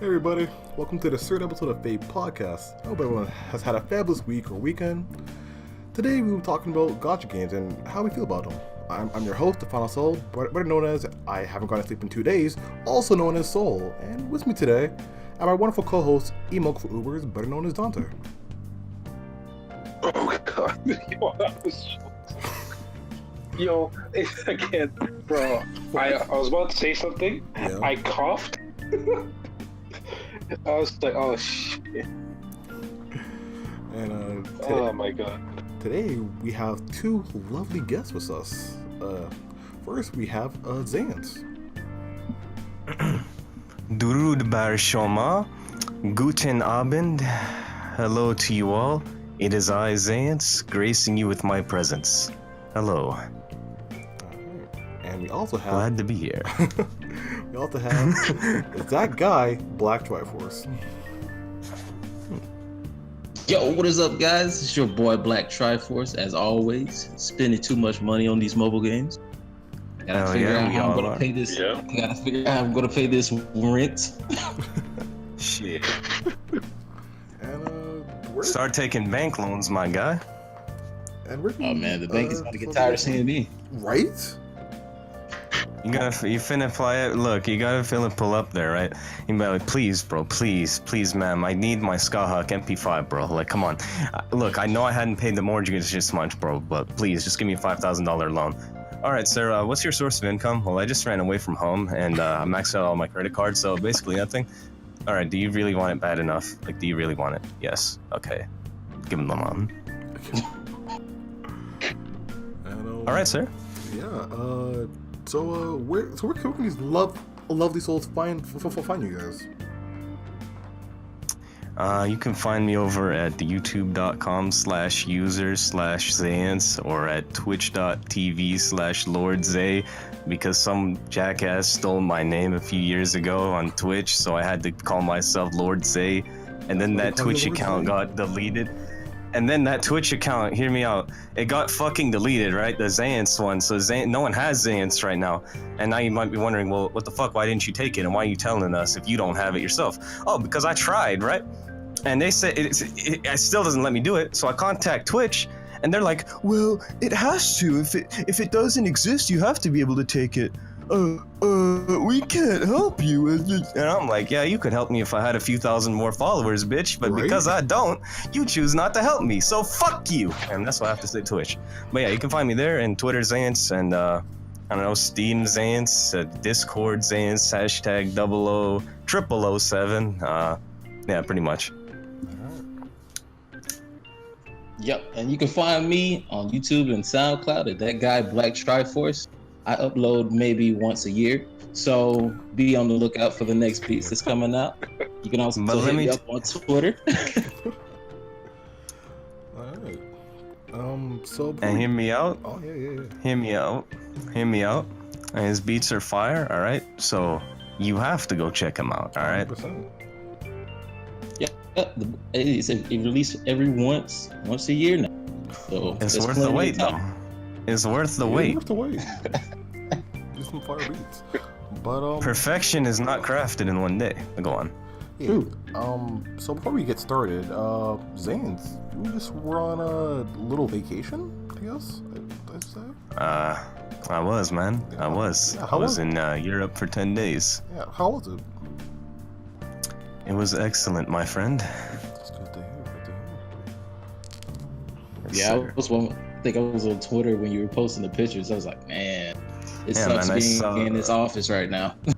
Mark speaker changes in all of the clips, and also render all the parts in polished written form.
Speaker 1: everybody, welcome to the third episode of Fate Podcast. I hope everyone has had a fabulous week or weekend. Today we were talking about Gacha games and how we feel about them. I'm your host, TheFinalSoul, better known as I haven't gone to sleep in 2 days, also known as Soul. And with me today are my wonderful co-host, Emoke for Ubers, better known as Dante.
Speaker 2: Oh god, yo, that was yo, I can't, bro. I was about to say something. Yeah. I coughed. I was like, oh shit.
Speaker 1: And
Speaker 2: today, oh my god.
Speaker 1: Today we have two lovely guests with us. First we have Zayence.
Speaker 3: Durud bar Shoma, Guten Abend. Hello to you all. It is I, Zayence, gracing you with my presence. Hello.
Speaker 1: And we also have...
Speaker 3: Glad to be here.
Speaker 1: We also have that guy, Black Triforce.
Speaker 4: Yo, what is up, guys? It's your boy Black Triforce, as always, spending too much money on these mobile games. Gotta figure out how I'm gonna pay this. Yeah. Gotta figure out how I'm gonna pay this rent.
Speaker 3: Shit. And start taking bank loans, my guy.
Speaker 1: And we're
Speaker 4: oh man, the bank is gonna get tired of seeing me.
Speaker 1: Right?
Speaker 3: You finna fly it. Look, you gotta pull up there, right? You be like, please, bro, please, ma'am, I need my Skyhawk MP5, bro. Like, come on. Look, I know I hadn't paid the mortgage this much, bro, but please, just give me a $5,000 loan. All right, sir, what's your source of income? Well, I just ran away from home, and I maxed out all my credit cards, so basically nothing. All right, do you really want it bad enough? Like, do you really want it? Yes. Okay. Give him the loan. All right, sir.
Speaker 1: Yeah, So where can these lovely souls find you guys?
Speaker 3: You can find me over at youtube.com/user/Zayence or at twitch.tv/LordZay because some jackass stole my name a few years ago on Twitch, so I had to call myself Lord Zay, and then that Twitch account got deleted. And then that Twitch account, hear me out, it got fucking deleted, right? The Zayence one. So no one has Zayence right now. And now you might be wondering, well, what the fuck? Why didn't you take it? And why are you telling us if you don't have it yourself? Oh, because I tried, right? And they said it still doesn't let me do it. So I contact Twitch, and they're like, well, it has to. If it doesn't exist, you have to be able to take it. We can't help you. And I'm like, yeah, you could help me if I had a few thousand more followers, bitch. But right? Because I don't, you choose not to help me. So fuck you. And that's what I have to say Twitch. But yeah, you can find me there and Twitter Zayence and I don't know, Steam Zayence, Discord Zayence, hashtag 00007. Yeah, pretty much.
Speaker 4: Yep, and you can find me on YouTube and SoundCloud at that guy Black Triforce. I upload maybe once a year, so be on the lookout for the next piece that's coming out. You can also hit me up on Twitter.
Speaker 1: Alright.
Speaker 3: And hear me out.
Speaker 1: Oh yeah.
Speaker 3: Hear me out. And his beats are fire. All right. So you have to go check him out. All right.
Speaker 1: 100%.
Speaker 4: Yeah. It releases every once a year now. So
Speaker 3: it's worth the wait, though. It's worth the wait.
Speaker 1: Worth the wait. Do some fire beats. But
Speaker 3: perfection is not crafted in one day. Go on.
Speaker 1: Yeah. So before we get started, Zayence, we just were on a little vacation, I guess. I'd say.
Speaker 3: I was, man. Yeah. I was. Yeah, I was in Europe for 10 days.
Speaker 1: Yeah. How was it?
Speaker 3: It was excellent, my friend.
Speaker 1: That's good to hear.
Speaker 4: Yeah, I think I was on Twitter when you were posting the pictures. I was like, man, it sucks being in this office right now.
Speaker 3: It'd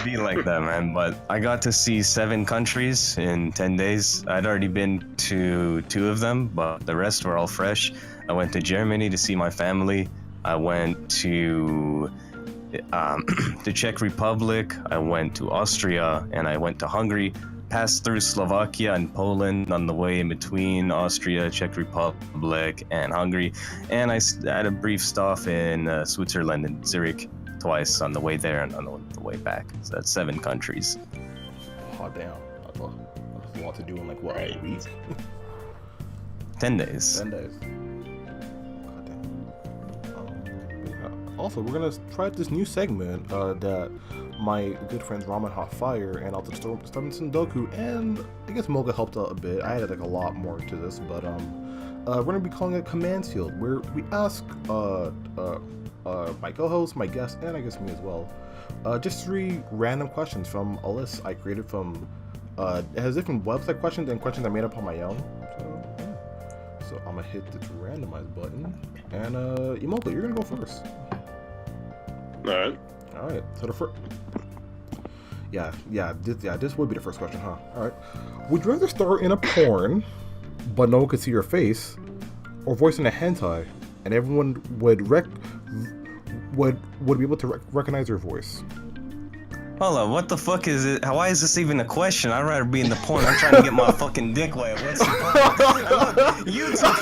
Speaker 3: be like that, man. But I got to see 7 countries in 10 days. I'd already been to 2 of them, but the rest were all fresh. I went to Germany to see my family. I went to the Czech Republic. I went to Austria, and I went to Hungary. Passed through Slovakia and Poland on the way in between Austria, Czech Republic, and Hungary. And I had a brief stop in Switzerland and Zurich twice on the way there and on the way back. So that's 7 countries.
Speaker 1: Oh, damn. That's a lot to do in like, what, a week?
Speaker 3: 10 days.
Speaker 1: 10 days. God damn. Also, we're gonna try this new segment that my good friends Ramen Hot Fire and also Stevenson Doku, and I guess Moga helped out a bit. I added like a lot more to this, but we're gonna be calling it Command Field, where we ask my co-host, my guest, and I guess me as well, just 3 random questions from a list I created from. It has different website questions and questions I made up on my own. So yeah. So I'm gonna hit the randomize button, and Imoka, you're gonna go first. All right. So the first. This would be the first question, huh? All right. Would you rather star in a porn, but no one could see your face, or voice in a hentai, and everyone would be able to recognize your voice?
Speaker 3: Hold on, what the fuck is it? Why is this even a question? I'd rather be in the porn. I'm trying to get my fucking dick wet. What's the fuck? Look, you took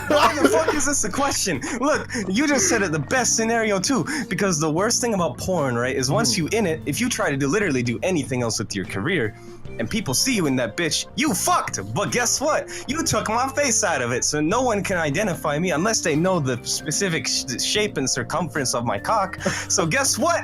Speaker 3: why the fuck is this a question? Look, you just said it the best scenario too. Because the worst thing about porn, right, is once you in it, if you try to literally do anything else with your career, and people see you in that bitch, you fucked. But guess what? You took my face out of it, so no one can identify me unless they know the specific shape and circumference of my cock. So guess what?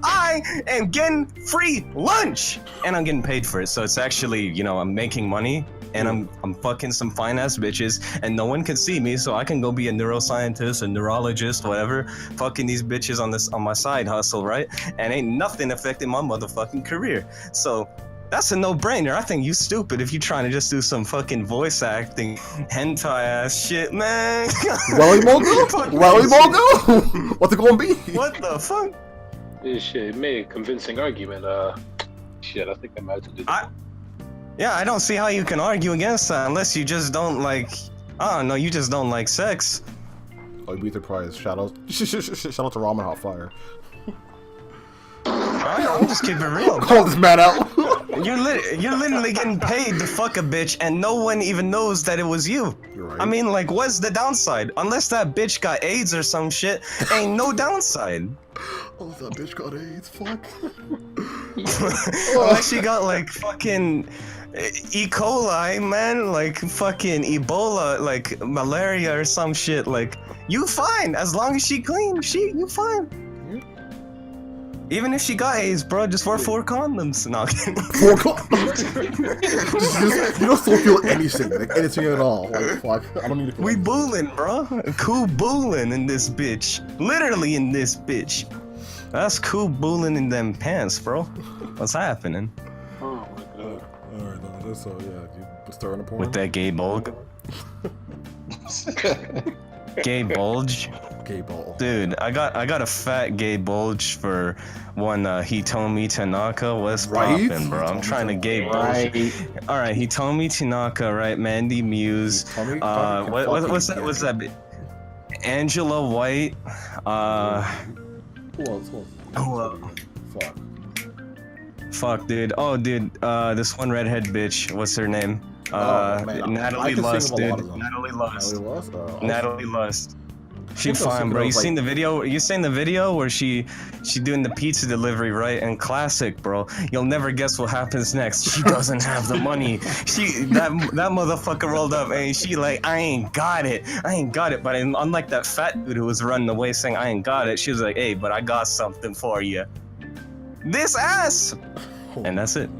Speaker 3: I am getting free lunch, and I'm getting paid for it. So it's actually, you know, I'm making money, and I'm fucking some fine ass bitches, and no one can see me, so I can go be a neuroscientist, a neurologist, whatever, fucking these bitches on my side hustle, right? And ain't nothing affecting my motherfucking career. So that's a no-brainer. I think you stupid if you trying to just do some fucking voice acting hentai ass shit, man.
Speaker 1: Welly Mogo? What's it gonna be?
Speaker 3: What the fuck?
Speaker 2: This shit made a convincing argument. Shit, I think I'm out to do.
Speaker 3: Yeah, I don't see how you can argue against that unless you just don't like. I don't know. You just don't like sex.
Speaker 1: Oh, you'd be surprised. Shout out to Ramen Hot Fire.
Speaker 3: I'm just keeping it real.
Speaker 1: Call this man out.
Speaker 3: You're literally getting paid to fuck a bitch, and no one even knows that it was you.
Speaker 1: You're right.
Speaker 3: I mean, like, what's the downside? Unless that bitch got AIDS or some shit, ain't no downside.
Speaker 1: Oh, that bitch got AIDS. Fuck.
Speaker 3: Unless she got like fucking E. coli, man, like fucking Ebola, like malaria or some shit. Like, you fine as long as she clean. You fine. Even if she got AIDS, bro, just wear 4 condoms. No,
Speaker 1: 4 condoms. You don't still feel anything, like anything at all. Like, fuck, I don't need to.
Speaker 3: We booling, bro. Cool booling in this bitch. Literally in this bitch. That's cool booling in them pants, bro. What's happening?
Speaker 2: Oh my god.
Speaker 1: Alright, so yeah, you starting a porn?
Speaker 3: With that gay bulge? Gay bulge?
Speaker 1: Gay ball.
Speaker 3: Dude, I got a fat gay bulge for one Hitomi Tanaka. What's poppin', bro? I'm trying to gay bulge. Alright, Hitomi Tanaka, right? Mandy Muse. What's that? Angela White.
Speaker 1: Who else? Fuck.
Speaker 3: Fuck, dude. Oh, dude. This one redhead bitch. What's her name? Natalie Lust, dude. Natalie Lust. Natalie Lust. She fine, bro. You seen the video? You seen the video where she doing the pizza delivery, right? And classic, bro. You'll never guess what happens next. She doesn't have the money. That motherfucker rolled up and she like, I ain't got it. But unlike that fat dude who was running away saying I ain't got it, she was like, hey, but I got something for you. This ass. And that's it.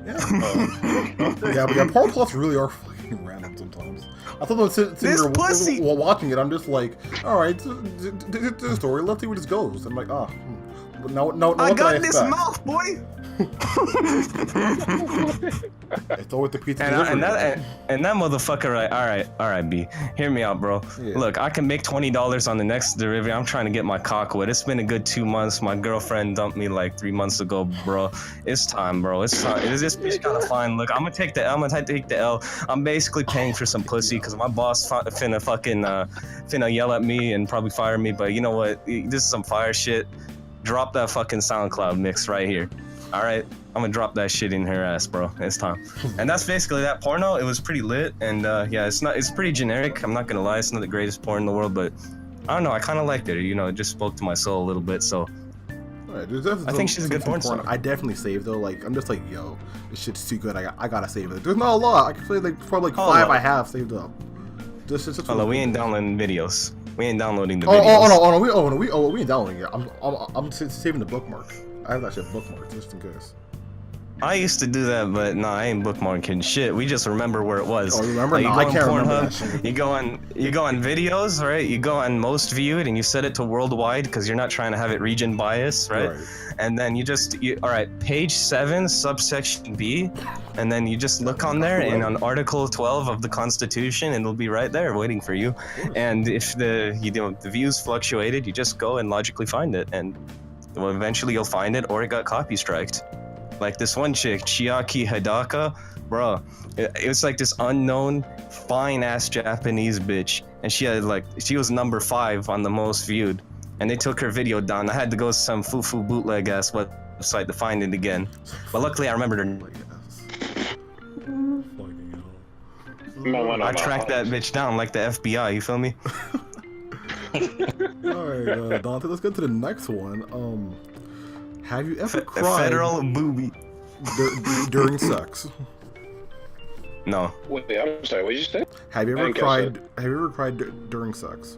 Speaker 1: Yeah, but porn plots really are fucking random sometimes. I thought sitting
Speaker 3: pussy.
Speaker 1: While watching it, I'm just like, all right, the story. Let's see where this goes. I'm like, but no.
Speaker 3: I got this mouth, boy.
Speaker 1: It's always the pizza
Speaker 3: and that motherfucker, right? All right, B. Hear me out, bro. Yeah. Look, I can make $20 on the next delivery. I'm trying to get my cock wet. It's been a good 2 months. My girlfriend dumped me like 3 months ago, bro. It's time, bro. It's time. This bitch gotta fine. Look, I'm gonna take the L. I'm basically paying for some pussy because my boss finna yell at me and probably fire me. But you know what? This is some fire shit. Drop that fucking SoundCloud mix right here. All right, I'm gonna drop that shit in her ass, bro. It's time. And that's basically that porno. It was pretty lit, and yeah, it's pretty generic. I'm not gonna lie, it's not the greatest porn in the world, but I don't know. I kind of liked it. You know, it just spoke to my soul a little bit. So
Speaker 1: right,
Speaker 3: I think she's a good porn star.
Speaker 1: I definitely saved though. Like I'm just like, yo, this shit's too good. I gotta save it. There's not a lot. I can say like probably like 5 I have saved up.
Speaker 3: Although we ain't downloading videos. We ain't downloading the
Speaker 1: Oh,
Speaker 3: videos.
Speaker 1: we ain't downloading it. I'm saving the bookmark. I have that shit bookmarked just in case.
Speaker 3: I used to do that, but nah, I ain't bookmarking shit. We just remember where it was.
Speaker 1: Oh, you remember?
Speaker 3: Like,
Speaker 1: No,
Speaker 3: you go
Speaker 1: I
Speaker 3: on
Speaker 1: can't remember that
Speaker 3: Pornhub,
Speaker 1: shit.
Speaker 3: you go on videos, right? You go on most viewed, and you set it to worldwide because you're not trying to have it region bias, right? And then all right, page 7, subsection B, and then you just look on there, and on Article 12 of the Constitution, and it'll be right there waiting for you. And if the views fluctuated, you just go and logically find it, and well, eventually you'll find it, or it got copy striked. Like this one chick, Chiaki Hidaka, bro, it was like this unknown, fine-ass Japanese bitch, and she was number 5 on the most viewed, and they took her video down. I had to go to some foo-foo bootleg-ass website to find it again, but luckily I remembered her. I tracked that bitch down like the FBI, you feel me?
Speaker 1: Alright, Dante, let's get to the next one. Have you ever cried
Speaker 3: federal booby
Speaker 1: during sex?
Speaker 2: No. Wait, I'm sorry. What did you say?
Speaker 1: Have you ever cried? Have you ever cried during sex?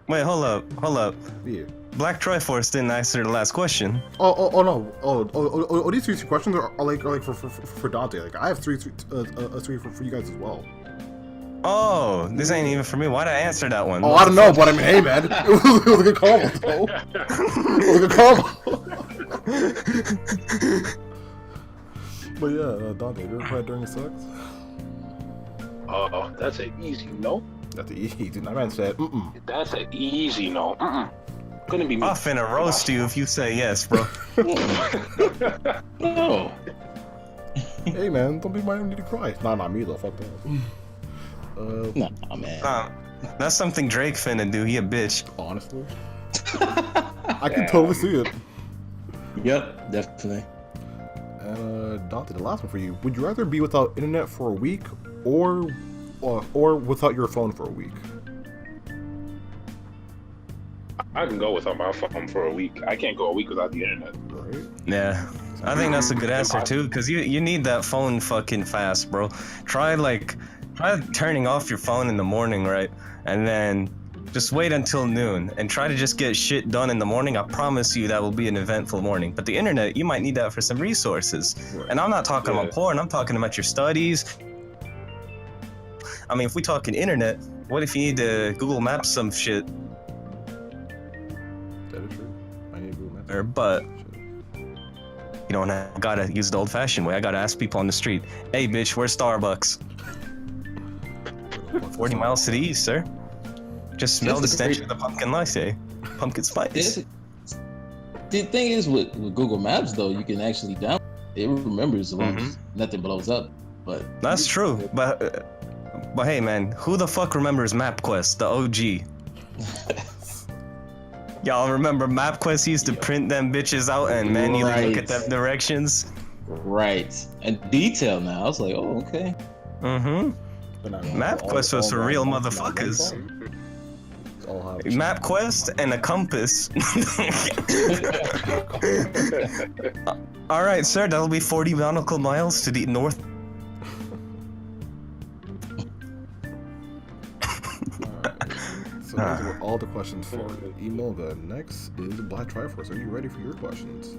Speaker 3: Wait, hold up.
Speaker 1: Yeah.
Speaker 3: Black Triforce didn't answer the last question.
Speaker 1: No. These 3 questions are like for Dante. Like I have 3 for you guys as well.
Speaker 3: Oh, this ain't even for me. Why'd I answer that one?
Speaker 1: Oh, I don't know, but I mean, hey, man, it was a good combo, though. It was a good combo. But yeah, Dante, have you ever cried during sex?
Speaker 2: Oh, that's an easy no.
Speaker 1: That's an easy. My man said,
Speaker 2: That's an easy no. Couldn't be me.
Speaker 3: I'm finna roast you if you say yes, bro.
Speaker 4: No.
Speaker 1: Hey, man, don't be my need to cry. Nah, not me though. Fuck that.
Speaker 4: Nah, man.
Speaker 3: Nah, that's something Drake finna do. He a bitch.
Speaker 1: Honestly, I can totally see it.
Speaker 4: Yep, definitely.
Speaker 1: And Dante, the last one for you. Would you rather be without internet for a week, or without your phone for a week?
Speaker 2: I can go without my phone for a week. I can't go a week without the internet.
Speaker 1: Right?
Speaker 3: Yeah, I think that's a good answer too, because you need that phone fucking fast, bro. Try turning off your phone in the morning, right? And then just wait until noon and try to just get shit done in the morning. I promise you that will be an eventful morning. But the internet, you might need that for some resources. Right. And I'm not talking about porn, I'm talking about your studies. I mean, if we talking internet, what if you need to Google Maps some shit?
Speaker 1: That is true. I need Google Maps.
Speaker 3: But you don't gotta use the old-fashioned way. I gotta ask people on the street, hey bitch, where's Starbucks? 40 miles to the east, sir. Just smell the stench of the pumpkin latte. Pumpkin spice.
Speaker 4: The thing is with Google Maps though, you can actually download it. It remembers as long as nothing blows up. But
Speaker 3: that's true. But hey man, who the fuck remembers MapQuest, the OG? Y'all remember MapQuest used to print them bitches out and manually look at them directions?
Speaker 4: Right. And detail now. I was like, oh, okay.
Speaker 3: MapQuest was for real motherfuckers. MapQuest and a compass. Alright, sir, that'll be 40 nautical miles to the north.
Speaker 1: So those were all the questions for Emolga. Next is Black Triforce. Are you ready for your questions?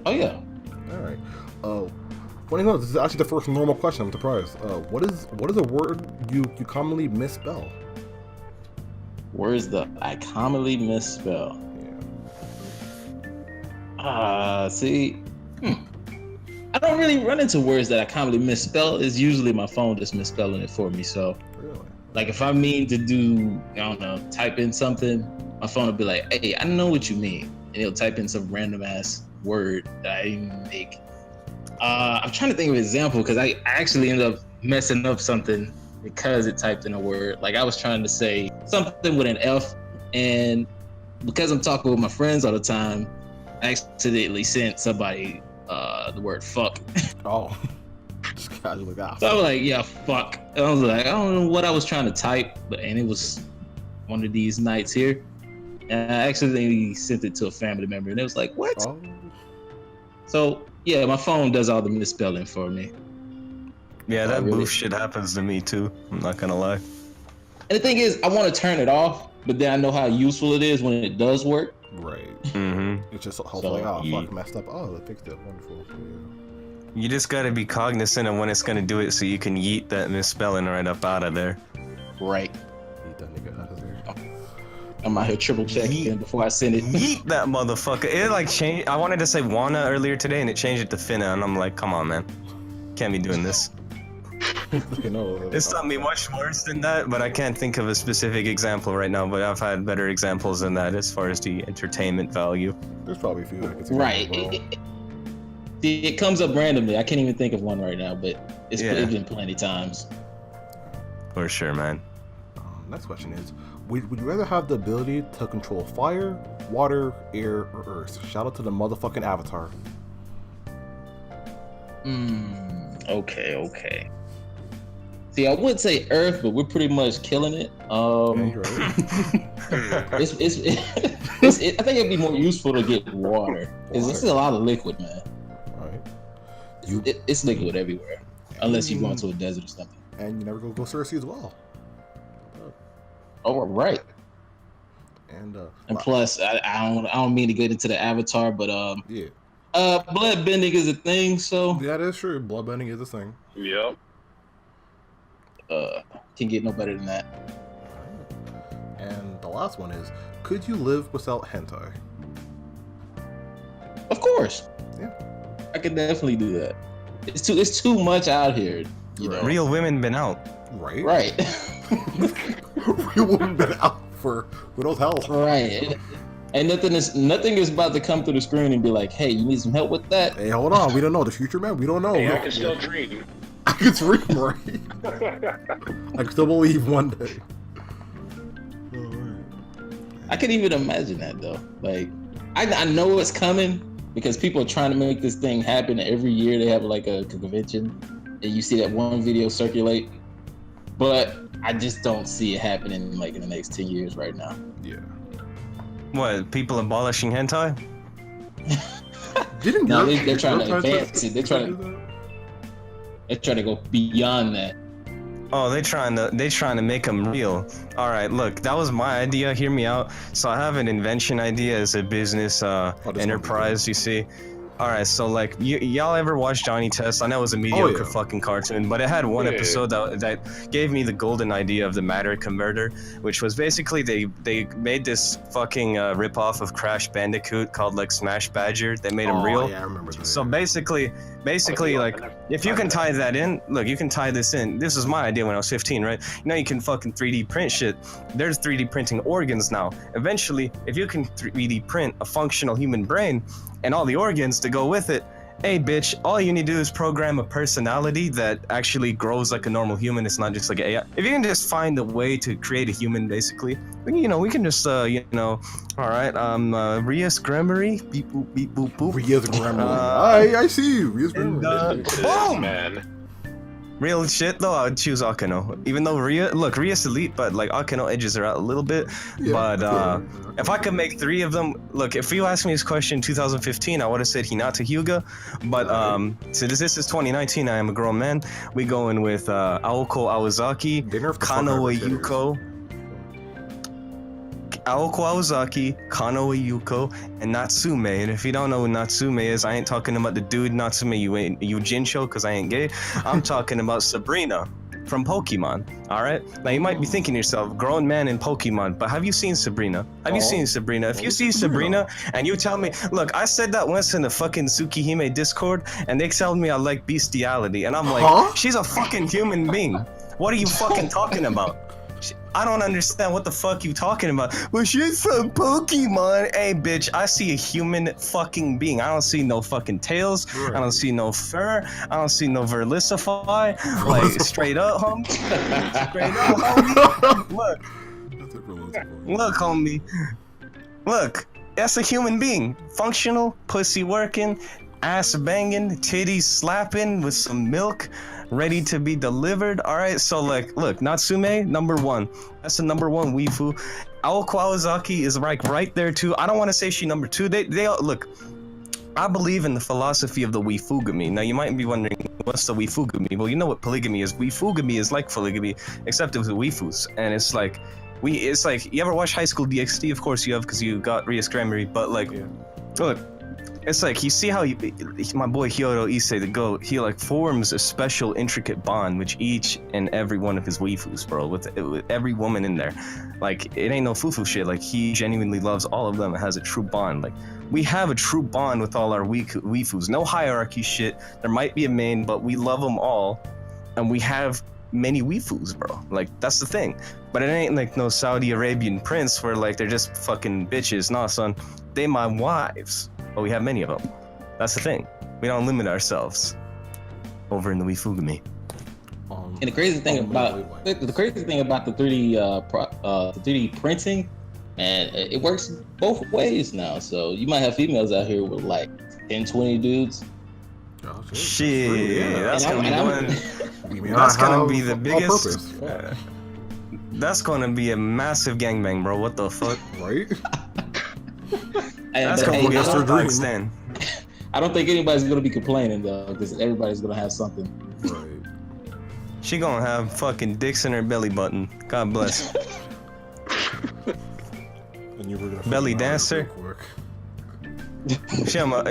Speaker 4: Oh yeah.
Speaker 1: Alright. Funny enough, this is actually the first normal question. I'm surprised. What is a word you commonly misspell?
Speaker 4: Words that I commonly misspell.
Speaker 1: Yeah.
Speaker 4: See, I don't really run into words that I commonly misspell. It's usually my phone just misspelling it for me. So,
Speaker 1: really?
Speaker 4: Like if I mean to do, I don't know, type in something, my phone will be like, hey, I know what you mean. And it'll type in some random ass word that I didn't make. I'm trying to think of an example because I actually ended up messing up something because it typed in a word. Like I was trying to say something with an F, and because I'm talking with my friends all the time, I accidentally sent somebody the word fuck.
Speaker 1: Oh. Just casually got.
Speaker 4: So I was like, yeah, fuck. And I was like, I don't know what I was trying to type, and it was one of these nights here. And I accidentally sent it to a family member, and it was like, what?
Speaker 1: Oh.
Speaker 4: So yeah, my phone does all the misspelling for me.
Speaker 3: Yeah, that boof shit happens to me too. I'm not gonna lie.
Speaker 4: And the thing is, I want to turn it off, but then I know how useful it is when it does work.
Speaker 1: Right.
Speaker 3: Mm-hmm.
Speaker 1: It's just hopefully, fuck, messed up. Oh, they fixed it. Wonderful. Yeah.
Speaker 3: You just gotta be cognizant of when it's gonna do it so you can yeet that misspelling right up out of there.
Speaker 4: Right.
Speaker 1: Eat that nigga out of there.
Speaker 4: I'm out here triple checking before I send it.
Speaker 3: Yeet that motherfucker. It like changed. I wanted to say Wanna earlier today and it changed it to Finna, and I'm like, come on, man. Can't be doing this.
Speaker 1: You know,
Speaker 3: It's something much worse than that, but I can't think of a specific example right now, but I've had better examples than that as far as the entertainment value.
Speaker 1: There's probably a few I could
Speaker 4: Right. It comes up randomly. I can't even think of one right now, but it's been plenty times.
Speaker 3: For sure, man.
Speaker 1: Next question is, would you rather have the ability to control fire, water, air, or earth? Shout out to the motherfucking Avatar.
Speaker 4: Okay. See, I would say Earth, but we're pretty much killing it.
Speaker 1: Yeah, you're right.
Speaker 4: I think it'd be more useful to get water. This is a lot of liquid, man.
Speaker 1: Right.
Speaker 4: It's liquid everywhere, unless you go into a desert or something.
Speaker 1: And you never go Cersei as well.
Speaker 4: Oh, right.
Speaker 1: And
Speaker 4: plus, I don't mean to get into the Avatar, but
Speaker 1: yeah.
Speaker 4: Blood bending is a thing, so
Speaker 1: Yeah, that's true. Bloodbending is a thing.
Speaker 2: Yep.
Speaker 4: Can get no better than that.
Speaker 1: And the last one is, could you live without hentai?
Speaker 4: Of course.
Speaker 1: Yeah.
Speaker 4: I could definitely do that. It's too much out here. You know.
Speaker 3: Real women been out.
Speaker 1: Right.
Speaker 4: Right.
Speaker 1: Real women been out for those hell.
Speaker 4: Right. And nothing is about to come through the screen and be like, hey, you need some help with that?
Speaker 1: Hey, hold on. We don't know. The future, man. We don't know.
Speaker 2: Hey, I can still dream.
Speaker 1: I can dream, right? I can still believe one day.
Speaker 4: I can even imagine that, though. Like, I know it's coming because people are trying to make this thing happen. Every year they have like a convention and you see that one video circulate. But I just don't see it happening like in the next 10 years right now.
Speaker 1: Yeah.
Speaker 3: What, people abolishing hentai?
Speaker 1: Didn't
Speaker 4: no, they're trying to advance it. They're trying to go beyond that.
Speaker 3: Oh, they trying to make them real. All right, look, that was my idea. Hear me out. So I have an invention idea as a business enterprise. You see. All right, so like y'all ever watch Johnny Test? I know it was a mediocre fucking cartoon, but it had one episode that gave me the golden idea of the matter converter, which was basically they made this fucking ripoff of Crash Bandicoot called like Smash Badger. They made him real.
Speaker 1: Yeah, I remember that.
Speaker 3: So basically like if you can tie that in, look, you can tie this in. This was my idea when I was 15, right? You know you can fucking 3D print shit. There's 3D printing organs now. Eventually, if you can 3D print a functional human brain and all the organs to go with it, hey bitch, all you need to do is program a personality that actually grows like a normal human. It's not just like AI. If you can just find a way to create a human, basically, we can just all right, Rias Gremory, beep boop beep boop boop.
Speaker 1: Rias Gremory. I see you. Rias Gremory.
Speaker 3: Boom!
Speaker 2: Man.
Speaker 3: Real shit though, I would choose Akeno. Even though Rias elite, but like Akeno edges her out a little bit.
Speaker 1: Yeah,
Speaker 3: but if I could make 3 of them, look, if you asked me this question in 2015, I would have said Hinata Hyuga. But since this is 2019, I am a grown man. We going with Aoko Awazaki, Kanoe Yuko. Aoko Awazaki, Kanoe Yuko, and Natsume. And if you don't know who Natsume is, I ain't talking about the dude Natsume Yujincho, because I ain't gay. I'm talking about Sabrina from Pokemon. All right? Now you might be thinking to yourself, grown man in Pokemon, but have you seen Sabrina? Have you seen Sabrina? If you see Sabrina and you tell me, look, I said that once in the fucking Tsukihime Discord, and they tell me I like bestiality, and I'm like, she's a fucking human being. What are you fucking talking about? I don't understand what the fuck you talking about. Well, she's from Pokemon. Hey, bitch, I see a human fucking being. I don't see no fucking tails. Right. I don't see no fur. I don't see no Verlicify. Like, straight up, homie. Straight up, homie. Look, homie. Look, that's a human being. Functional, pussy working, ass banging, titties slapping with some milk. Ready to be delivered. All right, so like, look, Natsume, number 1. That's the number 1 waifu. Aoko Awazaki is like right there too. I don't want to say she number 2. They look. I believe in the philosophy of the waifugami. Now you might be wondering, what's the weefugamy? Well, you know what polygamy is. Weefugamy is like polygamy, except it was weefus, and it's like you ever watch High School DxD? Of course you have, because you got Rias Grammary, but like, look, it's like, you see how my boy Hyoto Issei the GOAT, he like forms a special intricate bond with each and every one of his waifus, bro, with every woman in there. Like, it ain't no foo-foo shit. Like, he genuinely loves all of them and has a true bond. Like, we have a true bond with all our waifus. No hierarchy shit. There might be a main, but we love them all, and we have many waifus, bro. Like, that's the thing. But it ain't like no Saudi Arabian prince where like they're just fucking bitches. Nah, son, they my wives. But we have many of them. That's the thing. We don't limit ourselves over in the weefugamy.
Speaker 4: And the crazy thing about the 3D the 3D printing, and it works both ways now. So you might have females out here with like 10, 20 dudes.
Speaker 1: Oh,
Speaker 3: shit,
Speaker 1: yeah.
Speaker 3: That's gonna be one. That's gonna be the biggest. That's gonna be a massive gangbang, bro. What the fuck?
Speaker 1: Right?
Speaker 3: That's gonna be a Pakistan.
Speaker 4: I don't think anybody's gonna be complaining though, because everybody's gonna have something.
Speaker 1: Right.
Speaker 3: She gonna have fucking dicks in her belly button. God bless.
Speaker 1: And you were gonna
Speaker 3: belly dancer. Shema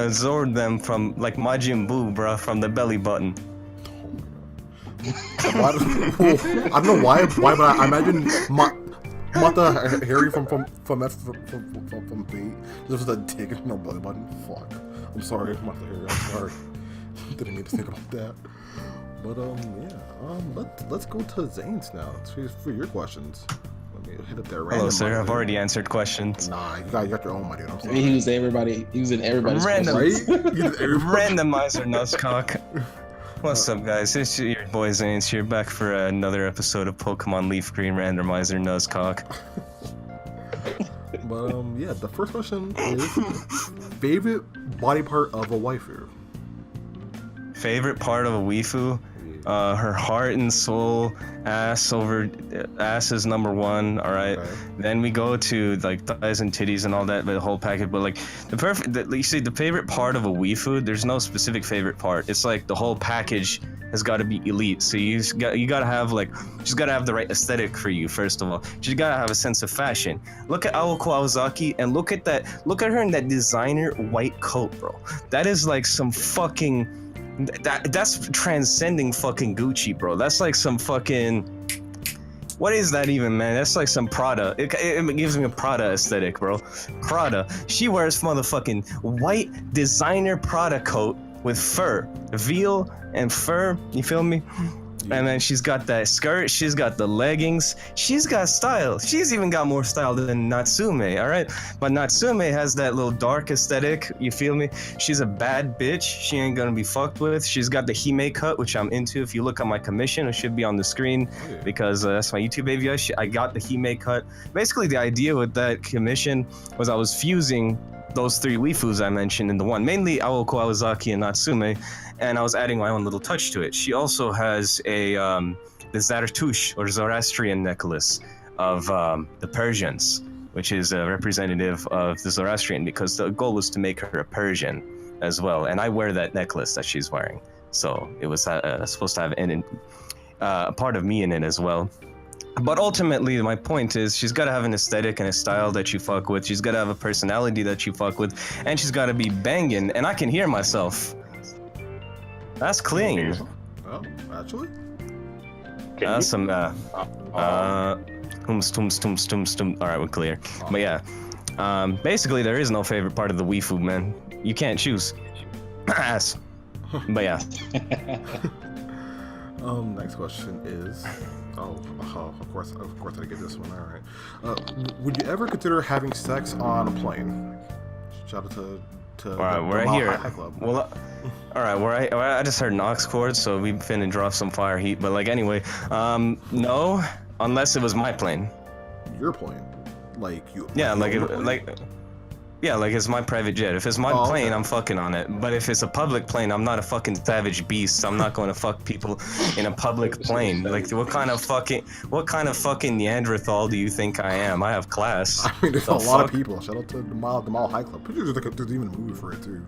Speaker 3: absorb them from like Majin Buu, bro, from the belly button.
Speaker 1: I don't know why, but I imagine Mata Harry from Fate. This was a dick in her belly button. Fuck. I'm sorry, Mata Harry. I'm sorry. Didn't mean to think about that. But let's go to Zayence now. For your questions. Let me hit up that random.
Speaker 3: Hello, sir. I've already answered questions.
Speaker 1: Nah, you got your own, my dude. I'm sorry.
Speaker 4: He was in everybody's
Speaker 3: random,
Speaker 1: right?
Speaker 3: Randomizer Nuzcock. What's up, guys? It's your boy Zayence here, back for another episode of Pokemon Leaf Green Randomizer Nuzcock.
Speaker 1: But yeah, the first question is favorite body part of a waifu.
Speaker 3: Favorite part of a waifu? Her heart and soul. Ass is number one. All right. Okay. Then we go to like thighs and titties and all that, the whole package. But like you see, the favorite part of a waifu, there's no specific favorite part. It's like the whole package has got to be elite. So you gotta have she's gotta have the right aesthetic for you. First of all, she's gotta have a sense of fashion. Look at Aoko Aozaki and look at her in that designer white coat, bro. That is like some fucking. That's transcending fucking Gucci, bro. That's like some fucking. What is that even, man? That's like some Prada. It gives me a Prada aesthetic, bro. Prada. She wears motherfucking white designer Prada coat with fur, veal and fur. You feel me? And then she's got that skirt, she's got the leggings, she's got style. She's even got more style than Natsume, alright? But Natsume has that little dark aesthetic, you feel me? She's a bad bitch, she ain't gonna be fucked with. She's got the Hime cut, which I'm into. If you look at my commission, it should be on the screen, because that's my YouTube baby. I got the Hime cut. Basically, the idea with that commission was I was fusing those three waifus I mentioned into one, mainly Aoko Aozaki and Natsume, and I was adding my own little touch to it. She also has the Zarathustra or Zoroastrian necklace of the Persians, which is a representative of the Zoroastrian, because the goal was to make her a Persian as well. And I wear that necklace that she's wearing, so it was supposed to have a part of me in it as well. But ultimately, my point is, she's got to have an aesthetic and a style that you fuck with. She's got to have a personality that you fuck with, and she's got to be banging. And I can hear myself. That's clean.
Speaker 1: Oh, actually?
Speaker 3: That's some, All right, we're clear. But yeah, basically, there is no favorite part of the waifu, man. You can't choose. Ass. But yeah.
Speaker 1: Next question is, of course I get this one. All right. Would you ever consider having sex on a plane? Shout out to all right, we're right here.
Speaker 3: Well, all right, I just heard Nox chord, so we finna drop some fire heat. But like anyway, no, unless it was my plane.
Speaker 1: Your plane, like you?
Speaker 3: Yeah, like it's my private jet. If it's my plane, I'm fucking on it. But if it's a public plane, I'm not a fucking savage beast. I'm not going to fuck people in a public plane. Like, what kind of fucking Neanderthal do you think I am? I have class.
Speaker 1: I mean, there's a lot of people. Shout out to the Mile High Club. Pretty sure there's even a movie for it too.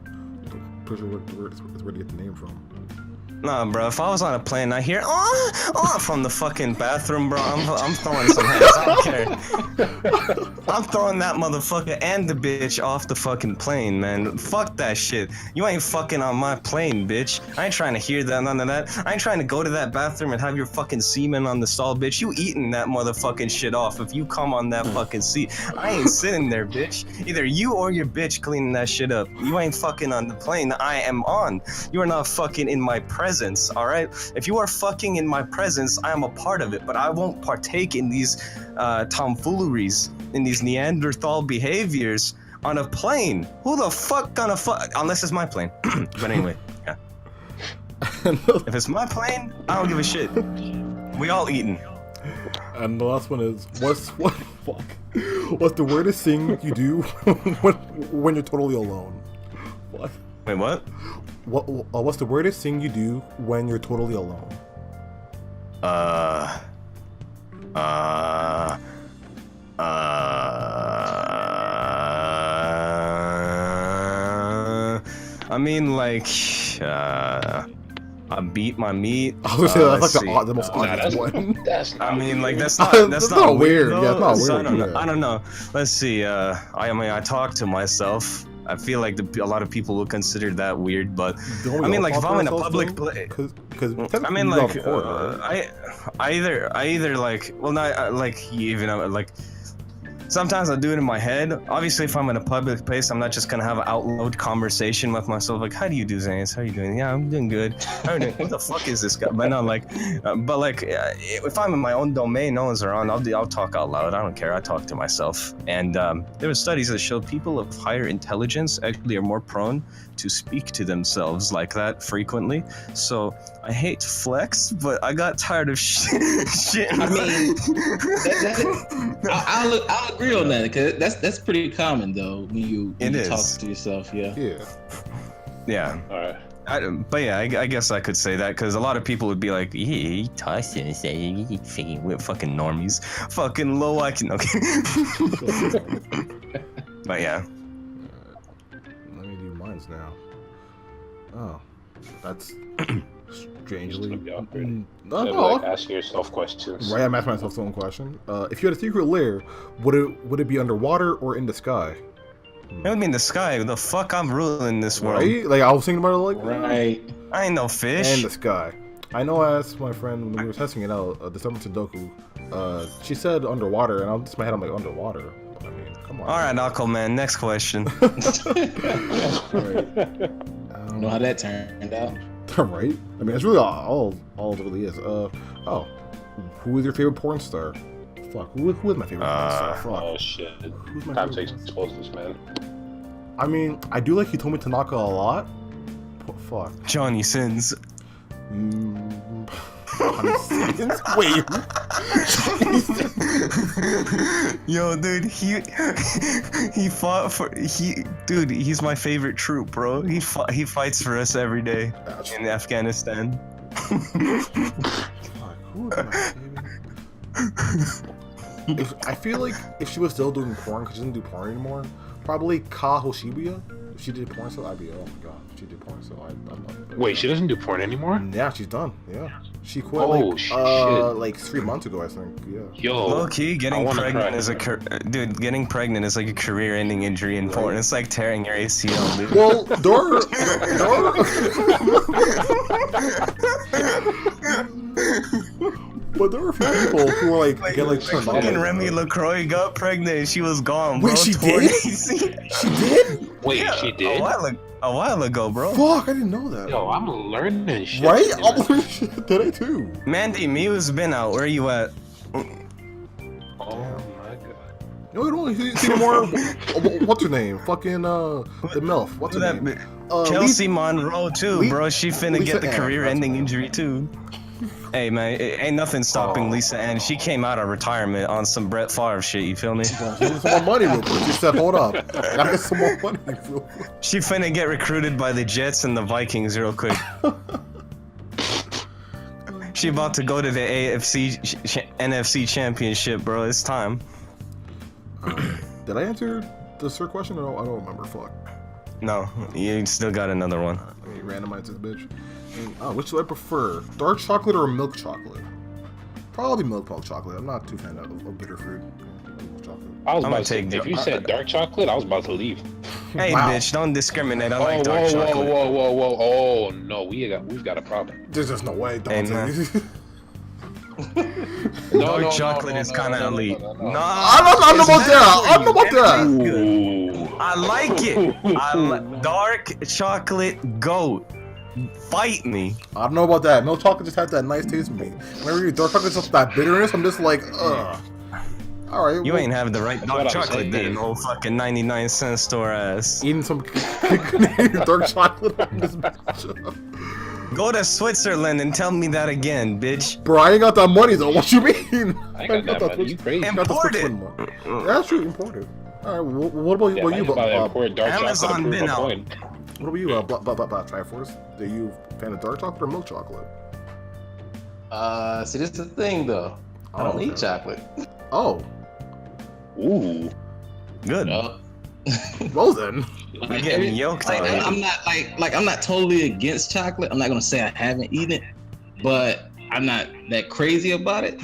Speaker 1: Pretty sure where to get the name from.
Speaker 3: Nah, bro. If I was on a plane, and I hear from the fucking bathroom, bro. I'm throwing some hands. I don't care. I'm throwing that motherfucker and the bitch off the fucking plane, man. Fuck that shit. You ain't fucking on my plane, bitch. I ain't trying to hear that, none of that. I ain't trying to go to that bathroom and have your fucking semen on the stall, bitch. You eating that motherfucking shit off if you come on that fucking seat. I ain't sitting there, bitch. Either you or your bitch cleaning that shit up. You ain't fucking on the plane I am on. You are not fucking in my presence, alright? If you are fucking in my presence, I am a part of it, but I won't partake in these tomfooleries, in these Neanderthal behaviors on a plane. Who the fuck gonna fuck? Unless it's my plane. But anyway, yeah. If it's my plane, I don't give a shit. We all eating.
Speaker 1: And the last one is, what's the weirdest thing you do when you're totally alone? What?
Speaker 3: Wait, what?
Speaker 1: What's the weirdest thing you do when you're totally alone?
Speaker 3: I mean, like, I beat my meat.
Speaker 1: I was gonna say that's like the most obvious one.
Speaker 2: I
Speaker 3: mean, like that's not
Speaker 1: weird.
Speaker 3: Though.
Speaker 1: Yeah, it's not
Speaker 3: So
Speaker 1: weird.
Speaker 3: I don't know. Let's see. I mean, I talk to myself. I feel like a lot of people would consider that weird, but I mean, like if I'm in a public place, I mean, like I either like, well, not like even like. Sometimes I do it in my head. Obviously, if I'm in a public place, I'm not just gonna have an out loud conversation with myself. Like, how do you do, Zayence? How are you doing? Yeah, I'm doing good. How are you doing? What the fuck is this guy? But no, like, if I'm in my own domain, no one's around. I'll talk out loud. I don't care. I talk to myself. And there were studies that show people of higher intelligence actually are more prone to speak to themselves like that frequently. So I hate to flex, but I got tired of shit.
Speaker 4: I mean, I'll agree on that, because that's pretty common though when you talk to yourself. Yeah.
Speaker 3: All right. But yeah, I guess I could say that, because a lot of people would be like, yeah, he talks and say we're fucking normies, fucking low IQ. Okay. But yeah.
Speaker 1: Let me do mines now. Oh, that's strangely.
Speaker 2: Like asking yourself questions.
Speaker 1: Right, I'm asking myself some question. If you had a secret lair, would it be underwater or in the sky?
Speaker 3: It would be in the sky. The fuck, I'm ruling this world.
Speaker 1: Right? Like I was thinking about it, like
Speaker 4: right.
Speaker 3: I ain't no fish.
Speaker 1: In the sky. I know. I asked my friend when we were testing it out, the summer Sudoku. She said underwater, and just in my head I'm like underwater. I mean, come on.
Speaker 3: All right, Aquaman. Next question.
Speaker 1: Right.
Speaker 4: Know how that turned out?
Speaker 1: Right? I mean, it's really all it really is. Who is your favorite porn star? Fuck, who is my favorite porn star? Fuck.
Speaker 2: Oh shit.
Speaker 1: Who's my
Speaker 2: Time to
Speaker 1: favorite
Speaker 2: expose this man.
Speaker 1: I mean, I do like Hitomi Tanaka a lot. Fuck.
Speaker 3: Johnny Sins.
Speaker 1: Wait.
Speaker 3: Yo, dude, he fought for dude. He's my favorite troop, bro. He fights for us every day in Afghanistan.
Speaker 1: Fuck, who is my favorite? I feel like if she was still doing porn, because she doesn't do porn anymore, probably Ka Hoshibuya. If she did porn still, I'd be, oh my god, if she did porn still, I'd love it.
Speaker 2: Wait, she doesn't do porn anymore?
Speaker 1: Yeah, she's done. Yeah, she quit.
Speaker 2: Oh, shit.
Speaker 1: Like 3 months ago, I think. Yeah.
Speaker 2: Yo,
Speaker 3: Low key, getting pregnant is getting pregnant is like a career-ending injury in porn. It's like tearing your ACL, dude.
Speaker 1: Well, but there were a few people who were like get like turned on.
Speaker 3: Fucking Remy LaCroix got pregnant. She was gone, bro.
Speaker 1: Wait, she did? She did?
Speaker 2: Wait, yeah, she did?
Speaker 3: A while ago, bro.
Speaker 1: Fuck, I didn't know that.
Speaker 2: Yo, I'm learning shit.
Speaker 1: Right? I'm learning shit today too.
Speaker 3: Mandy, Mew's been out. Where you at?
Speaker 2: Oh my god.
Speaker 1: No, we don't see anymore. What's her name? Fucking the MILF. What's her name?
Speaker 3: Chelsea Monroe too, bro. She finna get the career-ending injury too. Hey man, ain't nothing stopping Lisa Ann. She came out of retirement on some Brett Favre shit. You feel me?
Speaker 1: Some more money real quick. She said, "Hold up, I get some more money." Real quick.
Speaker 3: She finna get recruited by the Jets and the Vikings real quick. She about to go to the NFC Championship, bro. It's time.
Speaker 1: Did I answer the third question? I don't remember. Fuck.
Speaker 3: No, you still got another one.
Speaker 1: Let me randomize this bitch. Which do I prefer? Dark chocolate or milk chocolate? Probably milk chocolate. I'm not too fan of bitter fruit. Milk chocolate.
Speaker 2: I was
Speaker 3: I'm
Speaker 2: about
Speaker 3: gonna
Speaker 2: to say,
Speaker 3: take
Speaker 2: if you said dark chocolate, I was about to leave.
Speaker 3: Hey,
Speaker 1: Wow.
Speaker 3: bitch, don't discriminate. I like dark chocolate.
Speaker 2: Whoa. Oh, no, we've got a problem.
Speaker 1: There's just no way.
Speaker 3: Hey,
Speaker 1: Don't
Speaker 3: man.
Speaker 1: say.
Speaker 3: Dark chocolate is kind of elite.
Speaker 2: no.
Speaker 3: Nah,
Speaker 1: I don't know about that. I don't know about that.
Speaker 2: Ooh.
Speaker 3: I like it. Dark chocolate goat. Fight me.
Speaker 1: I don't know about that. Milk chocolate just has that nice taste for me. Whenever you dark chocolate, just that bitterness. I'm just like, ugh. All right.
Speaker 3: You ain't having the right
Speaker 2: what
Speaker 3: dark
Speaker 2: I'm
Speaker 3: chocolate
Speaker 2: saying.
Speaker 3: then, old fucking 99-cent store ass.
Speaker 1: eating some dark chocolate on this matchup.
Speaker 3: Go to Switzerland and tell me that again, bitch.
Speaker 1: Bro, I ain't got that money though. What you mean?
Speaker 2: I ain't got that money. You crazy?
Speaker 1: Got the
Speaker 3: Import it.
Speaker 1: Switzerland money. That's true. Imported. All right. What about
Speaker 2: Yeah,
Speaker 1: you?
Speaker 2: I ain't about to import dark
Speaker 3: Amazon
Speaker 2: chocolate to prove
Speaker 3: been
Speaker 2: my
Speaker 3: out.
Speaker 2: point.
Speaker 1: What about you? Triforce? Are you a fan of dark chocolate or milk chocolate?
Speaker 4: See, this is the thing though. I don't eat chocolate.
Speaker 1: Oh,
Speaker 2: Ooh.
Speaker 3: Good.
Speaker 4: No.
Speaker 1: well then.
Speaker 3: You're getting yoked
Speaker 4: Like,
Speaker 3: already.
Speaker 4: I'm not like I'm not totally against chocolate. I'm not gonna say I haven't eaten it, but I'm not that crazy about it.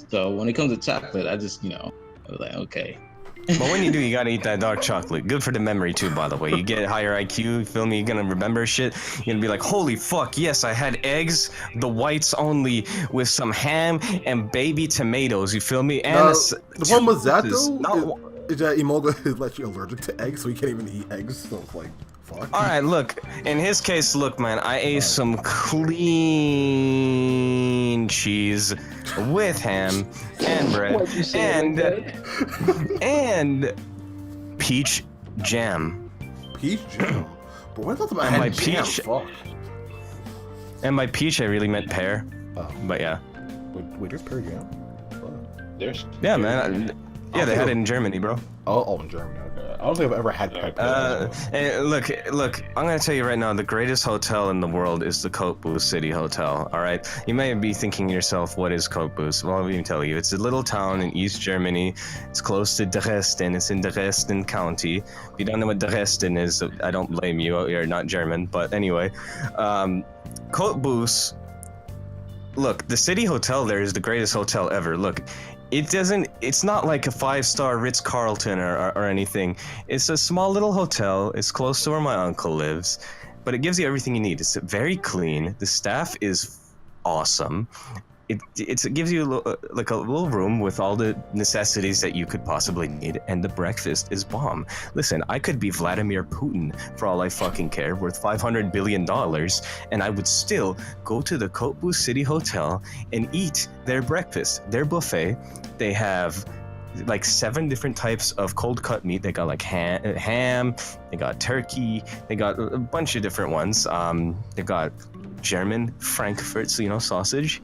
Speaker 4: So when it comes to chocolate, I just I was like, okay.
Speaker 3: But when you do, you gotta eat that dark chocolate. Good for the memory too, by the way. You get higher IQ, you feel me? You're gonna remember shit. You're gonna be like, holy fuck, yes, I had eggs, the whites only, with some ham and baby tomatoes. You feel me? And
Speaker 1: The problem with that
Speaker 3: is
Speaker 1: though
Speaker 3: not-
Speaker 1: is that Imoga is like allergic to eggs, so he can't even eat eggs. So it's like, fuck.
Speaker 3: All right, look. In his case, look, man. I ate some clean cheese with ham and bread
Speaker 2: Why'd you say it
Speaker 3: and peach jam.
Speaker 1: Peach jam. But when I thought about
Speaker 3: And by
Speaker 1: had jam,
Speaker 3: peach-
Speaker 1: fuck.
Speaker 3: And by peach, I really meant pear.
Speaker 1: Oh.
Speaker 3: But yeah,
Speaker 1: Wait, there's pear jam. Fuck.
Speaker 2: There's
Speaker 3: yeah, man. Yeah, they had it in Germany, bro.
Speaker 1: Oh, in Germany. Okay. I don't think I've ever had pear jam.
Speaker 3: And look, I'm gonna tell you right now, the greatest hotel in the world is the Cottbus City Hotel, alright? You may be thinking to yourself, what is Cottbus? Well, let me tell you, it's a little town in East Germany. It's close to Dresden. It's in Dresden County. If you don't know what Dresden is, I don't blame you, you're not German, but anyway. Cottbus, look, the city hotel there is the greatest hotel ever. Look, it's not like a 5-star Ritz-Carlton or anything. It's a small little hotel. It's close to where my uncle lives, but it gives you everything you need. It's very clean. The staff is awesome. It gives you like a little room with all the necessities that you could possibly need, and the breakfast is bomb. Listen, I could be Vladimir Putin for all I fucking care, worth $500 billion, and I would still go to the Cottbus City Hotel and eat their breakfast, their buffet. They have like 7 different types of cold cut meat. They got like ham, they got turkey, they got a bunch of different ones. They got German Frankfurt, sausage.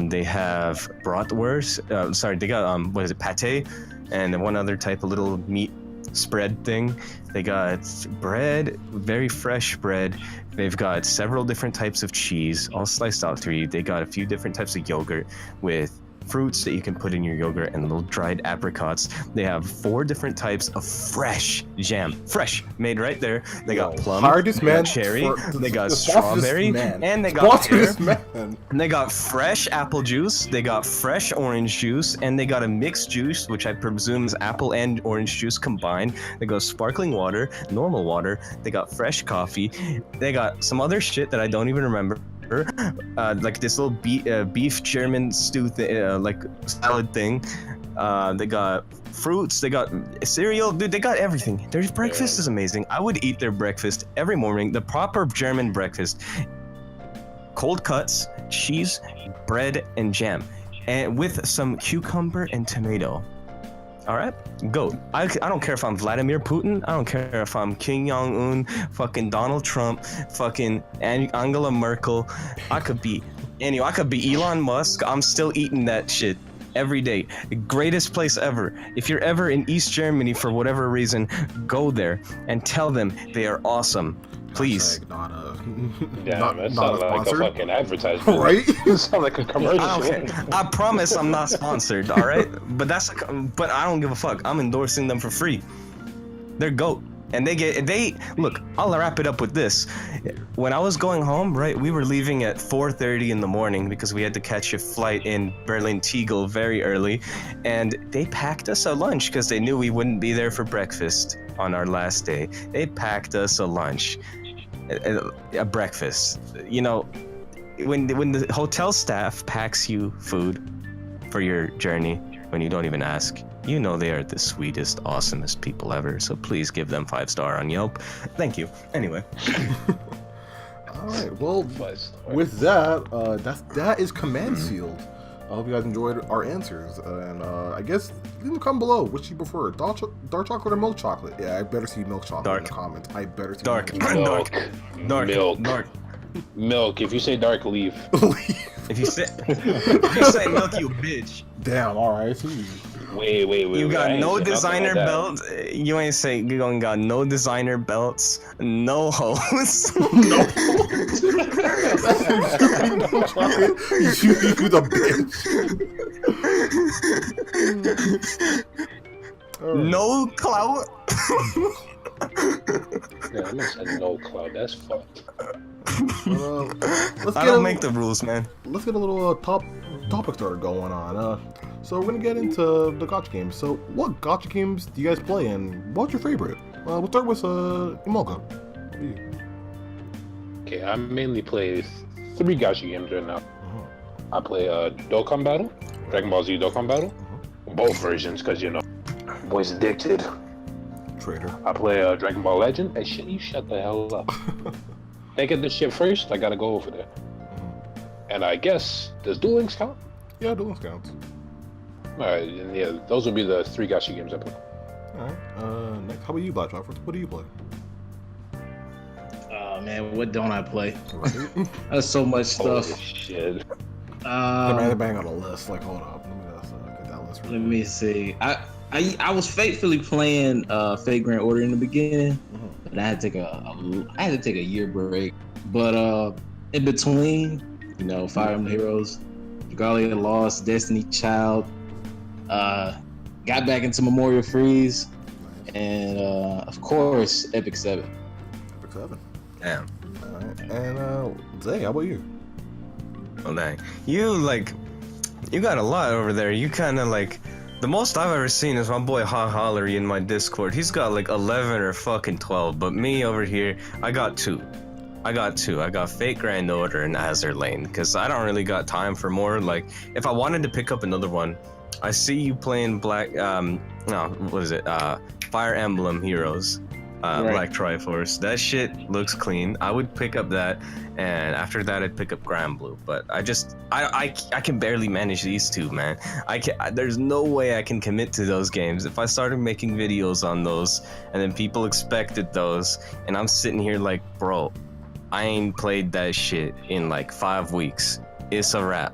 Speaker 3: They have bratwurst. They got pate, and then one other type of little meat spread thing. They got bread, very fresh bread. They've got several different types of cheese, all sliced out for you. They got a few different types of yogurt with fruits that you can put in your yogurt and little dried apricots. They have 4 different types of fresh jam, fresh, made right there. They got plum,
Speaker 1: hardest
Speaker 3: they
Speaker 1: man
Speaker 3: got cherry,
Speaker 1: for-
Speaker 3: they got
Speaker 1: the sponsor this
Speaker 3: strawberry,
Speaker 1: man.
Speaker 3: and they got
Speaker 1: Sponsor
Speaker 3: pear.
Speaker 1: this man.
Speaker 3: And they got fresh apple juice, they got fresh orange juice, and they got a mixed juice, which I presume is apple and orange juice combined. They got sparkling water, normal water, they got fresh coffee, they got some other shit that I don't even remember. Like this little beef German stew like salad thing. They got fruits, they got cereal, dude, they got everything. Their breakfast is amazing. I would eat their breakfast every morning, the proper German breakfast. Cold cuts, cheese, bread, and jam, and with some cucumber and tomato. All right, go. I don't care if I'm Vladimir Putin. I don't care if I'm Kim Jong-un, fucking Donald Trump, fucking Angela Merkel. I could be Elon Musk. I'm still eating that shit every day. Greatest place ever. If you're ever in East Germany for whatever reason, go there and tell them they are awesome. Please.
Speaker 2: Yeah, that sounds like a fucking advertisement.
Speaker 1: Right?
Speaker 2: It sounds like a commercial.
Speaker 3: I promise I'm not sponsored, all right? But I don't give a fuck. I'm endorsing them for free. They're GOAT. And they look, I'll wrap it up with this. When I was going home, right, we were leaving at 4:30 in the morning because we had to catch a flight in Berlin Tegel very early, and they packed us a lunch because they knew we wouldn't be there for breakfast on our last day. They packed us a lunch, a breakfast. You know, when the hotel staff packs you food for your journey when you don't even ask, you know they are the sweetest, awesomest people ever. So please give them 5-star on Yelp. Thank you. Anyway.
Speaker 1: All right. Well, with that, that is command sealed. I hope you guys enjoyed our answers, and I guess leave them comment below. Which you prefer, dark chocolate or milk chocolate? Yeah, I better see milk chocolate in the comments. I better see
Speaker 3: dark.
Speaker 2: Milk. Milk. If you say dark, leave.
Speaker 3: If you say milk, you bitch.
Speaker 1: Damn. All right.
Speaker 2: Wait.
Speaker 3: You got no designer belts. You ain't say you don't got no designer belts, no hose.
Speaker 1: No. You the bitch.
Speaker 3: No clout.
Speaker 2: Yeah, I'm gonna say no cloud. That's fucked.
Speaker 3: I don't make the rules, man.
Speaker 1: Let's get a little topic starter going on. So we're gonna get into the Gacha games. So what Gacha games do you guys play, and what's your favorite? We'll start with Imolga.
Speaker 2: Okay, I mainly play 3 Gacha games right now. I play Dokkan Battle, Dragon Ball Z Dokkan Battle, both versions, cause you know, boy's addicted.
Speaker 1: Traitor.
Speaker 2: I play Dragon Ball Legend. Hey, shit, you shut the hell up. They get this shit first. I gotta go over there. And I guess does Duel Links count?
Speaker 1: Yeah, Duel Links counts.
Speaker 2: Alright, and yeah, those will be the 3 Gacha games I play.
Speaker 1: Alright, next, how about you, Black Chocolate? What do you play?
Speaker 4: Oh man, what don't I play?
Speaker 1: Right.
Speaker 4: That's so much stuff.
Speaker 2: Holy shit.
Speaker 1: The bang on a list. Like, hold up, let me get that list.
Speaker 4: Let me see. I was faithfully playing Fate Grand Order in the beginning, but I had to take a year break. But in between, you know, Fire Emblem Heroes, Dragalia Lost, Destiny Child, got back into Memorial Freeze, and of course Epic 7.
Speaker 1: Epic 7.
Speaker 3: Damn.
Speaker 1: Alright, and Zay, how about you?
Speaker 3: Well, dang. You got a lot over there. You kind of like. The most I've ever seen is my boy Hollery in my Discord. He's got like 11 or fucking 12, but me over here, I got 2. I got Fate Grand Order and Azur Lane, because I don't really got time for more. Like, if I wanted to pick up another one, I see you playing Fire Emblem Heroes,
Speaker 4: Right.
Speaker 3: Black Triforce. That shit looks clean. I would pick up that, and after that I'd pick up Grand Blue. But I can barely manage these 2, man. There's no way I can commit to those games. If I started making videos on those, and then people expected those, and I'm sitting here like, bro, I ain't played that shit in like 5 weeks. It's a wrap.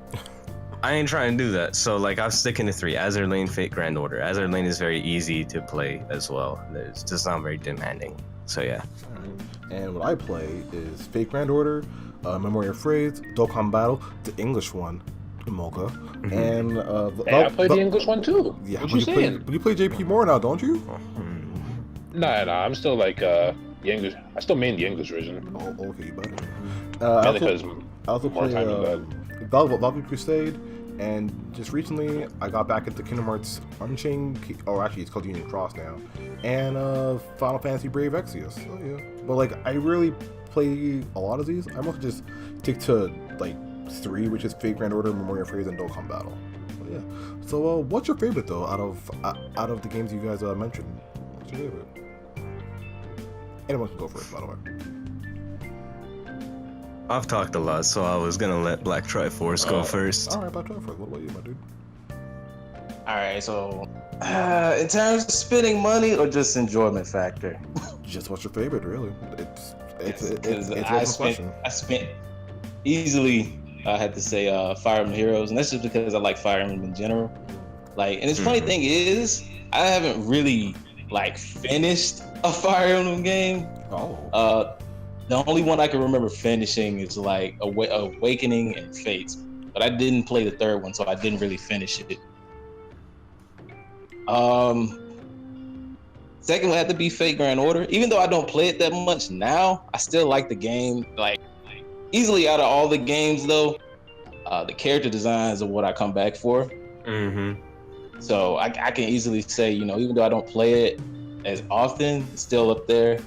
Speaker 3: I ain't trying to do that. So like, I'm sticking to 3: Azur Lane, Fate Grand Order. Azur Lane is very easy to play as well. It's just not very demanding. So yeah.
Speaker 1: Alright. And what I play is Fate Grand Order, Memory of Phrase, Dokkan Battle, the English one, Imolga, and
Speaker 2: I played the English one too.
Speaker 1: Yeah,
Speaker 2: what you saying?
Speaker 1: But you play JP more now, don't you?
Speaker 2: Nah, I'm still like the English. I still main the English version.
Speaker 1: Oh, okay, buddy.
Speaker 2: Because
Speaker 1: I also
Speaker 2: more
Speaker 1: play
Speaker 2: time in bed.
Speaker 1: Valkyrie Crusade, and just recently I got back into Kingdom Hearts Unchained, or actually it's called Union Cross now, and Final Fantasy Brave Exvius. So yeah, but like I really play a lot of these. I mostly just stick to like 3, which is Fate Grand Order, Memory of Phrase, and Dokkan Battle. But yeah. So what's your favorite though out of the games you guys mentioned? What's your favorite? Anyone can go first, by the way.
Speaker 3: I've talked a lot, so I was gonna let Black Triforce go first.
Speaker 1: All right, Black Triforce. What about you, my dude?
Speaker 4: All right, so in terms of spending money or just enjoyment factor?
Speaker 1: Just what's your favorite, really? It's a question.
Speaker 4: I spent easily. I had to say Fire Emblem Heroes, and that's just because I like Fire Emblem in general. Like, and the funny thing is, I haven't really like finished a Fire Emblem game.
Speaker 1: Oh.
Speaker 4: The only one I can remember finishing is like Awakening and Fates, but I didn't play the 3rd one, so I didn't really finish it. Second would have to be Fate Grand Order. Even though I don't play it that much now, I still like the game. Like easily out of all the games though, the character designs are what I come back for.
Speaker 3: Mm-hmm.
Speaker 4: So I can easily say, even though I don't play it as often, it's still up there.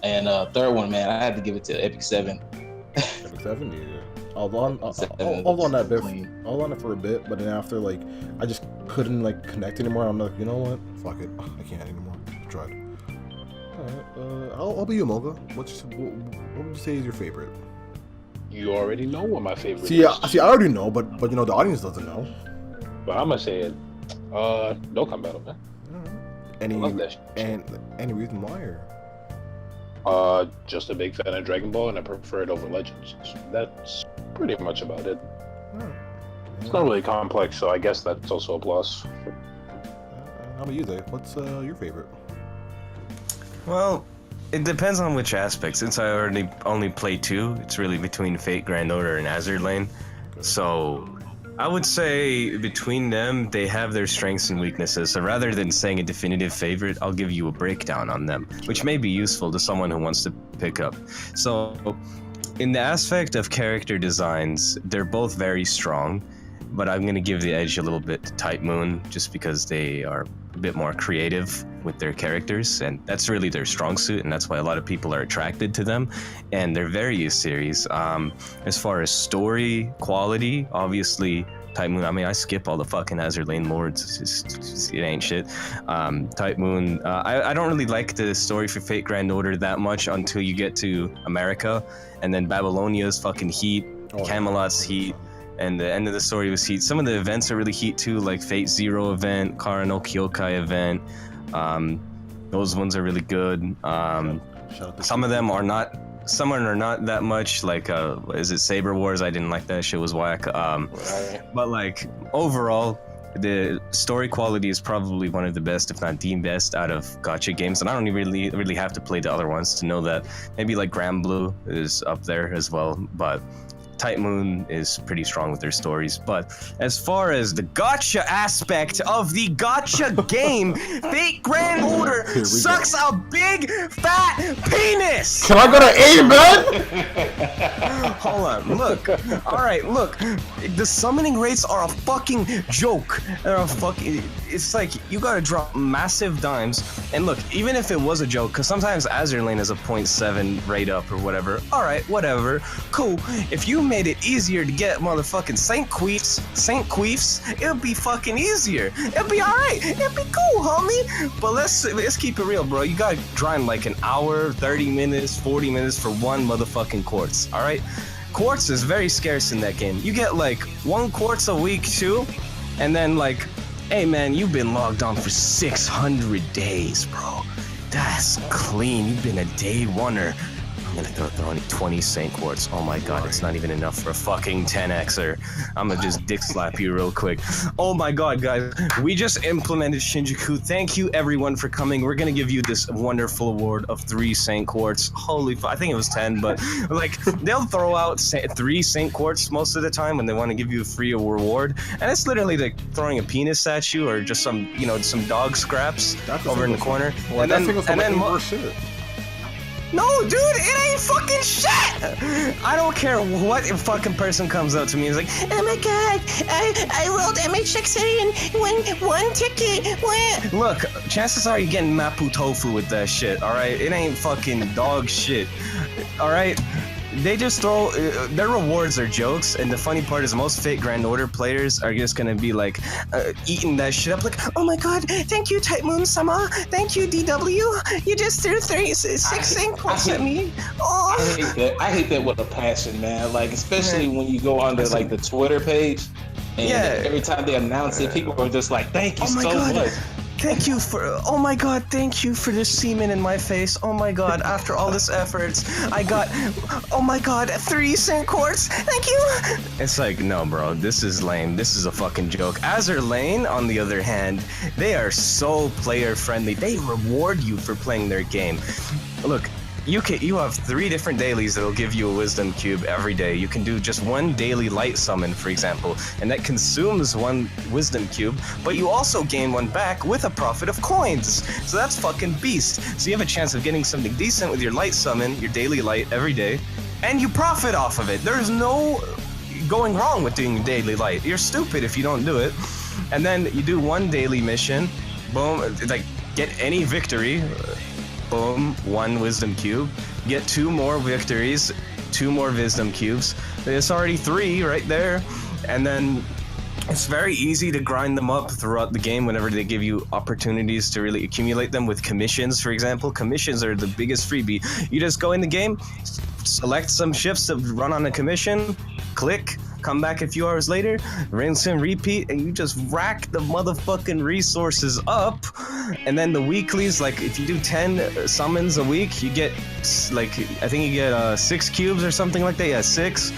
Speaker 4: And third one, man, I had to give it to Epic 7.
Speaker 1: Epic 7, yeah. I was on that bit. I was on it for a bit, but then after, like, I just couldn't, like, connect anymore. I'm like, you know what? Fuck it. I can't anymore. I tried. Alright, I'll be you, Moga. What would you say is your favorite?
Speaker 2: You already know what my favorite
Speaker 1: See,
Speaker 2: is.
Speaker 1: I already know, but the audience doesn't know.
Speaker 2: But I'm gonna say it. Dokkan Battle, man.
Speaker 1: Any
Speaker 2: I love that shit.
Speaker 1: And any reason why? Or?
Speaker 2: Just a big fan of Dragon Ball, and I prefer it over Legends. That's pretty much about it. It's not really complex, so I guess that's also a plus.
Speaker 1: How about you, Zay? What's your favorite?
Speaker 3: Well, it depends on which aspect. Since I already only play 2, it's really between Fate Grand Order and Azure Lane. So I would say between them, they have their strengths and weaknesses. So rather than saying a definitive favorite, I'll give you a breakdown on them, which may be useful to someone who wants to pick up. So in the aspect of character designs, they're both very strong, but I'm going to give the edge a little bit to Type Moon just because they are a bit more creative with their characters, and that's really their strong suit, and that's why a lot of people are attracted to them. And their various series, as far as story quality, obviously Type Moon, I mean, I skip all the fucking Azure Lane Lords, it ain't shit. Type Moon, I don't really like the story for Fate Grand Order that much until you get to America, and then Babylonia's fucking heat, Camelot's heat, and the end of the story was heat. Some of the events are really heat too, like Fate Zero event, Kara no Kyokai event. Those ones are really good. Some of them are not. Some are not that much. Like, is it Saber Wars? I didn't like that shit. Was whack. But like overall, the story quality is probably one of the best, if not the best, out of gacha games. And I don't even really have to play the other ones to know that. Maybe like Grand Blue is up there as well, but Type Moon is pretty strong with their stories. But as far as the gacha aspect of the gacha game, Fate Grand Order sucks a big fat penis.
Speaker 1: Can I go to A, man?
Speaker 3: Hold on, look. All right, look. The summoning rates are a fucking joke. They're a fucking. It's like you gotta drop massive dimes. And look, even if it was a joke, because sometimes Azure Lane is a 0.7 rate up or whatever. All right, whatever. Cool. If you made it easier to get motherfucking Saint Queefs, it'll be fucking easier. It'll be alright. It'll be cool, homie. But let's keep it real, bro. You gotta grind like an hour, 30 minutes, 40 minutes for one motherfucking quartz, alright? Quartz is very scarce in that game. You get like 1 quartz a week too, and then like, hey man, you've been logged on for 600 days, bro. That's clean. You've been a day oneer. I'm gonna throw in 20 Saint Quartz. Oh my god, it's not even enough for a fucking 10xer. I'm gonna just dick slap you real quick. Oh my god, guys, we just implemented Shinjuku. Thank you everyone for coming. We're gonna give you this wonderful award of 3 Saint Quartz. Holy fuck, I think it was 10, but like they'll throw out 3 Saint Quartz most of the time when they want to give you a free reward, and it's literally like throwing a penis at you or just some, some dog scraps over in the corner.
Speaker 1: Well, and then shit.
Speaker 3: No, dude, it ain't fucking shit! I don't care what fucking person comes up to me and is like, oh my god, I rolled MH6 and won 1 ticket. What? Look, chances are you're getting Mapu Tofu with that shit, alright? It ain't fucking dog shit, alright? They just throw, their rewards are jokes, and the funny part is most Fate Grand Order players are just gonna be like, eating that shit up, like, oh my god, thank you Type Moon-sama, thank you DW, you just threw 6 Saint Quartz at me. Oh.
Speaker 4: I hate that with a passion, man, like, especially when you go onto, like, the Twitter page, and every time they announce it, people are just like, thank you so much.
Speaker 3: Thank you for, oh my god, thank you for the semen in my face. Oh my god, after all this efforts, I got, oh my god, 3 Saint Quartz. Thank you. It's like, no, bro, this is lame. This is a fucking joke. Azure Lane, on the other hand, they are so player friendly. They reward you for playing their game. Look, You have 3 different dailies that'll give you a wisdom cube every day. You can do just 1 daily light summon, for example, and that consumes 1 wisdom cube, but you also gain 1 back with a profit of coins. So that's fucking beast. So you have a chance of getting something decent with your light summon, your daily light every day, and you profit off of it. There's no going wrong with doing daily light. You're stupid if you don't do it. And then you do 1 daily mission, boom, like get any victory, boom, 1 wisdom cube. Get 2 more victories, 2 more wisdom cubes. It's already 3 right there. And then it's very easy to grind them up throughout the game whenever they give you opportunities to really accumulate them with commissions, for example. Commissions are the biggest freebie. You just go in the game, select some shifts to run on a commission, click, come back a few hours later, rinse and repeat, and you just rack the motherfucking resources up. And then the weeklies, like if you do 10 summons a week, you get like, I think you get 6 cubes or something like that. Yeah, 6.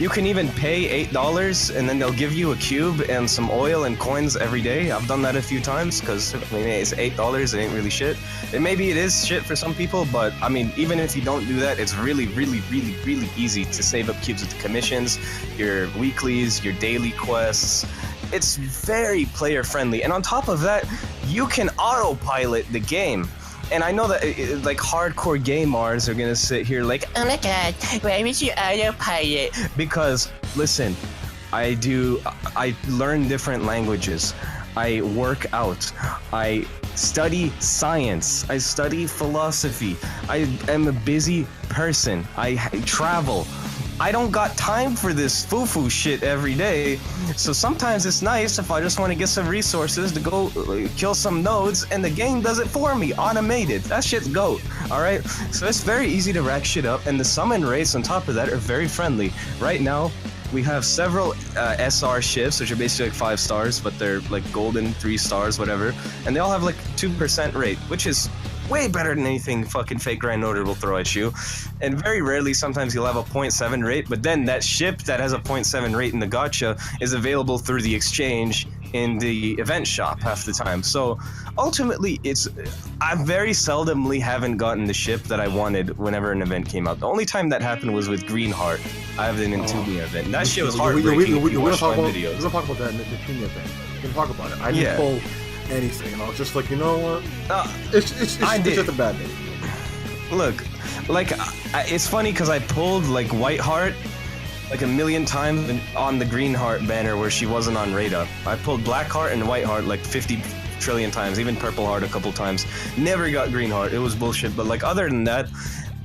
Speaker 3: You can even pay $8 and then they'll give you a cube and some oil and coins every day. I've done that a few times because I mean, it's $8, it ain't really shit. And maybe it is shit for some people, but I mean, even if you don't do that, it's really easy to save up cubes with the commissions, your weeklies, your daily quests. It's very player friendly, and on top of that, you can autopilot the game. And I know that like hardcore gamers are gonna sit here like, oh my god, why would you autopilot? Because listen, I learn different languages. I work out. I study science. I study philosophy. I am a busy person. I travel. I don't got time for this foo-foo shit every day. So sometimes it's nice if I just want to get some resources to go kill some nodes and the game does it for me, automated. That shit's GOAT, alright? So it's very easy to rack shit up, and the summon rates on top of that are very friendly. Right now, we have several SR shifts, which are basically like 5 stars, but they're like golden 3 stars, whatever. And they all have like 2% rate, which is way better than anything fucking fake Grand Order will throw at you. And very rarely, sometimes you'll have a 0.7 rate, but then that ship that has a 0.7 rate in the gacha is available through the exchange in the event shop half the time. So ultimately, I very seldomly haven't gotten the ship that I wanted whenever an event came out. The only time that happened was with Green Heart. I have an Intunia event. That shit was heartbreaking.
Speaker 1: We're gonna talk about that in the Intunia event. We're gonna talk about it. I didn't pull anything, and I was just like, you know what? It's just a bad day.
Speaker 3: Look, like, it's funny because I pulled like White Heart like a million times on the Green Heart banner where she wasn't on radar. I pulled Black Heart and White Heart like 50 trillion times, even Purple Heart a couple times. Never got Green Heart. It was bullshit. But like other than that,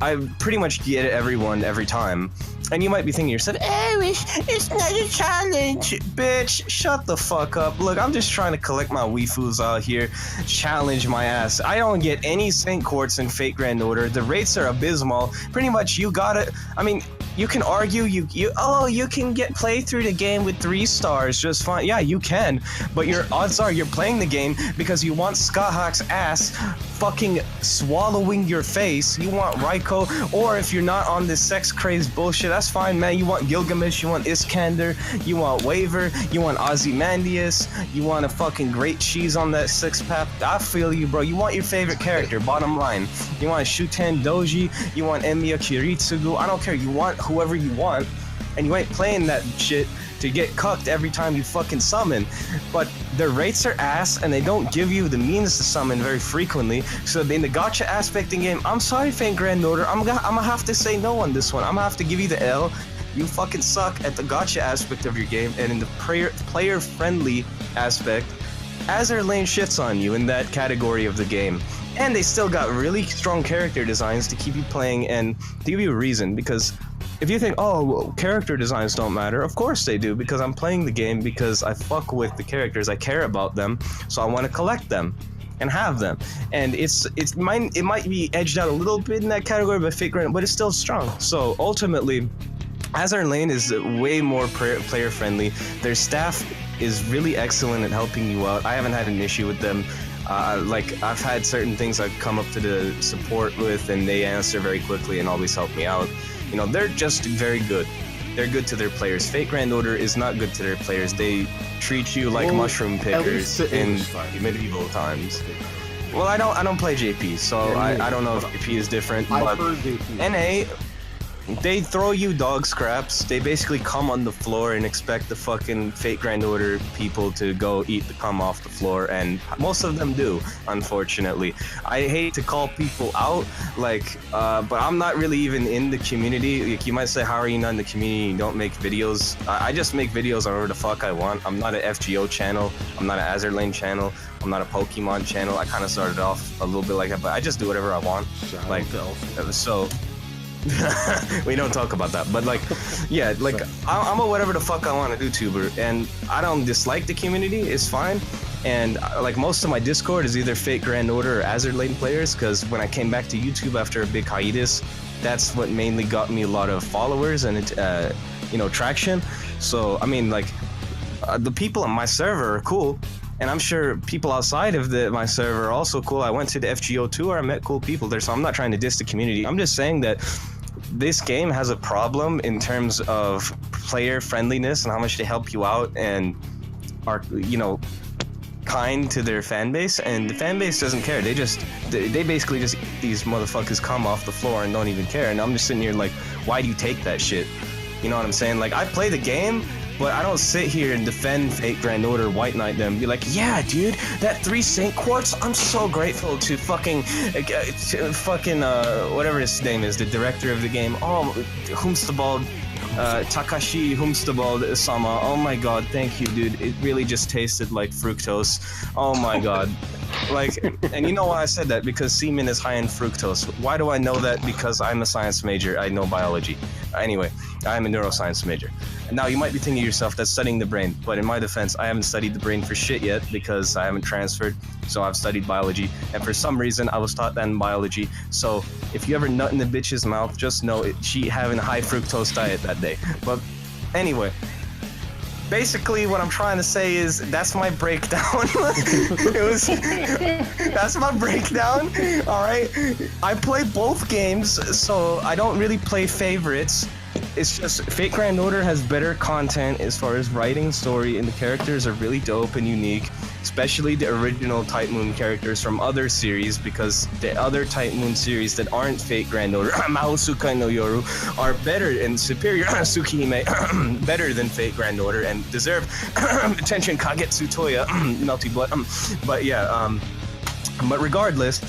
Speaker 3: I pretty much get everyone every time. And you might be thinking to yourself, oh, it's not a challenge. Bitch, shut the fuck up. Look, I'm just trying to collect my weefus out here, challenge my ass. I don't get any Saint Quartz in Fate Grand Order. The rates are abysmal. Pretty much you got it. I mean, you can argue you can play through the game with 3 stars just fine. Yeah, you can, but your odds are you're playing the game because you want Skahak's ass fucking swallowing your face. You want Raiko, or if you're not on this sex craze bullshit, that's fine, man. You want Gilgamesh, you want Iskander, you want Waver, you want Ozymandias, you want a fucking great cheese on that 6-pack. I feel you, bro. You want your favorite character, bottom line. You want Shuten Doji, you want Emiya Kiritsugu, I don't care. You want whoever you want, and you ain't playing that shit to get cucked every time you fucking summon. But their rates are ass, and they don't give you the means to summon very frequently. So in the gacha aspect of the game, I'm sorry, Fate Grand Order, I'm gonna have to say no on this one. I'm gonna have to give you the L. You fucking suck at the gacha aspect of your game, and in the player-friendly aspect, Azur Lane shits on you in that category of the game. And they still got really strong character designs to keep you playing and to give you a reason, because if you think, oh, well, character designs don't matter, of course they do, because I'm playing the game because I fuck with the characters, I care about them, so I want to collect them and have them. And it might be edged out a little bit in that category by Fate Grand, but it's still strong. So ultimately, Azur Lane is way more player friendly. Their staff is really excellent at helping you out. I haven't had an issue with them. Like, I've had certain things I've come up to the support with, and they answer very quickly and always help me out. You know, they're just very good. They're good to their players. Fate Grand Order is not good to their players. They treat you like mushroom pickers in medieval times. Well, I don't play JP, so I don't know if JP is different.
Speaker 1: I've
Speaker 3: But
Speaker 1: heard JP.
Speaker 3: NA, they throw you dog scraps. They basically come on the floor and expect the fucking Fate Grand Order people to go eat the cum off the floor, and most of them do, unfortunately. I hate to call people out, like, but I'm not really even in the community. Like, you might say, how are you not in the community? You don't make videos. I just make videos on whatever the fuck I want. I'm not an FGO channel. I'm not an Azur Lane channel. I'm not a Pokemon channel. I kind of started off a little bit like that, but I just do whatever I want. Like, so. We don't talk about that, but like, yeah, like I'm a whatever the fuck I want to do tuber, and I don't dislike the community. It's fine, and like most of my Discord is either Fate Grand Order or Azur Lane players, because when I came back to YouTube after a big hiatus, that's what mainly got me a lot of followers and traction. So I mean, like, the people on my server are cool. And I'm sure people outside of my server are also cool. I went to the FGO tour, I met cool people there, so I'm not trying to diss the community. I'm just saying that this game has a problem in terms of player friendliness and how much they help you out and are, kind to their fan base. And the fan base doesn't care. They basically just, these motherfuckers come off the floor and don't even care. And I'm just sitting here like, why do you take that shit? You know what I'm saying? Like, I play the game, but I don't sit here and defend Fate Grand Order, White Knight them, be like, yeah, dude, that 3 Saint Quartz, I'm so grateful to whatever his name is, the director of the game. Oh, Humstabald, Takashi Humstabald-sama. Oh my god, thank you, dude. It really just tasted like fructose. Oh my god. Like, and you know why I said that? Because semen is high in fructose. Why do I know that? Because I'm a science major. I know biology. Anyway, I'm a neuroscience major. And now you might be thinking to yourself, that's studying the brain. But in my defense, I haven't studied the brain for shit yet because I haven't transferred. So I've studied biology. And for some reason, I was taught that in biology. So if you ever nut in the bitch's mouth, just know she having a high fructose diet that day. But anyway. Basically, what I'm trying to say is that's my breakdown. That's my breakdown. All right. I play both games, so I don't really play favorites. It's just Fate Grand Order has better content as far as writing, story, and the characters are really dope and unique. Especially the original Type Moon characters from other series, because the other Type Moon series that aren't Fate Grand Order, Mahosukai no Yoru, are better and superior, Tsukihime, better than Fate Grand Order and deserve attention, Kagetsu Toya, Melty Blood. But yeah, but regardless,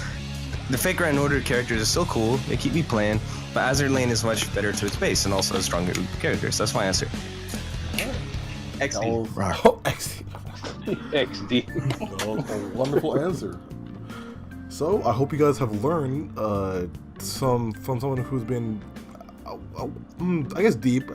Speaker 3: the Fate Grand Order characters are still cool, they keep me playing, but Azur Lane is much better to its base and also has stronger characters. That's my answer. XD.
Speaker 1: XD.
Speaker 2: XD.
Speaker 1: A wonderful answer. So I hope you guys have learned from someone who's been, I guess, deep.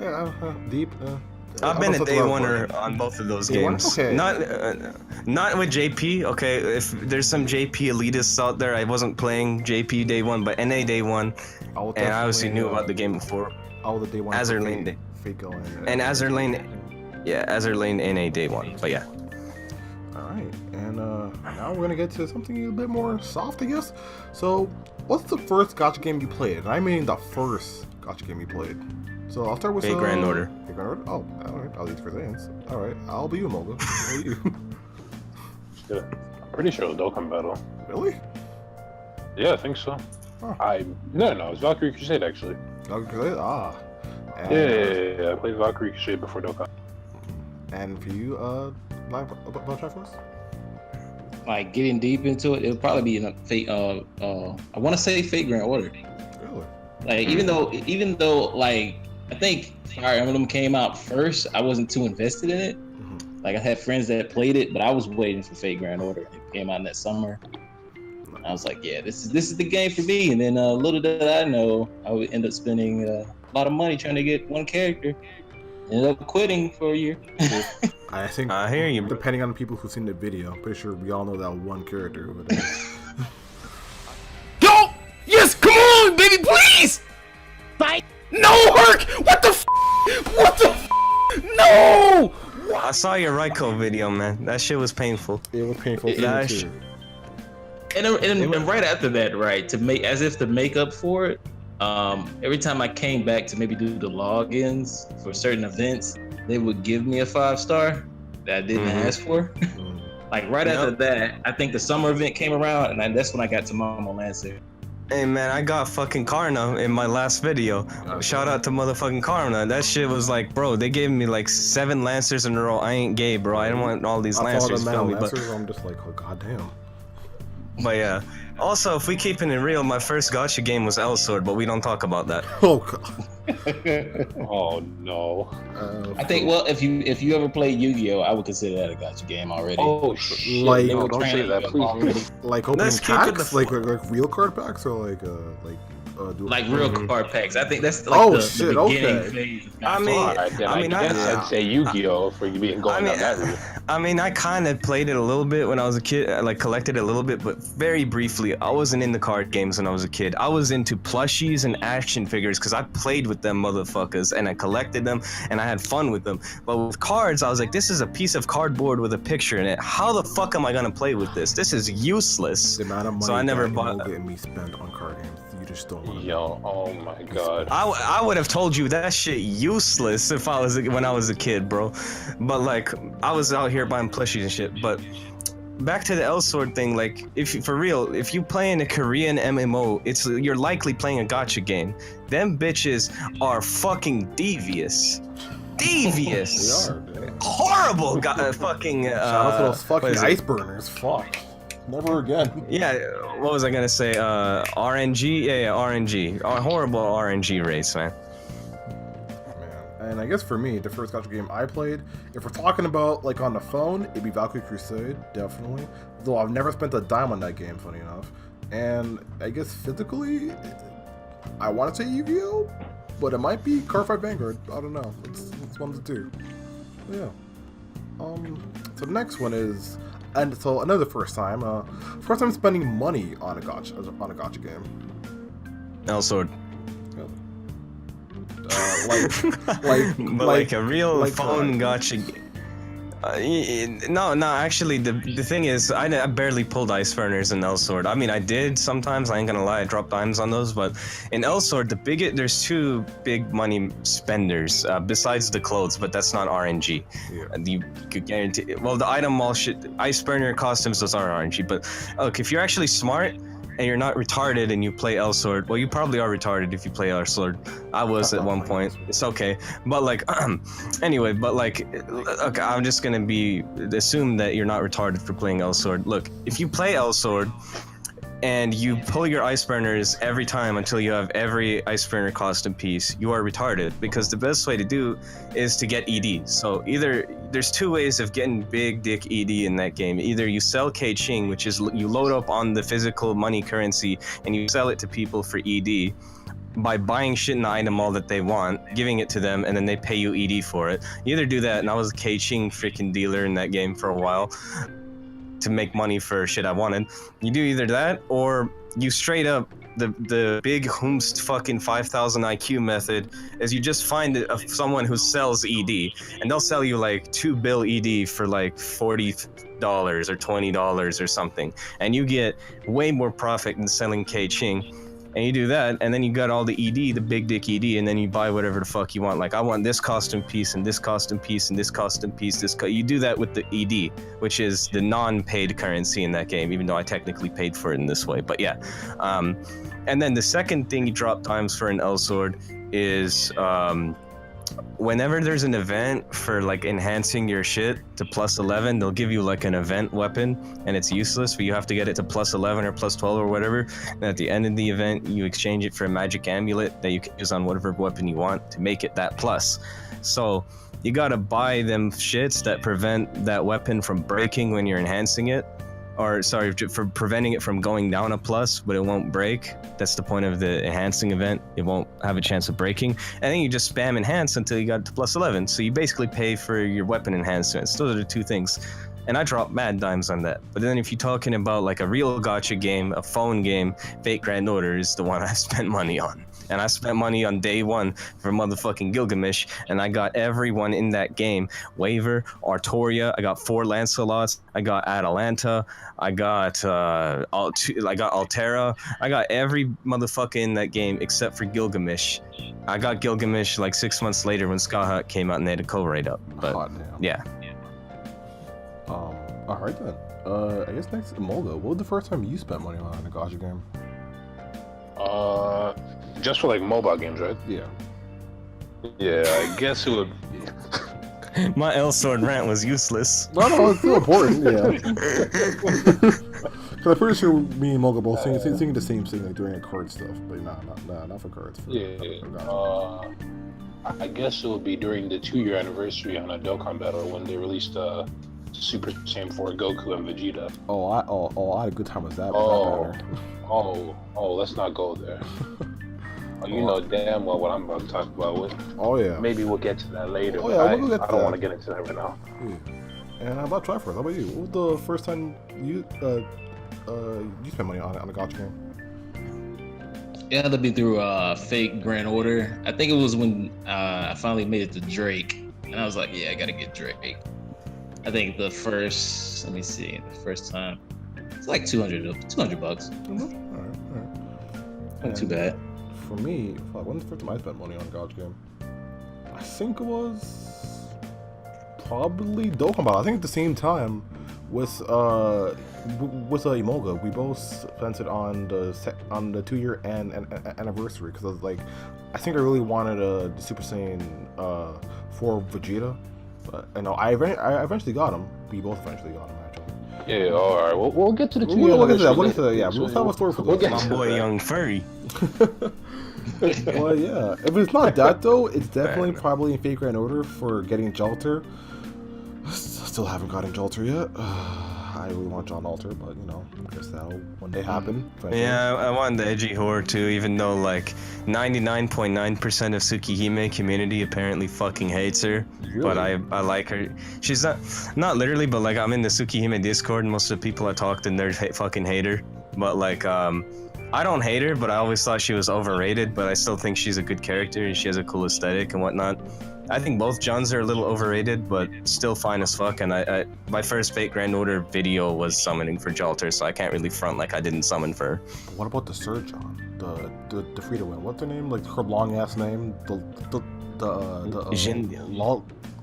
Speaker 3: I've been a day oneer on both of those games.
Speaker 1: Okay.
Speaker 3: Not with JP. Okay, if there's some JP elitists out there, I wasn't playing JP day one, but NA day one, and I obviously knew about the game before.
Speaker 1: All the day one.
Speaker 3: Azur Lane day. And Azur Lane, yeah, Azur Lane NA day one. But yeah.
Speaker 1: Alright, and now we're gonna get to something a bit more soft, I guess. So, what's the first gacha game you played? And I mean the first gacha game you played. So I'll start with
Speaker 3: Fate Grand Order.
Speaker 1: Fate Grand Order? Oh, alright, I'll leave for Zayence. Alright, I'll be you, Moga. How about you?
Speaker 2: Yeah, I'm pretty sure it was Dokkan Battle.
Speaker 1: Really?
Speaker 2: Yeah, I think so.
Speaker 1: Huh.
Speaker 2: No, it's Valkyrie Crusade actually.
Speaker 1: Valkyrie Crusade? Ah. And,
Speaker 2: Yeah, I played Valkyrie Crusade before Dokkan.
Speaker 1: And for you, Blind Triforce?
Speaker 4: Like getting deep into it, it'll probably be in a Fate. I want to say Fate Grand Order.
Speaker 1: Really?
Speaker 4: Like even though like I think Fire Emblem came out first, I wasn't too invested in it.
Speaker 1: Mm-hmm.
Speaker 4: Like I had friends that played it, but I was waiting for Fate Grand Order. It came out in that summer. I was like, yeah, this is the game for me. And then little did I know, I would end up spending a lot of money trying to get one character. Ended up quitting for a year.
Speaker 1: I think
Speaker 3: I hear you.
Speaker 1: Depending on the people who've seen the video, I'm pretty sure we all know that one character over there.
Speaker 5: Yo! Yes, come on, baby, please! Fight! No, Herc! What the f? What the f? No!
Speaker 3: I saw your ReCall video, man. That shit was painful.
Speaker 1: It was painful.
Speaker 3: That
Speaker 1: too.
Speaker 4: And right after that, right, to make up for it, every time I came back to maybe do the logins for certain events, they would give me a 5-star that I didn't ask for. Like right after that, I think the summer event came around, and that's when I got to Momo Lancer.
Speaker 3: Hey man, I got fucking Karna in my last video. Shout out to motherfucking Karna. That shit was like, bro, they gave me like 7 Lancers in a row. I ain't gay, bro. I didn't want all these Lancers to feel me, but
Speaker 1: I'm just like, oh goddamn.
Speaker 3: But yeah. Also, if we keeping it real, my first gacha game was L Sword, but we don't talk about that.
Speaker 1: Oh god.
Speaker 2: Oh no.
Speaker 4: I think, well, if you ever played Yu-Gi-Oh, I would consider that a gacha game already.
Speaker 2: Oh shit.
Speaker 1: Like,
Speaker 2: No, don't say that, please.
Speaker 1: Like opening packs, like real card packs, or
Speaker 4: like real card packs. I think that's like the beginning
Speaker 1: okay.
Speaker 4: phase.
Speaker 3: I
Speaker 2: guess I'd say Yu-Gi-Oh for you being going down that route.
Speaker 3: I mean, I kind of played it a little bit when I was a kid. I like collected it a little bit, but very briefly. I wasn't into card games when I was a kid. I was into plushies and action figures because I played with them motherfuckers and I collected them and I had fun with them. But with cards, I was like, this is a piece of cardboard with a picture in it. How the fuck am I gonna play with this? This is useless.
Speaker 1: The amount of money
Speaker 3: so I never bought.
Speaker 1: Getting me spent on card games. You just don't want to.
Speaker 2: Yo, oh my god.
Speaker 3: I would have told you that shit useless if I was when I was a kid, bro. But like I was out here buying plushies and shit. But back to the L Sword thing, like if you play in a Korean MMO, you're likely playing a gacha game. Them bitches are fucking devious. Devious.
Speaker 1: They are, man.
Speaker 3: Horrible fucking
Speaker 1: Shout out to those fucking ice burners. Fuck. Never again.
Speaker 3: Yeah, what was I gonna say? RNG? Yeah, RNG. Horrible RNG race, man.
Speaker 1: Man, and I guess for me, the first gacha game I played, if we're talking about like on the phone, it'd be Valkyrie Crusade, definitely. Though I've never spent a dime on that game, funny enough. And I guess physically, I want to say Yu-Gi-Oh, but it might be Cardfight Vanguard. I don't know. It's one of the two. But yeah. So the next one is. And so another first time spending money on a gacha game.
Speaker 3: L Sword.
Speaker 1: Like
Speaker 3: a real phone gacha. No, actually, the thing is, I barely pulled ice burners in L Sword. I mean, I did sometimes. I ain't gonna lie, I dropped dimes on those. But in L Sword, there's 2 big money spenders besides the clothes, but that's not RNG.
Speaker 1: Yeah.
Speaker 3: You could guarantee. Well, the item mall shit, ice burner costumes, those are RNG. But look, if you're actually smart and you're not retarded and you play L Sword, well, you probably are retarded if you play L Sword. I was at one point. It's okay, but like, anyway, but like, okay, I'm just gonna assume that you're not retarded for playing L Sword. Look, if you play L Sword and you pull your ice burners every time until you have every ice burner costume piece, you are retarded, because the best way to do is to get ED. So either there's 2 ways of getting big dick ED in that game. Either you sell K-Ching, which is you load up on the physical money currency and you sell it to people for ED by buying shit in the item mall that they want, giving it to them, and then they pay you ED for it. You either do that, and I was a K-Ching freaking dealer in that game for a while to make money for shit I wanted. You do either that, or you straight up the big Humst fucking 5,000 IQ method is you just find someone who sells ED, and they'll sell you like 2 bill ED for like $40 or $20 or something, and you get way more profit than selling K-Ching. And you do that, and then you got all the ED, the big dick ED, and then you buy whatever the fuck you want. Like, I want this costume piece, and this costume piece, and this costume piece, you do that with the ED, which is the non-paid currency in that game, even though I technically paid for it in this way. But yeah. And then the second thing you drop dimes for in L Sword is whenever there's an event for like enhancing your shit to +11, they'll give you like an event weapon, and it's useless, but you have to get it to +11 or +12 or whatever. And at the end of the event, you exchange it for a magic amulet that you can use on whatever weapon you want to make it that plus. So you gotta buy them shits that prevent that weapon from breaking when you're enhancing it. Or sorry, for preventing it from going down a plus, but it won't break. That's the point of the enhancing event. It won't have a chance of breaking. And then you just spam enhance until you got to +11. So you basically pay for your weapon enhancements. Those are the 2 things. And I dropped mad dimes on that. But then if you're talking about like a real gacha game, a phone game, Fate Grand Order is the one I spent money on. And I spent money on day 1 for motherfucking Gilgamesh, and I got everyone in that game. Waver, Artoria, I got 4 Lancelots, I got Atalanta, I got Altera, I got every motherfucker in that game except for Gilgamesh. I got Gilgamesh like 6 months later when Ska Hut came out and they had a co-rate up. But yeah.
Speaker 1: Alright then. I guess next, Molga, what was the first time you spent money on a gacha game?
Speaker 2: Just for like mobile games, right?
Speaker 1: Yeah.
Speaker 2: Yeah, I guess it would.
Speaker 3: My L Sword rant was useless.
Speaker 1: No, it's still important, yeah. Cause I'm pretty sure me and Molga both singing the same thing like during card stuff, but not for cards. For gacha.
Speaker 2: I guess it would be during the 2-year anniversary on a Dokkan Battle when they released Super Saiyan 4 Goku and Vegeta.
Speaker 1: I had a good time with that.
Speaker 2: Let's not go there. You know damn well what I'm about to talk about.
Speaker 1: Yeah.
Speaker 2: Maybe we'll get to that later.
Speaker 1: We'll get to
Speaker 2: I don't want to get into that right now.
Speaker 1: Yeah. And how about Triforce? How about you? What was the first time you spent money on a gacha game?
Speaker 4: It had to be through fake Grand Order. I think it was when I finally made it to Drake, and I was like, yeah, I gotta get Drake. I think the first time, it's like $200.
Speaker 1: Mm-hmm. All right.
Speaker 4: Not too bad.
Speaker 1: For me, when's the first time I spent money on a gacha game? I think it was probably Dokkan Battle. I think at the same time with Emolga, we both spent it on the 2-year anniversary because I was like, I think I really wanted a Super Saiyan 4 Vegeta, but I eventually got him. We both eventually got him actually.
Speaker 2: Yeah, all right. We'll get to the 2-year.
Speaker 1: We'll get to that. We'll get to that. Yeah, we'll have a story for
Speaker 2: We'll
Speaker 1: this.
Speaker 2: get
Speaker 3: My boy Young Furry.
Speaker 1: Well, yeah. If it's not that though, it's definitely probably in fake Grand Order for getting Jolter. Still haven't gotten Jolter yet. I really want John Alter, but I guess that'll one day happen.
Speaker 3: Yeah, I want the edgy whore too, even though like 99.9% of Tsukihime community apparently fucking hates her.
Speaker 1: Really?
Speaker 3: But I like her. She's not literally, but like I'm in the Tsukihime Discord and most of the people I talk to, they fucking hate her. But like I don't hate her, but I always thought she was overrated, but I still think she's a good character and she has a cool aesthetic and whatnot. I think both Johns are a little overrated, but still fine as fuck. And I my first fake Grand Order video was summoning for Jolter, so I can't really front like I didn't summon for her.
Speaker 1: What about the Sir John? The Frida one? What's her name? Like her long ass name? The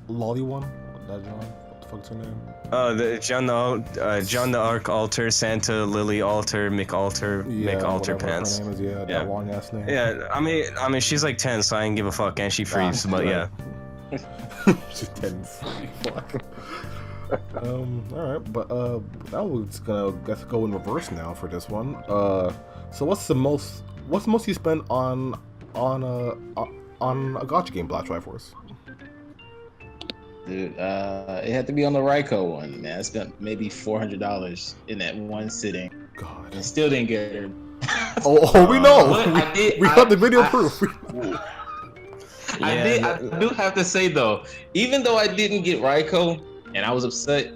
Speaker 1: Lolly one? That John? What the fuck's her name?
Speaker 3: Oh, the John the Arc Alter, Santa Lily Alter, Mick Alter, Mick Alter Pants.
Speaker 1: Her name is, that long ass name.
Speaker 3: Yeah, I mean she's like 10, so I ain't give a fuck, and she frees, but yeah.
Speaker 1: She's 10. Fuck. Alright, but now we're just gonna go in reverse now for this one. So what's the most you spent on a gacha game, Black Triforce?
Speaker 4: Dude, it had to be on the ReCall one, man. I spent maybe $400 in that one sitting.
Speaker 1: God.
Speaker 4: And still didn't get her.
Speaker 1: We know. We got the video proof.
Speaker 4: I do have to say though, even though I didn't get ReCall and I was upset,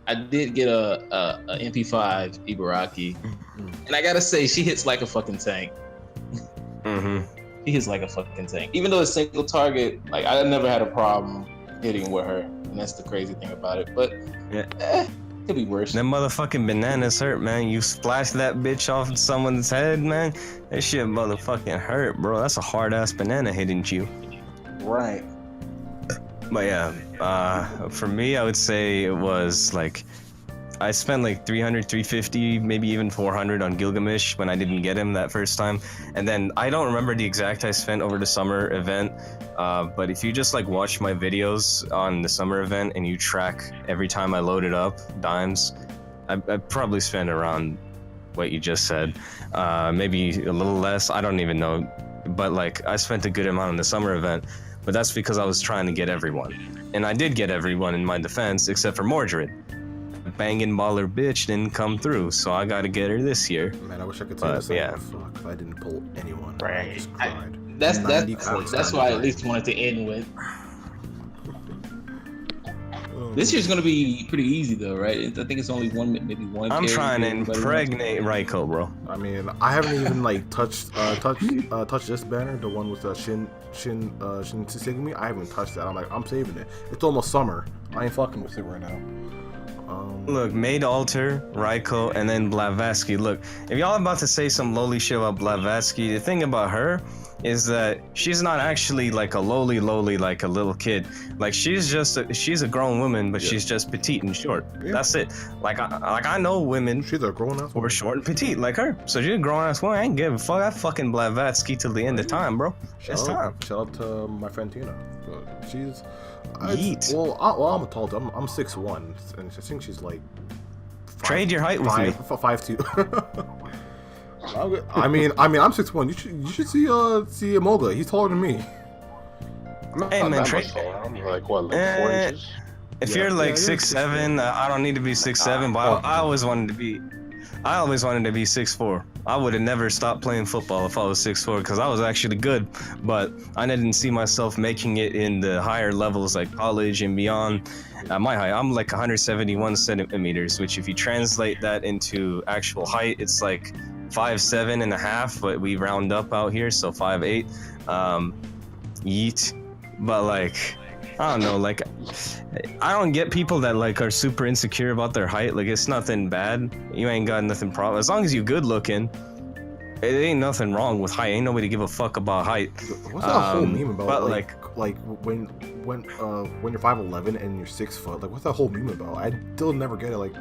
Speaker 4: I did get a MP5 Ibaraki, and I gotta say she hits like a fucking tank. She hits like a fucking tank. Even though it's single target, like I never had a problem hitting with her, and that's the crazy thing about it. But could be worse.
Speaker 3: Them motherfucking bananas hurt, man. You splash that bitch off someone's head, man. That shit motherfucking hurt, bro. That's a hard ass banana hitting you.
Speaker 4: Right.
Speaker 3: But yeah, for me, I would say it was like I spent like 300, 350, maybe even 400 on Gilgamesh when I didn't get him that first time. And then I don't remember the exact I spent over the summer event. But if you just like watch my videos on the summer event and you track every time I loaded up dimes, I probably spent around what you just said. Maybe a little less, I don't even know. But like I spent a good amount on the summer event, but that's because I was trying to get everyone. And I did get everyone in my defense, except for Mordred. Banging baller bitch didn't come through, so I gotta get her this year.
Speaker 1: Man, I wish I could say this.
Speaker 3: Yeah.
Speaker 1: Fuck, I didn't pull anyone.
Speaker 4: Right.
Speaker 1: I just cried.
Speaker 4: That's why I at least wanted to end with. This year's gonna be pretty easy though, right? I think it's only maybe one.
Speaker 3: I'm trying to impregnate ReCall, bro.
Speaker 1: I mean, I haven't even like touched this banner, the one with the Shin Tsusugumi. I haven't touched that. I'm saving it. It's almost summer. I ain't fucking with it right now.
Speaker 3: Look, Maid Alter, ReCall, and then Blavatsky. Look, if y'all about to say some lowly shit about Blavatsky, the thing about her is that she's not actually like a lowly like a little kid. Like she's a grown woman, but she's just petite and short. That's it. Like I know women.
Speaker 1: She's a grown ass
Speaker 3: who are short and petite like her. So she's a grown ass woman. I ain't give a fuck. I fucking Blavatsky till the end of time, bro. It's time.
Speaker 1: Shout out to my friend Tina. She's.
Speaker 3: Well,
Speaker 1: I'm a tall dude. I'm 6'1", and I think she's like.
Speaker 3: Trade your height with me.
Speaker 1: 5'2". I mean, I'm 6'1". You should see Moga. He's taller than me.
Speaker 3: Hey man, trade.
Speaker 2: I'm like what, like 4 inches?
Speaker 3: If you're like 6'7", I don't need to be 6'7", but I always wanted to be 6'4". I would have never stopped playing football if I was 6'4", because I was actually good, but I didn't see myself making it in the higher levels like college and beyond. At my height, I'm like 171 centimeters, which if you translate that into actual height, it's like 5'7" and a half, but we round up out here, so 5'8". Yeet. But like, I don't know, like, I don't get people that like are super insecure about their height. Like, it's nothing bad. You ain't got nothing problem. As long as you good looking, it ain't nothing wrong with height. Ain't nobody give a fuck about height.
Speaker 1: What's that whole meme about? But like when you're 5'11" and you're 6 foot, like what's that whole meme about? I still never get it. Like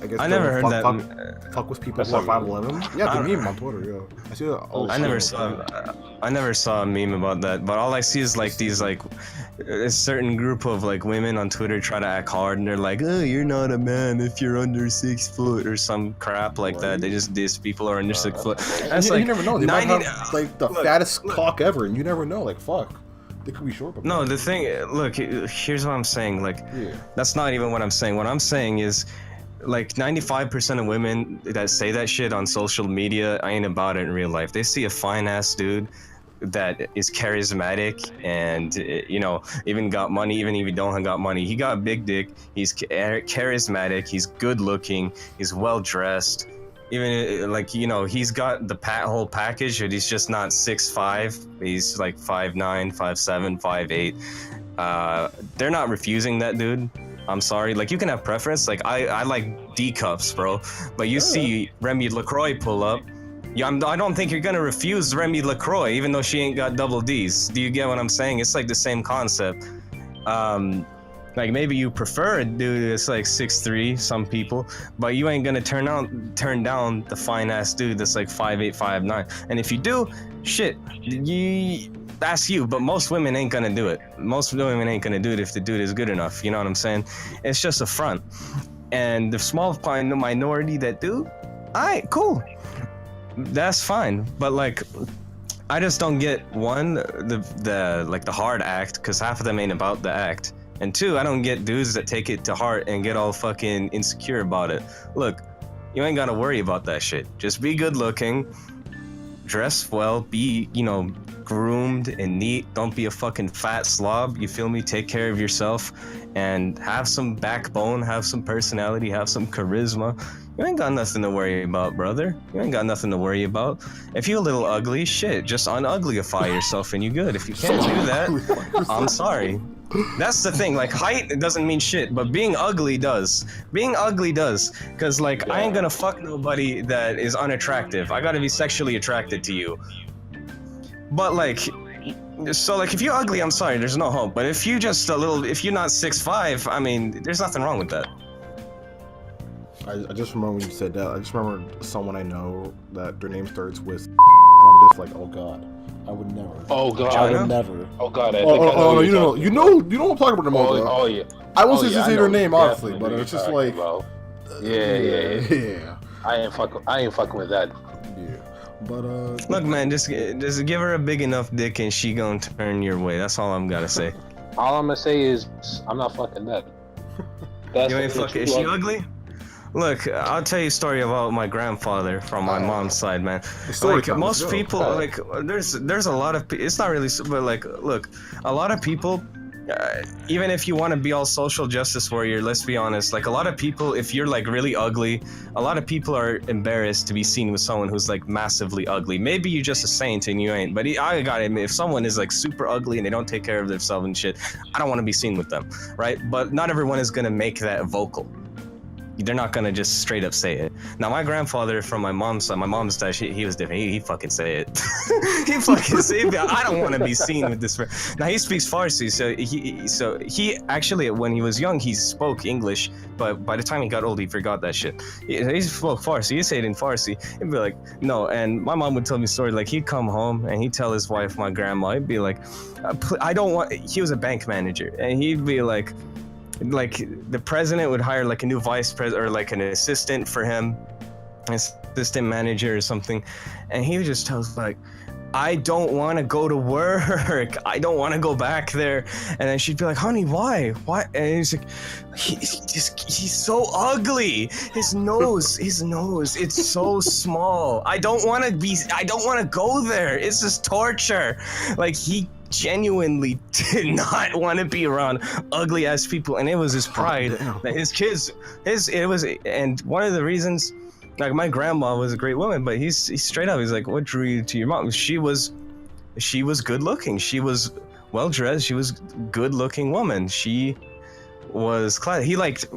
Speaker 1: I guess
Speaker 3: I never heard that.
Speaker 1: Fuck with people who are 5'11". Yeah, the meme on Twitter. Yeah, I see that.
Speaker 3: I never saw a meme about that. But all I see is like these like a certain group of like women on Twitter try to act hard, and they're like, "Oh, you're not a man if you're under 6 foot" or some crap like that. They just diss people who are under 6 foot. That's
Speaker 1: you never know. They might have like the fattest cock ever, and you never know. Like fuck. They could be short. But
Speaker 3: no, the thing. Look, here's what I'm saying. Like, that's not even what I'm saying. What I'm saying is, like 95% of women that say that shit on social media ain't about it in real life. They see a fine ass dude that is charismatic and you know, even got money. Even if he don't got money, he got a big dick. He's charismatic. He's good looking. He's well dressed. Even like, you know, he's got the whole package, but he's just not 6'5". He's like 5'9", 5'7", 5'8". They're not refusing that dude. I'm sorry. Like, you can have preference. Like, I like D cups, bro. But you see Remy LaCroix pull up. Yeah, I don't think you're gonna refuse Remy LaCroix, even though she ain't got double D's. Do you get what I'm saying? It's like the same concept. Like, maybe you prefer a dude that's like 6'3", some people, but you ain't gonna turn down the fine ass dude that's like 5'8", 5'9". And if you do, shit, that's you. But most women ain't gonna do it. Most women ain't gonna do it if the dude is good enough. You know what I'm saying? It's just a front. And the small minority that do, alright, cool, that's fine. But like, I just don't get one, the hard act, because half of them ain't about the act. And two, I don't get dudes that take it to heart and get all fucking insecure about it. Look, you ain't gotta worry about that shit. Just be good looking, dress well, be, you know, groomed and neat. Don't be a fucking fat slob, you feel me? Take care of yourself and have some backbone, have some personality, have some charisma. You ain't got nothing to worry about, brother. You ain't got nothing to worry about. If you a little ugly, shit, just unuglify yourself and you good. If you can't do that, I'm sorry. That's the thing, like, height doesn't mean shit, but being ugly does. Being ugly does, because, like, I ain't gonna fuck nobody that is unattractive. I gotta be sexually attracted to you. But, like, so, like, if you're ugly, I'm sorry, there's no hope. But if you just if you're not 6'5", I mean, there's nothing wrong with that.
Speaker 1: I just remember when you said that, I just remember someone I know that their name starts with and I'm just like, oh god. I would never.
Speaker 2: Oh god,
Speaker 1: I would never.
Speaker 2: Oh god,
Speaker 1: you know what I'm talking about.
Speaker 2: Oh yeah.
Speaker 1: I won't say her name, obviously, but it's just like.
Speaker 2: Yeah. I ain't fucking with that.
Speaker 1: Yeah, but
Speaker 3: look, man, just give her a big enough dick and she gonna turn your way. That's all I'm gotta say.
Speaker 2: All I'm gonna say is I'm not fucking that.
Speaker 3: You ain't fucking. Is she ugly? Look, I'll tell you a story about my grandfather from my mom's side, man. Like, most people, like, there's a lot of, it's not really, but like, look, a lot of people, even if you want to be all social justice warrior, let's be honest, like, a lot of people, if you're like really ugly, a lot of people are embarrassed to be seen with someone who's like massively ugly. Maybe you're just a saint and you ain't, but I gotta admit, if someone is like super ugly and they don't take care of themselves and shit, I don't want to be seen with them, right? But not everyone is gonna make that vocal. they're not gonna just straight up say it. Now my grandfather from my mom's side, he was different. He fucking say it. He fucking say it. I don't want to be seen with this. Now he speaks Farsi, so he actually when he was young he spoke English, but by the time he got old he forgot that shit. He spoke Farsi. He say it in Farsi. He'd be like, no, and my mom would tell me a story like he'd come home and he'd tell his wife, my grandma, he'd be like, I don't want. He was a bank manager, and he'd be like the president would hire like a new vice president or like an assistant for him, an assistant manager or something, and he would just tell us like, I don't want to go to work. I don't want to go back there. And then she'd be like, honey, why? And he's like, he's so ugly. His nose, it's so small. I don't want to go there. It's just torture. Like he genuinely did not want to be around ugly ass people, and it was his pride that his kids, and one of the reasons, like my grandma was a great woman, but he's straight up, he's like, what drew you to your mom? She was good looking, she was well dressed, she was good looking woman, she was class.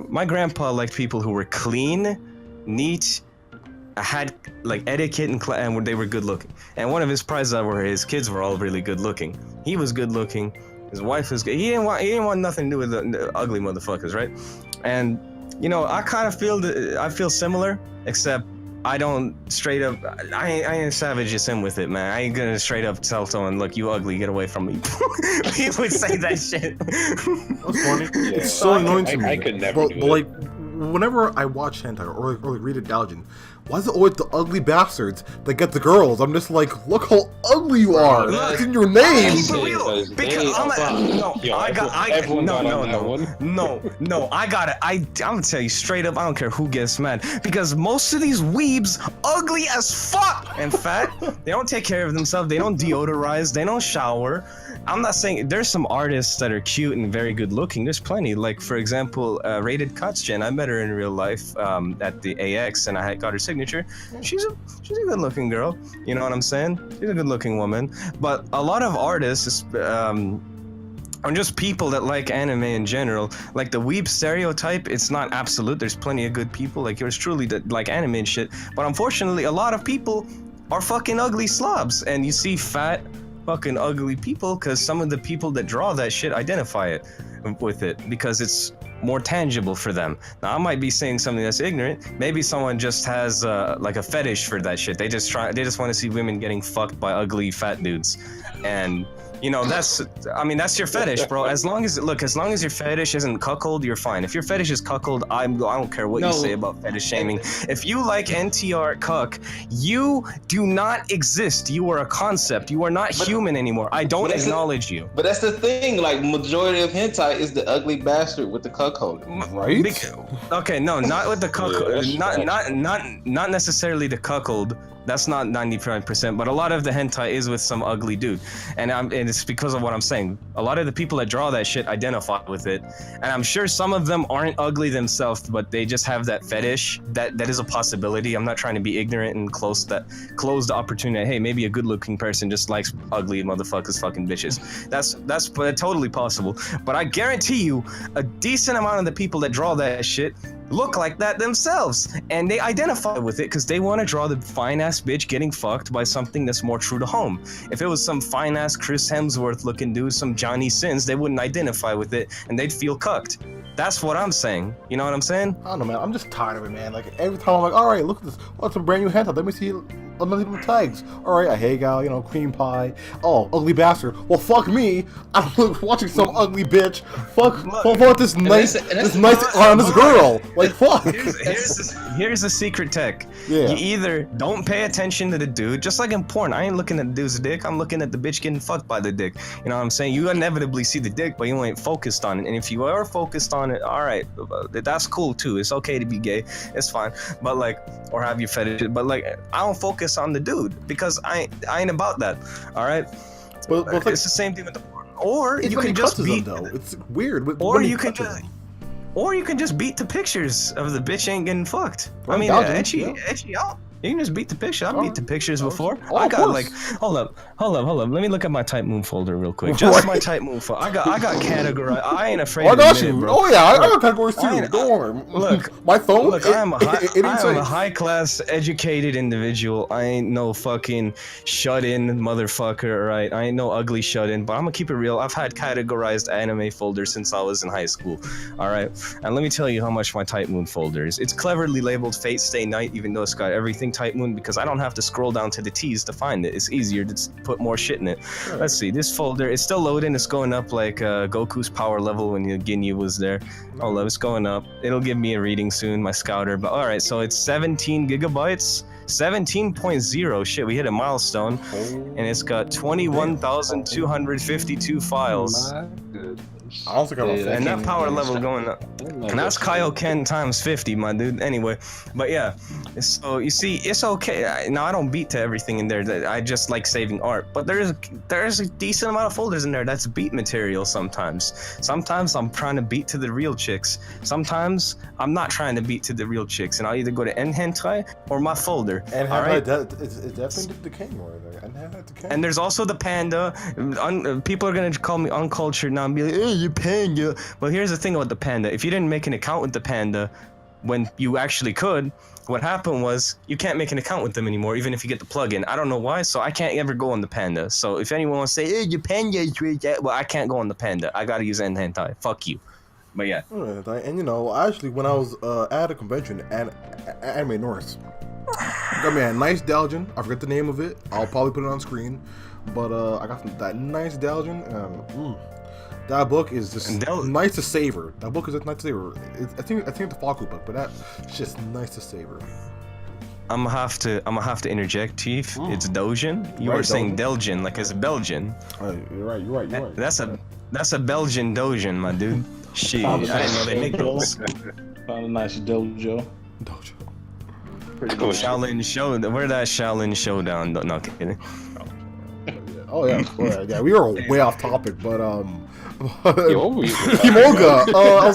Speaker 3: My grandpa liked people who were clean, neat, had like etiquette and they were good looking. And one of his prizes were his kids were all really good looking. He was good looking. His wife was good. He didn't want nothing to do with the ugly motherfuckers, right? And you know, I kind of feel similar, except I don't straight up. I ain't savage as him with it, man. I ain't gonna straight up tell someone, look, you ugly, get away from me. He would say that shit.
Speaker 1: That's funny. Yeah. It's so annoying to me.
Speaker 2: I could never do it.
Speaker 1: Like, whenever I watch hentai or read it Gaijin, why is it always the ugly bastards that get the girls? I'm just like, look how ugly you are. It's in your name.
Speaker 3: I'm gonna tell you straight up, I don't care who gets mad, because most of these weebs ugly as fuck and fat. They don't take care of themselves. They don't deodorize. They don't shower. I'm not saying there's some artists that are cute and very good looking. There's plenty. Like for example, Rated Katsujin. I met her in real life at the AX, and I got her signature. She's a good looking girl. You know what I'm saying? She's a good looking woman. But a lot of artists, or just people that like anime in general, like the weeb stereotype, it's not absolute. There's plenty of good people like yours truly that like anime and shit. But unfortunately, a lot of people are fucking ugly slobs, and you see fat fucking ugly people because some of the people that draw that shit identify it with it because it's more tangible for them. Now I might be saying something that's ignorant. Maybe someone just has like a fetish for that shit. They just want to see women getting fucked by ugly fat dudes, and you know, that's your fetish, bro. As long as your fetish isn't cuckold, you're fine. If your fetish is cuckold, I don't care what you say about fetish shaming. If you like NTR cuck, you do not exist. You are a concept. You are not human anymore. I don't acknowledge you.
Speaker 4: But that's the thing. Like, majority of hentai is the ugly bastard with the cuckold.
Speaker 1: Right?
Speaker 3: Okay, no, not with the cuckold. Not necessarily the cuckold. That's not 95%, but a lot of the hentai is with some ugly dude, and it's because of what I'm saying. A lot of the people that draw that shit identify with it, and I'm sure some of them aren't ugly themselves, but they just have that fetish. That is a possibility. I'm not trying to be ignorant and close the opportunity. Hey, maybe a good-looking person just likes ugly motherfuckers, fucking bitches. That's totally possible. But I guarantee you, a decent amount of the people that draw that shit look like that themselves, and they identify with it because they want to draw the fine-ass bitch getting fucked by something that's more true to home. If it was some fine-ass Chris Hemsworth looking dude, some Johnny Sins, they wouldn't identify with it, and they'd feel cucked. That's what I'm saying. You know what I'm saying?
Speaker 1: I don't know, man. I'm just tired of it, man. Like, every time I'm like, all right, look at this. What's some brand new hentai? Let me see the tags. All right, a hey gal, you know, cream pie. Oh, ugly bastard. Well, fuck me. I'm watching some ugly bitch. Fuck this nice girl. Like, fuck.
Speaker 3: Here's a secret tech.
Speaker 1: Yeah.
Speaker 3: You either don't pay attention to the dude, just like in porn. I ain't looking at the dude's dick. I'm looking at the bitch getting fucked by the dick. You know what I'm saying? You inevitably see the dick, but you ain't focused on it. And if you are focused on it, all right, that's cool too. It's okay to be gay. It's fine. But like, or have your fetish. But like, I don't focus on the dude because I ain't about that. All right.
Speaker 1: But
Speaker 3: it's the same thing with the porn. Or you can just beat
Speaker 1: them, though. It's weird.
Speaker 3: Or you can just beat the pictures of the bitch ain't getting fucked.
Speaker 1: Well,
Speaker 3: I mean, etchy. You can just beat the picture. I beat the pictures before.
Speaker 1: Oh,
Speaker 3: I
Speaker 1: of
Speaker 3: got
Speaker 1: course.
Speaker 3: like, hold up. Let me look at my Type Moon folder real quick. Just my Type Moon folder. I got categorized. I ain't afraid
Speaker 1: Oh, I
Speaker 3: to
Speaker 1: got
Speaker 3: admit
Speaker 1: you.
Speaker 3: it, bro.
Speaker 1: Oh yeah, I got categories
Speaker 3: I
Speaker 1: too.
Speaker 3: ain't-
Speaker 1: Don't worry.
Speaker 3: Look,
Speaker 1: my phone.
Speaker 3: Look, I am a
Speaker 1: it
Speaker 3: high class educated individual. I ain't no fucking shut in motherfucker, right? I ain't no ugly shut in. But I'm gonna keep it real. I've had categorized anime folders since I was in high school. All right, and let me tell you how much my Type Moon folder is. It's cleverly labeled Fate Stay Night, even though it's got everything Type Moon, because I don't have to scroll down to the T's to find it. It's easier to just put more shit in it.
Speaker 1: Right.
Speaker 3: Let's see. This folder is still loading. It's going up like Goku's power level when Ginyu was there. Hold up, it's going up. It'll give me a reading soon, my scouter. But all right, so it's 17 gigabytes. 17.0. Shit, we hit a milestone. And it's got 21,252 files.
Speaker 2: My goodness.
Speaker 1: I don't think I'm
Speaker 4: Dude,
Speaker 3: And that
Speaker 4: can't
Speaker 3: power
Speaker 4: even
Speaker 3: level
Speaker 4: stop.
Speaker 3: going up. And that's Kaioken times 50, my dude. Anyway, but yeah. So you see, it's okay. Now I don't beat to everything in there. I just like saving art. But there's a decent amount of folders in there that's beat material sometimes. Sometimes I'm trying to beat to the real chicks. Sometimes I'm not trying to beat to the real chicks. And I'll either go to Hentai or my folder.
Speaker 1: And
Speaker 3: all right?
Speaker 1: it's definitely the king word.
Speaker 3: And there's also the panda. People are gonna call me uncultured now and be like, "Hey, you panda." Well, here's the thing about the panda. If you didn't make an account with the panda, when you actually could, what happened was you can't make an account with them anymore, even if you get the plugin. I don't know why, so I can't ever go on the panda. So if anyone wants to say, "Hey, your panda is really that," well, I can't go on the panda. I gotta use hentai. Fuck you. But yeah.
Speaker 1: And you know, actually, when I was at a convention at Anime North, got me a nice Dalgin. I forget the name of it. I'll probably put it on screen. But I got that nice Dalgin. That book is just nice to savor. That book is just nice to savor. I think it's the Faku book, but that's just nice to savor.
Speaker 3: I'm gonna have to interject, Chief. It's Dojin. You
Speaker 1: Right,
Speaker 3: were saying
Speaker 1: Dojin.
Speaker 3: Delgin like it's Belgian.
Speaker 1: You're right.
Speaker 3: That's a Belgian Dojin, my dude. Shit, I didn't know they make those.
Speaker 4: Found a nice dojo.
Speaker 1: Dojo.
Speaker 2: Pretty cool.
Speaker 3: Shaolin Show. Where that Shaolin Showdown? No, kidding.
Speaker 1: Oh yeah. Yeah. We were way off topic, but
Speaker 2: Yo,
Speaker 1: Himoga, I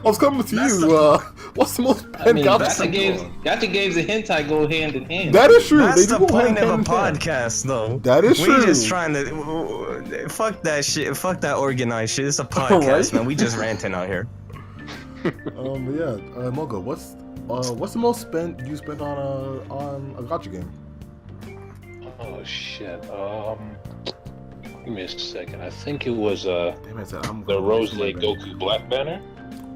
Speaker 1: was coming to you. What's the most
Speaker 4: I mean,
Speaker 1: Gacha
Speaker 4: Gacha games and hentai go hand in hand.
Speaker 1: That is true.
Speaker 3: That's
Speaker 1: They
Speaker 3: the
Speaker 1: do go
Speaker 3: point
Speaker 1: hand
Speaker 3: of a
Speaker 1: in hand.
Speaker 3: podcast, though.
Speaker 1: That is true.
Speaker 3: We just trying to fuck that shit. Fuck that organized shit. It's a podcast,
Speaker 1: Right?
Speaker 3: man. We just ranting out here.
Speaker 1: Moga, what's the most you spent on a Gacha game?
Speaker 2: Oh shit. Give me a second. I think it was
Speaker 1: Damn it, I'm
Speaker 2: the Rose Lake Goku Black Banner.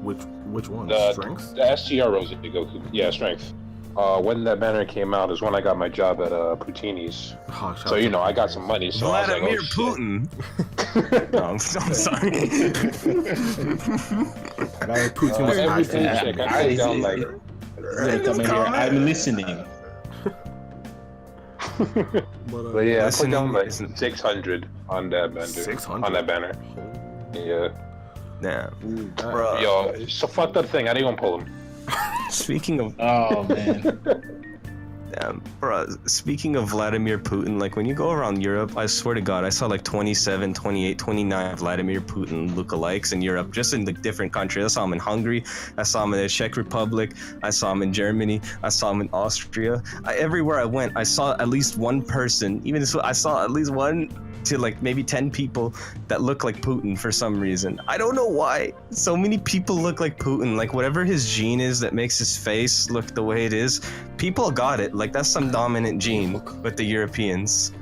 Speaker 1: Which one?
Speaker 2: The
Speaker 1: Strengths?
Speaker 2: The STR Rose Lake Goku. Yeah, strength. When that banner came out is when I got my job at Poutini's.
Speaker 1: Oh,
Speaker 2: So you know I got some money. So I was like,
Speaker 3: Vladimir
Speaker 2: oh, shit.
Speaker 3: Putin. No, I'm sorry.
Speaker 1: That Poutine was
Speaker 2: Every
Speaker 1: actually-
Speaker 2: paycheck I take down like.
Speaker 4: Come in here. I'm listening.
Speaker 1: But
Speaker 2: yeah, I put
Speaker 3: Listening
Speaker 2: down like
Speaker 3: isn't-
Speaker 2: 600 on that banner.
Speaker 1: 600?
Speaker 2: On that banner. Yeah.
Speaker 3: Damn.
Speaker 1: that-
Speaker 3: Bruh.
Speaker 2: Yo, it's a fucked up thing. I didn't even pull him.
Speaker 3: Speaking of
Speaker 4: Oh man.
Speaker 3: speaking of Vladimir Putin, like when you go around Europe, I swear to God, I saw like 27, 28, 29 Vladimir Putin lookalikes in Europe, just in the different countries. I saw him in Hungary, I saw him in the Czech Republic, I saw him in Germany, I saw him in Austria. Everywhere I went, I saw at least one person, even so, I saw at least one to like maybe 10 people that look like Putin for some reason. I don't know why. So many people look like Putin. Like whatever his gene is that makes his face look the way it is, people got it. Like that's some dominant gene with the Europeans.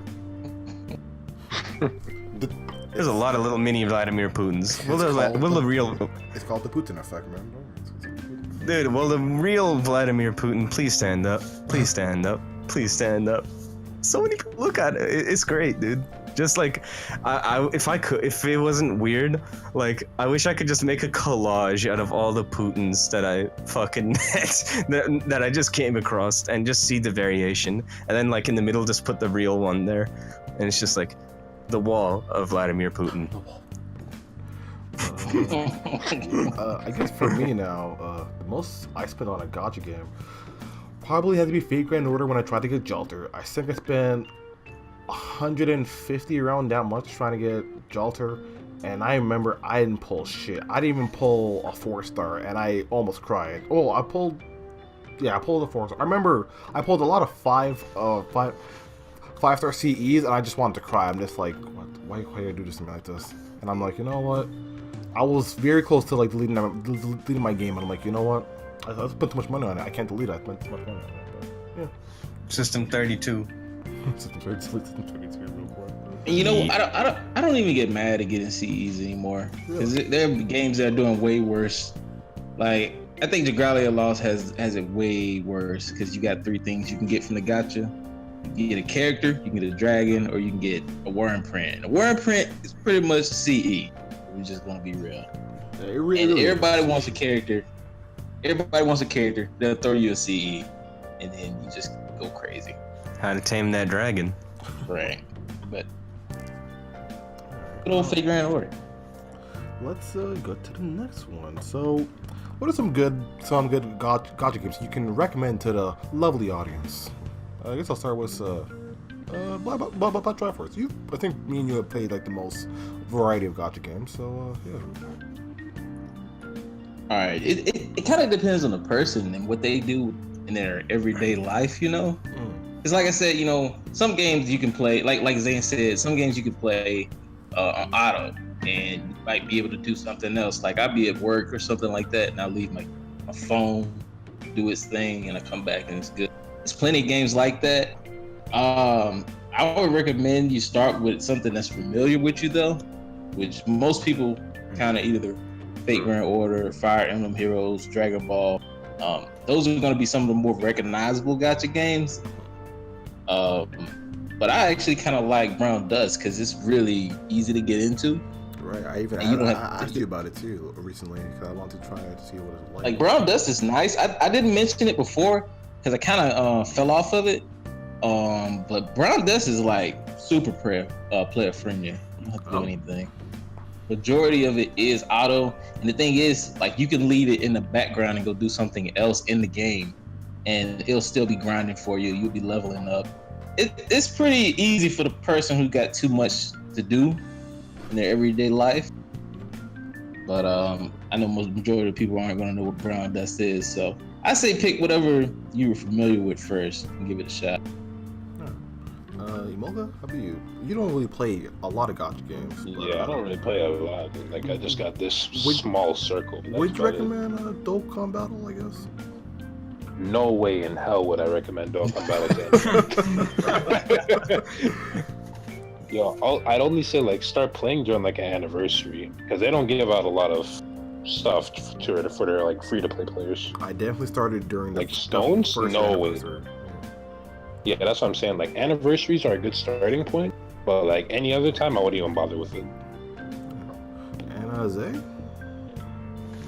Speaker 3: There's a lot of little mini Vladimir Putins. Will the real
Speaker 1: It's called the Putin effect, man.
Speaker 3: dude? Will the real Vladimir Putin please stand up? Please stand up. Please stand up. So many people look at it. It's great, dude. Just like, if it wasn't weird, like I wish I could just make a collage out of all the Putins that I fucking met, that I just came across, and just see the variation, and then like in the middle just put the real one there, and it's just like the wall of Vladimir Putin.
Speaker 1: I guess for me now, the most I spent on a Gacha game probably had to be Fate Grand Order when I tried to get Jolter. I think I spent 150 around that much trying to get Jolter, and I remember I didn't pull shit. I didn't even pull a 4-star, and I almost cried. Oh, I pulled Yeah, I pulled a 4-star. I remember I pulled a lot of 5-star CEs, and I just wanted to cry. I'm just like, what? Why do I do this to me like this? And I'm like, you know what? I was very close to like deleting my game, and I'm like, you know what? I spent too much money on it. I can't delete it. I spent too much money on it. But, yeah.
Speaker 3: System 32.
Speaker 1: System 32 real quick.
Speaker 4: And you know, I don't even get mad at getting CEs anymore, because there are games that are doing way worse. Like, I think Jagralia Lost has it way worse, because you got 3 things you can get from the gacha. You can get a character, you can get a dragon, or you can get a worm print. A worm print is pretty much CE. We're just gonna be real.
Speaker 1: Yeah, it really
Speaker 4: everybody wants a character. Everybody wants a character. They'll throw you a CE, and then you just go crazy.
Speaker 3: How to Tame That Dragon.
Speaker 4: Right. But good old Fate Grand Order.
Speaker 1: Let's go to the next one. So, what are some good gacha games you can recommend to the lovely audience? I guess I'll start with Black Triforce. I think me and you have played like the most variety of gacha games. So yeah.
Speaker 4: All right. It kind of depends on the person and what they do in their everyday life, you know. It's like I said, you know, some games you can play, like Zayence said, some games you can play on auto, and you might be able to do something else. Like I'll be at work or something like that, and I'll leave my phone do its thing, and I come back and it's good. There's plenty of games like that. I would recommend you start with something that's familiar with you, though, which most people kind of either Fate Grand Order, Fire Emblem Heroes, Dragon Ball. Those are going to be some of the more recognizable gacha games. But I actually kind of like Brown Dust because it's really easy to get into.
Speaker 1: Right, I asked you about it too recently because I wanted to try it to see what it's like.
Speaker 4: Like Brown Dust is nice. I didn't mention it before because I kind of fell off of it. But Brown Dust is like super player friendly. You don't have to do anything. Majority of it is auto, and the thing is, like, you can leave it in the background and go do something else in the game, and it'll still be grinding for you. You'll be leveling up. It's pretty easy for the person who got too much to do in their everyday life. But I know majority of the people aren't going to know what Brown Dust is, so I say pick whatever you were familiar with first and give it a shot.
Speaker 1: Emolga, how about you? You don't really play a lot of gacha games. But,
Speaker 2: yeah, I don't really play a lot. Like, I just got this small circle.
Speaker 1: Would you recommend Dokkan Battle, I guess?
Speaker 2: No way in hell would I recommend Dokkan Battle. Yo, I'd only say, like, start playing during, like, an anniversary. Because they don't give out a lot of stuff for their, like, free-to-play players.
Speaker 1: I definitely started during the
Speaker 2: like Stones?
Speaker 1: first
Speaker 2: No way.
Speaker 1: anniversary.
Speaker 2: Yeah, that's what I'm saying. Like, anniversaries are a good starting point, but like any other time, I wouldn't even bother with it.
Speaker 1: And Zay?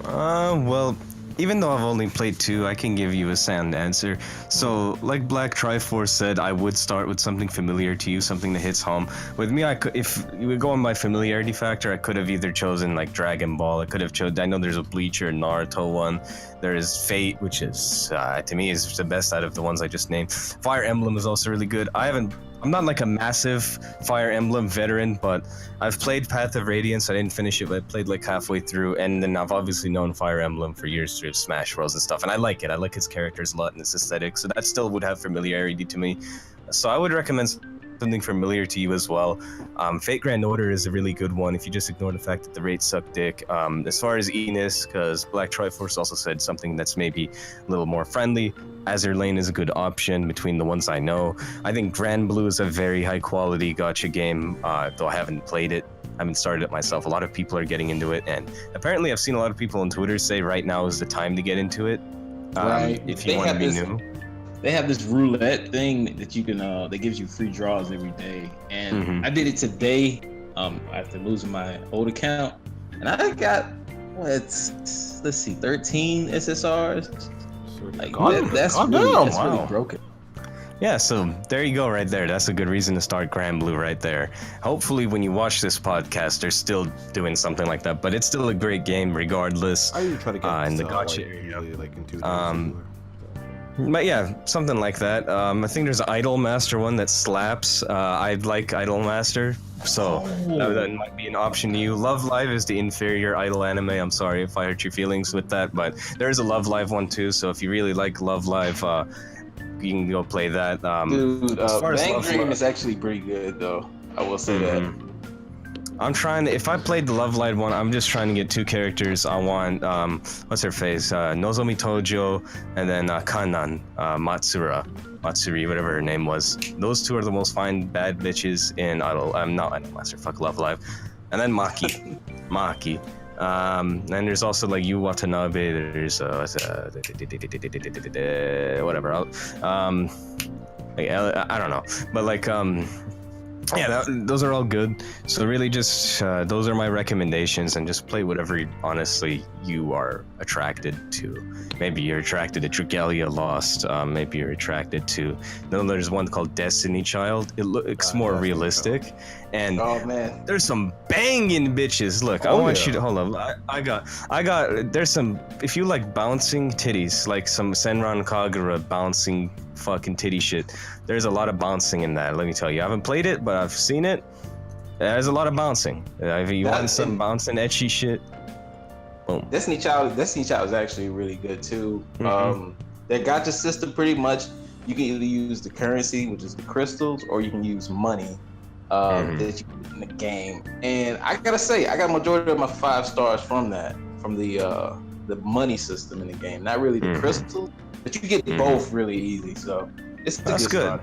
Speaker 3: Well, even though I've only played 2, I can give you a sound answer. So, like Black Triforce said, I would start with something familiar to you, something that hits home. With me, if you would go on my familiarity factor, I could have either chosen like Dragon Ball. I could have chosen. I know there's a Bleacher, Naruto one. There is Fate, which is to me is the best out of the ones I just named. Fire Emblem is also really good. I'm not like a massive Fire Emblem veteran, but I've played Path of Radiance. I didn't finish it, but I played like halfway through, and then I've obviously known Fire Emblem for years through Smash Bros. And stuff, and I like it. I like its characters a lot and its aesthetic, so that still would have familiarity to me. So I would recommend something familiar to you as well. Fate Grand Order is a really good one if you just ignore the fact that the rates suck dick. As far as Enos, because Black Triforce also said something that's maybe a little more friendly, Azur Lane is a good option between the ones I know. I think Grand Blue is a very high quality gacha game, though I haven't played it. I haven't started it myself. A lot of people are getting into it, and apparently I've seen a lot of people on Twitter say right now is the time to get into it.
Speaker 4: Right.
Speaker 3: If you want to be new.
Speaker 4: They have this roulette thing that you can that gives you free draws every day, and I did it today after losing my old account, and I got 13 SSRs. Like that's really broken. Yeah,
Speaker 3: so there you go right there. That's a good reason to start Grand Blue right there. Hopefully when you watch this podcast, they're still doing something like that, but it's still a great game regardless.
Speaker 1: I usually try to get
Speaker 3: in the gacha area.
Speaker 1: like in 2 days.
Speaker 3: But yeah, something like that. I think there's an Idol Master one that slaps. I like Idol Master, so that might be an option to you. Love Live is the inferior Idol anime. I'm sorry if I hurt your feelings with that, but there is a Love Live one too. So if you really like Love Live, you can go play that.
Speaker 4: Dude,
Speaker 3: as far as
Speaker 4: Bang
Speaker 3: Love
Speaker 4: Dream
Speaker 3: Live-
Speaker 4: is actually pretty good though. I will say that.
Speaker 3: I'm trying to. If I played the Love Live one, I'm just trying to get two characters. I want what's her face, Nozomi Tojo, and then Kanan Matsuri, whatever her name was. Those two are the most fine bad bitches in Idol. I'm not Idol Master. Fuck Love Live, and then Maki. And there's also like Yu Watanabe. There's whatever. I don't know, but like yeah, those are all good. So really just those are my recommendations, and just play whatever honestly you are attracted to. Maybe you're attracted to Dragalia Lost, maybe you're attracted to, no, there's one called Destiny Child. It looks more realistic, and
Speaker 4: Oh man,
Speaker 3: there's some banging bitches. Look, I want you to hold up. I got there's some, if you like bouncing titties, like some Senran Kagura bouncing fucking titty shit, there's a lot of bouncing in that, let me tell you. I haven't played it, but I've seen it. There's a lot of bouncing. If you want some bouncing ecchi shit, boom.
Speaker 4: Destiny Child is actually really good too. Their gacha system, pretty much you can either use the currency, which is the crystals, or you can use money that you get in the game. And I gotta say, I got majority of my 5 stars from that, from the money system in the game, not really the crystal, but you get both really easy. So that's good. Start.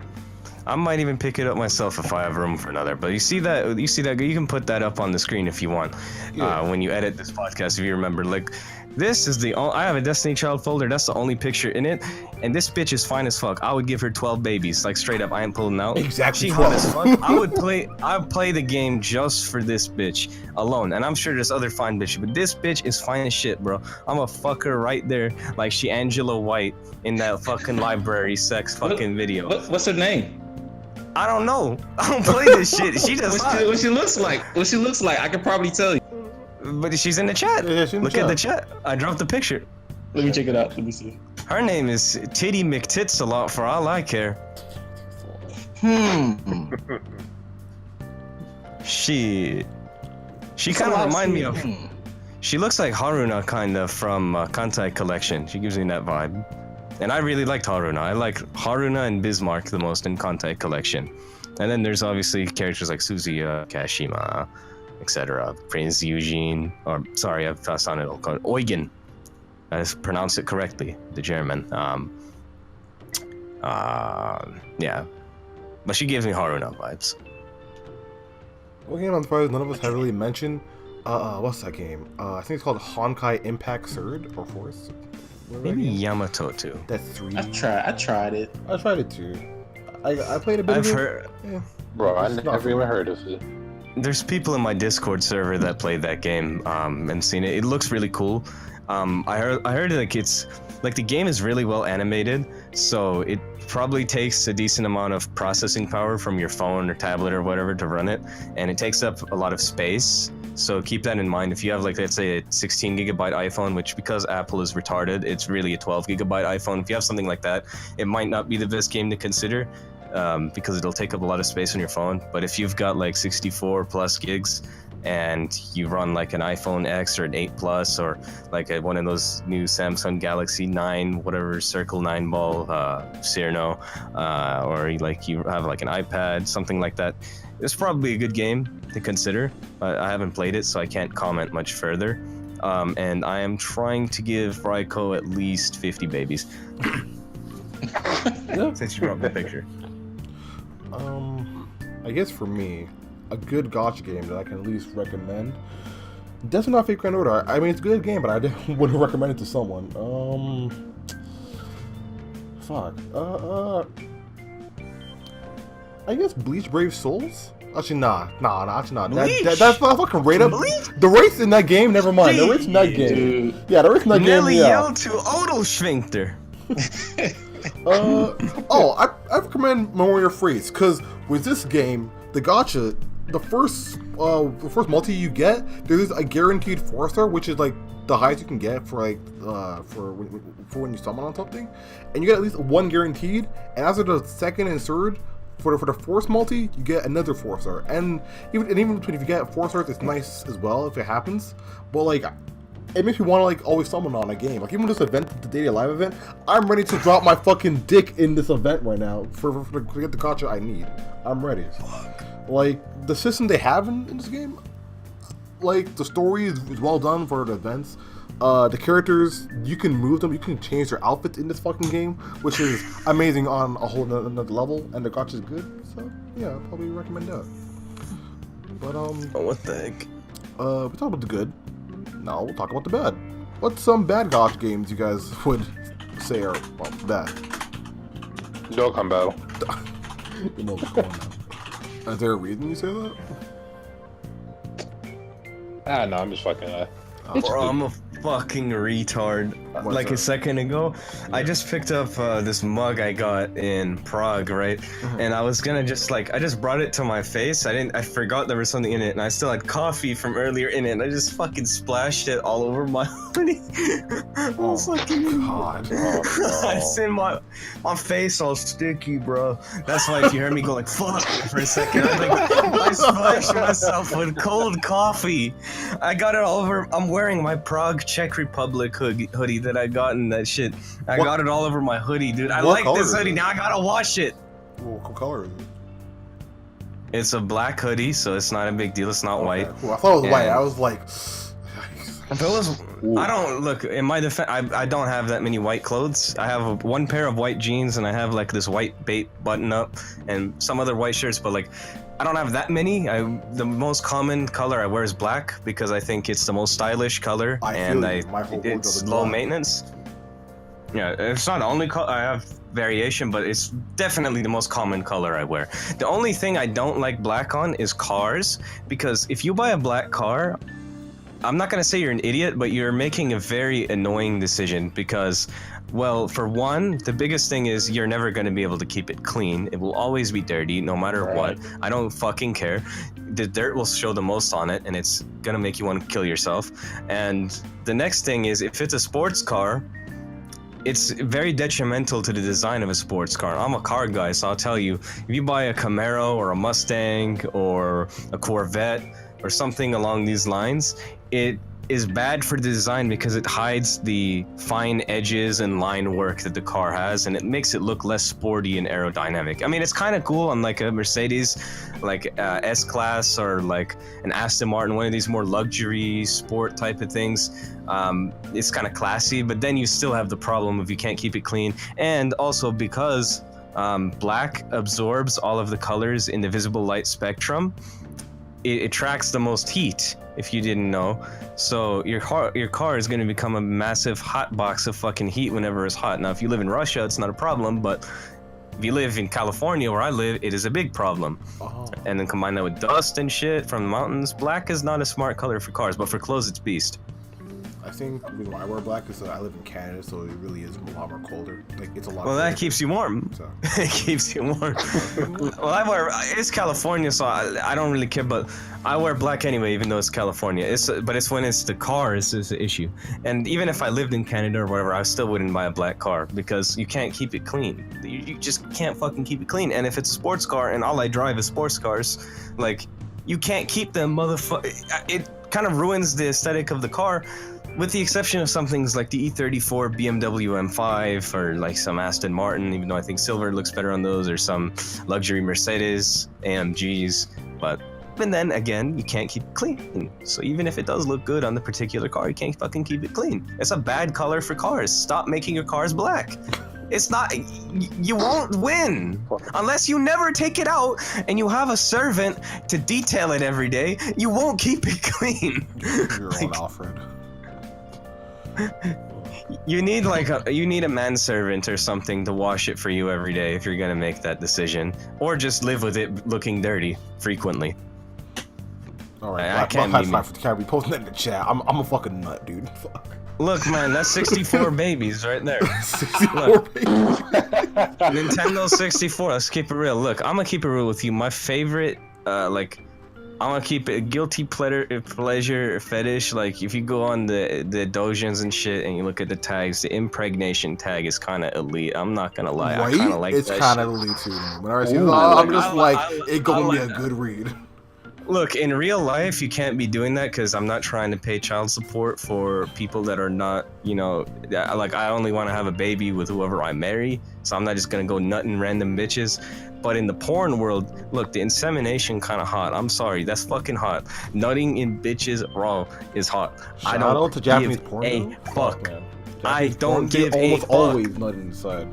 Speaker 3: I might even pick it up myself if I have room for another. But you see that you can put that up on the screen if you want. When you edit this podcast, if you remember, like, this is I have a Destiny Child folder. That's the only picture in it, and this bitch is fine as fuck. I would give her 12 babies, like straight up. I ain't pulling out.
Speaker 1: Exactly.
Speaker 3: She hot as fuck. I would play the game just for this bitch alone, and I'm sure there's other fine bitches, but this bitch is fine as shit, bro. I'm a fuck her right there, like she Angela White in that fucking library sex fucking video.
Speaker 4: What's her name?
Speaker 3: I don't know. I don't play this shit. She just
Speaker 4: what she looks like. What she looks like, I can probably tell you.
Speaker 3: But she's in the chat.
Speaker 1: Yeah, she's in the
Speaker 3: Look at the chat. I dropped the picture.
Speaker 4: Let me check it out. Let me see.
Speaker 3: Her name is Titty McTits a lot for all I care. She kind of remind me of. She looks like Haruna kind of from Kantai Collection. She gives me that vibe. And I really liked Haruna. I like Haruna and Bismarck the most in Kantai Collection. And then there's obviously characters like Suzuya, Kashima, etc. Prince Eugene, or sorry, I've sounded all called Eugen. I pronounced it correctly, the German. Yeah. But she gives me Haruna vibes.
Speaker 1: One game I'm surprised none of us have really mentioned. What's that game? I think it's called Honkai Impact Third or Fourth.
Speaker 3: Maybe Yamato too.
Speaker 1: That's 3.
Speaker 4: I tried it.
Speaker 1: I tried it too. I played a bit of it.
Speaker 3: Heard.
Speaker 1: Yeah.
Speaker 2: Bro, I never even heard of it.
Speaker 3: There's people in my Discord server that played that game and seen it. It looks really cool. I heard like it's like the game is really well animated, so it probably takes a decent amount of processing power from your phone or tablet or whatever to run it, and it takes up a lot of space. So keep that in mind. If you have, like, let's say a 16 gigabyte iPhone, which because Apple is retarded, it's really a 12 gigabyte iPhone. If you have something like that, it might not be the best game to consider because it'll take up a lot of space on your phone. But if you've got like 64 plus gigs and you run like an iPhone X or an 8 Plus or like one of those new Samsung Galaxy 9, whatever, Circle 9 ball, Cyrano, or like you have like an iPad, something like that, it's probably a good game to consider. I haven't played it, so I can't comment much further. And I am trying to give ReCall at least 50 babies. Since you brought the picture.
Speaker 1: I guess for me, a good Gacha game that I can at least recommend. Definitely not Fate Grand Order. I mean, it's a good game, but I wouldn't recommend it to someone. I guess Bleach Brave Souls? Actually, nah. Actually, not. That's not fucking rate up. The race in that game, never mind. The race in that game. Dude. Yeah, the race in that game,
Speaker 3: Nelly
Speaker 1: yeah.
Speaker 3: yelled to Odal Schwinkter.
Speaker 1: I recommend Memory of Freeze, because with this game, the gacha the first multi you get, there's a guaranteed 4-star, which is like the highest you can get for like for when you summon on something, and you get at least one guaranteed. And after the second and third, for the fourth multi, you get another 4-star. And even between, if you get 4 stars, it's nice as well if it happens. But like, it makes me want to like always summon on a game. Like even this event, the Daily Live event, I'm ready to drop my fucking dick in this event right now to get the gacha I need. I'm ready. Like the system they have in this game, like the story is well done for the events. The characters, you can move them, you can change their outfits in this fucking game, which is amazing on a whole another level, and the gacha is good. So yeah, I'll probably recommend that. But
Speaker 3: Oh, what the heck?
Speaker 1: we talked about the good. Now we'll talk about the bad. What's some bad gacha games you guys would say are bad?
Speaker 2: Dokkan Battle.
Speaker 1: You know what's going on. Is there a reason you say that?
Speaker 2: No, I'm just fucking.
Speaker 3: Bro, I'm a fucking retard.
Speaker 1: What's
Speaker 3: Like
Speaker 1: that?
Speaker 3: a second ago, I just picked up this mug I got in Prague, right? And I was gonna just like, I just brought it to my face. I forgot there was something in it, and I still had coffee from earlier in it, and I just fucking splashed it all over my hoodie. I was fucking
Speaker 1: God.
Speaker 3: I seen my face all sticky, bro. That's why if you heard me go like fuck for a second, I splashed myself with cold coffee. I got it all over. I'm wearing my Prague Czech Republic hoodie that I got in that shit. I got it all over my hoodie, dude. I
Speaker 1: What
Speaker 3: like
Speaker 1: color
Speaker 3: this
Speaker 1: is
Speaker 3: hoodie.
Speaker 1: it?
Speaker 3: Now I gotta wash it.
Speaker 1: What color is it?
Speaker 3: It's a black hoodie, so it's not a big deal. It's not white.
Speaker 1: Okay, cool. I thought it was white.
Speaker 3: And-
Speaker 1: I was like,
Speaker 3: If it was, I don't look. In my defense, I don't have that many white clothes. I have one pair of white jeans, and I have like this white bait button up, and some other white shirts. But like, I don't have that many. The most common color I wear is black because I think it's the most stylish color,
Speaker 1: I feel
Speaker 3: and
Speaker 1: you. My whole wardrobe
Speaker 3: it's
Speaker 1: is
Speaker 3: low
Speaker 1: black.
Speaker 3: maintenance. Yeah, it's not the only color. I have variation, but it's definitely the most common color I wear. The only thing I don't like black on is cars, because if you buy a black car, I'm not gonna say you're an idiot, but you're making a very annoying decision because, well, for one, the biggest thing is you're never gonna be able to keep it clean. It will always be dirty, no matter what. I don't fucking care. The dirt will show the most on it, and it's gonna make you want to kill yourself. And the next thing is, if it's a sports car, it's very detrimental to the design of a sports car. I'm a car guy, so I'll tell you, if you buy a Camaro or a Mustang or a Corvette or something along these lines, it is bad for the design because it hides the fine edges and line work that the car has, and it makes it look less sporty and aerodynamic. I mean, it's kind of cool on like a Mercedes, like S-Class, or like an Aston Martin, one of these more luxury sport type of things. It's kind of classy, but then you still have the problem of you can't keep it clean, and also because black absorbs all of the colors in the visible light spectrum, it attracts the most heat, if you didn't know. So your car is going to become a massive hot box of fucking heat whenever it's hot. Now, if you live in Russia, it's not a problem, but if you live in California, where I live, it is a big problem.
Speaker 1: oh.
Speaker 3: And then combine that with dust and shit from the mountains, black is not a smart color for cars, but for clothes, it's beast.
Speaker 1: I think the reason why I wear black is that I live in Canada, so it really is a lot more colder. Like it's a lot.
Speaker 3: Well,
Speaker 1: colder.
Speaker 3: that keeps you warm.
Speaker 1: So.
Speaker 3: It keeps you warm. Well, it's California, so I don't really care, but I wear black anyway, even though it's California. But it's when it's the car is the issue. And even if I lived in Canada or whatever, I still wouldn't buy a black car because you can't keep it clean. You just can't fucking keep it clean. And if it's a sports car and all I drive is sports cars, like, you can't keep them, motherfucker. It kind of ruins the aesthetic of the car. With the exception of some things like the E34 BMW M5 or like some Aston Martin, even though I think silver looks better on those, or some luxury Mercedes AMGs. But even then, again, you can't keep it clean. So even if it does look good on the particular car, you can't fucking keep it clean. It's a bad color for cars. Stop making your cars black. It's not, you won't win unless you never take it out and you have a servant to detail it every day. You won't keep it clean.
Speaker 1: Your own Alfred.
Speaker 3: You need a manservant or something to wash it for you every day if you're gonna make that decision, or just live with it looking dirty frequently.
Speaker 1: All right,
Speaker 3: I can't
Speaker 1: be posting that in the chat. I'm a fucking nut, dude. Fuck.
Speaker 3: Look, man, that's 64 babies right there.
Speaker 1: 64 pages.
Speaker 3: Nintendo 64. Let's keep it real. Look, I'm gonna keep it real with you. My favorite, like, I'm gonna keep it a guilty pleasure fetish. Like if you go on the dojins and shit and you look at the tags, the impregnation tag is kind of elite. I'm not gonna lie,
Speaker 1: Right?
Speaker 3: I kind of like
Speaker 1: it's
Speaker 3: that
Speaker 1: kind
Speaker 3: shit.
Speaker 1: of elite too. Whenever I see it,
Speaker 3: Ooh,
Speaker 1: I'm just
Speaker 3: I
Speaker 1: it gonna be
Speaker 3: like
Speaker 1: a good read.
Speaker 3: Look, in real life, you can't be doing that because I'm not trying to pay child support for people that are not, you know, like I only want to have a baby with whoever I marry, so I'm not just gonna go nutting random bitches. But in the porn world, look, the insemination kind of hot. I'm sorry, that's fucking hot. Nutting in bitches raw is hot. I
Speaker 1: Shout out
Speaker 3: don't
Speaker 1: to Japanese
Speaker 3: give
Speaker 1: porn.
Speaker 3: a
Speaker 1: though?
Speaker 3: fuck.
Speaker 1: Man.
Speaker 3: I
Speaker 1: Japanese
Speaker 3: don't
Speaker 1: porn,
Speaker 3: give
Speaker 1: they
Speaker 3: a
Speaker 1: almost
Speaker 3: fuck.
Speaker 1: always nut inside.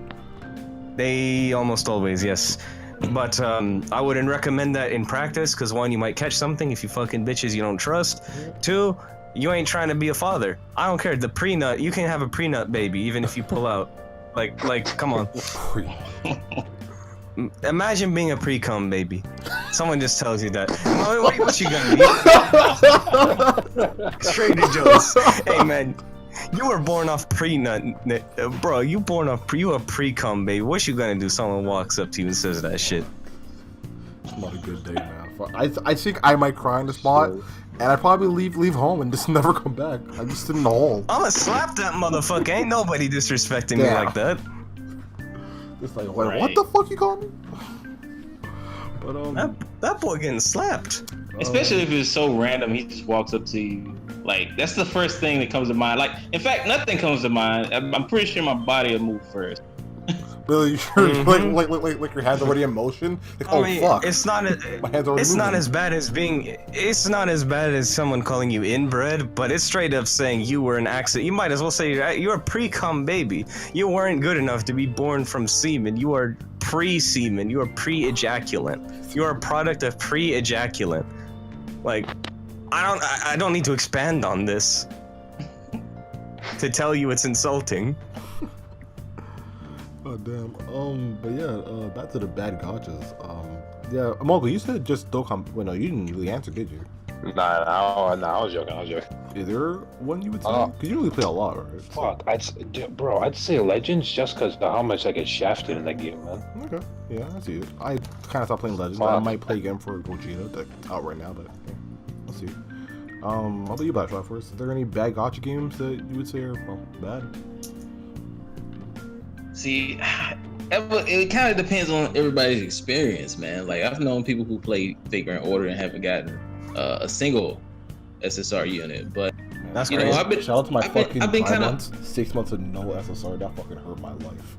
Speaker 3: They almost always, yes. But I wouldn't recommend that in practice because one, you might catch something if you fucking bitches you don't trust. Two, you ain't trying to be a father. I don't care. The pre-nut, you can have a pre-nut baby even if you pull out. Like, come on. Imagine being a pre-cum baby. Someone just tells you that. What you gonna do? Straight to Jones. Hey man, you were born off pre-nut, bro. You a pre-cum baby. What you gonna do? Someone walks up to you and says that shit.
Speaker 1: It's not a good day, man. I think I might cry in the spot, and I'd probably leave home and just never come back. I'm just in the hole.
Speaker 3: I'ma slap that motherfucker. Ain't nobody disrespecting me like that.
Speaker 1: It's like, wait, what the fuck you call me? But
Speaker 3: that boy getting slapped.
Speaker 4: Especially if it's so random, he just walks up to you. Like, that's the first thing that comes to mind. Like, in fact, nothing comes to mind. I'm pretty sure my body will move first.
Speaker 1: Really, like your hands already in motion. Like,
Speaker 3: I mean,
Speaker 1: fuck!
Speaker 3: It's not. It's not as bad as being. It's not as bad as someone calling you inbred, but it's straight up saying you were an accident. You might as well say you're a pre-cum baby. You weren't good enough to be born from semen. You are pre-semen. You are pre-ejaculant. You are a product of pre-ejaculant. Like, I don't need to expand on this to tell you it's insulting.
Speaker 1: Oh damn. But yeah. Back to the bad gachas. Yeah. Mogul, you said just Dokkan. Well, no, you didn't really answer, did you?
Speaker 2: Nah, I was joking.
Speaker 1: Is there one you would say? Because you really play a lot, right?
Speaker 2: Fuck, I'd say Legends just because of how much I get shafted in that game, man.
Speaker 1: Okay. Yeah, I see it. I kind of stopped playing Legends. I might play again for Gogeta. That's out right now, but yeah, let's see. How about you, Black Shot first? Is there any bad gacha games that you would say are bad?
Speaker 4: See, it kind of depends on everybody's experience, man. Like, I've known people who play Vagrant Order and haven't gotten a single SSR unit, but
Speaker 3: that's
Speaker 4: you
Speaker 3: crazy.
Speaker 4: know,
Speaker 1: Shout out to my fucking
Speaker 4: I've been
Speaker 1: 5
Speaker 4: kind of
Speaker 1: months, 6 months of no SSR. That fucking hurt my life.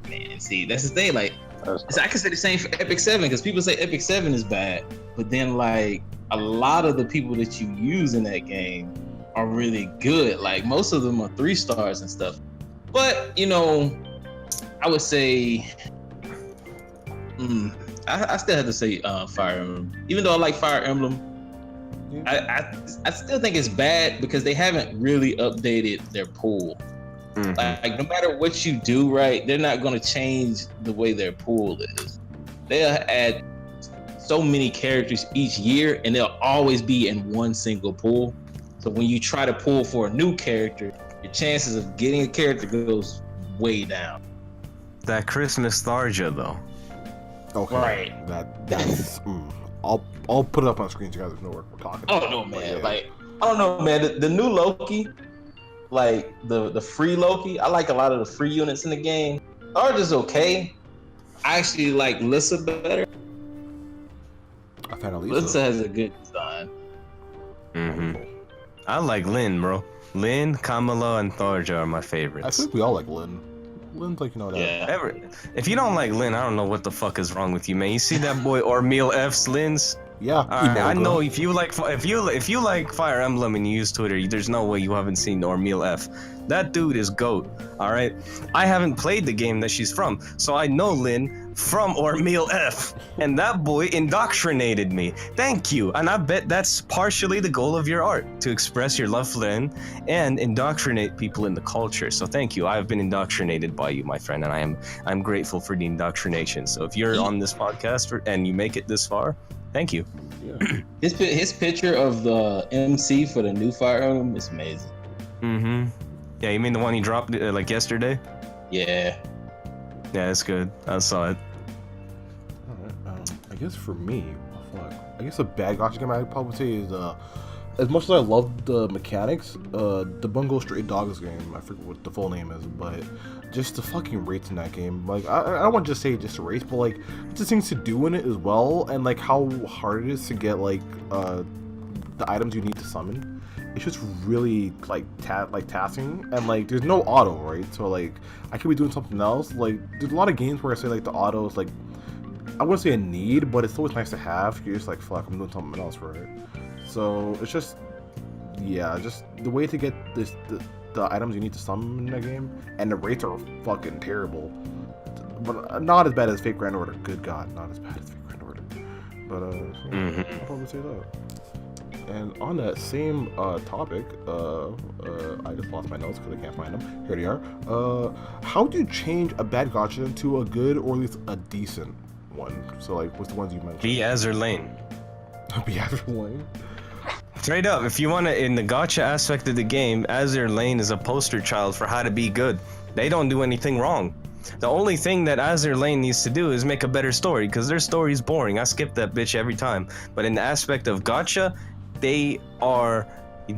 Speaker 4: man. See, that's the thing. Like, I can say the same for Epic 7 because people say Epic 7 is bad, but then like a lot of the people that you use in that game are really good. Like most of them are 3 stars and stuff. But you know, I would say, I still have to say Fire Emblem. Even though I like Fire Emblem, I still think it's bad because they haven't really updated their pool. Like no matter what you do, right, they're not going to change the way their pool is. They'll add so many characters each year, and they'll always be in one single pool. So when you try to pull for a new character, your chances of getting a character goes way down.
Speaker 3: That Christmas nostalgia, though.
Speaker 1: Okay.
Speaker 4: Right.
Speaker 1: That's. I'll put it up on screen so you guys know what we're talking about.
Speaker 4: Oh no, man! Yeah. Like I don't know, man. The new Loki, like the free Loki, I like a lot of the free units in the game. Ours is okay. I actually like Lissa better.
Speaker 1: I found out
Speaker 4: Lissa has a good design.
Speaker 3: I like Lynn, bro. Lynn, Kamala, and Tharja are my favorites.
Speaker 1: I think we all like Lynn. Lynn's like, you know that.
Speaker 4: Yeah.
Speaker 3: If you don't like Lynn, I don't know what the fuck is wrong with you, man. You see that boy Ormeal F's Lynns?
Speaker 1: Yeah.
Speaker 3: I know if you like Fire Emblem and you use Twitter, there's no way you haven't seen Ormeal F. That dude is GOAT. All right. I haven't played the game that she's from, so I know Lynn from Ormeal F, and that boy indoctrinated me. Thank you. And I bet that's partially the goal of your art, to express your love for Lynn and indoctrinate people in the culture. So thank you. I have been indoctrinated by you, my friend, and I'm grateful for the indoctrination. So if you're on this podcast and you make it this far, thank you.
Speaker 1: Yeah.
Speaker 4: His picture of the MC for the new Fire Emblem is amazing.
Speaker 3: Yeah, you mean the one he dropped like yesterday?
Speaker 4: Yeah.
Speaker 3: Yeah, it's good. I saw it.
Speaker 1: Alright, I guess for me, fuck. I guess a bad gacha game I'd probably say is as much as I love the mechanics, the Bungo Stray Dogs game, I forget what the full name is, but just the fucking rates in that game. Like, I don't want to just say just rates, but like just things to do in it as well, and like how hard it is to get like the items you need to summon. It's just really like tasking, and like there's no auto, right? So like I could be doing something else. Like there's a lot of games where I say like the auto is like, I wouldn't say a need, but it's always nice to have. You're just like, fuck, I'm doing something else for it. So it's just, yeah, just the way to get the items you need to summon in that game, and the rates are fucking terrible. But not as bad as Fate Grand Order. Good God, not as bad as Fate Grand Order. But I'll probably say that. And on that same topic, I just lost my notes because I can't find them. Here they are. How do you change a bad gacha into a good or at least a decent one? So like, what's the ones you mentioned?
Speaker 3: Be Azur Lane.
Speaker 1: Be Azur Lane.
Speaker 3: Straight up, if you want to, in the gacha aspect of the game, Azur Lane is a poster child for how to be good. They don't do anything wrong. The only thing that Azur Lane needs to do is make a better story, because their story is boring. I skip that bitch every time. But in the aspect of gacha, they are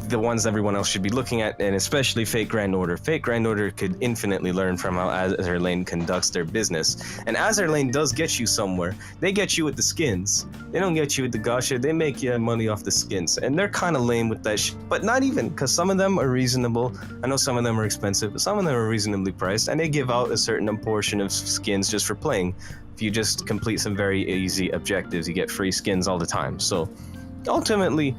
Speaker 3: the ones everyone else should be looking at, and especially Fate Grand Order. Fate Grand Order could infinitely learn from how Azur Lane conducts their business. And Azur Lane does get you somewhere. They get you with the skins. They don't get you with the gacha. They make you money off the skins. And they're kind of lame with that shit. But not even, because some of them are reasonable. I know some of them are expensive, but some of them are reasonably priced. And they give out a certain portion of skins just for playing. If you just complete some very easy objectives, you get free skins all the time. So ultimately,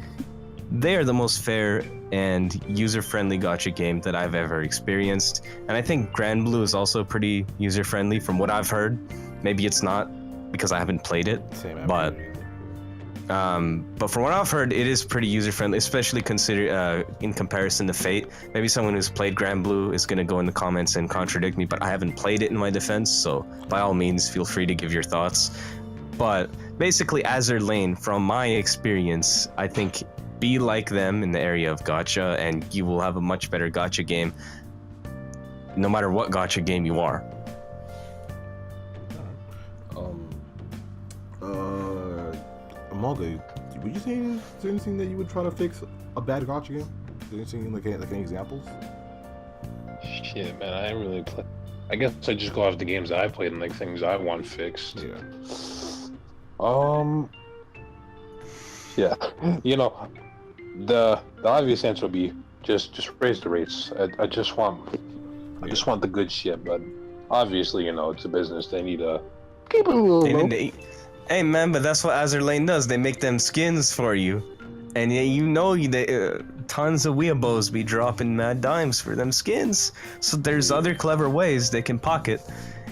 Speaker 3: they are the most fair and user-friendly gacha game that I've ever experienced. And I think Grand Blue is also pretty user-friendly from what I've heard. Maybe it's not, because I haven't played it. But from what I've heard, it is pretty user-friendly, especially in comparison to Fate. Maybe someone who's played Grand Blue is going to go in the comments and contradict me, but I haven't played it in my defense, so by all means, feel free to give your thoughts. But basically, Azur Lane, from my experience, I think be like them in the area of gacha, and you will have a much better gacha game, no matter what gacha game you are.
Speaker 1: Amalga, would you say is there anything that you would try to fix a bad gacha game? Is there anything like any examples?
Speaker 2: Shit, man, I ain't really play. I guess I just go off the games that I played and like things I want fixed.
Speaker 1: Yeah.
Speaker 2: Yeah, you know, the obvious answer would be just raise the rates. I just want the good shit, but obviously, you know, it's a business. They need to keep it a little low.
Speaker 3: Hey man, but that's what Azur Lane does. They make them skins for you, and you know tons of weeaboos be dropping mad dimes for them skins. So there's other clever ways they can pocket.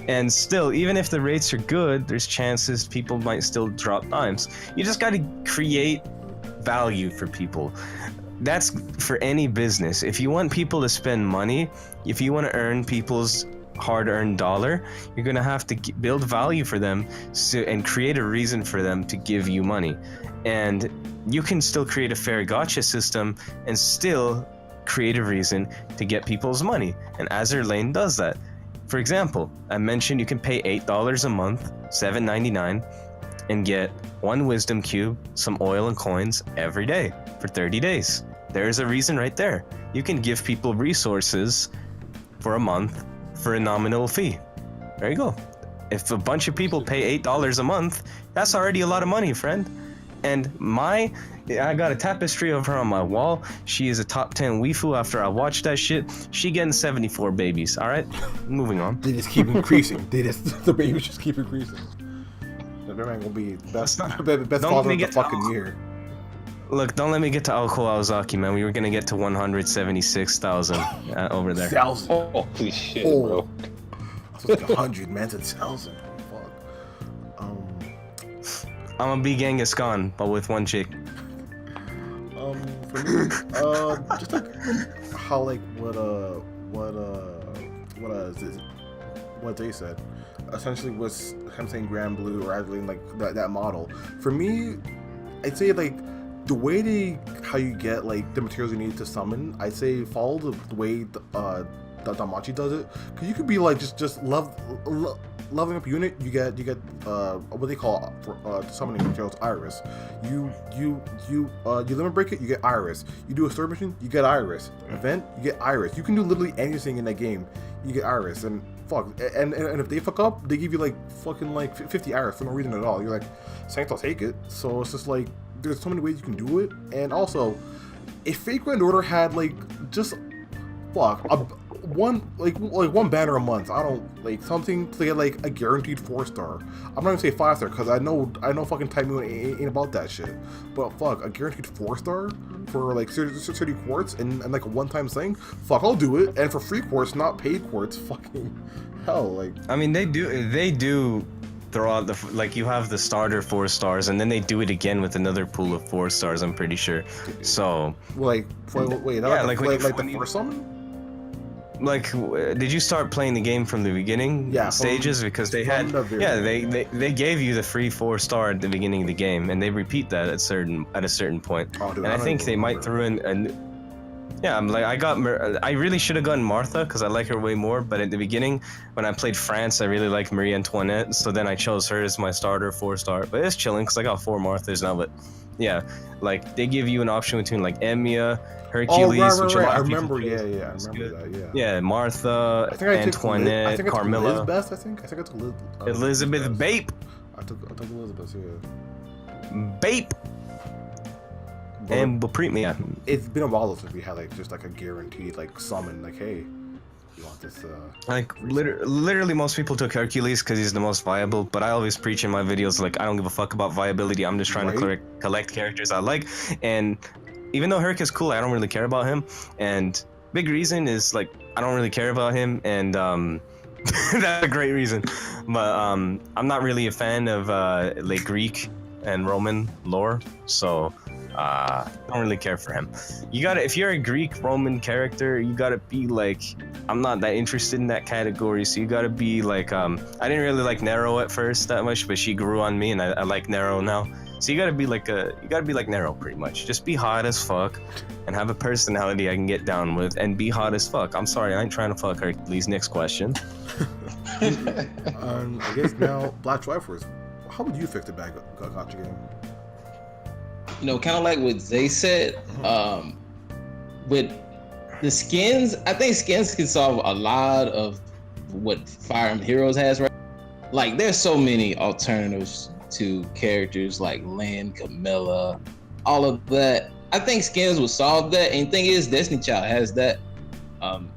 Speaker 3: And still, even if the rates are good, there's chances people might still drop dimes. You just got to create value for people. That's for any business. If you want people to spend money, if you want to earn people's hard-earned dollar, you're going to have to build value for them and create a reason for them to give you money. And you can still create a fair gacha system and still create a reason to get people's money. And Azur Lane does that. For example, I mentioned you can pay $8 a month, $7.99, and get 1 wisdom cube, some oil and coins every day for 30 days. There's a reason right there. You can give people resources for a month for a nominal fee. There you go. If a bunch of people pay $8 a month, that's already a lot of money, friend. And I got a tapestry of her on my wall. She is a top 10 waifu. After I watched that shit, she getting 74 babies. All right, moving on.
Speaker 1: They just keep increasing. The babies just keep increasing. That man gonna be best father of the fucking year.
Speaker 3: Look, don't let me get to Aoko Aozaki, man. We were gonna get to 176,000 over there.
Speaker 1: 1,000.
Speaker 2: Holy shit, bro.
Speaker 1: It's like 100, man. It's 1,000. Fuck.
Speaker 3: I'm a be Genghis Khan, but with one chick.
Speaker 1: For me, just like how like what they said, essentially was him saying Grand Blue or actually like that model. For me, I'd say like the way how you get like the materials you need to summon, I say follow the way that Damachi does it, because you could be like just leveling up a unit, you get what they call summoning materials, Iris. You limit break it, you get Iris. You do a sword mission, you get Iris. Event, you get Iris. You can do literally anything in that game, you get Iris. And fuck, and if they fuck up, they give you like fucking like 50 Iris for no reason at all. You're like, Saints, I'll take it. So it's just like there's so many ways you can do it. And also, if Fate Grand Order had like just one banner a month, I don't like something to get like a guaranteed 4-star. I'm not gonna say 5-star because I know fucking Time Moon ain't about that shit. But fuck, a guaranteed 4-star for like 30 quartz and like a one-time thing. Fuck, I'll do it. And for free quartz, not paid quartz. Fucking hell, like.
Speaker 3: I mean, they do throw out like you have the starter 4 stars, and then they do it again with another pool of 4 stars. I'm pretty sure. So.
Speaker 1: Wait,
Speaker 3: yeah, like
Speaker 1: the first summon.
Speaker 3: Like, did you start playing the game from the beginning stages? Because they had, they gave you the free 4-star at the beginning of the game, and they repeat that at a certain point.
Speaker 1: Oh, dude,
Speaker 3: and I think they might throw in I really should have gotten Martha because I like her way more. But at the beginning, when I played France, I really liked Marie Antoinette, so then I chose her as my starter 4-star. But it's chilling because I got 4 Marthas now. But yeah, like they give you an option between like Emiya, Hercules, which
Speaker 1: I remember. I remember that.
Speaker 3: Yeah, Martha, Antoinette, Carmilla.
Speaker 1: Liz best, I think I took Liz.
Speaker 3: Elizabeth Bape.
Speaker 1: I took Elizabeth. Yeah.
Speaker 3: Bape. And yeah.
Speaker 1: It's been a while since we had like just like a guaranteed like summon. Like, hey, you want this?
Speaker 3: Like literally, most people took Hercules because he's the most viable. But I always preach in my videos like I don't give a fuck about viability. I'm just trying to collect characters I like. And even though Herc is cool, I don't really care about him. And big reason is like I don't really care about him. And that's a great reason. But I'm not really a fan of like Greek and Roman lore. So. I don't really care for him. If you're a Greek Roman character, you gotta be like, I'm not that interested in that category, so you gotta be like, I didn't really like Nero at first that much, but she grew on me and I like Nero now. So you gotta be like Nero pretty much. Just be hot as fuck and have a personality I can get down with and be hot as fuck. I'm sorry, I ain't trying to fuck Hercules. Next question.
Speaker 1: I guess now, Black Triforce, how would you fix the bad Gacha game?
Speaker 4: You know, kind of like what Zay said, with the skins, I think skins can solve a lot of what Fire Emblem Heroes has, right? Like, there's so many alternatives to characters like Lynn, Camilla, all of that. I think skins would solve that. And the thing is, Destiny Child has that.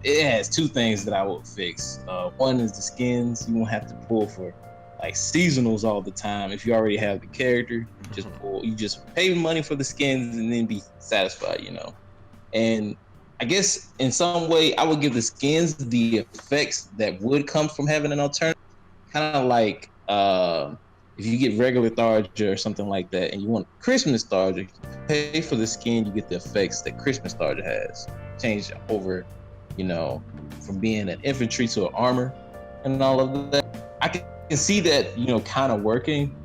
Speaker 4: It has 2 things that I would fix. One is the skins. You won't have to pull for like seasonals all the time. If you already have the character, you just pay money for the skins and then be satisfied, you know. And I guess in some way I would give the skins the effects that would come from having an alternative. Kind of like if you get regular Tharja or something like that and you want Christmas Tharja, you pay for the skin, you get the effects that Christmas Tharja has. Change over, you know, from being an infantry to an armor and all of that. I can see that, you know, kind of working.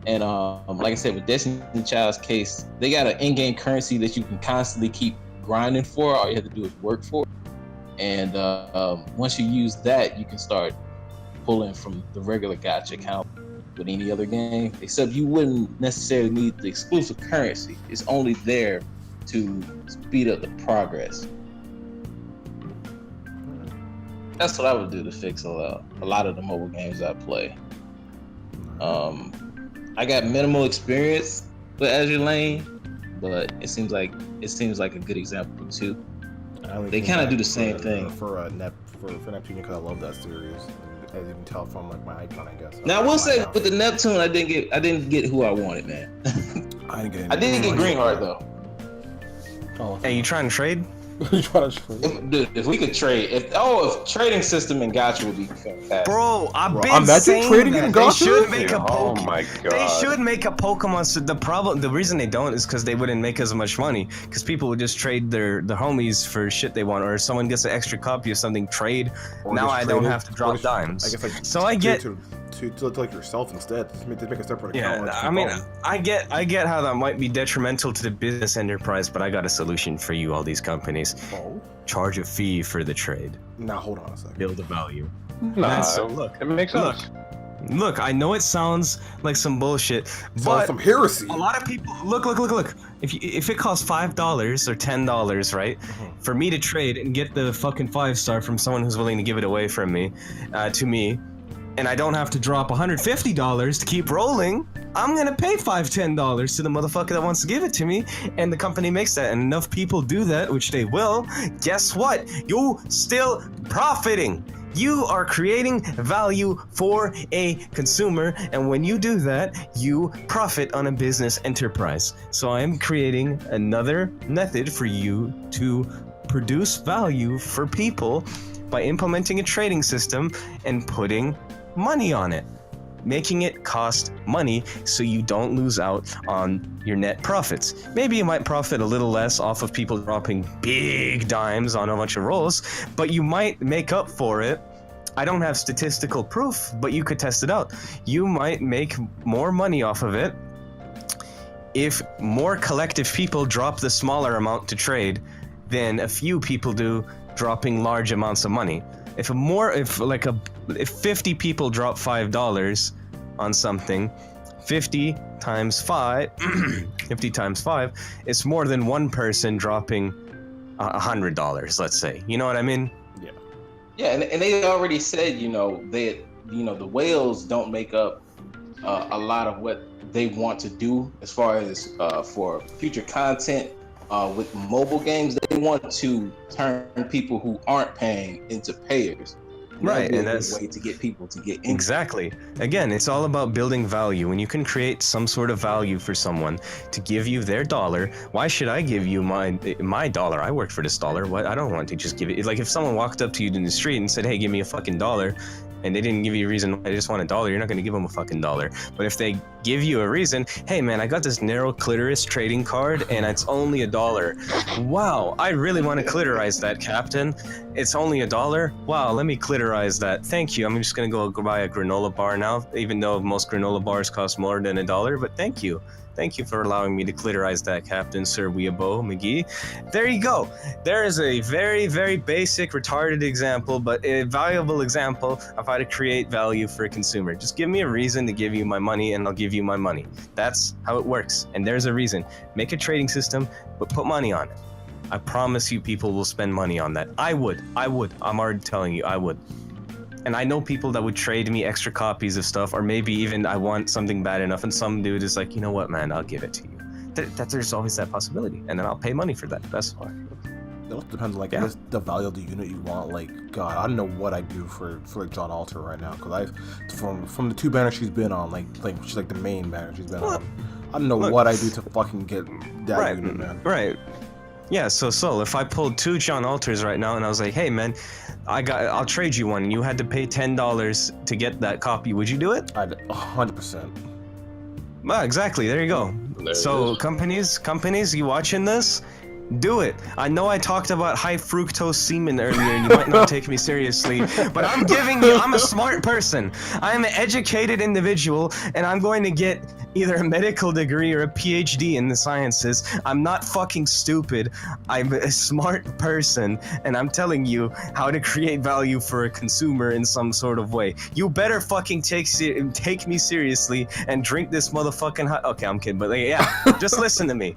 Speaker 4: And like I said, with Destiny Child's case, they got an in-game currency that you can constantly keep grinding for. All you have to do is work for it. And once you use that, you can start pulling from the regular gacha account with any other game, except you wouldn't necessarily need the exclusive currency. It's only there to speed up the progress. That's what I would do to fix a lot of the mobile games I play. I got minimal experience with Azure Lane, but it seems like a good example too. They kind of do the same thing
Speaker 1: for Neptune, because I love that series, as you can tell from like my icon, I guess.
Speaker 4: Now I will say with the Neptune, I didn't get who I wanted, man.
Speaker 1: I didn't
Speaker 4: get Greenheart though.
Speaker 1: Oh,
Speaker 3: hey, you trying to trade?
Speaker 4: If we could trade, if trading system in Gacha would be fantastic.
Speaker 3: Bro, I've been saying
Speaker 1: trading
Speaker 3: that.
Speaker 1: In Gacha?
Speaker 3: They should make a
Speaker 2: Oh my god.
Speaker 3: They should make a Pokemon. So the reason they don't is because they wouldn't make as much money. Because people would just trade their homies for shit they want, or if someone gets an extra copy of something, trade. Or now I don't have to drop dimes.
Speaker 1: I guess like
Speaker 3: so I get
Speaker 1: to like yourself instead. Just make a separate account.
Speaker 3: Yeah, I mean, I get how that might be detrimental to the business enterprise, but I got a solution for you, all these companies.
Speaker 1: Oh.
Speaker 3: Charge a fee for the trade.
Speaker 1: Now hold on a second.
Speaker 3: Build a value.
Speaker 2: Nah,
Speaker 3: So look,
Speaker 2: it makes sense.
Speaker 3: Look, I know it sounds like some bullshit, but
Speaker 1: some heresy.
Speaker 3: a lot of people look. If it costs $5 or $10, right, for me to trade and get the fucking 5-star from someone who's willing to give it away from me, to me, and I don't have to drop $150 to keep rolling, I'm gonna pay $5-10 to the motherfucker that wants to give it to me, and the company makes that, and enough people do that, which they will. Guess what? You still profiting. You are creating value for a consumer, and when you do that, you profit on a business enterprise. So I am creating another method for you to produce value for people by implementing a trading system and putting money on it, making it cost money so you don't lose out on your net profits. Maybe you might profit a little less off of people dropping big dimes on a bunch of rolls, but you might make up for it. I don't have statistical proof, but you could test it out. You might make more money off of it if more collective people drop the smaller amount to trade than a few people do dropping large amounts of money. If 50 people drop $5 on something, 50 times 5 it's more than one person dropping $100, let's say. You know what I mean?
Speaker 4: Yeah, and they already said, that the whales don't make up a lot of what they want to do as far as for future content with mobile games. They want to turn people who aren't paying into payers.
Speaker 3: Right, and that's
Speaker 4: a way to get people to get in.
Speaker 3: Exactly. Again, it's all about building value. When you can create some sort of value for someone to give you their dollar, why should I give you my dollar? I worked for this dollar. What? I don't want to just give it. Like if someone walked up to you in the street and said, "Hey, give me a fucking dollar," and they didn't give you a reason, I just want $1, you're not going to give them a fucking dollar. But if they give you a reason, hey man, I got this narrow clitoris trading card and it's only $1. Wow, I really want to clitorize that, Captain. It's only $1. Wow, let me clitorize that. Thank you. I'm just going to go buy a granola bar now, even though most granola bars cost more than $1, but thank you. Thank you for allowing me to clitorize that, Captain Sir Weeabo McGee. There you go. There is a very, very basic, retarded example, but a valuable example of how to create value for a consumer. Just give me a reason to give you my money, and I'll give you my money. That's how it works. And there's a reason. Make a trading system, but put money on it. I promise you people will spend money on that. I would. I'm already telling you, I would. And I know people that would trade me extra copies of stuff, or maybe even I want something bad enough and some dude is like, you know what, man, I'll give it to you. There's always that possibility, and then I'll pay money for that. That's why.
Speaker 1: It also depends on the value of the unit you want. Like, God, I don't know what I do for like John Alter right now, because I've from the 2 banners she's been on, like she's like the main banner she's been on. I don't know what I do to fucking get that unit, man.
Speaker 3: Right. Yeah, so if I pulled 2 John Alters right now and I was like, hey man, I'll trade you one, and you had to pay $10 to get that copy, would you do it?
Speaker 1: I'd 100%.
Speaker 3: Well, exactly, there you go. So companies, you watching this? Do it. I know I talked about high fructose semen earlier and you might not take me seriously, but I'm a smart person. I'm an educated individual, and I'm going to get either a medical degree or a PhD in the sciences. I'm not fucking stupid. I'm a smart person, and I'm telling you how to create value for a consumer in some sort of way. You better fucking take me seriously and drink this motherfucking okay, I'm kidding, but yeah, just listen to me.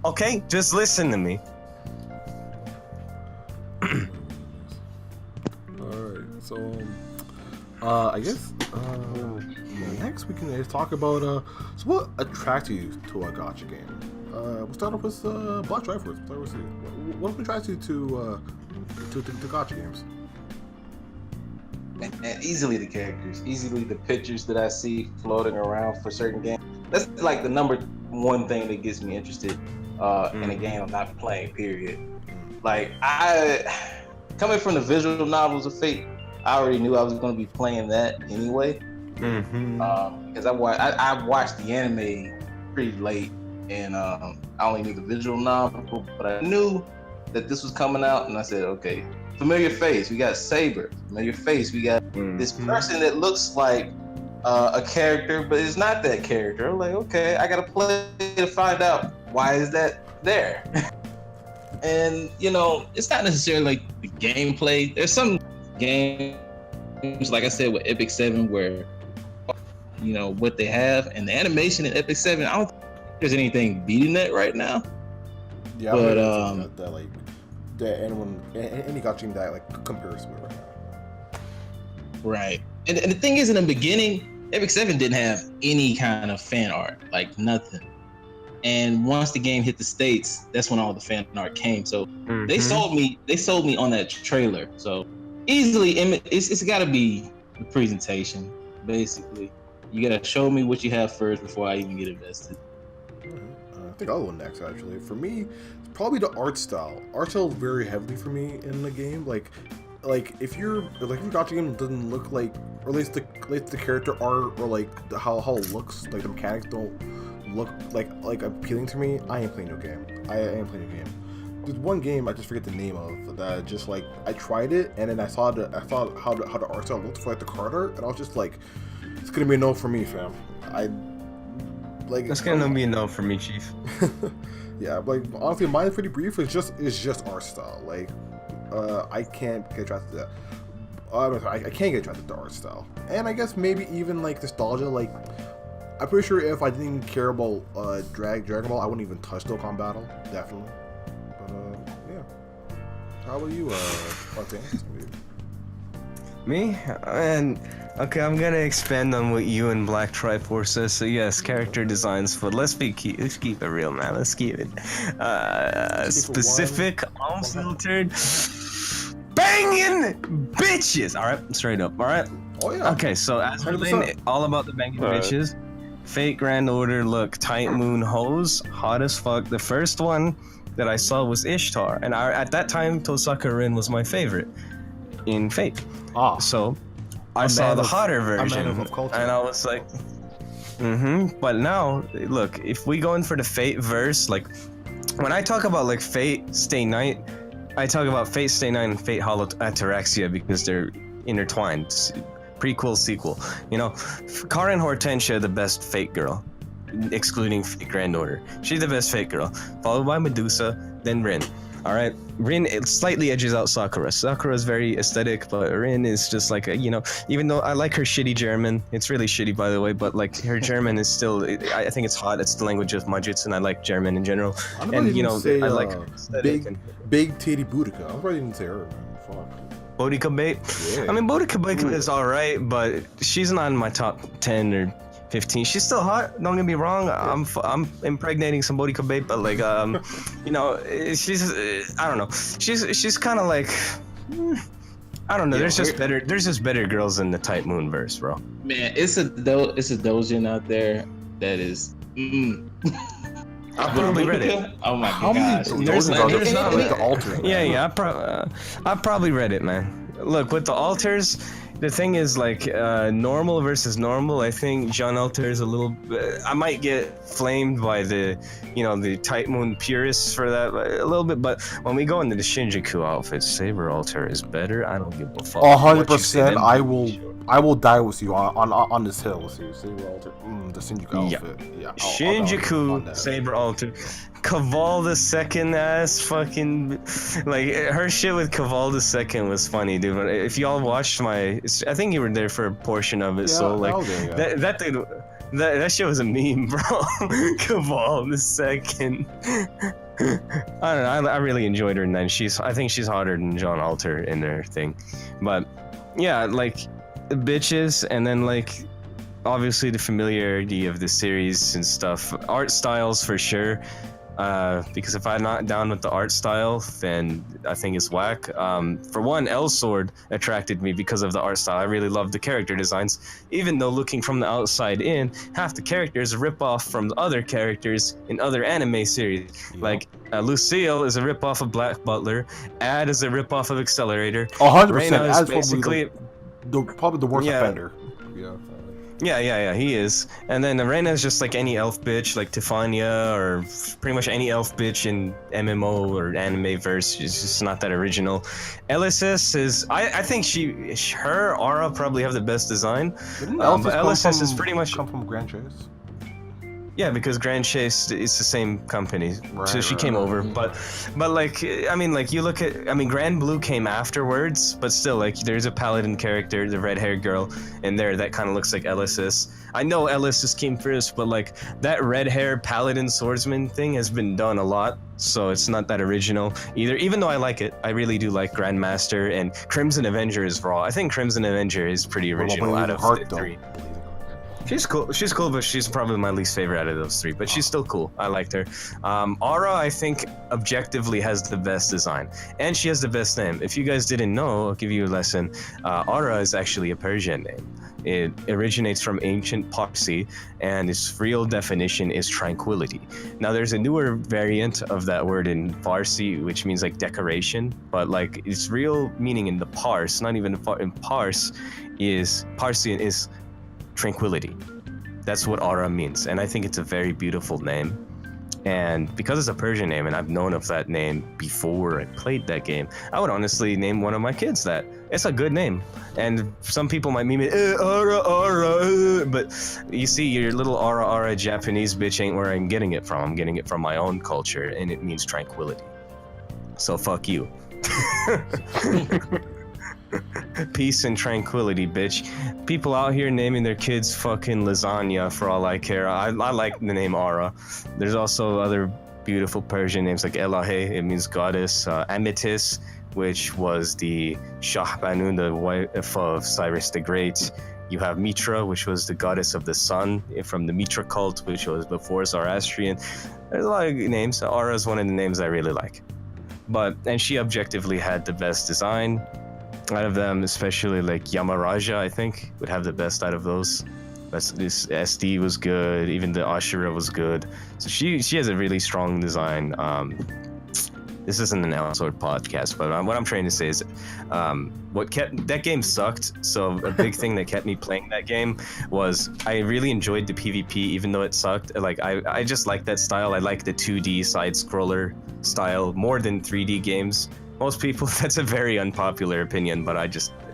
Speaker 3: Okay, just listen to me.
Speaker 1: Alright, so I guess next we can talk about so what attracts you to a gacha game. We'll start off with Black Triforce. What attracts you to gacha games?
Speaker 4: And easily the characters, easily the pictures that I see floating around for certain games. That's like the number one thing that gets me interested in a game I'm not playing, period. Like, coming from the visual novels of Fate, I already knew I was going to be playing that anyway. Because I watched the anime pretty late, and I only knew the visual novel, but I knew that this was coming out, and I said, okay, familiar face. We got Saber, familiar face. We got this person that looks like a character, but it's not that character. I'm like, okay, I gotta play to find out why is that there. And it's not necessarily like the gameplay. There's some games, like I said, with Epic 7 where what they have, and the animation in Epic 7, I don't think there's anything beating that right now.
Speaker 1: Yeah,
Speaker 4: but
Speaker 1: any Gacha game that like compares with right now.
Speaker 4: Right. And the thing is, in the beginning, Epic 7 didn't have any kind of fan art, like nothing. And once the game hit the States, that's when all the fan art came. So they sold me on that trailer. So easily, it's got to be the presentation. Basically, you got to show me what you have first before I even get invested.
Speaker 1: I think I'll go next. Actually, for me, it's probably the art style. Art style is very heavily for me in the game. Like if your Gacha game doesn't look like, or at least the character art, or like how it looks, like the mechanics don't look like appealing to me, I ain't playing no game. I ain't playing no game. There's one game I just forget the name of that. Just like I tried it, and then I saw how the art style looked for like the card art, and I was just like, it's gonna be a no for me, fam.
Speaker 3: That's gonna be a no for me, Chief.
Speaker 1: Yeah, like honestly, mine's pretty brief. It's just art style. Like, I can't get attracted to that. I can't get attracted to art style, and I guess maybe even like nostalgia. Like, I'm pretty sure if I didn't care about Dragon Ball, I wouldn't even touch Dokkan Battle. Definitely. But yeah. How about you, Martin?
Speaker 3: Me? And okay, I'm gonna expand on what you and Black Triforce says. So yes, character designs, but let's keep it real, man. Let's keep it specific, unfiltered, banging bitches. All right, straight up. All right.
Speaker 1: Oh yeah.
Speaker 3: Okay, so as we're laying all about the banging bitches, Fate Grand Order, look, Tight Moon hoes, hot as fuck. The first one that I saw was Ishtar, and at that time, Tosaka Rin was my favorite in Fate. So I saw the hotter version, and I was like, But now, look, if we go in for the Fate verse, like when I talk about like Fate Stay Night, I talk about Fate Stay Night and Fate Hollow Ataraxia because they're intertwined. Prequel, sequel. Karin Hortensia, the best Fate girl, excluding Fate Grand Order. She's the best Fate girl, followed by Medusa, then Rin. All right, Rin, it slightly edges out Sakura. Sakura is very aesthetic, but Rin is just like even though I like her shitty German, it's really shitty by the way, but like her German is still, I think it's hot. It's the language of Mudgets, and I like German in general. And I like
Speaker 1: big titty Boudica. I probably didn't say her, man. Fuck.
Speaker 3: Boudica bait. Yeah. I mean, Boudica bait is all right, but she's not in my top 10 or 15. She's still hot, don't get me wrong. Yeah. I'm impregnating some Boudica bait, but like she's I don't know. She's kind of like I don't know. There's just better girls in the Tight Moon verse, bro.
Speaker 4: Man, it's a Dojin out there that is
Speaker 3: I probably read it.
Speaker 4: Oh my gosh.
Speaker 1: There's not like the altar.
Speaker 3: Yeah. I probably read it, man. Look, with the altars, the thing is like normal versus normal. I think John Alter is a little. I might get flamed by the Tight Moon purists for that a little bit, but when we go into the Shinjuku outfit, Saber Alter is better. I don't give a fuck.
Speaker 1: 100%. I will die with you on this hill with you. Saber Alter, the Shinjuku outfit. Yeah.
Speaker 3: Shinjuku Saber Alter. Caval the second ass fucking like her shit with Caval the second was funny, dude. But if y'all watched I think you were there for a portion of it, so like that dude, that shit was a meme, bro. Caval the second. I don't know. I really enjoyed her, and then I think she's hotter than John Alter in her thing, but yeah, like bitches, and then like obviously the familiarity of the series and stuff, art styles for sure. Because if I'm not down with the art style, then I think it's whack. For one, L-Sword attracted me because of the art style. I really love the character designs, even though looking from the outside in, half the characters rip off from the other characters in other anime series. Yeah. Like Lucille is a rip off of Black Butler, Ad is a rip off of Accelerator.
Speaker 1: 100%.
Speaker 3: Reina is
Speaker 1: Ad's
Speaker 3: basically
Speaker 1: probably the worst offender. Yeah.
Speaker 3: Yeah, he is. And then Reina is just like any elf bitch, like Tefania, or pretty much any elf bitch in MMO or anime verse. She's just not that original. LSS is, I think her aura probably have the best design. But LSS is pretty much
Speaker 1: come from Grand Chase.
Speaker 3: Yeah, because Grand Chase is the same company, so she came over. But like, I mean, like you look at, I mean, Grand Blue came afterwards, but still, like, there's a paladin character, the red-haired girl, in there that kind of looks like LSS. I know LSS came first, but like that red-hair paladin swordsman thing has been done a lot, so it's not that original either. Even though I like it, I really do like Grandmaster, and Crimson Avenger is raw. I think Crimson Avenger is pretty original out of the three. She's cool, but she's probably my least favorite out of those three. But she's still cool. I liked her. Aura, I think, objectively has the best design, and she has the best name. If you guys didn't know, I'll give you a lesson. Aura is actually a Persian name. It originates from ancient Parsi, and its real definition is tranquility. Now, there's a newer variant of that word in Farsi, which means like decoration, but like its real meaning in the Pars, not even in Pars, Parsian is tranquility. That's what Aura means, and I think it's a very beautiful name. And because it's a Persian name, and I've known of that name before I played that game, I would honestly name one of my kids that. It's a good name, and some people might meme it, Aura, but you see, your little Aura Japanese bitch ain't where I'm getting it from. I'm getting it from my own culture, and it means tranquility. So fuck you. Peace and tranquility, bitch. People out here naming their kids fucking lasagna for all I care. I like the name Aura. There's also other beautiful Persian names like Elahe, it means goddess. Amethyst, which was the Shahbanu, the wife of Cyrus the Great. You have Mitra, which was the goddess of the sun from the Mitra cult, which was before Zoroastrian. There's a lot of names. Aura is one of the names I really like. And she objectively had the best design out of them, especially like Yamaraja, I think, would have the best out of those. This SD was good, even the Ashura was good. So she has a really strong design. This isn't an Elsword podcast, but what I'm trying to say is that game sucked. So a big thing that kept me playing that game was I really enjoyed the PvP, even though it sucked. Like I just like that style. I like the 2D side scroller style more than 3D games. Most people, that's a very unpopular opinion, but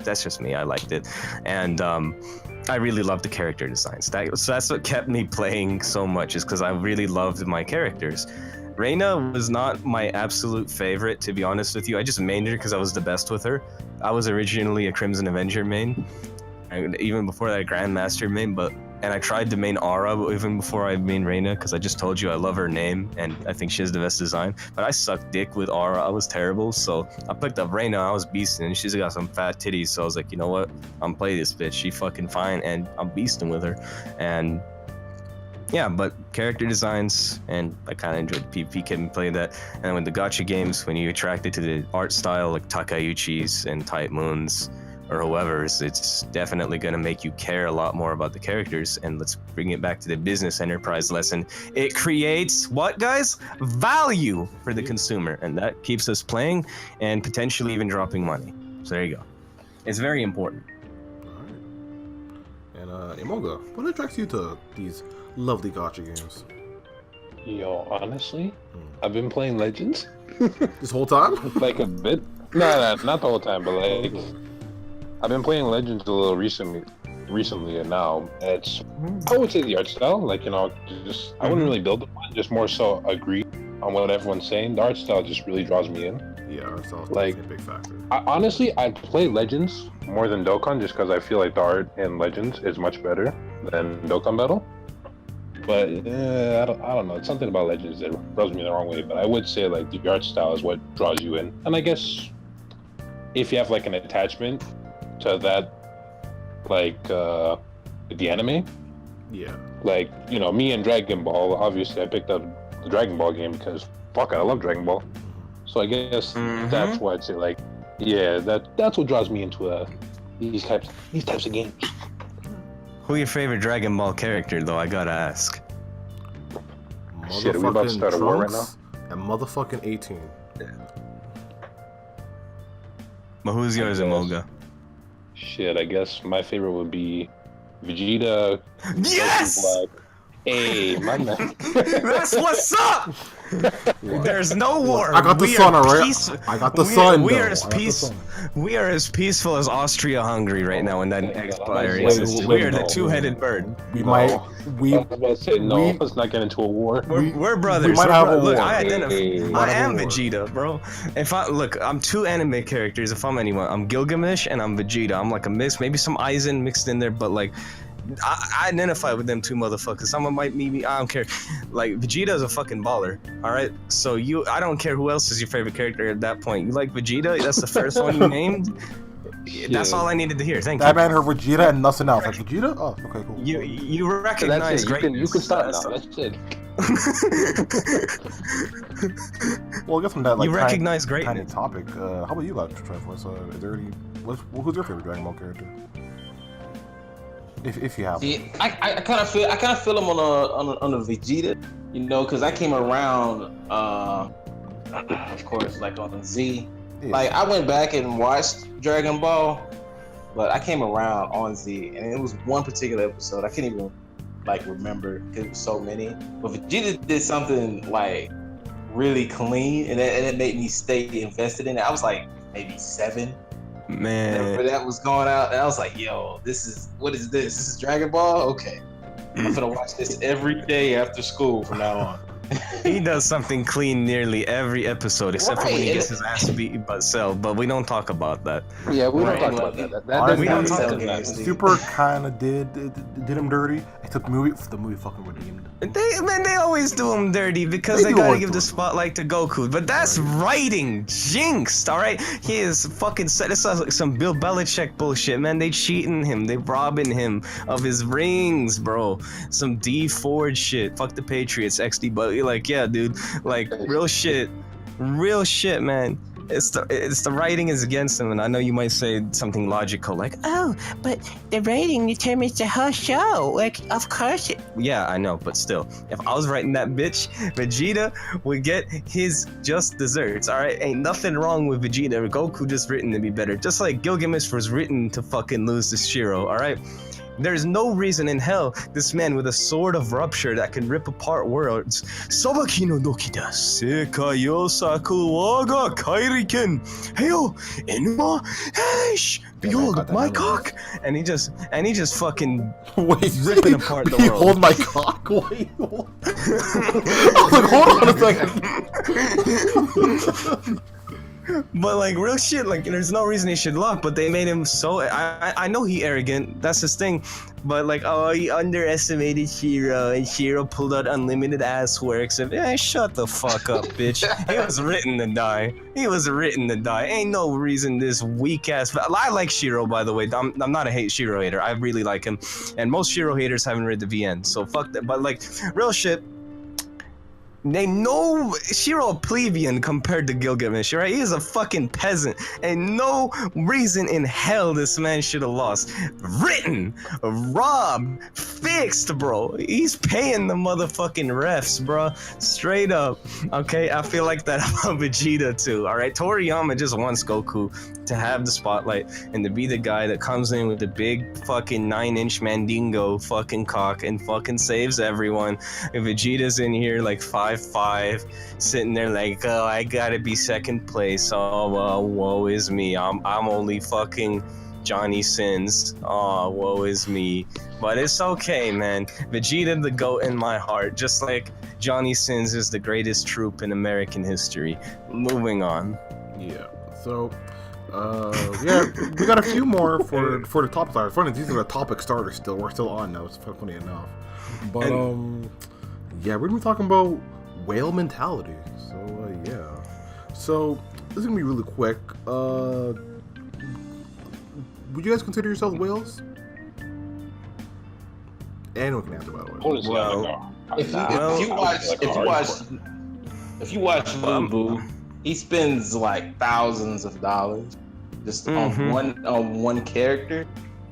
Speaker 3: that's just me. I liked it. And I really loved the character designs. So that's what kept me playing so much, is because I really loved my characters. Reina was not my absolute favorite, to be honest with you. I just mained her because I was the best with her. I was originally a Crimson Avenger main, and even before that, a Grandmaster main, and I tried to main Aura even before I main Reina, because I just told you I love her name and I think she has the best design. But I sucked dick with Aura. I was terrible, so I picked up Reina. I was beasting, and she's got some fat titties, so I was like, you know what? I'm playing this bitch. She fucking fine, and I'm beasting with her. And yeah, but character designs, and I kind of enjoyed the PvP, kept me playing that. And when the gacha games, when you attracted to the art style like Takayuchi's and Type Moon's, or whoever's, it's definitely going to make you care a lot more about the characters. And let's bring it back to the business enterprise lesson. It creates what, guys? Value for the consumer, and that keeps us playing and potentially even dropping money. So there you go. It's very important.
Speaker 1: All right. And Imoga, what attracts you to these lovely gacha games?
Speaker 2: Yo, honestly, I've been playing Legends.
Speaker 1: This whole time?
Speaker 2: Like a bit. No, not the whole time, but like I've been playing Legends a little recently, and now it's, I would say, the art style. Like, you know, just I wouldn't really build upon, just more so agree on what everyone's saying. The art style just really draws me in.
Speaker 1: Yeah, art style is
Speaker 2: like
Speaker 1: a big factor.
Speaker 2: Honestly, I play Legends more than Dokkan just because I feel like the art in Legends is much better than Dokkan Battle. But I don't know. It's something about Legends that rubs me the wrong way. But I would say like the art style is what draws you in. And I guess if you have like an attachment to that, like the anime,
Speaker 1: yeah. Like,
Speaker 2: you know, me and Dragon Ball. Obviously, I picked up the Dragon Ball game because fuck it, I love Dragon Ball. So I guess that's why I'd say like, yeah, that's what draws me into these types of games.
Speaker 3: Who your favorite Dragon Ball character, though? I gotta ask.
Speaker 2: Shit, are we about to start a war right now?
Speaker 1: And motherfucking 18.
Speaker 3: Yeah. But who's yours, Imoga?
Speaker 2: Shit, I guess my favorite would be Vegeta.
Speaker 3: Yes!
Speaker 2: Black. Hey, my man.
Speaker 3: That's what's up! There's no war.
Speaker 1: I got the
Speaker 3: We
Speaker 1: sun,
Speaker 3: are
Speaker 1: alright?
Speaker 3: peace-
Speaker 1: I got the sun,
Speaker 3: We
Speaker 1: though.
Speaker 3: are as
Speaker 1: I got the
Speaker 3: peace.
Speaker 1: sun.
Speaker 3: We are as peaceful as Austria-Hungary right now in that expiring
Speaker 2: Wait,
Speaker 3: system.
Speaker 1: wait,
Speaker 3: We are the
Speaker 1: no.
Speaker 3: two-headed bird.
Speaker 1: We
Speaker 2: No.
Speaker 1: might.
Speaker 2: I was about to say, no,
Speaker 1: we-
Speaker 2: let's not get into a war.
Speaker 3: We're brothers.
Speaker 1: we might
Speaker 3: We're
Speaker 1: have a
Speaker 3: Look,
Speaker 1: war.
Speaker 3: I identify.
Speaker 2: Hey.
Speaker 3: I am
Speaker 1: War.
Speaker 3: Vegeta, bro. I'm two anime characters. If I'm anyone, I'm Gilgamesh and I'm Vegeta. I'm like a mix, maybe some Aizen mixed in there, but like. I identify with them two motherfuckers. Someone might meet me. I don't care. Like Vegeta is a fucking baller. All right. So I don't care who else is your favorite character at that point. You like Vegeta? That's the first one you named. That's all I needed to hear. Thank you.
Speaker 1: That man heard Vegeta and nothing else. Like Vegeta? Oh, okay, cool.
Speaker 3: You
Speaker 2: So
Speaker 3: recognize
Speaker 2: that's it.
Speaker 3: greatness.
Speaker 2: You can stop now. That's it.
Speaker 1: Well, I guess from that like
Speaker 3: You recognize
Speaker 1: tiny
Speaker 3: greatness.
Speaker 1: topic. How about you, like Triforce? Is there any? Who's your favorite Dragon Ball character? If you have.
Speaker 4: See, I kind of feel him on a Vegeta, you know, because I came around, of course, like on Z.
Speaker 1: Yeah.
Speaker 4: Like I went back and watched Dragon Ball, but I came around on Z, and it was one particular episode. I can't even like remember because it was so many. But Vegeta did something like really clean, and it made me stay invested in it. I was like maybe 7.
Speaker 3: Man.
Speaker 4: Whenever that was going out, and I was like, "Yo, what is this? This is Dragon Ball? Okay, I'm gonna watch this every day after school from now on."
Speaker 3: He does something clean nearly every episode, except for when he
Speaker 4: Right.
Speaker 3: gets his ass beaten by Cell. But we don't talk about that.
Speaker 2: Yeah, we
Speaker 4: Right,
Speaker 2: don't talk
Speaker 4: like-
Speaker 2: about that.
Speaker 1: Honestly,
Speaker 3: we don't
Speaker 2: that's
Speaker 3: talk
Speaker 2: not
Speaker 3: about
Speaker 2: that.
Speaker 4: it.
Speaker 1: Super kind of did him dirty. Except the movie fucking redeemed.
Speaker 3: They always do him dirty because
Speaker 1: They
Speaker 3: they
Speaker 1: do
Speaker 3: gotta
Speaker 1: always
Speaker 3: give
Speaker 1: do
Speaker 3: the
Speaker 1: him.
Speaker 3: spotlight to Goku. But that's writing jinxed, all right? He is fucking set. This is like some Bill Belichick bullshit, man. They cheating him. They robbing him of his rings, bro. Some D Ford shit. Fuck the Patriots, XD. But like, yeah, dude. Like real shit, man. It's the writing is against him, and I know you might say something logical like, "Oh, but the writing determines the whole show." Like, of course it. Yeah, I know, but still, if I was writing that bitch, Vegeta would get his just desserts. All right, ain't nothing wrong with Vegeta. Goku just written to be better, just like Gilgamesh was written to fucking lose to Shiro. All right. There's no reason in hell this man with a sword of rupture that can rip apart worlds. Sabaki no doki da sekai yo saku waga kairiken. Heyo, enuma, heish. Behold my cock. And he just fucking
Speaker 1: Wait,
Speaker 3: ripping apart the
Speaker 1: you
Speaker 3: world.
Speaker 1: hold my cock? Wait, hold. I was like, hold on a second.
Speaker 3: But like real shit, like there's no reason he should lock, but they made him so. I know he arrogant, that's his thing, but like, oh, he underestimated Shiro, and Shiro pulled out unlimited ass works. And shut the fuck up, bitch. He was written to die. Ain't no reason this weak ass. I like Shiro, by the way. I'm not a Shiro hater. I really like him, and most Shiro haters haven't read the VN, so fuck that. But like real shit. They know Shiro a plebeian compared to Gilgamesh, right? He is a fucking peasant, and no reason in hell this man should have lost. Written, robbed, fixed, bro. He's paying the motherfucking refs, bro. Straight up. Okay, I feel like that about Vegeta too. All right, Toriyama just wants Goku to have the spotlight and to be the guy that comes in with the big fucking 9-inch Mandingo fucking cock and fucking saves everyone. And Vegeta's in here like 5'5", sitting there like, oh, I gotta be second place. Oh, well, woe is me. I'm only fucking Johnny Sins. Oh, woe is me. But it's okay, man. Vegeta the GOAT in my heart, just like Johnny Sins is the greatest troop in American history. Moving on.
Speaker 1: Yeah. So, yeah, we got a few more for the topic starters. Funny, these are the topic starters still. We're still on now. It's funny enough. But yeah, we're gonna be talking about whale mentality. So yeah. So this is gonna be really quick. Would you guys consider yourselves whales? Anyone can answer, by the way.
Speaker 2: Honestly,
Speaker 3: Well,
Speaker 4: If you watch Boo, he spends like thousands of dollars just on one character.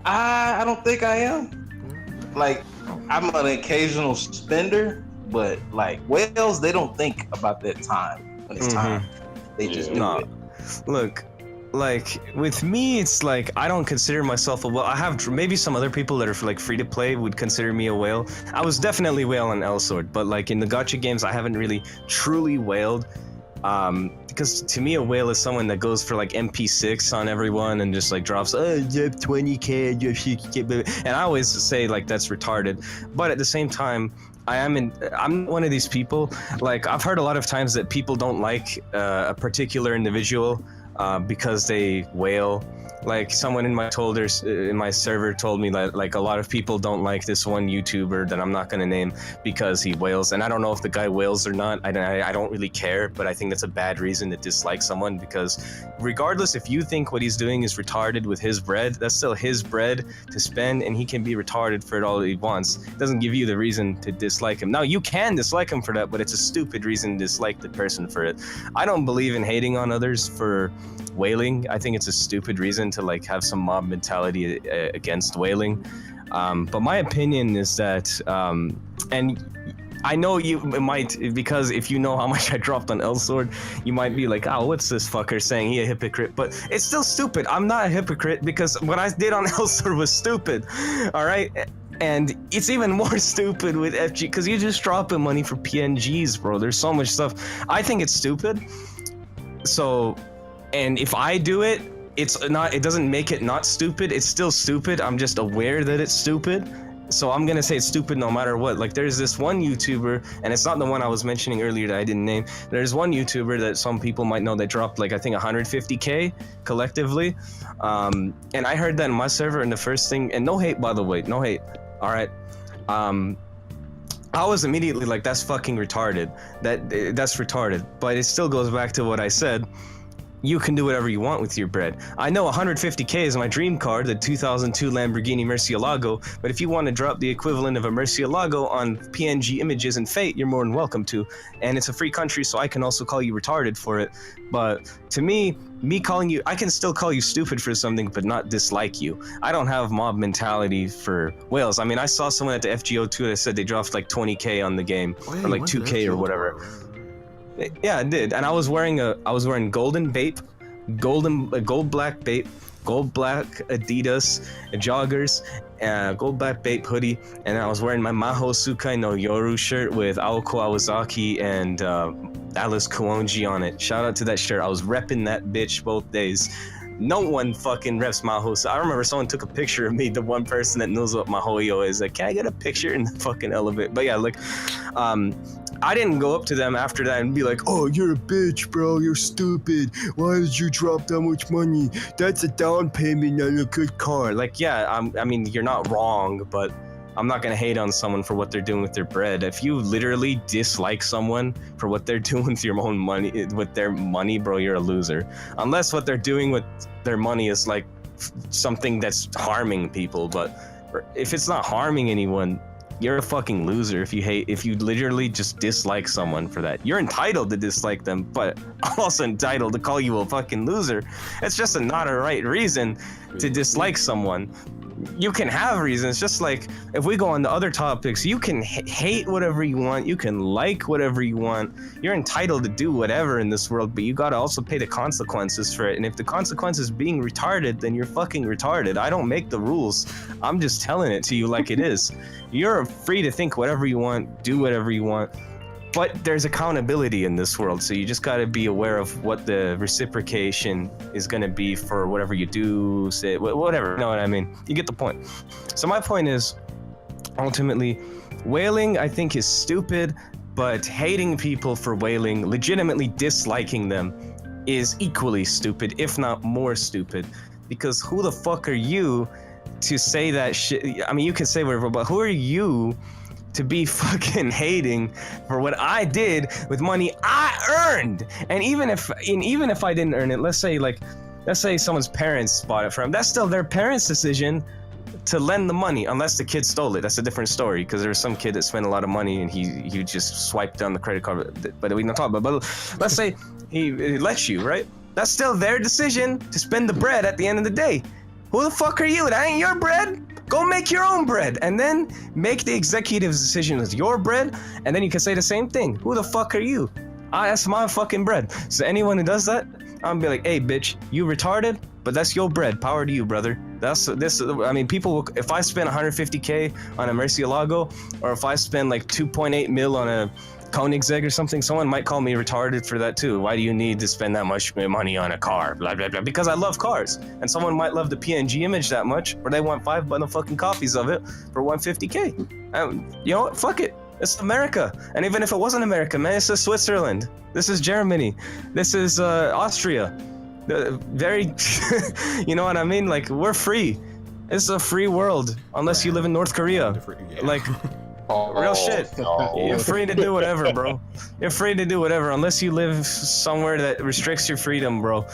Speaker 4: I don't think I am. Like, I'm an occasional spender, but like whales, they don't think about that time when it's time. They just do it.
Speaker 3: Look, like with me, it's like I don't consider myself a whale. I have maybe some other people that are like free to play would consider me a whale. I was definitely a whale on Elsword, but like in the gacha games, I haven't really truly whaled. Because to me, a whale is someone that goes for like MP6 on everyone and just like drops, oh, you have 20k, you have 50k, and I always say like that's retarded. But at the same time, I'm one of these people. Like I've heard a lot of times that people don't like a particular individual because they whale. Like someone in my server told me that like a lot of people don't like this one YouTuber that I'm not gonna name because he whales, and I don't know if the guy whales or not. I don't really care, but I think that's a bad reason to dislike someone, because regardless if you think what he's doing is retarded with his bread, that's still his bread to spend, and he can be retarded for it all he wants. It doesn't give you the reason to dislike him. Now you can dislike him for that, but it's a stupid reason to dislike the person for it. I don't believe in hating on others for whaling. I think it's a stupid reason to like have some mob mentality against whaling. But my opinion is that, and I know you might, because if you know how much I dropped on Elsword, you might be like, oh, what's this fucker saying? He a hypocrite. But it's still stupid. I'm not a hypocrite because what I did on Elsword was stupid. All right. And it's even more stupid with FG because you just dropping money for PNGs, bro. There's so much stuff. I think it's stupid. So, and if I do it, it doesn't make it not stupid. It's still stupid. I'm just aware that it's stupid. So I'm gonna say it's stupid no matter what. Like there's this one YouTuber, and it's not the one I was mentioning earlier that I didn't name. There's one YouTuber that some people might know that dropped like I think 150k collectively. And I heard that in my server, and the first thing, and no hate by the way, no hate. All right. I was immediately like, that's fucking retarded. That's retarded. But it still goes back to what I said. You can do whatever you want with your bread. I know 150k is my dream car, the 2002 Lamborghini Murcielago, but if you want to drop the equivalent of a Murcielago on PNG images and Fate, you're more than welcome to. And it's a free country, so I can also call you retarded for it. But to me calling you, I can still call you stupid for something, but not dislike you. I don't have mob mentality for whales. I mean, I saw someone at the FGO2 that said they dropped like 20k on the game, or like 2k or whatever. Yeah, I did, and I was wearing golden vape, gold black vape, gold black Adidas joggers, gold black vape hoodie, and I was wearing my Maho Sukai no Yoru shirt with Aoko Awazaki and Alice Kuonji on it. Shout out to that shirt. I was repping that bitch both days. No one fucking reps Maho. I remember someone took a picture of me, the one person that knows what Mahoyo is. Like, can I get a picture in the fucking elevator? But yeah, like, I didn't go up to them after that and be like, oh, you're a bitch, bro. You're stupid. Why did you drop that much money? That's a down payment on a good car. Like, yeah, I mean, you're not wrong, but I'm not gonna hate on someone for what they're doing with their bread. If you literally dislike someone for what they're doing with your own money, with their money, bro, you're a loser. Unless what they're doing with their money is like something that's harming people. But if it's not harming anyone, you're a fucking loser if you literally just dislike someone for that. You're entitled to dislike them, but I'm also entitled to call you a fucking loser. It's just not a right reason to dislike someone. You can have reasons, just like if we go on to other topics, you can hate whatever you want, you can like whatever you want, you're entitled to do whatever in this world, but you gotta also pay the consequences for it. And if the consequence is being retarded, then you're fucking retarded. I don't make the rules, I'm just telling it to you like it is. You're free to think whatever you want, do whatever you want, but there's accountability in this world, so you just got to be aware of what the reciprocation is going to be for whatever you do, say, whatever, you know what I mean? You get the point. So my point is, ultimately, whaling I think is stupid, but hating people for whaling, legitimately disliking them, is equally stupid, if not more stupid, because who the fuck are you to say that shit? I mean, you can say whatever, but who are you to be fucking hating for what I did with money I earned? And even if I didn't earn it, let's say someone's parents bought it for him, that's still their parents' decision to lend the money, unless the kid stole it. That's a different story, because there's some kid that spent a lot of money and he just swiped down the credit card, but we don't talk about. But let's say he lets you, right? That's still their decision to spend the bread at the end of the day. Who the fuck are you? That ain't your bread. Go make your own bread, and then make the executive's decision with your bread, and then you can say the same thing. Who the fuck are you? That's my fucking bread. So anyone who does that, I'm gonna be like, hey, bitch, you retarded? But that's your bread. Power to you, brother. That's this. I mean, people. If I spend 150K on a Murcielago, or if I spend like 2.8 mil on a Koenigsegg or something, someone might call me retarded for that too. Why do you need to spend that much money on a car? Blah blah blah. Because I love cars, and someone might love the PNG image that much, or they want 5 motherfucking copies of it for 150K. You know what? Fuck it. It's America. And even if it wasn't America, man, this is Switzerland. This is Germany. This is Austria. Very, you know what I mean? Like, we're free. It's a free world, unless you live in North Korea. Like, real shit.
Speaker 2: No.
Speaker 3: You're free to do whatever, bro. You're free to do whatever, unless you live somewhere that restricts your freedom, bro.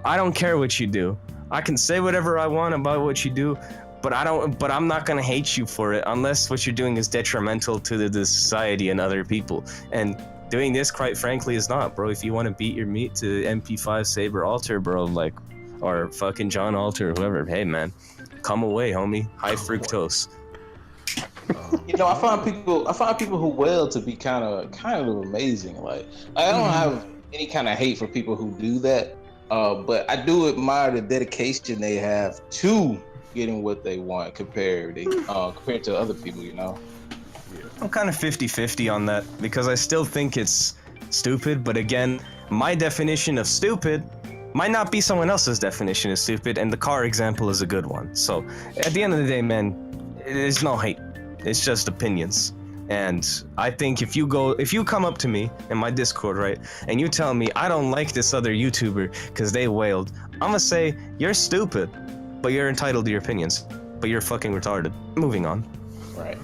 Speaker 3: I don't care what you do. I can say whatever I want about what you do, but I'm not gonna hate you for it unless what you're doing is detrimental to the society and other people. And doing this, quite frankly, is not, bro. If you want to beat your meat to MP5 Saber Alter, bro, like, or fucking John Alter or whoever, hey man, come away, homie. High fructose.
Speaker 4: You know, I find people who wail to be kind of amazing. Like, I don't have any kind of hate for people who do that, but I do admire the dedication they have to getting what they want compared to other people. You know.
Speaker 3: I'm kind of 50-50 on that because I still think it's stupid, but again, my definition of stupid might not be someone else's definition of stupid, and the car example is a good one. So at the end of the day, man, there's no hate. It's just opinions. And I think if you come up to me in my Discord, right, and you tell me I don't like this other YouTuber because they wailed, I'm gonna say you're stupid, but you're entitled to your opinions, but you're fucking retarded. Moving on.
Speaker 4: Right.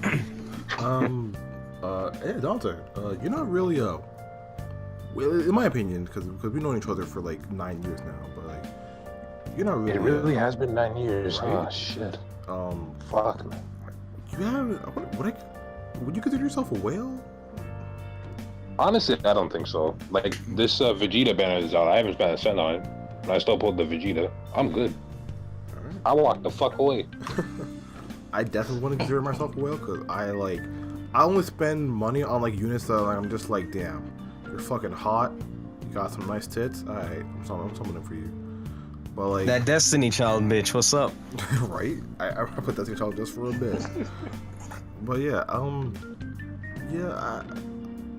Speaker 1: Yeah, Dante, you're not really, well, in my opinion, because we've known each other for like 9 years now, but like, you're not really.
Speaker 2: It really has been 9 years.
Speaker 1: Right?
Speaker 2: Oh shit.
Speaker 1: Fuck. You have, would you consider yourself a whale?
Speaker 2: Honestly, I don't think so. Like, this Vegeta banner is out. I haven't spent a cent on it, and I still pulled the Vegeta. I'm good.
Speaker 1: Alright.
Speaker 2: I walk the fuck away.
Speaker 1: I definitely wouldn't consider myself a whale because I only spend money on like units that I'm just like, damn, you're fucking hot, you got some nice tits, alright, I'm summoning for you. But like
Speaker 3: That Destiny Child bitch, what's up?
Speaker 1: right? I put Destiny Child just for a bit. But yeah,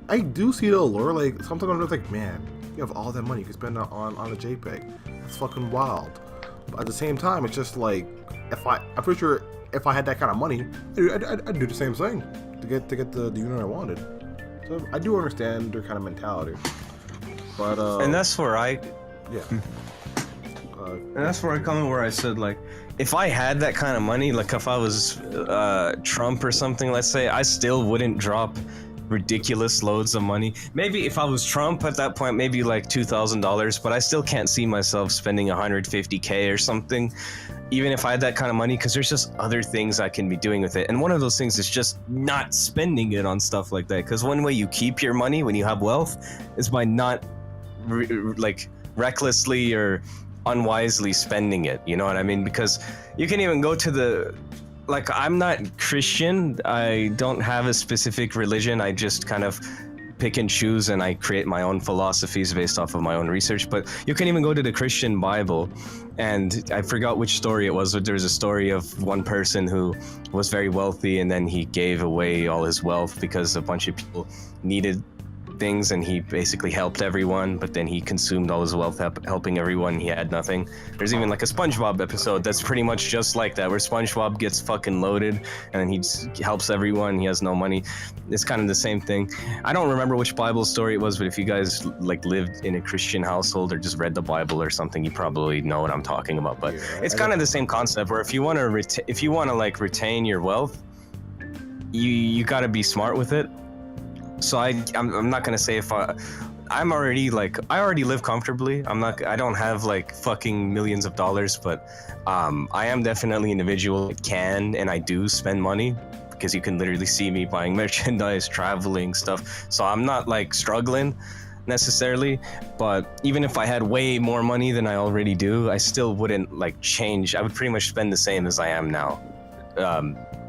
Speaker 1: I do see the allure. Like sometimes I'm just like, man, you have all that money you can spend on a JPEG. That's fucking wild. But at the same time, it's just like I'm pretty sure if I had that kind of money, I'd do the same thing to get the unit I wanted. So I do understand their kind of mentality. But
Speaker 3: And that's where I
Speaker 1: yeah.
Speaker 3: And that's where I come in, where I said, like, if I had that kind of money, like if I was Trump or something, let's say, I still wouldn't drop ridiculous loads of money. Maybe if I was Trump at that point, maybe like $2,000, but I still can't see myself spending 150K or something, even if I had that kind of money, because there's just other things I can be doing with it. And one of those things is just not spending it on stuff like that, because one way you keep your money when you have wealth is by not recklessly or unwisely spending it, you know what I mean? Because you can even go to like, I'm not Christian, I don't have a specific religion, I just kind of pick and choose and I create my own philosophies based off of my own research. But you can even go to the Christian Bible, and I forgot which story it was, but there's a story of one person who was very wealthy and then he gave away all his wealth because a bunch of people needed things, and he basically helped everyone, but then he consumed all his wealth helping everyone. He had nothing. There's even like a SpongeBob episode that's pretty much just like that, where SpongeBob gets fucking loaded and then he helps everyone. He has no money. It's kind of the same thing. I don't remember which Bible story it was, but if you guys like lived in a Christian household or just read the Bible or something, you probably know what I'm talking about. But
Speaker 1: yeah,
Speaker 3: it's kind of the same concept, where if you want to like retain your wealth, you got to be smart with it. So I'm not gonna say if I already live comfortably. I don't have like fucking millions of dollars, but I am definitely an individual that can and I do spend money, because you can literally see me buying merchandise, traveling, stuff. So I'm not like struggling necessarily, but even if I had way more money than I already do, I still wouldn't like change. I would pretty much spend the same as I am now.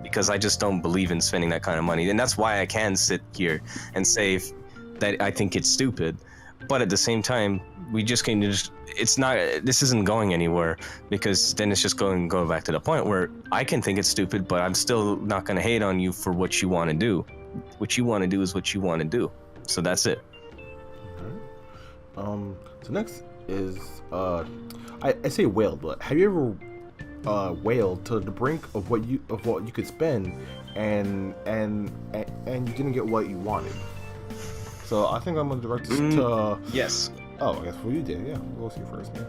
Speaker 3: Because I just don't believe in spending that kind of money. And that's why I can sit here and say that I think it's stupid. But at the same time, we just can just, this isn't going anywhere, because then it's just going to go back to the point where I can think it's stupid, but I'm still not going to hate on you for what you want to do. What you want to do is what you want to do. So that's it.
Speaker 1: So next is I say wailed, but have you ever wailed to the brink of what you could spend and you didn't get what you wanted? So I think I'm gonna direct this to
Speaker 3: yes.
Speaker 1: Oh, I guess you did. Yeah, we'll see first. Yeah.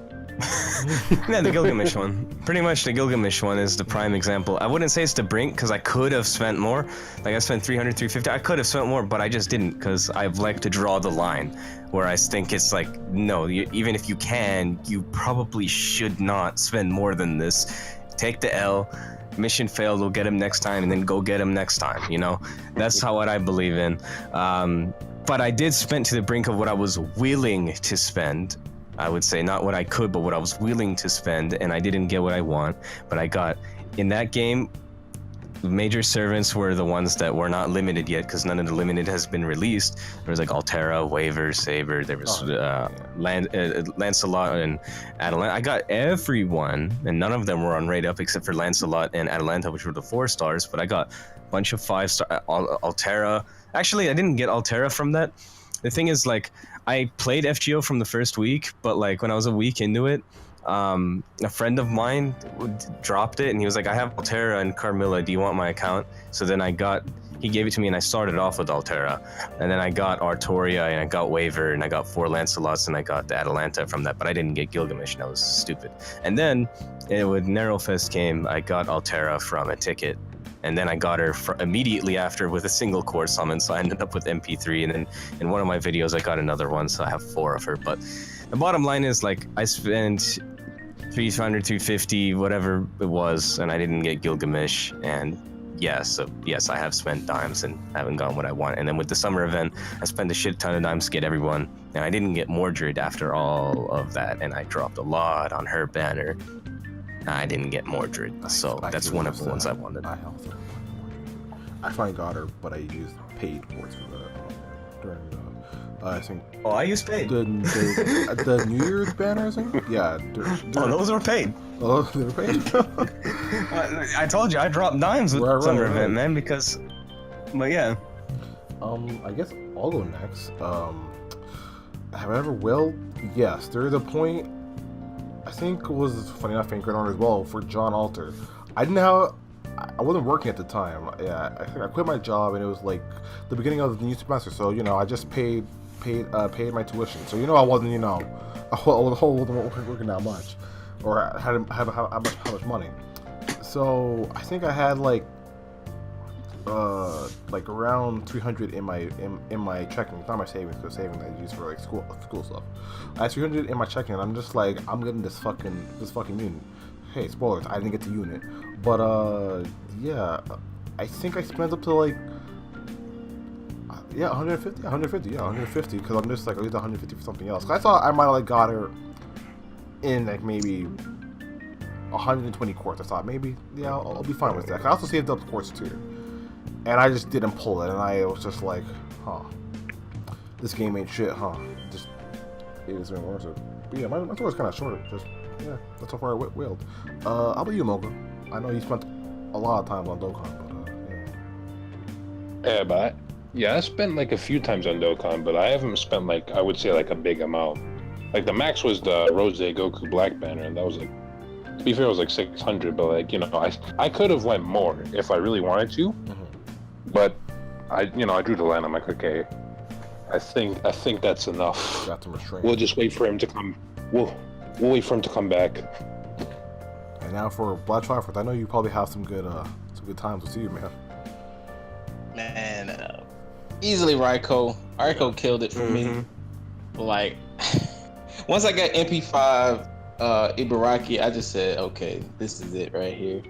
Speaker 3: Yeah, the Gilgamesh one. Pretty much the Gilgamesh one is the prime example. I wouldn't say it's the brink, because I could have spent more. Like, I spent 300, 350. I could have spent more, but I just didn't, because I like to draw the line where I think it's like, no, even if you can, you probably should not spend more than this. Take the L. Mission failed, we'll get him next time, and then go get him next time, you know? That's what I believe in. But I did spend to the brink of what I was willing to spend. I would say not what I could, but what I was willing to spend, and I didn't get what I want. But I got, in that game, major servants were the ones that were not limited yet, because none of the limited has been released. There was like Altera, Waver, Saber, there was Lancelot and Atalanta. I got everyone, and none of them were on rate up except for Lancelot and Atalanta, which were the 4 stars, but I got a bunch of 5-star, Altera. Actually, I didn't get Altera from that. The thing is, like, I played FGO from the first week, but like when I was a week into it, a friend of mine dropped it, and he was like, I have Altera and Carmilla, do you want my account? So then he gave it to me, and I started off with Altera, and then I got Artoria, and I got Waver, and I got 4 Lancelots, and I got the Atalanta from that, but I didn't get Gilgamesh, and that was stupid. And then when Narrowfest came, I got Altera from a ticket, and then I got her immediately after with a single core summon, so I ended up with MP3, and then in one of my videos I got another one, so I have 4 of her. But the bottom line is, like, I spent 300, 350, whatever it was, and I didn't get Gilgamesh, and yes, I have spent dimes and haven't gotten what I want. And then with the summer event, I spent a shit ton of dimes to get everyone, and I didn't get Mordred after all of that, and I dropped a lot on her banner. I didn't get Mordred, so that's one of the ones I wanted.
Speaker 1: I finally got her, but I used paid ports for that during I think.
Speaker 3: Oh, I used paid.
Speaker 1: The New Year's banner, I think. Yeah.
Speaker 3: Those were paid.
Speaker 1: Oh, they were paid.
Speaker 3: I told you I dropped dimes with summer event, man. Because, but yeah.
Speaker 1: I guess I'll go next. Have I ever willed? Yes. There is a point. I think it was funny enough, Anchor on as well for John Alter. I wasn't working at the time. Yeah, I think I quit my job, and it was like the beginning of the new semester. So I just paid my tuition. So I wasn't I wasn't working that much, or had how much money. So I think I had like around 300 in my checking. It's not my savings, but savings that I use for like school stuff. I had 300 in my checking, and I'm just like, I'm getting this fucking unit. Hey, spoilers, I didn't get the unit, but yeah, I think I spent up to like 150 because I'm just like, I used 150 for something else. I thought I might have like got her in like maybe 120 quartz. I thought maybe I'll be fine with that. I also saved up quartz too. And I just didn't pull it, and I was just like, this game ain't shit, Just, it was even worse. But yeah, my tour was kind of short. Just, yeah, that's how far I wailed. How about you, Mocha? I know you spent a lot of time on Dokkan, but,
Speaker 2: I spent like a few times on Dokkan, but I haven't spent like, I would say like a big amount. Like the max was the Rose Goku Black banner, and that was like, to be fair, it was like 600, but like, I could have went more if I really wanted to. But I drew the line. I'm like, okay, I think that's enough.
Speaker 1: Got some restraint.
Speaker 2: We'll just wait for him to come. We'll wait for him to come back.
Speaker 1: And now for Black Triforce, I know you probably have some good times with you, man.
Speaker 4: Man, easily ReCall. ReCall killed it for me. Like, once I got MP5 Ibaraki, I just said, okay, this is it right here.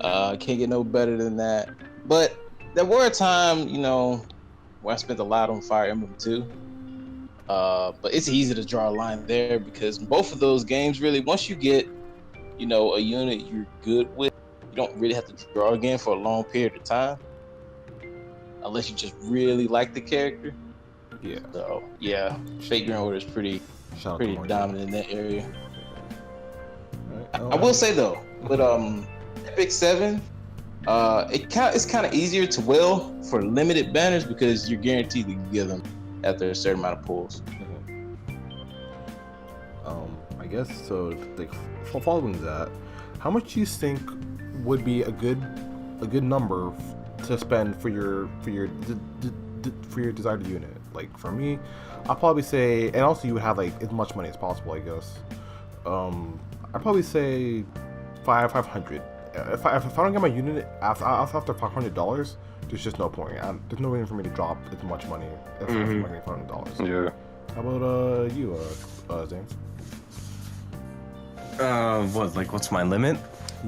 Speaker 4: Can't get no better than that. But there were a time, where I spent a lot on Fire Emblem 2. But it's easy to draw a line there because both of those games, really, once you get, a unit you're good with, you don't really have to draw again for a long period of time. Unless you just really like the character.
Speaker 1: Yeah.
Speaker 4: So yeah, Fate Grand Order is pretty
Speaker 1: Shout out to Marty.
Speaker 4: dominant in that area.
Speaker 1: Alright,
Speaker 4: I will say though, with Epic 7, it's kind of easier to will for limited banners because you're guaranteed to get them after a certain amount of pulls.
Speaker 1: I guess so. Like, following that, how much do you think would be a good number to spend for your desired unit? Like for me, I'll probably say, and also you would have like as much money as possible, I guess. I'd probably say 500. If I don't get my unit after $500, there's just no point. There's no reason for me to drop as much money as $500.
Speaker 2: Yeah.
Speaker 1: How about you, Zayence?
Speaker 3: What's my limit?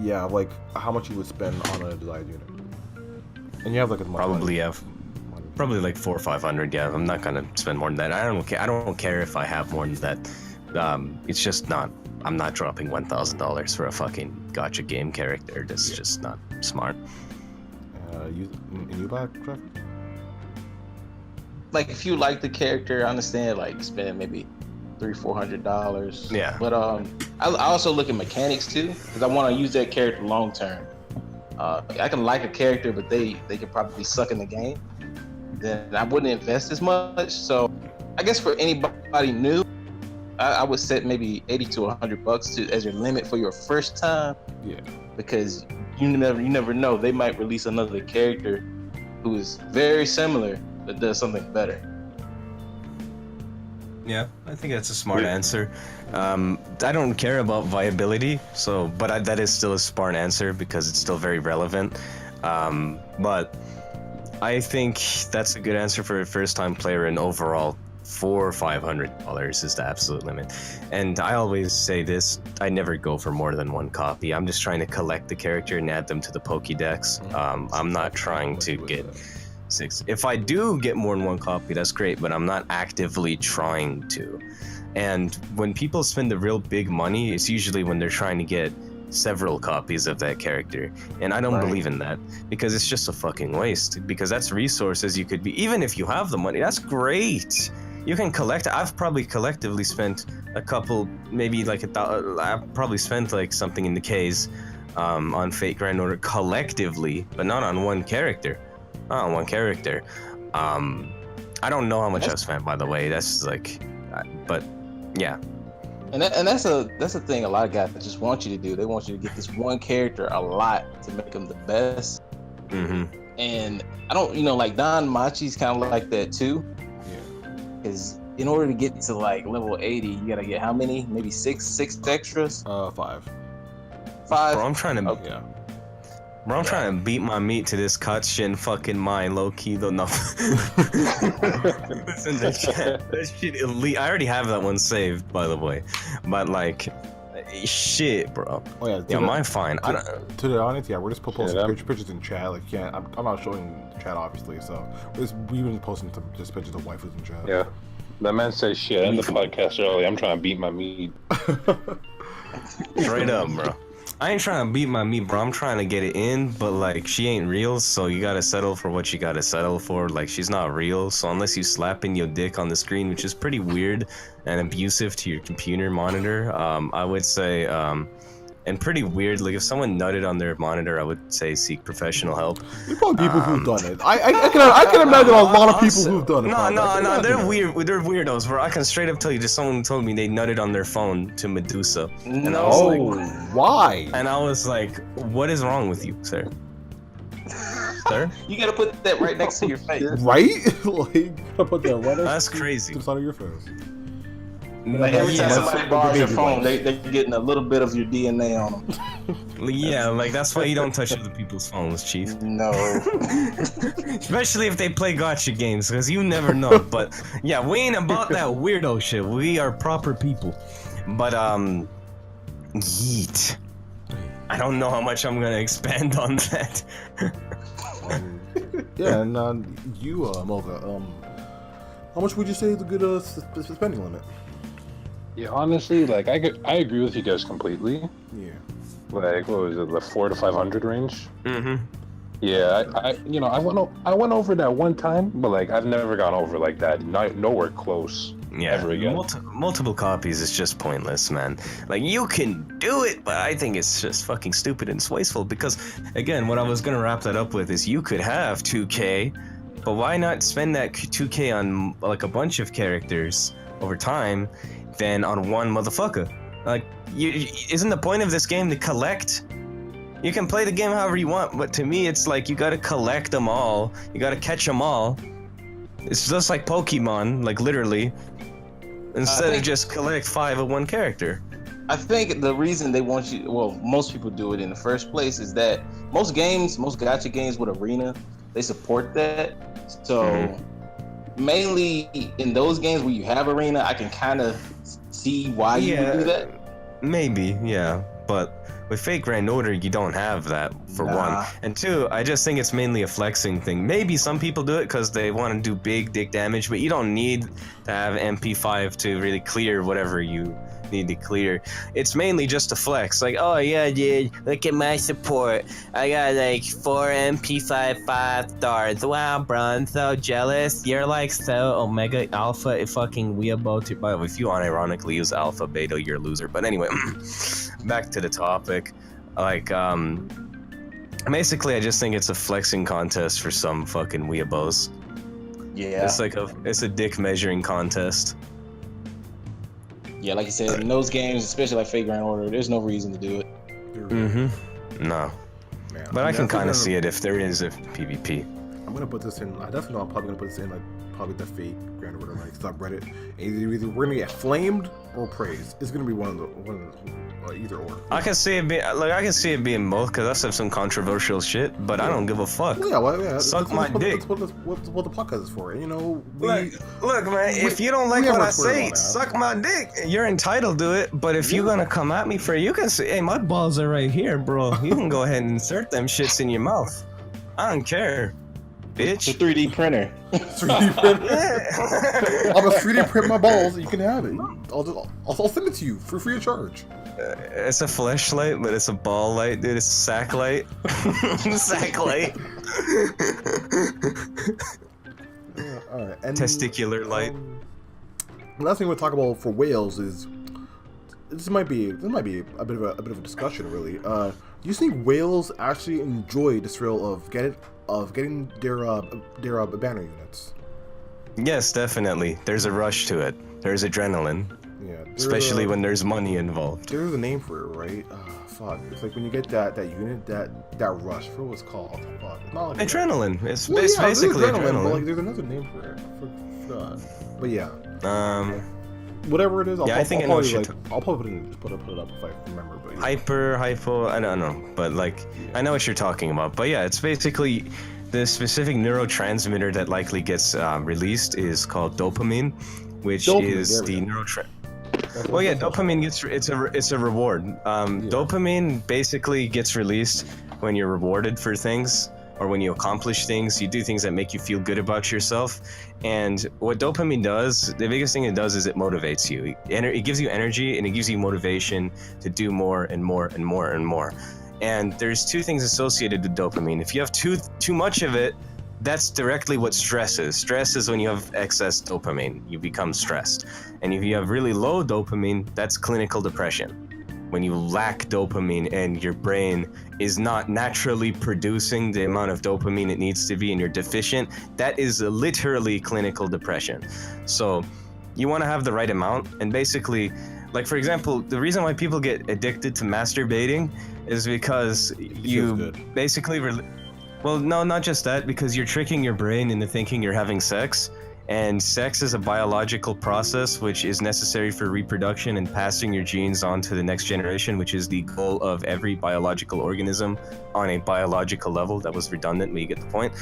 Speaker 1: Yeah, like how much you would spend on a desired unit, and you have like as much
Speaker 3: Probably
Speaker 1: money.
Speaker 3: Probably like 400 or 500. Yeah, I'm not gonna spend more than that. I don't care if I have more than that. It's just not. I'm not dropping $1,000 for a fucking gacha game character. That's just not smart.
Speaker 1: You back, Trevor?
Speaker 4: Like if you like the character, I understand like spending maybe $300-400.
Speaker 3: Yeah.
Speaker 4: But I also look at mechanics too, because I want to use that character long term. I can like a character, but they could probably suck in the game. Then I wouldn't invest as much. So I guess for anybody new, I would set maybe $80 to $100 as your limit for your first time.
Speaker 1: Yeah.
Speaker 4: Because you never know, they might release another character who is very similar but does something better.
Speaker 3: Yeah, I think that's a smart answer. I don't care about viability, but that is still a smart answer because it's still very relevant. But I think that's a good answer for a first-time player, and overall, $400 or $500 is the absolute limit. And I always say this: I never go for more than one copy. I'm just trying to collect the character and add them to the Pokédex. I'm not trying to get 6. If I do get more than one copy, that's great, but I'm not actively trying to. And when people spend the real big money, it's usually when they're trying to get several copies of that character, and I don't believe in that, because it's just a fucking waste, because that's resources you could be, even if you have the money, that's great, you can collect. I've probably collectively spent a couple, maybe like I've probably spent like something in the Ks on Fate Grand Order collectively, but not on one character. Not on one character. I don't know how much I've spent, by the way. That's like, but yeah.
Speaker 4: And that's a thing a lot of guys just want you to do. They want you to get this one character a lot to make them the best.
Speaker 3: Mm-hmm.
Speaker 4: And I don't, like Don Machi's kind of like that too.
Speaker 1: Yeah.
Speaker 4: Because in order to get to like level 80, you gotta get how many? Maybe six extras?
Speaker 1: 5.
Speaker 4: 5?
Speaker 3: Bro, I'm trying to.
Speaker 4: Okay.
Speaker 1: Yeah.
Speaker 3: Bro, I'm trying to beat my meat to this Kachin fucking mine, low key though. No. Listen, that shit elite. I already have that one saved, by the way. But like, shit, bro.
Speaker 1: Oh yeah.
Speaker 3: Yeah, mine fine.
Speaker 1: To the audience, yeah, we're just posting
Speaker 2: Yeah,
Speaker 1: pictures in chat. Like, yeah, I'm not showing chat obviously, so we've been posting just pictures of waifus in chat.
Speaker 2: Yeah. That man says shit in the podcast early. I'm trying to beat my meat.
Speaker 3: Straight up, bro. I ain't trying to beat my meat, bro. I'm trying to get it in, but like, she ain't real, so you gotta settle for what you gotta settle for. Like, she's not real, so unless you slapping your dick on the screen, which is pretty weird and abusive to your computer monitor, I would say, and pretty weird. Like, if someone nutted on their monitor, I would say seek professional help.
Speaker 1: There's probably people who've done it. I can imagine a lot of people who've done it.
Speaker 3: No, they're weird. They're weirdos, bro. I can straight up tell you, just someone told me they nutted on their phone to Medusa. And I was like,
Speaker 1: why?
Speaker 3: And I was like, what is wrong with you, sir? Sir?
Speaker 4: You gotta put that right next to your face.
Speaker 1: Right? Like, put that right
Speaker 3: That's
Speaker 1: to
Speaker 3: crazy.
Speaker 1: the side of your face.
Speaker 4: Like every time
Speaker 3: Yeah.
Speaker 4: somebody borrows your phone, they're getting a little bit of your DNA on them.
Speaker 3: Yeah, like, that's why you don't touch other people's phones, Chief.
Speaker 4: No.
Speaker 3: Especially if they play gacha games, because you never know. But yeah, we ain't about that weirdo shit. We are proper people. But yeet. I don't know how much I'm gonna expand on that.
Speaker 1: Yeah, and you, Mocha, how much would you say is a good spending limit?
Speaker 2: Yeah, honestly, like I agree with you guys completely.
Speaker 1: Yeah.
Speaker 2: Like, what was it, the 400 to 500 range?
Speaker 3: Mm-hmm.
Speaker 2: Yeah, I went over that one time, but like I've never gone over like that. Nowhere close.
Speaker 3: Yeah,
Speaker 2: Ever again.
Speaker 3: multiple copies is just pointless, man. Like, you can do it, but I think it's just fucking stupid and wasteful because, again, what I was gonna wrap that up with is you could have 2K, but why not spend that 2K on, like, a bunch of characters over time than on one motherfucker? Like, isn't the point of this game to collect? You can play the game however you want, but to me, it's like you gotta collect them all. You gotta catch them all. It's just like Pokemon, like, literally. Instead of just collect 5 of one character.
Speaker 4: I think the reason they want you, well, most people do it in the first place, is that most gacha games with arena, they support that. So mainly in those games where you have arena, I can kind of see why you would do that.
Speaker 3: Maybe, yeah, but with Fate Grand Order, you don't have that, for one. And two, I just think it's mainly a flexing thing. Maybe some people do it because they want to do big dick damage, but you don't need to have MP5 to really clear whatever you need to clear. It's mainly just a flex. Like, oh yeah, dude, look at my support. I got like 4 MP5 5 stars. Wow, bro, I'm so jealous. You're like so Omega Alpha fucking weeaboo. But if you unironically use Alpha Beta, you're a loser. But anyway, back to the topic. Like, basically, I just think it's a flexing contest for some fucking weeaboos.
Speaker 4: Yeah.
Speaker 3: It's a dick measuring contest.
Speaker 4: Yeah, like you said, in those games, especially like Fate Grand Order, there's no reason to do it.
Speaker 3: No.
Speaker 1: Man,
Speaker 3: But I can kind of see it if there is a PvP.
Speaker 1: I'm gonna put this in. I definitely know I'm probably gonna put this in like probably the Fate Grand Order like subreddit. And either we're gonna get flamed or praised. It's gonna be one of the either or.
Speaker 3: I can see it being both because that's some controversial shit. But I don't give a fuck.
Speaker 1: Well, yeah.
Speaker 3: Suck my dick.
Speaker 1: That's what the podcast is for. And, you know,
Speaker 3: Look, man. If you don't like what I say, suck my dick. You're entitled to it. But if you're gonna come at me for it, you can say, "Hey, my balls are right here, bro. You can go ahead and insert them shits in your mouth. I don't care." Bitch.
Speaker 4: It's a 3D printer.
Speaker 1: 3D printer. I'll just 3D print my balls. You can have it. I'll send it to you for free of charge.
Speaker 3: It's a fleshlight, but it's a ball light, dude. It's a sack light. Sack light.
Speaker 1: All right. And,
Speaker 3: testicular light.
Speaker 1: The last thing we'll talk about for whales is this might be a bit of a discussion, really. Do you think whales actually enjoy the thrill of getting their banner units?
Speaker 3: Yes, definitely. There's a rush to it. There's adrenaline.
Speaker 1: Yeah.
Speaker 3: Especially when there's money involved.
Speaker 1: There's a name for it, right? Fuck. It's like when you get that unit, that rush. What was it called? Fuck. It's not like
Speaker 3: adrenaline. It's basically adrenaline.
Speaker 1: But like, there's another name for it. But yeah. Whatever it is, I'll probably put it up if I remember. But yeah.
Speaker 3: Hypo, I don't know, but like I know what you're talking about. But yeah, it's basically the specific neurotransmitter that likely gets released is called dopamine, which is the neurotransmitter. Well, yeah, dopamine it's a reward. Dopamine basically gets released when you're rewarded for things or when you accomplish things. You do things that make you feel good about yourself. And what dopamine does, the biggest thing it does is it motivates you. It gives you energy and it gives you motivation to do more and more and more and more. And there's two things associated with dopamine. If you have too much of it, that's directly what stress is. Stress is when you have excess dopamine, you become stressed. And if you have really low dopamine, that's clinical depression. When you lack dopamine and your brain is not naturally producing the amount of dopamine it needs to be and you're deficient, that is literally clinical depression. So you want to have the right amount. And basically, like for example, the reason why people get addicted to masturbating is because you basically... Well, no, not just that, because you're tricking your brain into thinking you're having sex, and sex is a biological process which is necessary for reproduction and passing your genes on to the next generation, which is the goal of every biological organism on a biological level. That was redundant, but you get the point.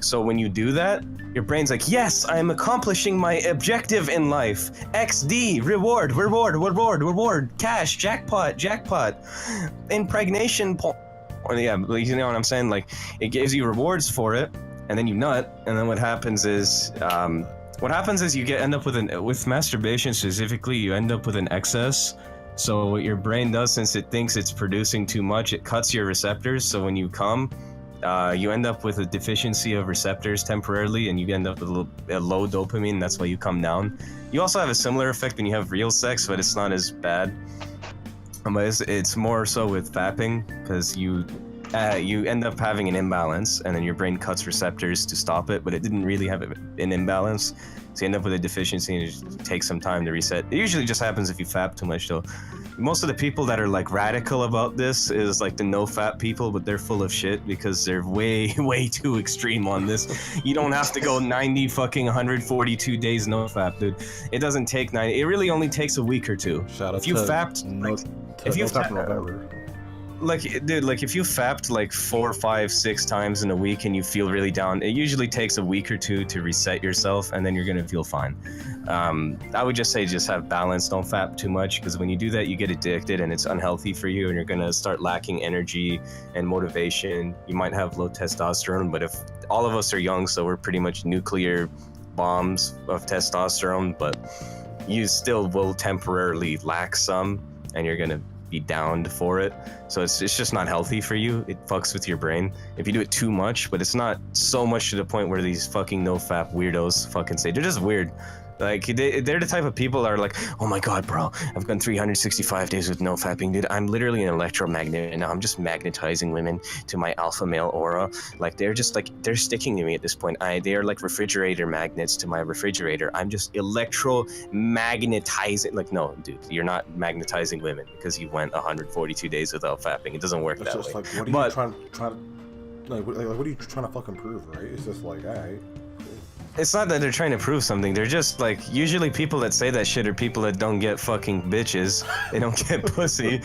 Speaker 3: So when you do that, your brain's like, yes, I am accomplishing my objective in life. XD, reward, cash, jackpot, impregnation point. Or yeah, you know what I'm saying? Like, it gives you rewards for it, and then you nut, and then what happens is you end up with masturbation specifically, you end up with an excess. So what your brain does, since it thinks it's producing too much, it cuts your receptors. So when you come, you end up with a deficiency of receptors temporarily, and you end up with a low dopamine. That's why you come down. You also have a similar effect when you have real sex, but it's not as bad. But it's more so with fapping, because you end up having an imbalance, and then your brain cuts receptors to stop it, but it didn't really have an imbalance. So you end up with a deficiency, and it just takes some time to reset. It usually just happens if you fap too much, though. Most of the people that are like radical about this is like the no fap people, but they're full of shit because they're way too extreme on this. You don't have to go 142 days no fap, dude. It doesn't take 90. It really only takes a week or two.
Speaker 1: Shout out
Speaker 3: if you
Speaker 1: to
Speaker 3: fapped,
Speaker 1: if you fapped November.
Speaker 3: Like, dude, like if you fapped like 4, 5, 6 times in a week and you feel really down, it usually takes a week or two to reset yourself, and then you're gonna feel fine. I would just say just have balance, don't fap too much, because when you do that, you get addicted and it's unhealthy for you, and you're gonna start lacking energy and motivation. You might have low testosterone, but if all of us are young, so we're pretty much nuclear bombs of testosterone, but you still will temporarily lack some, and you're gonna be downed for it. So it's just not healthy for you. It fucks with your brain if you do it too much, but it's not so much to the point where these fucking no fap weirdos fucking say. They're just weird. Like, they're the type of people that are like, oh my god, bro, I've gone 365 days with no fapping, dude. I'm literally an electromagnet, and now I'm just magnetizing women to my alpha male aura. Like, they're just like, they're sticking to me at this point. They are like refrigerator magnets to my refrigerator. I'm just electromagnetizing. Like, no, dude, you're not magnetizing women because you went 142 days without fapping. It doesn't work that way.
Speaker 1: Like, what are you trying what are you trying to fucking prove, right? It's just like, alright.
Speaker 3: It's not that they're trying to prove something. They're just like, usually people that say that shit are people that don't get fucking bitches. They don't get pussy.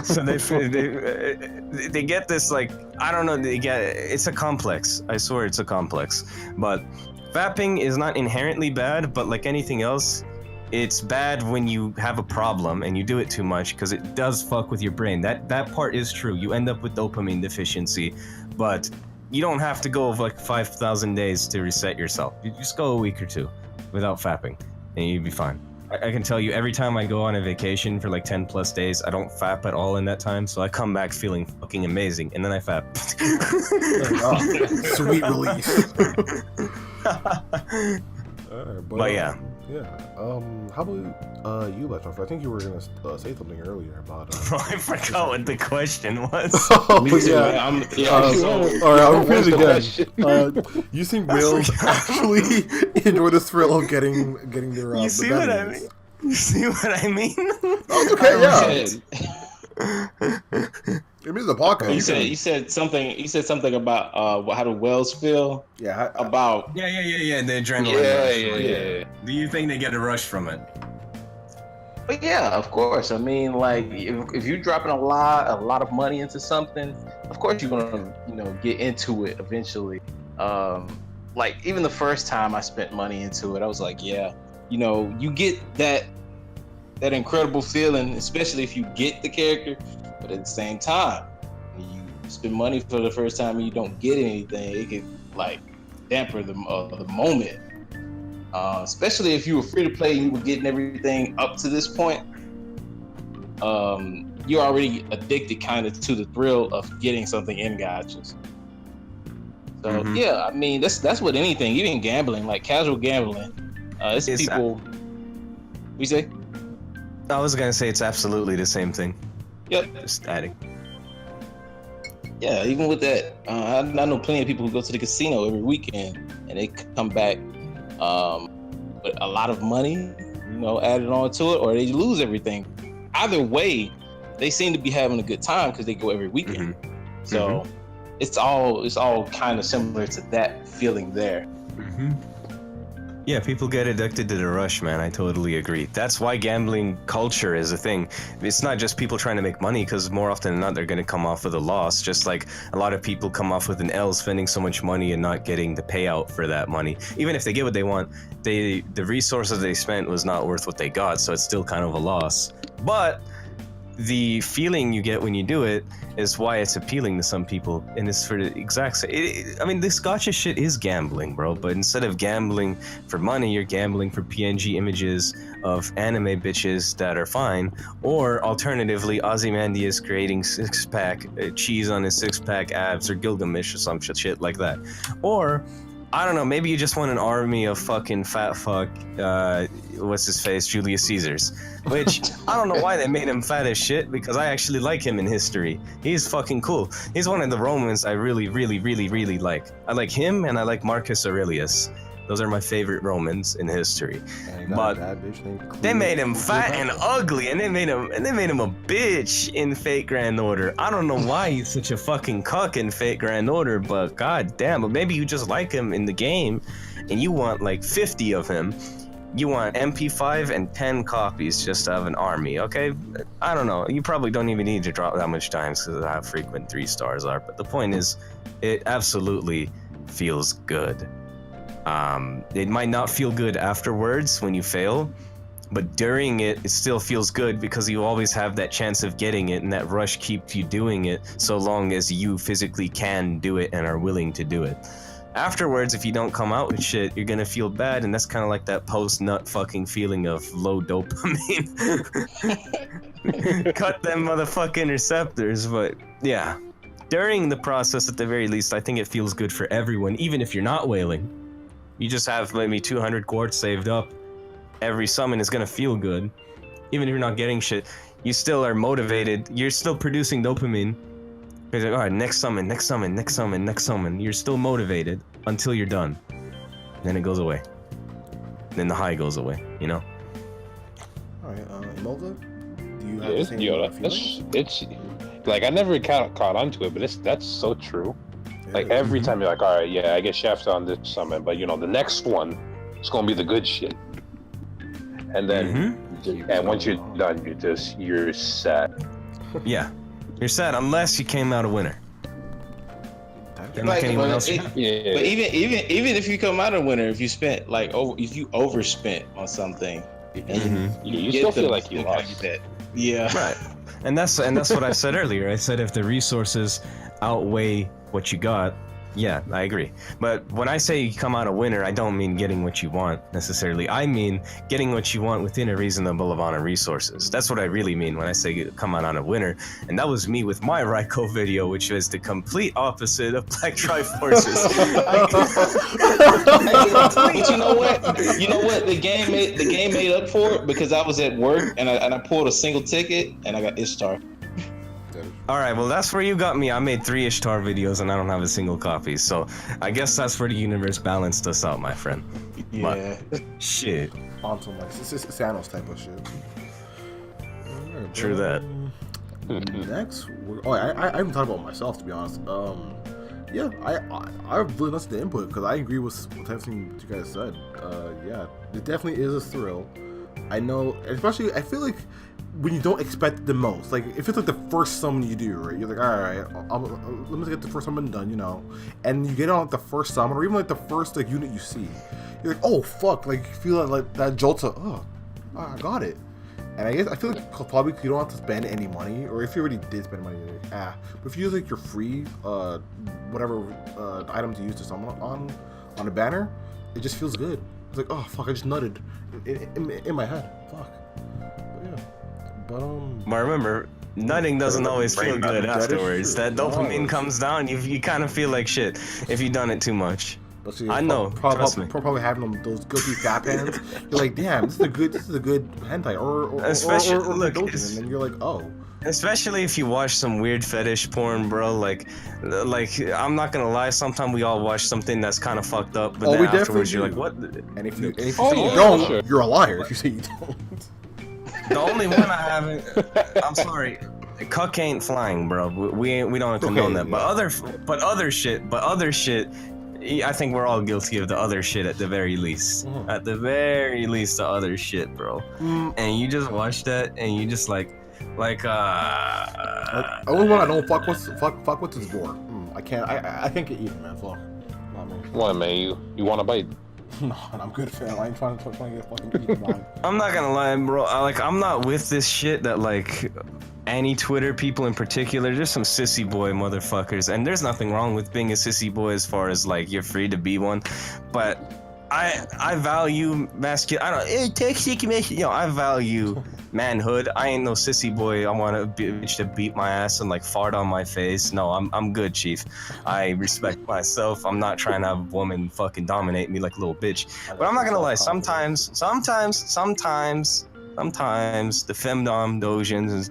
Speaker 3: So they get this, like, I don't know, it's a complex. I swear it's a complex. But fapping is not inherently bad, but like anything else, it's bad when you have a problem and you do it too much, because it does fuck with your brain. That part is true. You end up with dopamine deficiency, but you don't have to go like 5,000 days to reset yourself. You just go a week or two without fapping, and you'd be fine. I can tell you, every time I go on a vacation for like 10 plus days, I don't fap at all in that time, so I come back feeling fucking amazing, and then I fap.
Speaker 1: Sweet release.
Speaker 3: But yeah.
Speaker 1: Yeah. How about you, Legend? I think you were gonna say something earlier about.
Speaker 3: I forgot what the question was.
Speaker 1: Oh,
Speaker 4: Me too,
Speaker 1: yeah.
Speaker 4: man.
Speaker 1: All right, I'll repeat it again. You think whales actually enjoy the thrill of getting their?
Speaker 3: You see what I mean? You see what I mean?
Speaker 1: Oh, okay, yeah. It means the podcast.
Speaker 4: You said something about how the whales feel.
Speaker 1: Yeah.
Speaker 4: About
Speaker 3: Yeah. The adrenaline rush.
Speaker 2: Yeah.
Speaker 3: Do you think they get a rush from it?
Speaker 4: But yeah, of course. I mean, like, if you're dropping a lot of money into something, of course you're gonna, get into it eventually. Like, even the first time I spent money into it, I was like, yeah, you get that incredible feeling, especially if you get the character. But at the same time, when you spend money for the first time and you don't get anything, it can like damper the moment. Especially if you were free to play and you were getting everything up to this point. You're already addicted kind of to the thrill of getting something in gachas. So yeah, I mean that's what anything, even gambling, like casual gambling. It's people. We say.
Speaker 3: I was gonna say it's absolutely the same thing.
Speaker 4: Yep.
Speaker 3: Just adding.
Speaker 4: Yeah, even with that, I know plenty of people who go to the casino every weekend and they come back with a lot of money, added on to it, or they lose everything. Either way, they seem to be having a good time because they go every weekend. So it's all kind of similar to that feeling there.
Speaker 3: Yeah, people get addicted to the rush, man. I totally agree. That's why gambling culture is a thing. It's not just people trying to make money, because more often than not, they're going to come off with a loss. Just like a lot of people come off with an L spending so much money and not getting the payout for that money. Even if they get what they want, the resources they spent was not worth what they got, so it's still kind of a loss. But the feeling you get when you do it is why it's appealing to some people, and it's for the exact same. I mean, this gacha shit is gambling, bro. But instead of gambling for money, you're gambling for PNG images of anime bitches that are fine, or alternatively, Ozymandias creating six-pack cheese on his six-pack abs, or Gilgamesh or some shit like that, or I don't know, maybe you just want an army of fucking fat fuck, what's his face, Julius Caesars. Which, I don't know why they made him fat as shit, because I actually like him in history. He's fucking cool. He's one of the Romans I really, really, really, really like. I like him, and I like Marcus Aurelius. Those are my favorite Romans in history. But they made him fat and ugly, and they made him a bitch in Fate Grand Order. I don't know why he's such a fucking cuck in Fate Grand Order, but god damn, but maybe you just like him in the game, and you want like 50 of him. You want MP5 and 10 copies just to have an army, okay? I don't know. You probably don't even need to drop that much times because of how frequent 3 stars are. But the point is, it absolutely feels good. It might not feel good afterwards when you fail, but during it, it still feels good because you always have that chance of getting it, and that rush keeps you doing it so long as you physically can do it and are willing to do it. Afterwards, if you don't come out with shit, you're gonna feel bad, and that's kind of like that post-nut fucking feeling of low dopamine. Cut them motherfucking receptors, but yeah. During the process, at the very least, I think it feels good for everyone, even if you're not whaling. You just have maybe 200 quartz saved up. Every summon is gonna feel good. Even if you're not getting shit, you still are motivated. You're still producing dopamine. You're like, alright, next summon, next summon, next summon, next summon. You're still motivated until you're done. Then it goes away. Then the high goes away, you know?
Speaker 1: Alright, Molga, do you have
Speaker 2: Yeah,
Speaker 1: the same feeling?
Speaker 2: it's like I never caught onto it, but that's so true. Like every time you're like, all right, yeah, I get shafted on this summon, but you know, the next one is gonna be the good shit. And then, and once you're done, you're sad.
Speaker 3: Yeah, you're sad unless you came out a winner. Then like anyone else.
Speaker 4: But even if you come out a winner, if you spent if you overspent on something, and
Speaker 2: you still feel like you lost.
Speaker 4: Yeah.
Speaker 3: Right. And that's what I said earlier. I said if the resources outweigh what you got, yeah, I agree. But when I say you come out a winner, I don't mean getting what you want necessarily. I mean getting what you want within a reasonable amount of resources. That's what I really mean when I say come out on a winner. And that was me with my ReCall video, which was the complete opposite of Black Triforces.
Speaker 4: But you know what? You know what? The game made up for it because I was at work and I pulled a single ticket and I got Ishtar.
Speaker 3: Alright, well that's where you got me. I made 3 Ishtar videos and I don't have a single copy, so I guess that's where the universe balanced us out, my friend.
Speaker 4: Yeah.
Speaker 3: But, shit.
Speaker 1: On some like Thanos type of shit. Right,
Speaker 3: True that.
Speaker 1: Next, I haven't thought about myself to be honest. Yeah, I really listened to input because I agree with everything you guys said. Yeah, it definitely is a thrill. I know, especially I feel like when you don't expect it the most, like if it's like the first summon you do, right? You're like, all right, let me get the first summon done, you know, and you get on like the first summon or even like the first like unit you see, you're like, oh fuck, like you feel like that jolt of, oh, I got it. And I feel like probably you don't have to spend any money, or if you already did spend money, you're like, but if you use like your free whatever item to use to summon on a banner, it just feels good. It's like, oh fuck, I just nutted in my head. Fuck. But yeah. But
Speaker 3: remember, nutting doesn't always feel good afterwards. That dopamine comes down, you kind of feel like shit if you've done it too much. I know. Trust me.
Speaker 1: Probably having those guilty fat pants. You're like, damn, this is a good hentai, or
Speaker 3: especially
Speaker 1: or
Speaker 3: look,
Speaker 1: and then you're like, oh.
Speaker 3: Especially if you watch some weird fetish porn, bro. Like I'm not gonna lie. Sometimes we all watch something that's kind of fucked up, but then afterwards you're like, what?
Speaker 1: And if you say you don't, you're a liar. If you say you don't.
Speaker 3: The only one I haven't. I'm sorry. Cuck ain't flying, bro. We don't condone that. But other shit. I think we're all guilty of the other shit at the very least. At the very least, the other shit, bro. And you just watch that, and you just like.
Speaker 1: Only one I don't fuck with is Vor. I can't get even, man. Fuck.
Speaker 2: Why, man? You want to bite?
Speaker 1: No, I'm good, fam. I ain't trying to get fucking eaten, man.
Speaker 3: I'm not gonna lie, bro. I'm not with this shit that like any Twitter people in particular, there's some sissy boy motherfuckers, and there's nothing wrong with being a sissy boy as far as like you're free to be one, but I value masculine. I don't toxic, you know. I value manhood. I ain't no sissy boy. I want a bitch to beat my ass and like fart on my face. No, I'm good, chief. I respect myself. I'm not trying to have a woman fucking dominate me like a little bitch. But I'm not gonna lie. Sometimes the femdom dojins,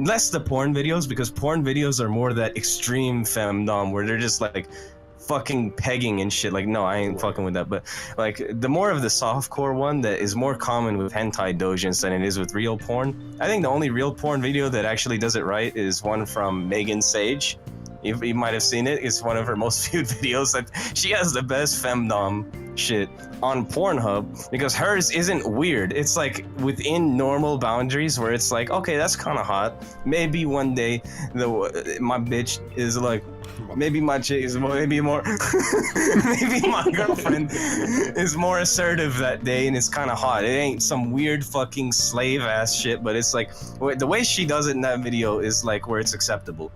Speaker 3: less the porn videos, because porn videos are more that extreme femdom where they're just like fucking pegging and shit. Like, no, I ain't fucking with that. But like the more of the softcore one that is more common with hentai dojins than it is with real porn. I think the only real porn video that actually does it right is one from Megan Sage. You might have seen it. It's one of her most viewed videos. That she has the best femdom shit on Pornhub because hers isn't weird. It's like within normal boundaries where it's like, okay, that's kind of hot. Maybe one day my bitch is like, maybe my chick is maybe more maybe my girlfriend is more assertive that day and it's kind of hot. It ain't some weird fucking slave ass shit, but it's like the way she does it in that video is like where it's acceptable.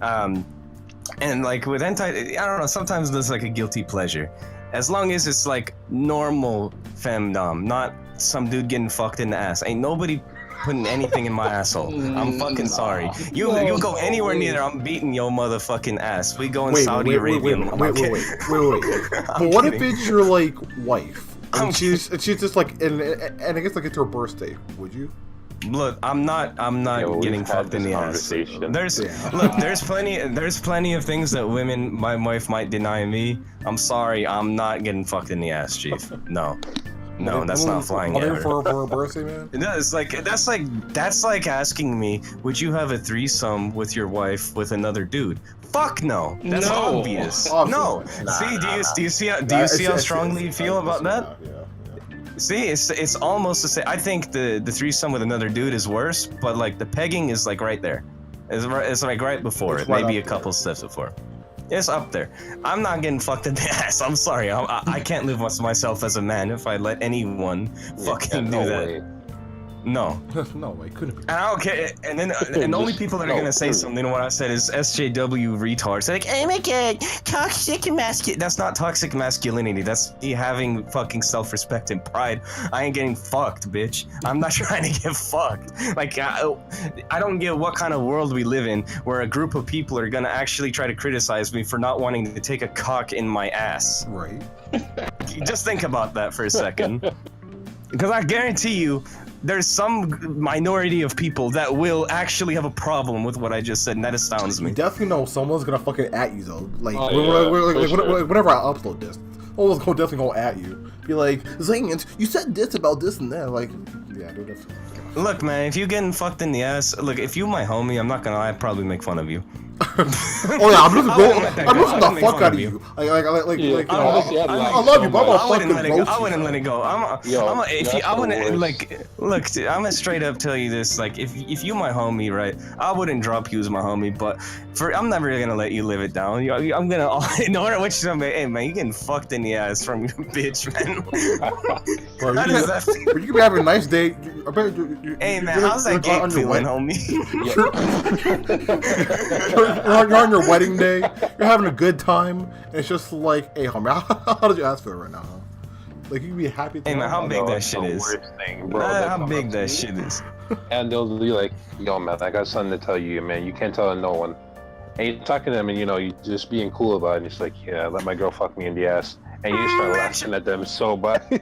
Speaker 3: And like with hentai, I don't know, sometimes there's like a guilty pleasure. As long as it's like normal femdom, not some dude getting fucked in the ass. Ain't nobody putting anything in my asshole. I'm fucking sorry. You go anywhere near there, I'm beating your motherfucking ass. We go in Saudi Arabia.
Speaker 1: Wait. But what if it's your like wife? And she's just like, and I guess like it's her birthday. Would you?
Speaker 3: Look, I'm not getting fucked in the ass. There's plenty of things that my wife might deny me. I'm sorry, I'm not getting fucked in the ass, chief. No, that's not flying ever.
Speaker 1: For her birthday, man.
Speaker 3: No, it's like that's like asking me, would you have a threesome with your wife with another dude? Fuck no. That's obvious. No. Do you see how strongly you feel about that? See, it's almost the same. I think the threesome with another dude is worse, but like the pegging is like right there. It's like right before it, maybe a couple steps before. It's up there. I'm not getting fucked in the ass. I'm sorry. I can't live with myself as a man if I let anyone fucking do that.
Speaker 2: Way.
Speaker 3: No.
Speaker 1: No way, couldn't be.
Speaker 3: And I don't care. And then and the only people that are gonna say something to what I said is SJW retards. They're like, oh my god, toxic masculinity. That's not toxic masculinity. That's me having fucking self-respect and pride. I ain't getting fucked, bitch. I'm not trying to get fucked. Like, I don't get what kind of world we live in where a group of people are gonna actually try to criticize me for not wanting to take a cock in my ass.
Speaker 1: Right.
Speaker 3: Just think about that for a second. Because I guarantee you, there's some minority of people that will actually have a problem with what I just said, and that astounds me.
Speaker 1: You definitely know someone's gonna fucking at you though. Like,
Speaker 2: sure.
Speaker 1: whenever I upload this, someone's definitely gonna at you. Be like, Zayence, you said this about this and that. Like, yeah, dude, that's...
Speaker 3: Look, man, if you getting fucked in the ass, look, if you my homie, I'm not gonna lie, I'd probably make fun of you.
Speaker 1: Oh yeah, I'm losing the fuck out of you. I love you, but I'm gonna fucking roast you.
Speaker 3: I wouldn't let it go. Look, I'm gonna straight up tell you this. Like, if you my homie, right, I wouldn't drop you as my homie, but I'm never gonna let you live it down. I'm gonna no matter what you're saying, hey man, you getting fucked in the ass from your bitch, man.
Speaker 1: Bro, you could be having a nice day.
Speaker 3: Hey man, how's that gate feeling, homie?
Speaker 1: You're on your wedding day, you're having a good time, and it's just like, hey homie, how did your ass feel right now? Huh? Like, you can be happy.
Speaker 3: Hey man, how big that shit is? How big that shit is.
Speaker 2: And they'll be like, yo man, I got something to tell you, man. You can't tell no one. And you're talking to them, and you just being cool about it. And it's like, yeah, let my girl fuck me in the ass. And you start laughing at them so bad.
Speaker 3: You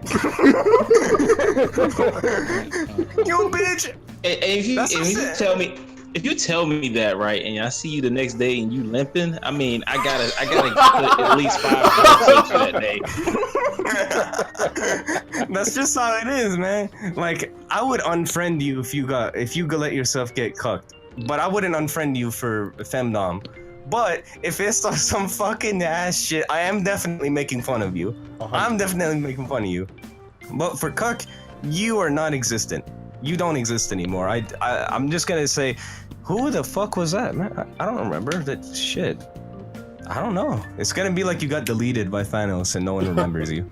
Speaker 3: bitch!
Speaker 4: If you tell me that, right, and I see you the next day and you limping, I mean, I gotta put at least 5 for that day.
Speaker 3: That's just how it is, man. Like, I would unfriend you if you could let yourself get cucked, but I wouldn't unfriend you for femdom. But if it's some fucking ass shit, I am definitely making fun of you. I'm definitely making fun of you. But for cuck, you are not existent. You don't exist anymore. I'm just gonna say, who the fuck was that, man? I don't remember that shit. I don't know. It's gonna be like you got deleted by Thanos and no one remembers you,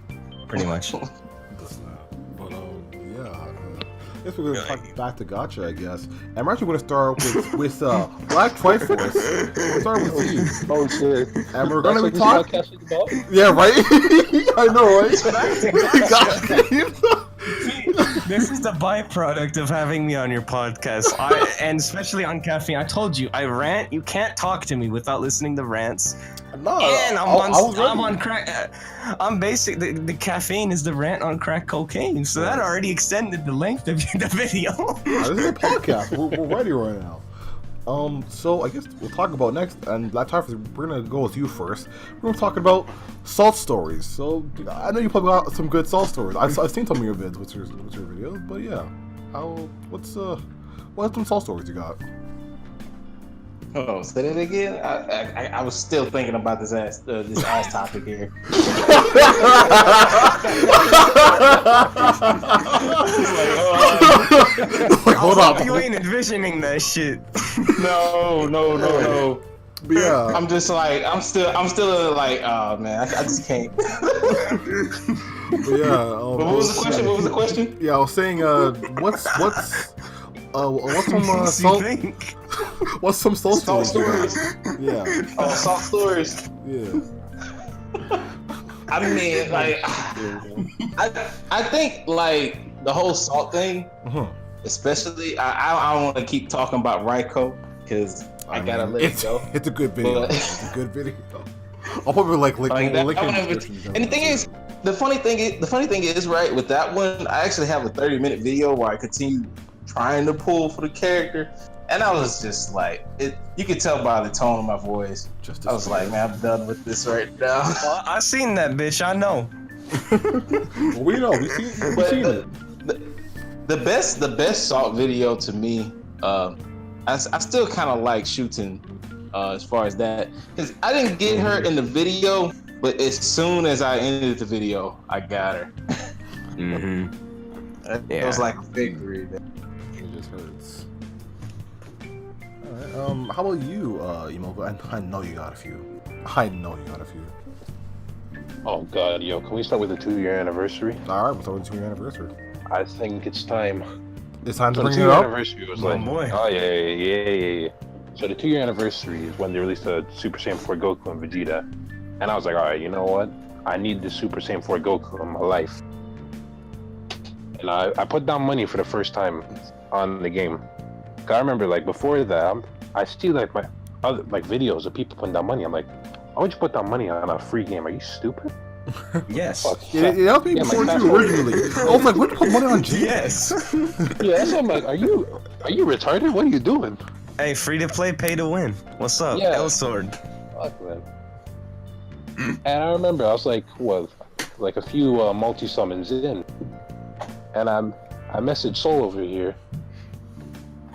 Speaker 3: pretty much.
Speaker 1: But guess we're gonna talk back to Gacha, I guess. And I'm actually gonna start with Black Triforce. We'll start with you.
Speaker 2: Oh shit!
Speaker 1: And we're gonna be
Speaker 2: That's
Speaker 1: talking.
Speaker 2: what this podcast is about?
Speaker 1: Yeah, right. I know, right?
Speaker 3: This is the byproduct of having me on your podcast, and especially on caffeine. I told you, I rant. You can't talk to me without listening to rants.
Speaker 1: No,
Speaker 3: And I'm on
Speaker 1: ready.
Speaker 3: crack. I'm basic. The caffeine is the rant on crack cocaine, so that already extended the length of the video.
Speaker 1: This is a podcast. We're ready right now. So I guess we'll talk about next, and Black Triforce, we're gonna go with you first. We're gonna talk about salt stories. So I know you probably got some good salt stories. I've seen some of your vids with your videos, but yeah, what some salt stories you got?
Speaker 4: Oh, say that again. I was still thinking about this ass topic here.
Speaker 1: Hold up.
Speaker 3: You ain't envisioning that shit.
Speaker 4: No.
Speaker 1: But yeah,
Speaker 4: I'm just like I'm still like, oh man, I just can't.
Speaker 1: but yeah.
Speaker 4: What was the question?
Speaker 1: Yeah, I was saying, what's some salt? What's some salt
Speaker 4: Salt
Speaker 1: stories?
Speaker 4: stories.
Speaker 1: Yeah,
Speaker 4: Oh, salt stories.
Speaker 1: yeah.
Speaker 4: I mean, like, I think like the whole salt thing, especially. I don't want to keep talking about ReCall because I gotta let it go.
Speaker 1: It's a good video.
Speaker 4: But-
Speaker 1: It's a good video. I'll probably link
Speaker 4: that
Speaker 1: in
Speaker 4: one
Speaker 1: the
Speaker 4: of it-
Speaker 1: description.
Speaker 4: and the funny thing is, right, with that one, I actually have a 30-minute video where I continue trying to pull for the character, and I was just like, you could tell by the tone of my voice. I was like, man, I'm done with this right now.
Speaker 3: Well, I seen that bitch. I know.
Speaker 1: Well, we know. We seen it.
Speaker 4: The best salt video to me, I still kind of like shooting as far as that, because I didn't get her in the video, but as soon as I ended the video, I got her. It was like a victory.
Speaker 1: It just hurts. Alright, how about you, Emo? I know you got a few.
Speaker 2: Oh god, yo, can we start with the 2-year anniversary?
Speaker 1: Alright, we're starting the 2-year anniversary.
Speaker 2: I think it's time.
Speaker 1: It's time to
Speaker 2: So the
Speaker 1: bring it
Speaker 2: 2-year
Speaker 1: up?
Speaker 2: anniversary was
Speaker 3: Oh,
Speaker 2: like,
Speaker 3: boy.
Speaker 2: oh yeah. So the 2-year anniversary is when they released the Super Saiyan 4 Goku and Vegeta, and I was like, all right, you know what? I need the Super Saiyan 4 Goku in my life, and I put down money for the first time on the game. 'Cause I remember like before that, I see like my other like videos of people putting down money. I'm like, why would you put down money on a free game? Are you stupid?
Speaker 3: Yes.
Speaker 2: Fuck.
Speaker 1: Yeah, that was me
Speaker 2: Yeah,
Speaker 1: before
Speaker 2: my
Speaker 1: too, originally. I was like, what you put money on G?
Speaker 3: Yes.
Speaker 2: Yeah, that's what I'm like. Are you retarded? What are you doing?
Speaker 3: Hey, free to play, pay to win. What's up,
Speaker 2: Yeah.
Speaker 3: L Sword?
Speaker 2: Fuck, man. And I remember I was like, what, like a few multi summons in, and I messaged Soul over here,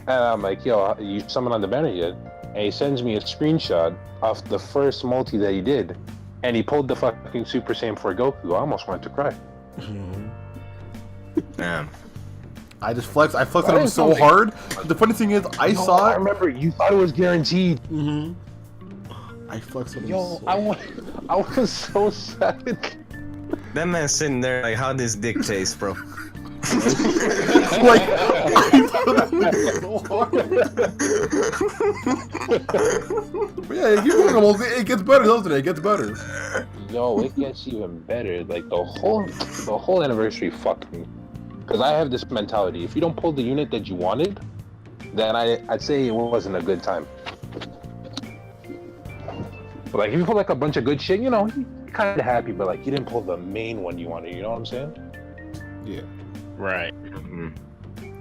Speaker 2: and I'm like, yo, you summon on the banner yet? And he sends me a screenshot of the first multi that he did, and he pulled the fucking Super Saiyan 4 Goku. I almost wanted to cry.
Speaker 3: Damn.
Speaker 1: I flexed on
Speaker 2: Why
Speaker 1: him
Speaker 2: is
Speaker 1: so
Speaker 2: something-
Speaker 1: hard. The funny thing is, I saw
Speaker 2: I
Speaker 1: it.
Speaker 2: remember you thought it was guaranteed.
Speaker 1: I flexed on him
Speaker 2: Yo,
Speaker 1: so
Speaker 2: I was so sad.
Speaker 3: That man's sitting there like, how this dick taste, bro?
Speaker 1: like, I put him so hard. But yeah, you keep going, it gets better, doesn't it? It gets better.
Speaker 2: Yo, it gets even better. Like the whole anniversary fucked me. Because I have this mentality: if you don't pull the unit that you wanted, then I'd say it wasn't a good time. But like if you pull like a bunch of good shit, you know, you're kind of happy. But like you didn't pull the main one you wanted. You know what I'm saying?
Speaker 1: Yeah.
Speaker 5: Right.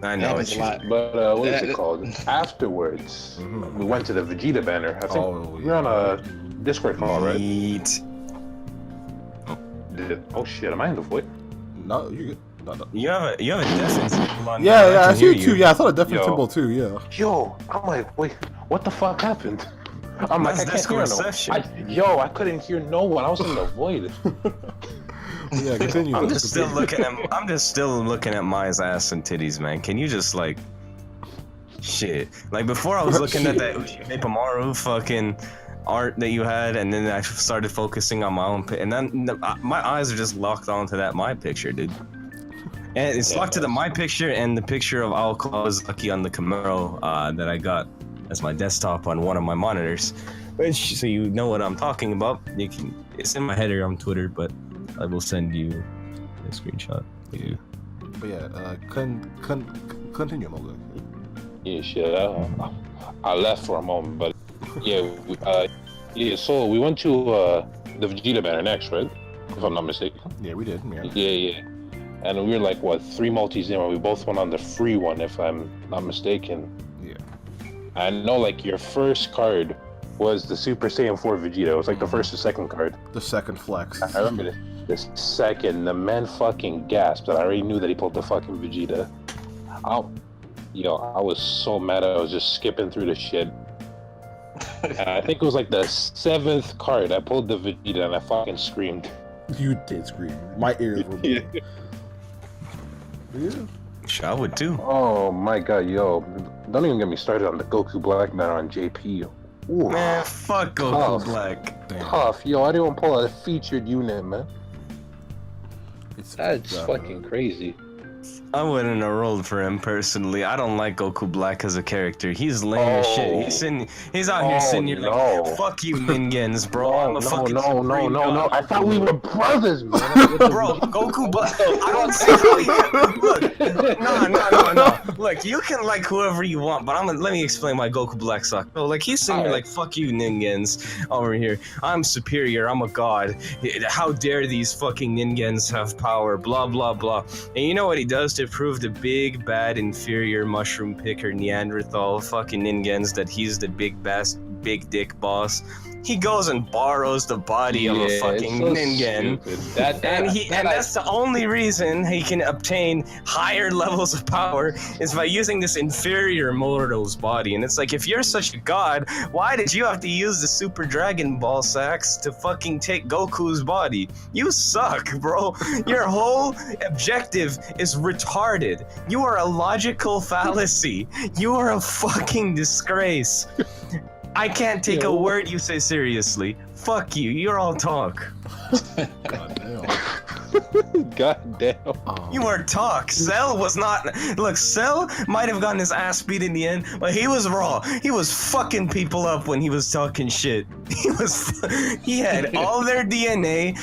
Speaker 3: I know
Speaker 4: Happens
Speaker 3: it's
Speaker 4: a lot.
Speaker 2: But what is it called? Afterwards, we went to the Vegeta banner. I think
Speaker 1: Oh,
Speaker 2: we're on a Discord call, right?
Speaker 3: Neat.
Speaker 2: Oh shit, am I in the void?
Speaker 1: No, you good. No.
Speaker 3: You have a deafening symbol on
Speaker 1: Yeah,
Speaker 3: there.
Speaker 1: I
Speaker 3: can
Speaker 1: see
Speaker 3: hear
Speaker 1: it too.
Speaker 3: you.
Speaker 1: Yeah, I saw the definite
Speaker 2: Yo.
Speaker 1: symbol too. Yeah.
Speaker 2: Yo, I'm like, wait, what the fuck happened? I'm like,
Speaker 3: That's
Speaker 2: I can't
Speaker 3: Discord
Speaker 2: hear
Speaker 3: reception.
Speaker 2: no. I couldn't hear no one. I was in the void.
Speaker 1: Yeah, continue.
Speaker 3: I'm
Speaker 1: though.
Speaker 3: just still looking at Maya's ass and titties, man. Can you just like shit? Like before I was looking at that Pamaru fucking art that you had, and then I started focusing on my own and then my eyes are just locked onto that my picture, dude. And it's locked to my picture and the picture of Al Kawasaki on the Camaro that I got as my desktop on one of my monitors. Which, so you know what I'm talking about. It's in my header on Twitter, but I will send you a screenshot. Yeah.
Speaker 1: But yeah, continue, Moga.
Speaker 2: Yeah, shit. I left for a moment, but so we went to the Vegeta banner next, right? If I'm not mistaken.
Speaker 1: Yeah, we did. Yeah.
Speaker 2: Yeah. And we were like, what, 3 multis in, and we both went on the free one, if I'm not mistaken.
Speaker 1: Yeah.
Speaker 2: I know, like, your first card was the Super Saiyan 4 Vegeta. It was like the first or second card.
Speaker 1: The second flex.
Speaker 2: I remember the second, the man fucking gasped, and I already knew that he pulled the fucking Vegeta. I was so mad I was just skipping through the shit. And I think it was like the 7th card. I pulled the Vegeta and I fucking screamed.
Speaker 1: You did scream. My ears were bleeding. Yeah.
Speaker 3: Sure, I would too.
Speaker 2: Oh my god, yo. Don't even get me started on the Goku Black banner on JP. Ooh.
Speaker 3: Man, fuck Goku Black.
Speaker 1: Damn.
Speaker 2: Tough, yo. I didn't pull a featured unit, man. That's
Speaker 1: yeah,
Speaker 2: fucking crazy.
Speaker 3: I wouldn't have rolled for him personally. I don't like Goku Black as a character. He's lame as shit. He's out here sitting here like, fuck you, Ningens, bro. I'm a fucking supreme god.
Speaker 2: I thought we were brothers, man.
Speaker 3: Bro, Goku Black. I don't see look. No. Look, you can like whoever you want, but let me explain why Goku Black sucks. So, like, he's sitting here like, fuck you, Ningens, over here. I'm superior. I'm a god. How dare these fucking Ningens have power? Blah blah blah. And you know what he does to prove the big bad inferior mushroom picker Neanderthal fucking Ningens that he's the big dick boss? He goes and borrows the body of a fucking Ningen, and that's the only reason he can obtain higher levels of power is by using this inferior mortal's body. And it's like, if you're such a god, why did you have to use the Super Dragon Ball sacks to fucking take Goku's body? You suck, bro. Your whole objective is retarded. You are a logical fallacy. You are a fucking disgrace. I can't take a word you say seriously. Fuck you. You're all talk.
Speaker 2: God damn.
Speaker 3: You are talk. Cell was not. Look, Cell might have gotten his ass beat in the end, but he was raw. He was fucking people up when he was talking shit. He had all their DNA,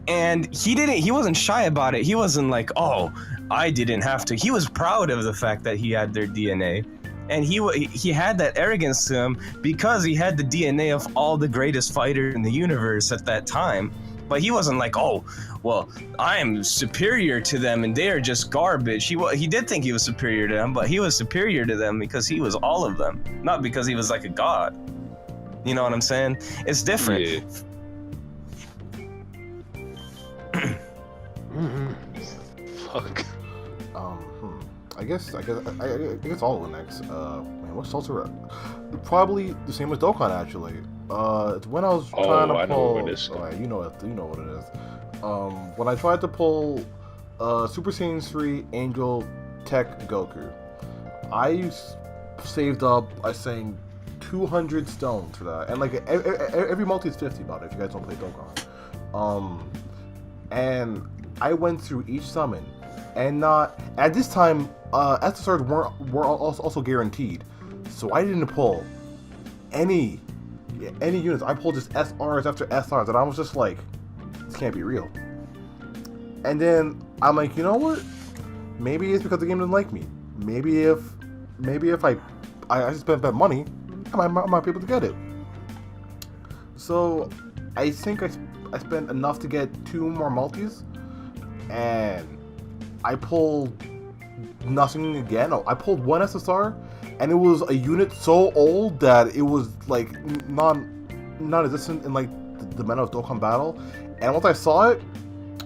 Speaker 3: and he wasn't shy about it. He wasn't like, oh, I didn't have to. He was proud of the fact that he had their DNA. And he had that arrogance to him because he had the DNA of all the greatest fighters in the universe at that time. But he wasn't like, oh, well, I am superior to them and they are just garbage. He did think he was superior to them, but he was superior to them because he was all of them, not because he was like a god. You know what I'm saying? It's different.
Speaker 2: Yeah. Fuck.
Speaker 1: I guess all of the next. Man, what's Salsa? Probably the same as Dokkan actually. It's when I was trying to pull.
Speaker 2: I know what it is.
Speaker 1: You know what it is. When I tried to pull Super Saiyan 3 Angel Tech Goku, I saved up. I sang 200 stones for that, and like every multi is 50 about it. If you guys don't play Dokkan, and I went through each summon. And not at this time, SSRs were also guaranteed, so I didn't pull any units. I pulled just SRs after SRs, and I was just like, this can't be real. And then I'm like, you know what? Maybe it's because the game didn't like me. Maybe if I just spent that money, I might be able to get it. So I think I spent enough to get 2 more multis, and I pulled nothing again. No, I pulled 1 SSR, and it was a unit so old that it was like non-existent in like the meta of Dokkan Battle. And once I saw it,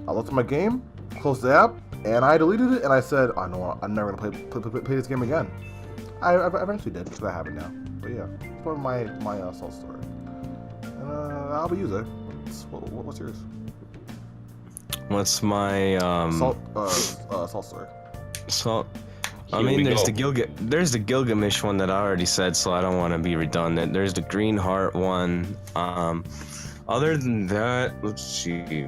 Speaker 1: I looked at my game, closed the app, and I deleted it. And I said, "I know I'm never gonna play this game again." I eventually did because I have it now. But yeah, it's part of my Soul story. And I'll be using it. What's yours?
Speaker 3: What's my
Speaker 1: Salt story.
Speaker 3: Salt. I mean, there's the Gilgamesh one that I already said, so I don't want to be redundant. There's the Green Heart one. Other than that, let's see.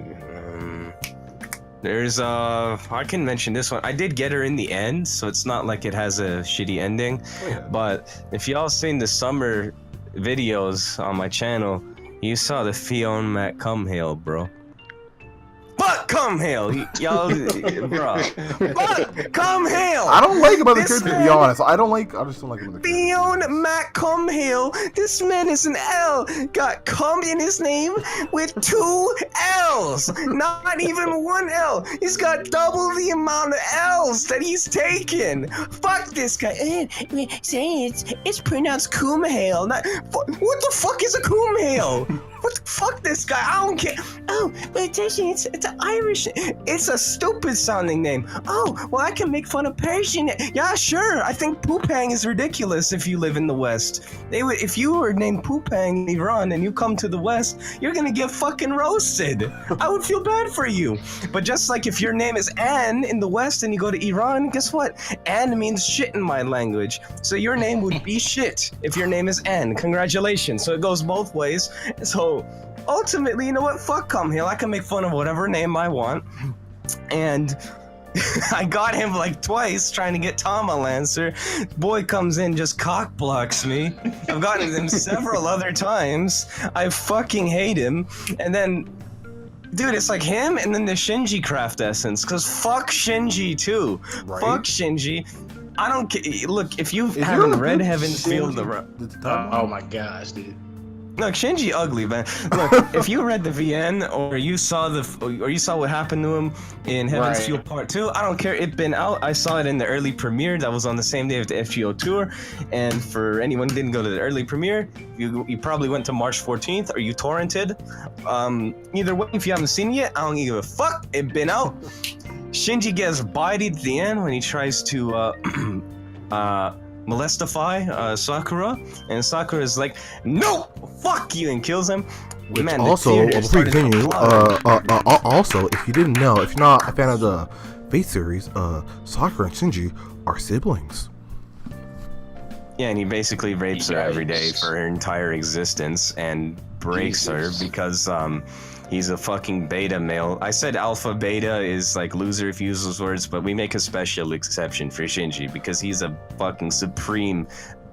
Speaker 3: There's I can mention this one. I did get her in the end, so it's not like it has a shitty ending.
Speaker 1: Oh, yeah.
Speaker 3: But if y'all seen the summer videos on my channel, you saw the Fiona Mac Cumhale, bro. Fuck Cumhale, y'all, bro. Fuck Cumhale.
Speaker 1: I don't like him as a
Speaker 3: This
Speaker 1: character, to
Speaker 3: man-
Speaker 1: be honest. I just don't like him as a character.
Speaker 3: Fiona Mac Cumhale. This man is an L. Got cum in his name with 2 L's. Not even 1 L. He's got double the amount of L's that he's taken. Fuck this guy. Say it's pronounced Cumhale. Not what the fuck is a Cumhale? What the fuck, this guy? I don't care. Oh, but it's an Irish. It's a stupid sounding name. Oh, well, I can make fun of Persian. Yeah, sure. I think Poopang is ridiculous if you live in the West. If you were named Poopang in Iran and you come to the West, you're gonna get fucking roasted. I would feel bad for you. But just like if your name is Anne in the West and you go to Iran, guess what? Anne means shit in my language. So your name would be shit if your name is Anne. Congratulations. So it goes both ways. So ultimately, you know what? Fuck Cumhale. I can make fun of whatever name I want. And I got him like twice trying to get Tama Lancer. Boy comes in, just cock blocks me. I've gotten him several other times. I fucking hate him. And then, dude, it's like him and then the Shinji craft essence. Cause fuck Shinji too.
Speaker 1: Right.
Speaker 3: Fuck Shinji. I don't care. Look, if you
Speaker 1: Is there
Speaker 3: haven't
Speaker 1: a
Speaker 3: read
Speaker 1: good
Speaker 3: Heaven's Field,
Speaker 4: Oh my gosh, dude.
Speaker 3: look, Shinji ugly, man. Look, if you read the VN or you saw what happened to him in Heaven's
Speaker 2: Right.
Speaker 3: Field Part 2, I don't care. It's been out. I saw it in the early premiere. That was on the same day of the FGO tour. And for anyone who didn't go to the early premiere, you probably went to March 14th or you torrented. Either way, if you haven't seen it yet, I don't give a fuck. It's been out. Shinji gets bodied at the end when he tries to molestify Sakura, and Sakura is like, no, fuck you, and kills him.
Speaker 1: Which
Speaker 3: Man, the
Speaker 1: also,
Speaker 3: theater
Speaker 1: before you
Speaker 3: started
Speaker 1: continue,
Speaker 3: applauding.
Speaker 1: also, if you didn't know, if you're not a fan of the Fate series, Sakura and Shinji are siblings.
Speaker 3: Yeah, and he basically rapes her every day
Speaker 2: Yikes.
Speaker 3: for her entire existence and breaks
Speaker 2: Jesus.
Speaker 3: her because he's a fucking beta male. I said alpha beta is like loser if you use those words, but we make a special exception for Shinji because he's a fucking supreme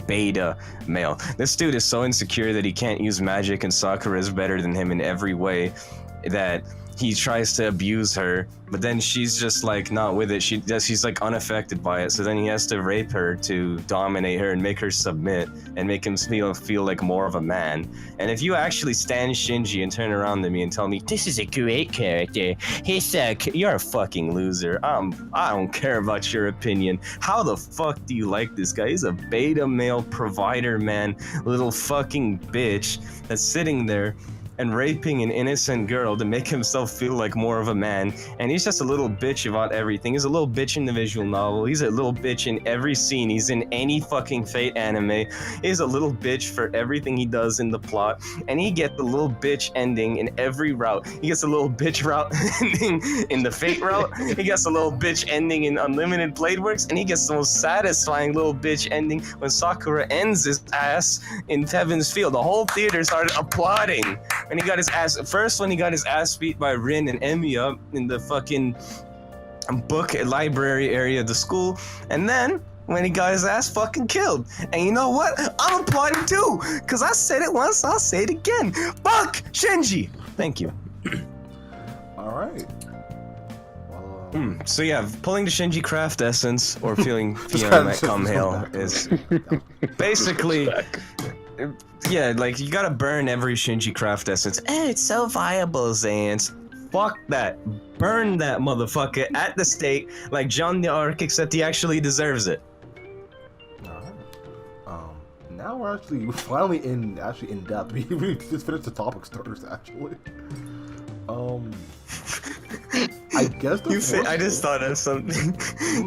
Speaker 3: beta male. This dude is so insecure that he can't use magic, and Sakura is better than him in every way that he tries to abuse her, but then she's just like not with it. She's like unaffected by it. So then he has to rape her to dominate her and make her submit and make him feel like more of a man. And if you actually stand Shinji and turn around to me and tell me this is a great character, you're a fucking loser. I don't care about your opinion. How the fuck do you like this guy? He's a beta male provider man, little fucking bitch that's sitting there and raping an innocent girl to make himself feel like more of a man. And he's just a little bitch about everything. He's a little bitch in the visual novel. He's a little bitch in every scene. He's in any fucking Fate anime. He's a little bitch for everything he does in the plot. And he gets the little bitch ending in every route. He gets a little bitch route ending in the Fate route. He gets a little bitch ending in Unlimited Blade Works. And he gets the most satisfying little bitch ending when Sakura ends his ass in Heaven's Field. The whole theater started applauding. And he got his ass when he got his ass beat by Rin and Emiya in the fucking book library area of the school, and then when he got his ass fucking killed. And you know what? I'm applauding too, cause I said it once, I'll say it again. Fuck Shinji. Thank you.
Speaker 1: All right.
Speaker 3: So yeah, pulling the Shinji craft essence or feeling
Speaker 1: Just
Speaker 3: Fiona
Speaker 1: just
Speaker 3: Cumhale is basically. Yeah, like you gotta burn every Shinji craft essence. It's so viable, Zayence. Fuck that. Burn that motherfucker at the stake like John the Arc, except he actually deserves it.
Speaker 1: Now we're finally in depth. We just finished the topic starters actually. I guess
Speaker 3: I just thought of something.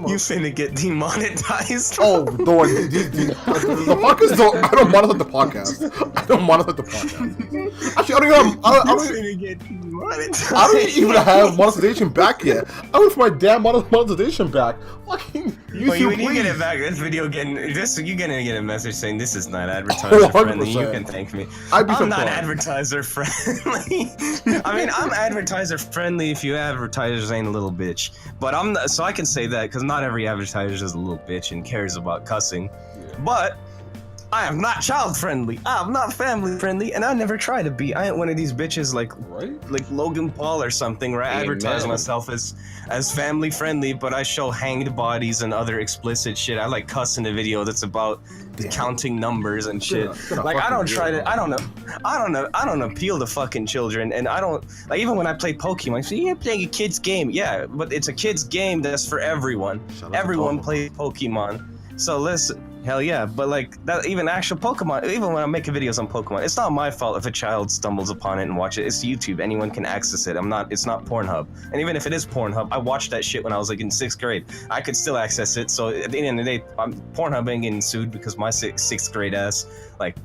Speaker 3: You finna get demonetized.
Speaker 1: Oh, don't. The podcast don't. I don't monetize the podcast. I don't monetize the podcast. Actually, I don't even have monetization back yet. I wait for my damn monetization back. Fucking YouTube,
Speaker 3: When you get it back, this video you're gonna get a message saying this is not advertiser friendly. You can thank me. I'm not advertiser friendly. I mean, I'm advertiser friendly if you you advertisers ain't a little bitch. But I'm not, so I can say that because not every advertiser is a little bitch and cares about cussing.
Speaker 1: Yeah.
Speaker 3: But I am not child friendly. I'm not family friendly, and I never try to be. I ain't one of these bitches like Logan Paul or something where I advertise myself as family friendly, but I show hanged bodies and other explicit shit. I like cuss in a video that's about counting numbers and shit. Like I don't try to. I don't appeal to fucking children, and I don't like even when I play Pokemon. I say you're playing a kid's game, yeah, but it's a kid's game that's for everyone. Everyone plays Pokemon, so listen. Hell yeah, but like that, even actual Pokemon, even when I'm making videos on Pokemon, it's not my fault if a child stumbles upon it and watch it. It's YouTube. Anyone can access it. It's not Pornhub. And even if it is Pornhub, I watched that shit when I was like in 6th grade. I could still access it. So at the end of the day, Pornhub ain't getting sued because my sixth grade ass, like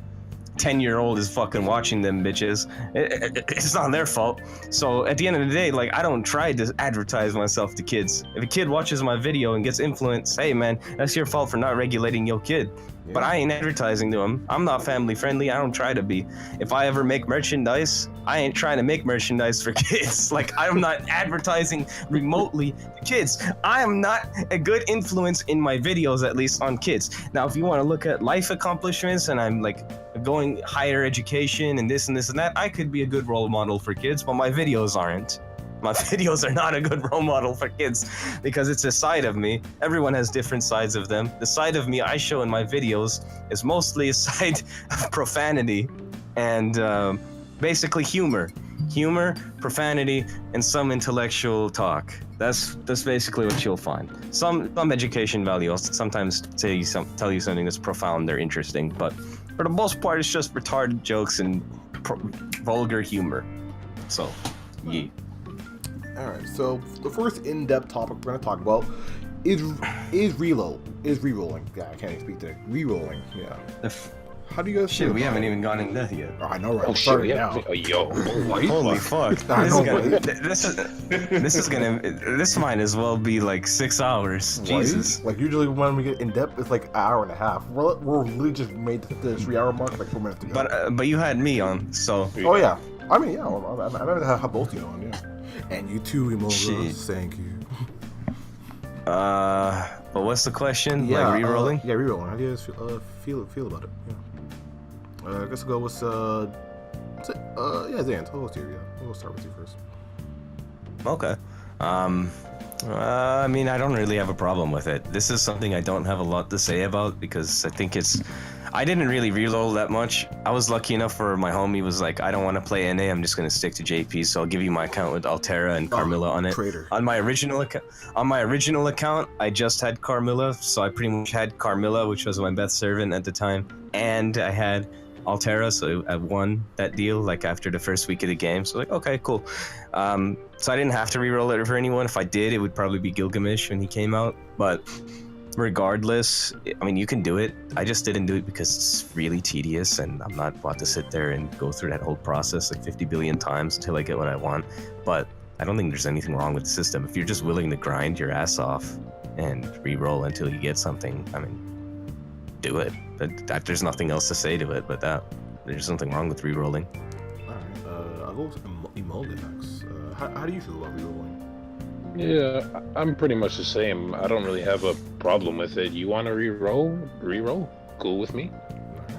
Speaker 3: 10-year-old is fucking watching them bitches. It's not their fault. So at the end of the day, like I don't try to advertise myself to kids. If a kid watches my video and gets influenced, hey man, that's your fault for not regulating your kid. Yeah. But I ain't advertising to them. I'm not family friendly. I don't try to be. If I ever make merchandise, I ain't trying to make merchandise for kids. Like I'm not advertising remotely to kids. I am not a good influence in my videos, at least on kids. Now, if you want to look at life accomplishments and I'm like going higher education and this and this and that, I could be a good role model for kids, but my videos aren't. My videos are not a good role model for kids because it's a side of me. Everyone has different sides of them. The side of me I show in my videos is mostly a side of profanity and basically humor, profanity, and some intellectual talk. That's basically what you'll find. Some education value. I'll sometimes tell you something that's profound or interesting, but for the most part, it's just retarded jokes and vulgar humor. So, yeah.
Speaker 1: All right. So the first in-depth topic we're going to talk about is re-rolling. Yeah, I can't even speak to it. Re-rolling. Yeah. How do you guys
Speaker 3: shit? We haven't even gone in depth yet.
Speaker 1: Oh, I know, right?
Speaker 2: Oh shit! Now.
Speaker 3: Holy fuck! This might as well be like 6 hours.
Speaker 1: Right?
Speaker 3: Jesus!
Speaker 1: Like usually when we get in depth, it's like an hour and a half. We're literally just made the 3 hour mark like 4 minutes ago.
Speaker 3: But you had me on, so.
Speaker 1: Oh yeah. I mean, yeah. I remember to have both of you on, yeah. And you too, Emoji. Thank you.
Speaker 3: But what's the question? Yeah, like re-rolling?
Speaker 1: Yeah, re-rolling. How do you guys feel about it? Yeah. I guess we'll go with Zayence. We'll start with you first.
Speaker 3: Okay. I mean, I don't really have a problem with it. This is something I don't have a lot to say about because I think I didn't really reload that much. I was lucky enough where my homie was like, I don't want to play NA, I'm just going to stick to JP, so I'll give you my account with Altera and Carmilla on it.
Speaker 1: Traitor.
Speaker 3: On my original account, I just had Carmilla, so I pretty much had Carmilla, which was my best servant at the time, and I had Altera, so I won that deal like after the first week of the game. So like, okay, cool. So I didn't have to re-roll it for anyone. If I did, it would probably be Gilgamesh when he came out. But regardless, I mean, you can do it. I just didn't do it because it's really tedious, and I'm not about to sit there and go through that whole process like 50 billion times until I get what I want. But I don't think there's anything wrong with the system. If you're just willing to grind your ass off and re-roll until you get something, I mean, do it. But there's nothing else to say to it but that. There's nothing wrong with re-rolling.
Speaker 1: Alright, I'll go with Emolde next. How do you feel about re-rolling?
Speaker 2: Yeah, I'm pretty much the same. I don't really have a problem with it. You want to re-roll? Re-roll? Cool with me.
Speaker 1: Alright.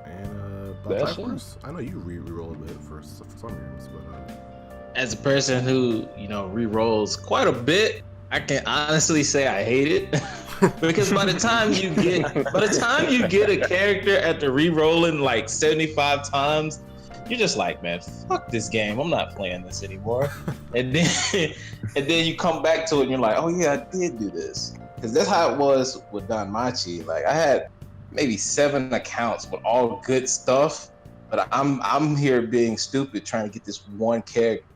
Speaker 1: And Black Force? I know you re-roll a bit for some reasons, but
Speaker 4: as a person who, re-rolls quite a bit, I can honestly say I hate it. Because by the time you get a character after re-rolling like 75 times, you're just like, man, fuck this game. I'm not playing this anymore. and then you come back to it and you're like, oh yeah, I did do this. Because that's how it was with Don Machi. Like I had maybe 7 accounts with all good stuff, but I'm here being stupid trying to get this one character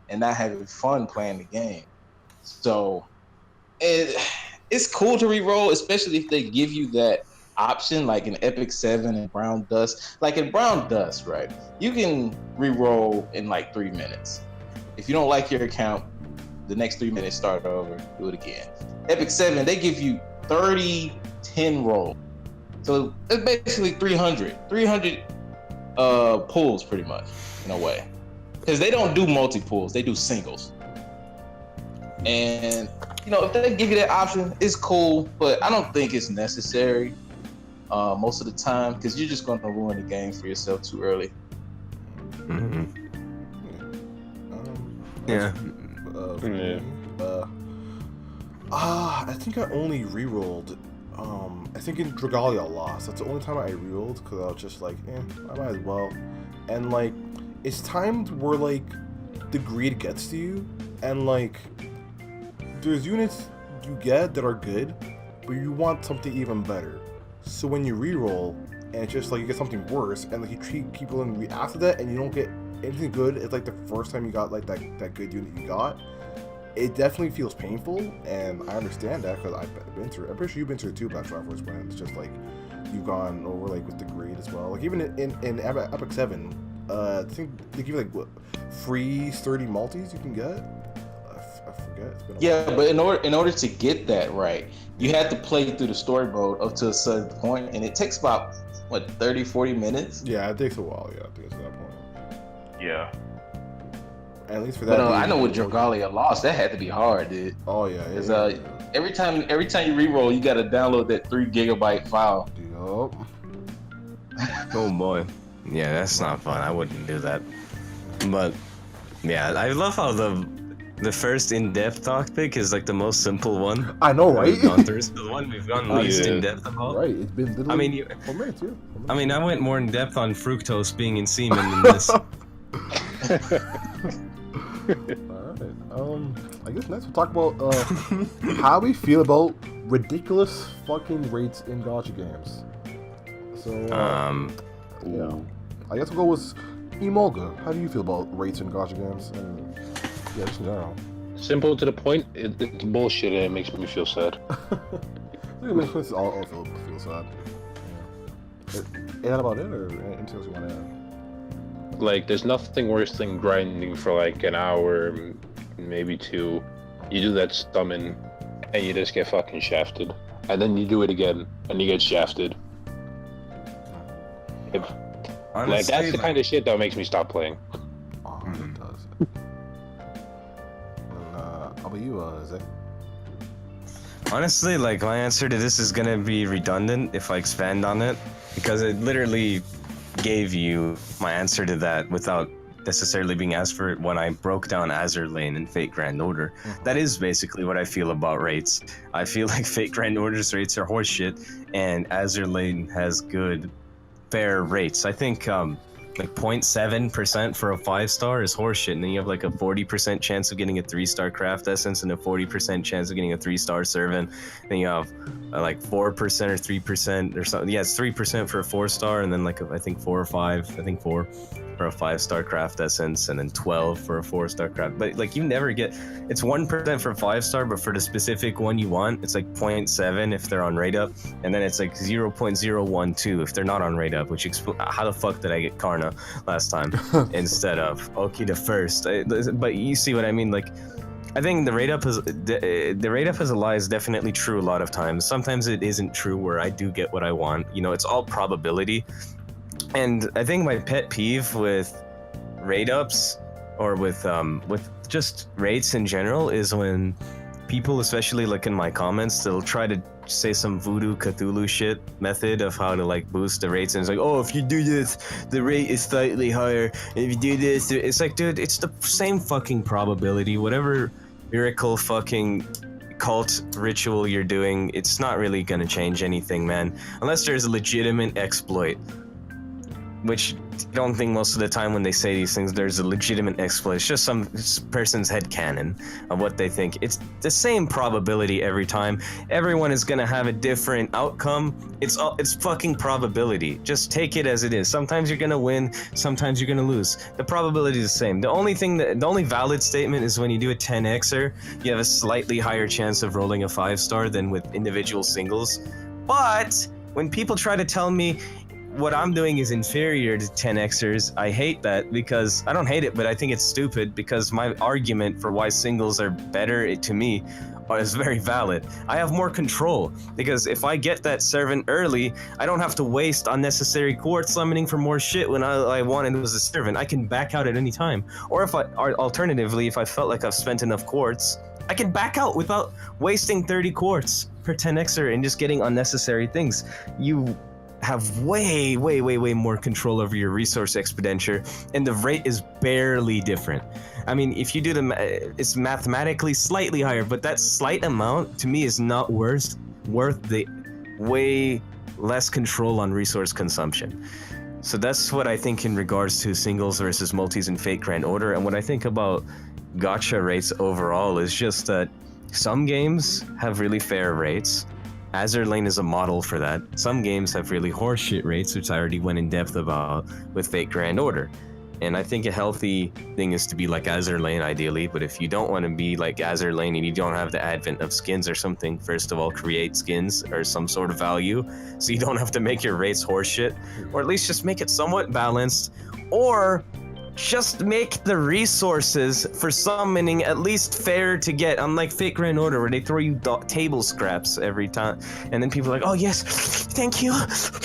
Speaker 4: and not having fun playing the game. So it's cool to re-roll, especially if they give you that option, like in Epic 7 and Brown Dust. Like in Brown Dust, right? You can re-roll in like 3 minutes. If you don't like your account, the next 3 minutes, start over, do it again. Epic 7, they give you 30-10 rolls. So it's basically 300 pulls pretty much, in a way. Because they don't do multi-pulls, they do singles. And if they give you that option, it's cool, but I don't think it's necessary most of the time because you're just going to ruin the game for yourself too early.
Speaker 3: Mm-hmm. Yeah.
Speaker 1: I think I only rerolled. I think in Dragalia lost. That's the only time I rerolled because I was just like, I might as well. And like, it's times where like the greed gets to you, and like, there's units you get that are good, but you want something even better. So when you reroll, and it's just like you get something worse, and like you keep rolling after that, and you don't get anything good. It's like the first time you got like that good unit you got. It definitely feels painful, and I understand that because I've been through it. I'm pretty sure you've been through it too, Black Triforce, when it's just like you've gone over like with the grade as well. Like even in Epic 7, I think they give you like what, free sturdy multis you can get. I forget. It's been a while.
Speaker 4: But in order to get that right, you have to play through the story mode up to a certain point, and it takes about 30-40 minutes.
Speaker 1: Yeah, it takes a while. Yeah, I think it's that point.
Speaker 3: Yeah.
Speaker 1: At least for that.
Speaker 4: But I know with Dragalia lost, that had to be hard, dude.
Speaker 1: Oh yeah.
Speaker 4: Because every time you reroll, you got to download that 3 GB file.
Speaker 1: Yup.
Speaker 3: Oh boy. Yeah, that's not fun. I wouldn't do that. But yeah, I love how the first in-depth topic is like the most simple one.
Speaker 1: I know, right?
Speaker 3: We've gone through. It's the one we've gone least in depth about.
Speaker 1: Right. It's been literally.
Speaker 3: I mean,
Speaker 1: 4 minutes, yeah. 4 minutes.
Speaker 3: I mean, I went more in depth on fructose being in semen than this.
Speaker 1: Alright. I guess next we'll talk about how we feel about ridiculous fucking rates in Gacha games. So, yeah. I guess we'll go with Emolga. How do you feel about rates in Gacha games? And yeah, just in general.
Speaker 2: Simple to the point. It's bullshit and it makes me feel sad.
Speaker 1: It makes us all feel sad. Yeah. Is that about it, or anything else you want to add?
Speaker 2: Like, there's nothing worse than grinding for like an hour, maybe 2. You do that summon, and you just get fucking shafted. And then you do it again, and you get shafted.
Speaker 3: Honestly,
Speaker 2: that's the kind of shit that makes me stop playing.
Speaker 1: Oh, it does. And, how about you, Zay?
Speaker 3: Honestly, like, my answer to this is gonna be redundant if I expand on it, because it literally gave you my answer to that without necessarily being asked for it when I broke down Azure Lane and Fate Grand Order. That is basically what I feel about rates. I feel like Fate Grand Order's rates are horseshit, and Azure Lane has good, fair rates. I think like 0.7% for a 5-star is horseshit, and then you have like a 40% chance of getting a 3-star craft essence and a 40% chance of getting a 3-star servant. Then you have like 4% or 3% or something. Yeah, it's 3% for a 4-star, and then like I think 4 or 5. I think 4 for a 5-star craft essence, and then 12 for a 4-star craft. But like you never get. It's 1% for 5-star, but for the specific one you want, it's like 0.7 if they're on rate up, and then it's like 0.012 if they're not on rate up. Which how the fuck did I get Karna last time instead of Oki the first? But you see what I mean? Like, I think the rate up as a lie is definitely true a lot of times. Sometimes it isn't true where I do get what I want. It's all probability. And I think my pet peeve with rate ups or with just rates in general is when people, especially like in my comments, they'll try to say some voodoo Cthulhu shit method of how to like boost the rates, and it's like, oh, if you do this, the rate is slightly higher, and if you do this, it's like, dude, it's the same fucking probability. Whatever miracle fucking cult ritual you're doing, it's not really gonna change anything, man, unless there's a legitimate exploit. Which I don't think most of the time when they say these things there's a legitimate exploit. It's just some person's headcanon of what they think. It's the same probability every time. Everyone is gonna have a different outcome. It's fucking probability. Just take it as it is. Sometimes you're gonna win, sometimes you're gonna lose. The probability is the same. The only valid statement is when you do a 10xer, you have a slightly higher chance of rolling a 5-star than with individual singles. But when people try to tell me what I'm doing is inferior to 10xers, I hate that, because I don't hate it, but I think it's stupid, because my argument for why singles are better to me is very valid. I have more control, because if I get that servant early, I don't have to waste unnecessary quartz summoning for more shit when I wanted it was a servant. I can back out at any time. Or alternatively, if I felt like I've spent enough quartz, I can back out without wasting 30 quartz per 10xer and just getting unnecessary things. You have way more control over your resource expenditure, and the rate is barely different. I mean, if you do it's mathematically slightly higher, but that slight amount to me is not worth the way less control on resource consumption. So that's what I think in regards to singles versus multis in Fate Grand Order. And what I think about gacha rates overall is just that some games have really fair rates. Azur Lane is a model for that. Some games have really horseshit rates, which I already went in depth about with Fate Grand Order. And I think a healthy thing is to be like Azur Lane ideally, but if you don't want to be like Azur Lane and you don't have the advent of skins or something, first of all, create skins or some sort of value so you don't have to make your rates horseshit, or at least just make it somewhat balanced, or just make the resources for summoning at least fair to get, unlike Fate Grand Order where they throw you table scraps every time and then people are like, oh yes, thank you for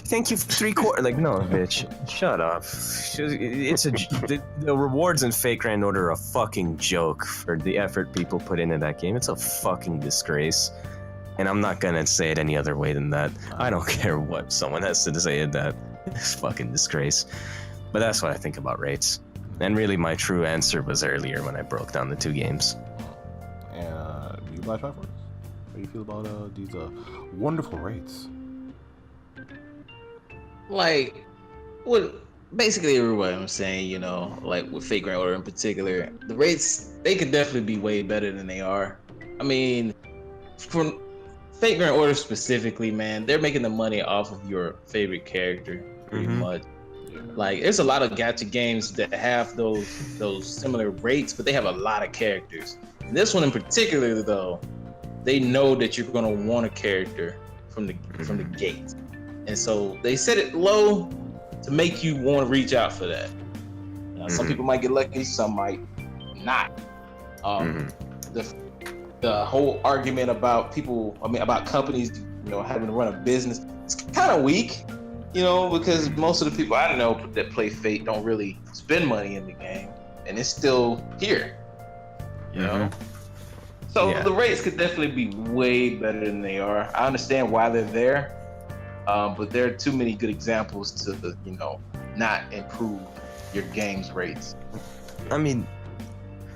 Speaker 3: 3/4. Like, no, bitch, shut up. It's the rewards in Fate Grand Order are a fucking joke for the effort people put into that game. It's a fucking disgrace, and I'm not gonna say it any other way than that. I don't care what someone has to say it that. It's fucking disgrace. But that's what I think about rates. And really, my true answer was earlier when I broke down the two games.
Speaker 1: And you Black Triforce? How do you feel about these wonderful rates?
Speaker 4: Like, what basically everybody I'm saying, you know, like with Fate Grand Order in particular, the rates, they could definitely be way better than they are. I mean, for Fate Grand Order specifically, man, they're making the money off of your favorite character, pretty much. Like, there's a lot of gacha games that have those similar rates, but they have a lot of characters. And this one in particular, though, they know that you're gonna want a character from the gate, and so they set it low to make you want to reach out for that. Some people might get lucky, some might not. The whole argument about about companies, you know, having to run a business, it's kind of weak. You know, because most of the people I know that play Fate don't really spend money in the game, and it's still here. You know, so the rates could definitely be way better than they are. I understand why they're there, but there are too many good examples to, you know, not improve your game's rates.
Speaker 3: I mean,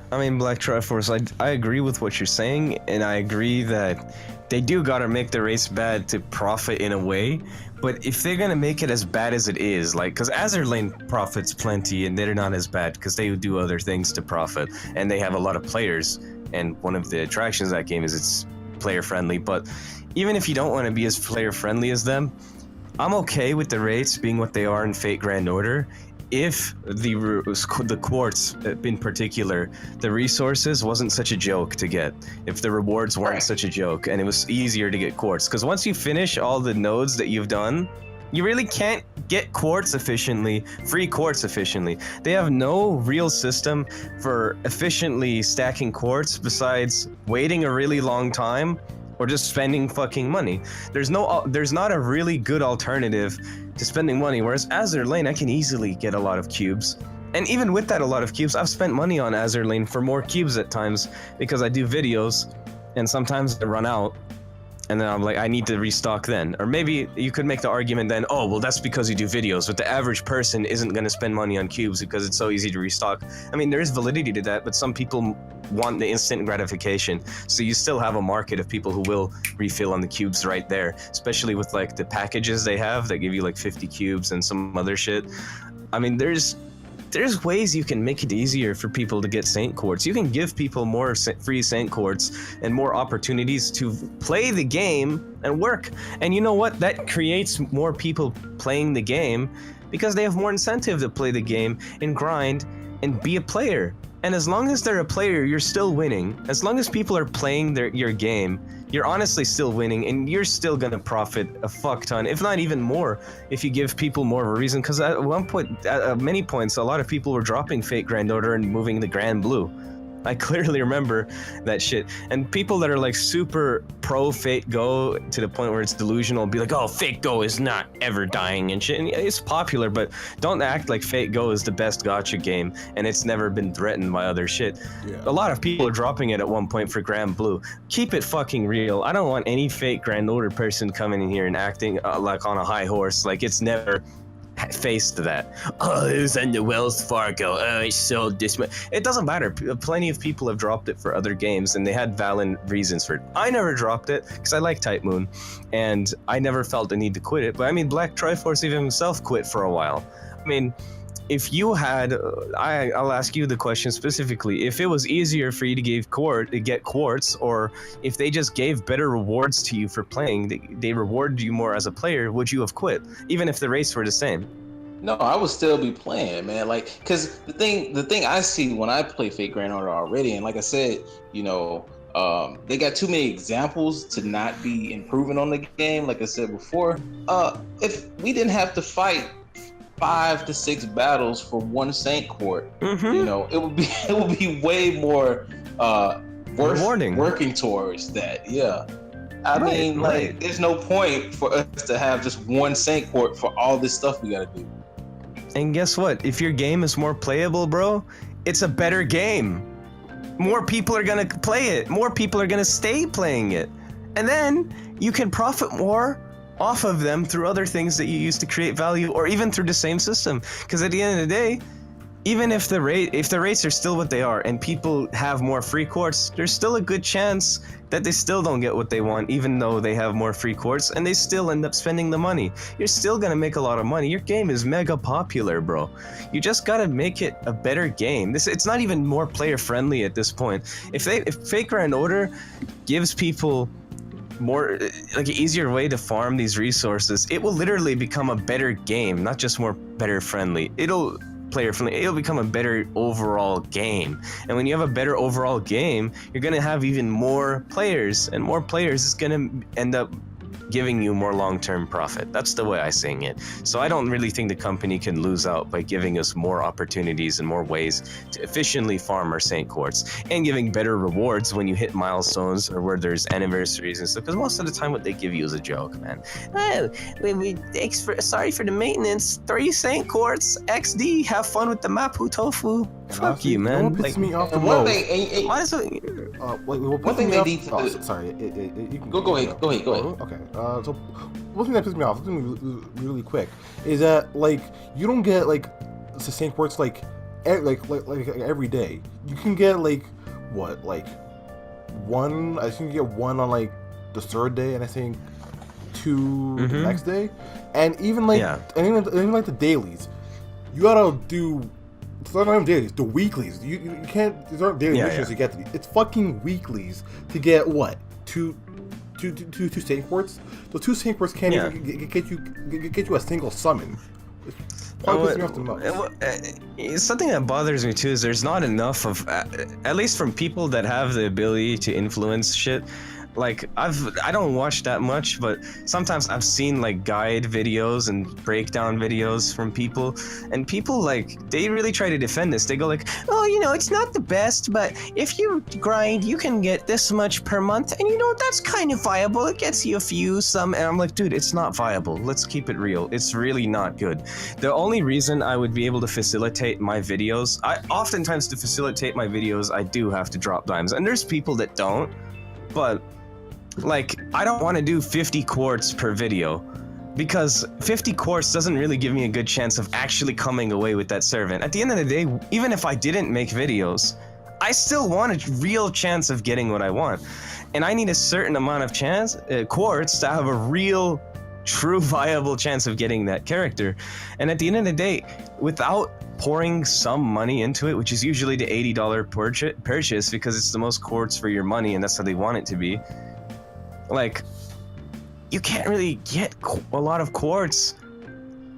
Speaker 3: Black Triforce, I agree with what you're saying, and I agree that they do gotta make the race bad to profit in a way. But if they're gonna make it as bad as it is, like, because Azur Lane profits plenty and they're not as bad because they do other things to profit and they have a lot of players. And one of the attractions of that game is it's player friendly. But even if you don't want to be as player friendly as them, I'm okay with the rates being what they are in Fate Grand Order. If the quartz in particular, the resources wasn't such a joke to get, if the rewards weren't such a joke and it was easier to get quartz, because once you finish all the nodes that you've done, you really can't get quartz efficiently, free quartz efficiently. They have no real system for efficiently stacking quartz besides waiting a really long time or just spending fucking money. There's not a really good alternative to spending money, whereas Azur Lane, I can easily get a lot of cubes. And even with that, a lot of cubes, I've spent money on Azur Lane for more cubes at times because I do videos and sometimes I run out and then I'm like, I need to restock then. Or maybe you could make the argument then, oh, well, that's because you do videos, but the average person isn't going to spend money on cubes because it's so easy to restock. I mean, there is validity to that, but some people want the instant gratification. So you still have a market of people who will refill on the cubes right there, especially with like the packages they have that give you like 50 cubes and some other shit. I mean, there's ways you can make it easier for people to get Saint Quartz. You can give people more free Saint Quartz and more opportunities to play the game and work. And you know what? That creates more people playing the game because they have more incentive to play the game and grind and be a player. And as long as they're a player, you're still winning. As long as people are playing your game, you're honestly still winning, and you're still gonna profit a fuck ton, if not even more, if you give people more of a reason. Because at one point, at many points, a lot of people were dropping Fate Grand Order and moving to Grand Blue. I clearly remember that shit. And people that are like super pro Fate Go to the point where it's delusional be like, oh, Fate Go is not ever dying and shit. And it's popular, but don't act like Fate Go is the best gacha game and it's never been threatened by other shit.
Speaker 1: Yeah.
Speaker 3: A lot of people are dropping it at one point for Grand Blue. Keep it fucking real. I don't want any fake Grand Order person coming in here and acting like on a high horse. Like it's never faced that. Oh, it was under Wells Fargo. Oh, I sold this. It doesn't matter. Plenty of people have dropped it for other games, and they had valid reasons for it. I never dropped it because I like Type Moon, and I never felt the need to quit it. But I mean, Black Triforce even himself quit for a while. I mean, if you had, I'll ask you the question specifically. If it was easier for you to get quartz, or if they just gave better rewards to you for playing, they rewarded you more as a player, would you have quit, even if the rates were the same?
Speaker 4: No, I would still be playing, man. Like, cause the thing I see when I play Fate Grand Order already, and like I said, you know, they got too many examples to not be improving on the game. Like I said before, if we didn't have to fight 5 to 6 battles for one Saint Court, you know, it would be way more
Speaker 3: rewarding,
Speaker 4: working towards that. Yeah, I mean, like, there's no point for us to have just one Saint Court for all this stuff we gotta do.
Speaker 3: And guess what? If your game is more playable, bro, it's a better game. More people are gonna play it. More people are gonna stay playing it, and then you can profit more off of them through other things that you use to create value, or even through the same system. Because at the end of the day, even if the rates are still what they are and people have more free quartz, there's still a good chance that they still don't get what they want, even though they have more free quartz, and they still end up spending the money. You're still gonna make a lot of money. Your game is mega popular, bro. You just gotta make it a better game. It's not even more player friendly at this point. If Fate Grand Order gives people more, like, an easier way to farm these resources, it will literally become a better game, not just more better friendly. It'll become a better overall game. And when you have a better overall game, you're gonna have even more players, and more players is gonna end up giving you more long-term profit. That's the way I'm seeing it. So I don't really think the company can lose out by giving us more opportunities and more ways to efficiently farm our Saint Quartz, and giving better rewards when you hit milestones or where there's anniversaries and stuff. Because most of the time what they give you is a joke, man. Oh, sorry for the maintenance. 3 Saint Quartz XD. Have fun with the Mapu Tofu. Fuck you, man.
Speaker 1: What pisses me off the
Speaker 4: one
Speaker 1: most?
Speaker 4: thing,
Speaker 3: Why is it?
Speaker 1: One
Speaker 4: thing they need to do.
Speaker 1: Sorry, you can
Speaker 4: Go ahead.
Speaker 1: Okay. So one thing that pisses me off, really quick, is that, like, you don't get, like, the same quartz like every day. You can get, like, what, like, one. I think you get one on, like, the 3rd day, and I think 2 the next day, and even like and even like the dailies, you gotta do. It's not even dailies, the weeklies. You can't. These aren't daily missions to get to. It's fucking weeklies to get what? Two Saint Quartz. Those 2 Saint Quartz can't even get you a single summon.
Speaker 3: Something that bothers me too is there's not enough of, at least from people that have the ability to influence shit. Like, I don't watch that much, but sometimes I've seen, like, guide videos and breakdown videos from people, and people, like, they really try to defend this. They go like, oh, you know, it's not the best, but if you grind, you can get this much per month, and, you know, that's kind of viable. It gets you some, and I'm like, dude, it's not viable. Let's keep it real. It's really not good. The only reason I would be able to facilitate my videos, oftentimes to facilitate my videos, I do have to drop dimes, and there's people that don't, but like, I don't want to do 50 quartz per video, because 50 quartz doesn't really give me a good chance of actually coming away with that servant. At the end of the day, even if I didn't make videos, I still want a real chance of getting what I want. And I need a certain amount of quartz to have a real, true, viable chance of getting that character. And at the end of the day, without pouring some money into it, which is usually the $80 purchase, because it's the most quartz for your money and that's how they want it to be, like, you can't really get a lot of quartz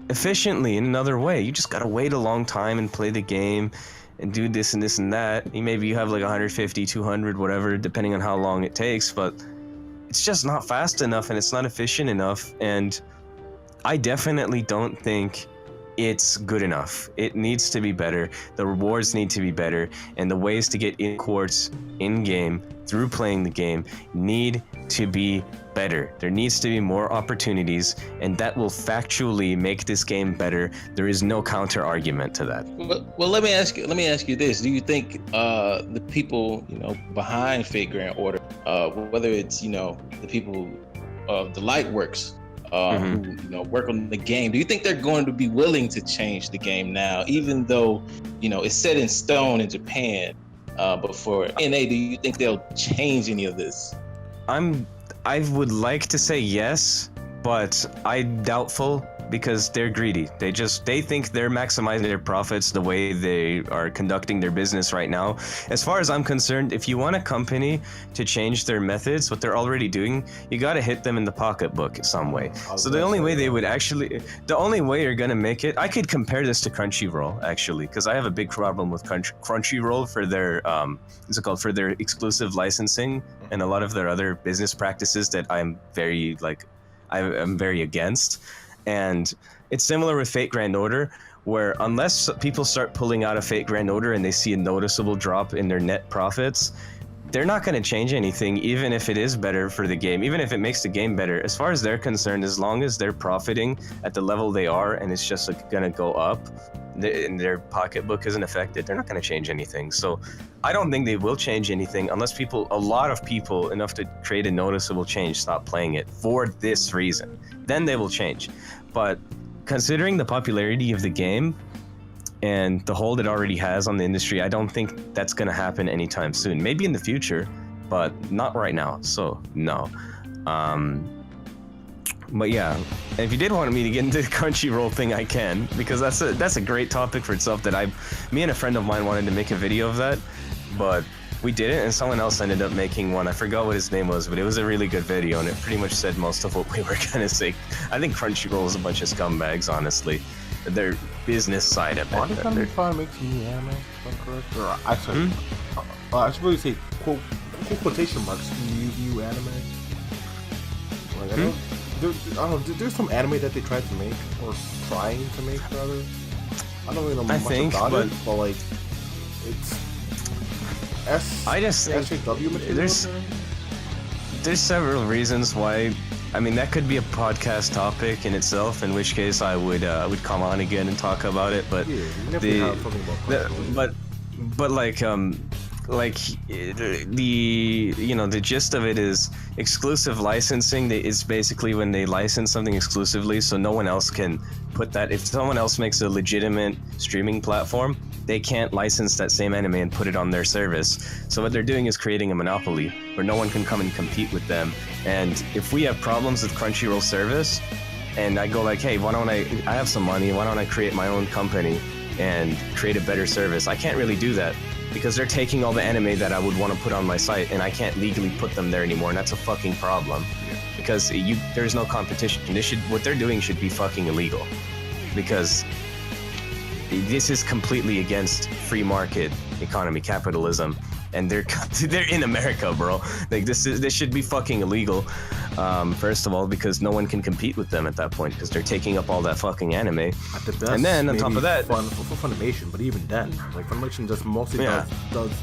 Speaker 3: efficiently in another way. You just gotta wait a long time and play the game and do this and this and that. Maybe you have like 150, 200, whatever, depending on how long it takes, but it's just not fast enough and it's not efficient enough. And I definitely don't think it's good enough. It needs to be better. The rewards need to be better, and the ways to get in quartz in game through playing the game need to be better. There needs to be more opportunities, and that will factually make this game better. There is no counter argument to that.
Speaker 4: Well, let me ask you this: do you think the people, behind Fate Grand Order, whether it's the people of the Lightworks, who work on the game, do you think they're going to be willing to change the game now, even though it's set in stone in Japan? But for NA, do you think they'll change any of this?
Speaker 3: I would like to say yes, but I'm doubtful because they're greedy. They think they're maximizing their profits the way they are conducting their business right now. As far as I'm concerned, if you want a company to change their methods, what they're already doing, you got to hit them in the pocketbook some way. So the only way the only way you're going to make it, I could compare this to Crunchyroll actually, because I have a big problem with Crunchyroll for their, for their exclusive licensing and a lot of their other business practices that I'm very against. And it's similar with Fate Grand Order, where unless people start pulling out of Fate Grand Order and they see a noticeable drop in their net profits, they're not going to change anything, even if it is better for the game, even if it makes the game better. As far as they're concerned, as long as they're profiting at the level they are and it's just going to go up, and their pocketbook isn't affected, they're not going to change anything. So I don't think they will change anything unless a lot of people enough to create a noticeable change, stop playing it for this reason. Then they will change. But considering the popularity of the game and the hold it already has on the industry, I don't think that's going to happen anytime soon. Maybe in the future, but not right now. So no. But yeah, if you did want me to get into the Crunchyroll thing, I can, because that's a great topic for itself. That me and a friend of mine wanted to make a video of that, but we didn't, and someone else ended up making one. I forgot what his name was, but it was a really good video, and it pretty much said most of what we were gonna say. I think Crunchyroll is a bunch of scumbags, honestly. Their business side of it.
Speaker 1: Are they gonna be trying to make some new anime? If I'm correct? Or actually, I should really say quotation marks new anime. Like, I don't know. There's some anime that they tried to make, or trying to make, rather. I don't really know much about it, but like, it's SJW material. There's
Speaker 3: several reasons why. I mean, that could be a podcast topic in itself, in which case I would come on again and talk about it. But the gist of it is exclusive licensing is basically when they license something exclusively, so no one else can put that. If someone else makes a legitimate streaming platform, they can't license that same anime and put it on their service. So what they're doing is creating a monopoly where no one can come and compete with them. And if we have problems with Crunchyroll service, and I go like, hey, why don't I have some money, why don't I create my own company and create a better service? I can't really do that, because they're taking all the anime that I would want to put on my site, and I can't legally put them there anymore, and that's a fucking problem. Because there's no competition. What they're doing should be fucking illegal, because this is completely against free market economy, capitalism, and they're in America, bro. Like this should be fucking illegal. First of all, because no one can compete with them at that point, because they're taking up all that fucking anime.
Speaker 1: At the best,
Speaker 3: and then on top of that,
Speaker 1: for Funimation, but even then, like Funimation just mostly does dubs.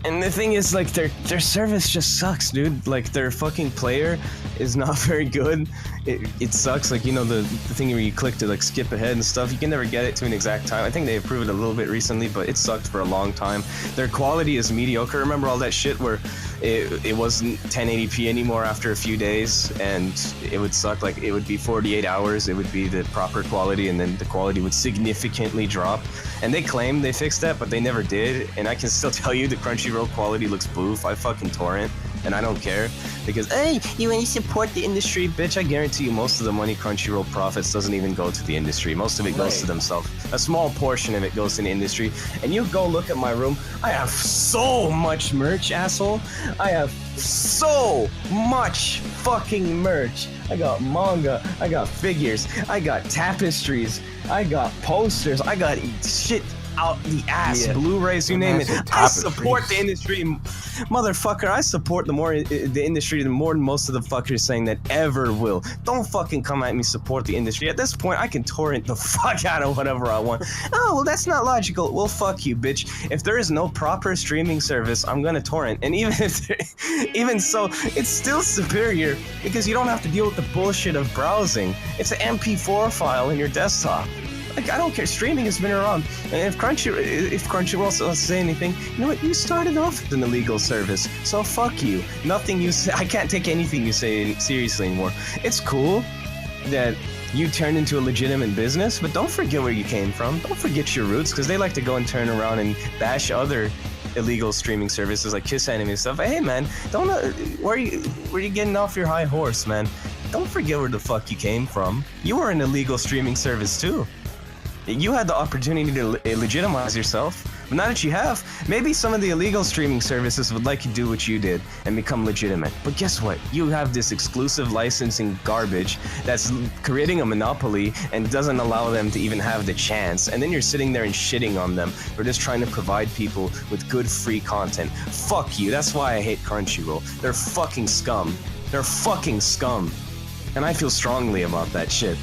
Speaker 3: And the thing is, like, their service just sucks, dude. Like, their fucking player is not very good. It sucks. Like, the thing where you click to like skip ahead and stuff, you can never get it to an exact time. I think they improved it a little bit recently, but it sucked for a long time. Their quality is mediocre. Remember all that shit where it wasn't 1080p anymore after a few days, and it would suck. Like, it would be 48 hours, it would be the proper quality, and then the quality would significantly drop. And they claimed they fixed that, but they never did. And I can still tell you the Crunchyroll quality looks boof. I fucking torrent, and I don't care, because hey, you want to support the industry, bitch. I guarantee you most of the money Crunchyroll profits doesn't even go to the industry. Most of it goes to themselves. A small portion of it goes to the industry. And you go look at my room, I have so much merch, asshole. I have so much fucking merch. I got manga, I got figures, I got tapestries, I got posters, I got shit. out the ass,
Speaker 4: Yeah.
Speaker 3: Blu-rays, you name it. I
Speaker 1: Tapestries.
Speaker 3: support the industry, motherfucker. I support the industry more than most of the fuckers saying that ever will. Don't fucking come at me support the industry. At this point, I can torrent the fuck out of whatever I want. Oh, well, that's not logical. Well, fuck you, bitch. If there is no proper streaming service, I'm gonna torrent. And even so, it's still superior because you don't have to deal with the bullshit of browsing. It's an MP4 file in your desktop. Like, I don't care. Streaming has been around. And if Crunchyroll wants to say anything, you know what? You started off with an illegal service, so fuck you. Nothing you say. I can't take anything you say seriously anymore. It's cool that you turned into a legitimate business, but don't forget where you came from. Don't forget your roots, because they like to go and turn around and bash other illegal streaming services like Kiss Anime and stuff. Hey man, don't where are you getting off your high horse, man? Don't forget where the fuck you came from. You were an illegal streaming service too. You had the opportunity to legitimize yourself, but now that you have, maybe some of the illegal streaming services would like you to do what you did and become legitimate. But guess what? You have this exclusive licensing garbage that's creating a monopoly and doesn't allow them to even have the chance. And then you're sitting there and shitting on them for just trying to provide people with good free content. Fuck you. That's why I hate Crunchyroll. They're fucking scum. They're fucking scum. And I feel strongly about that shit.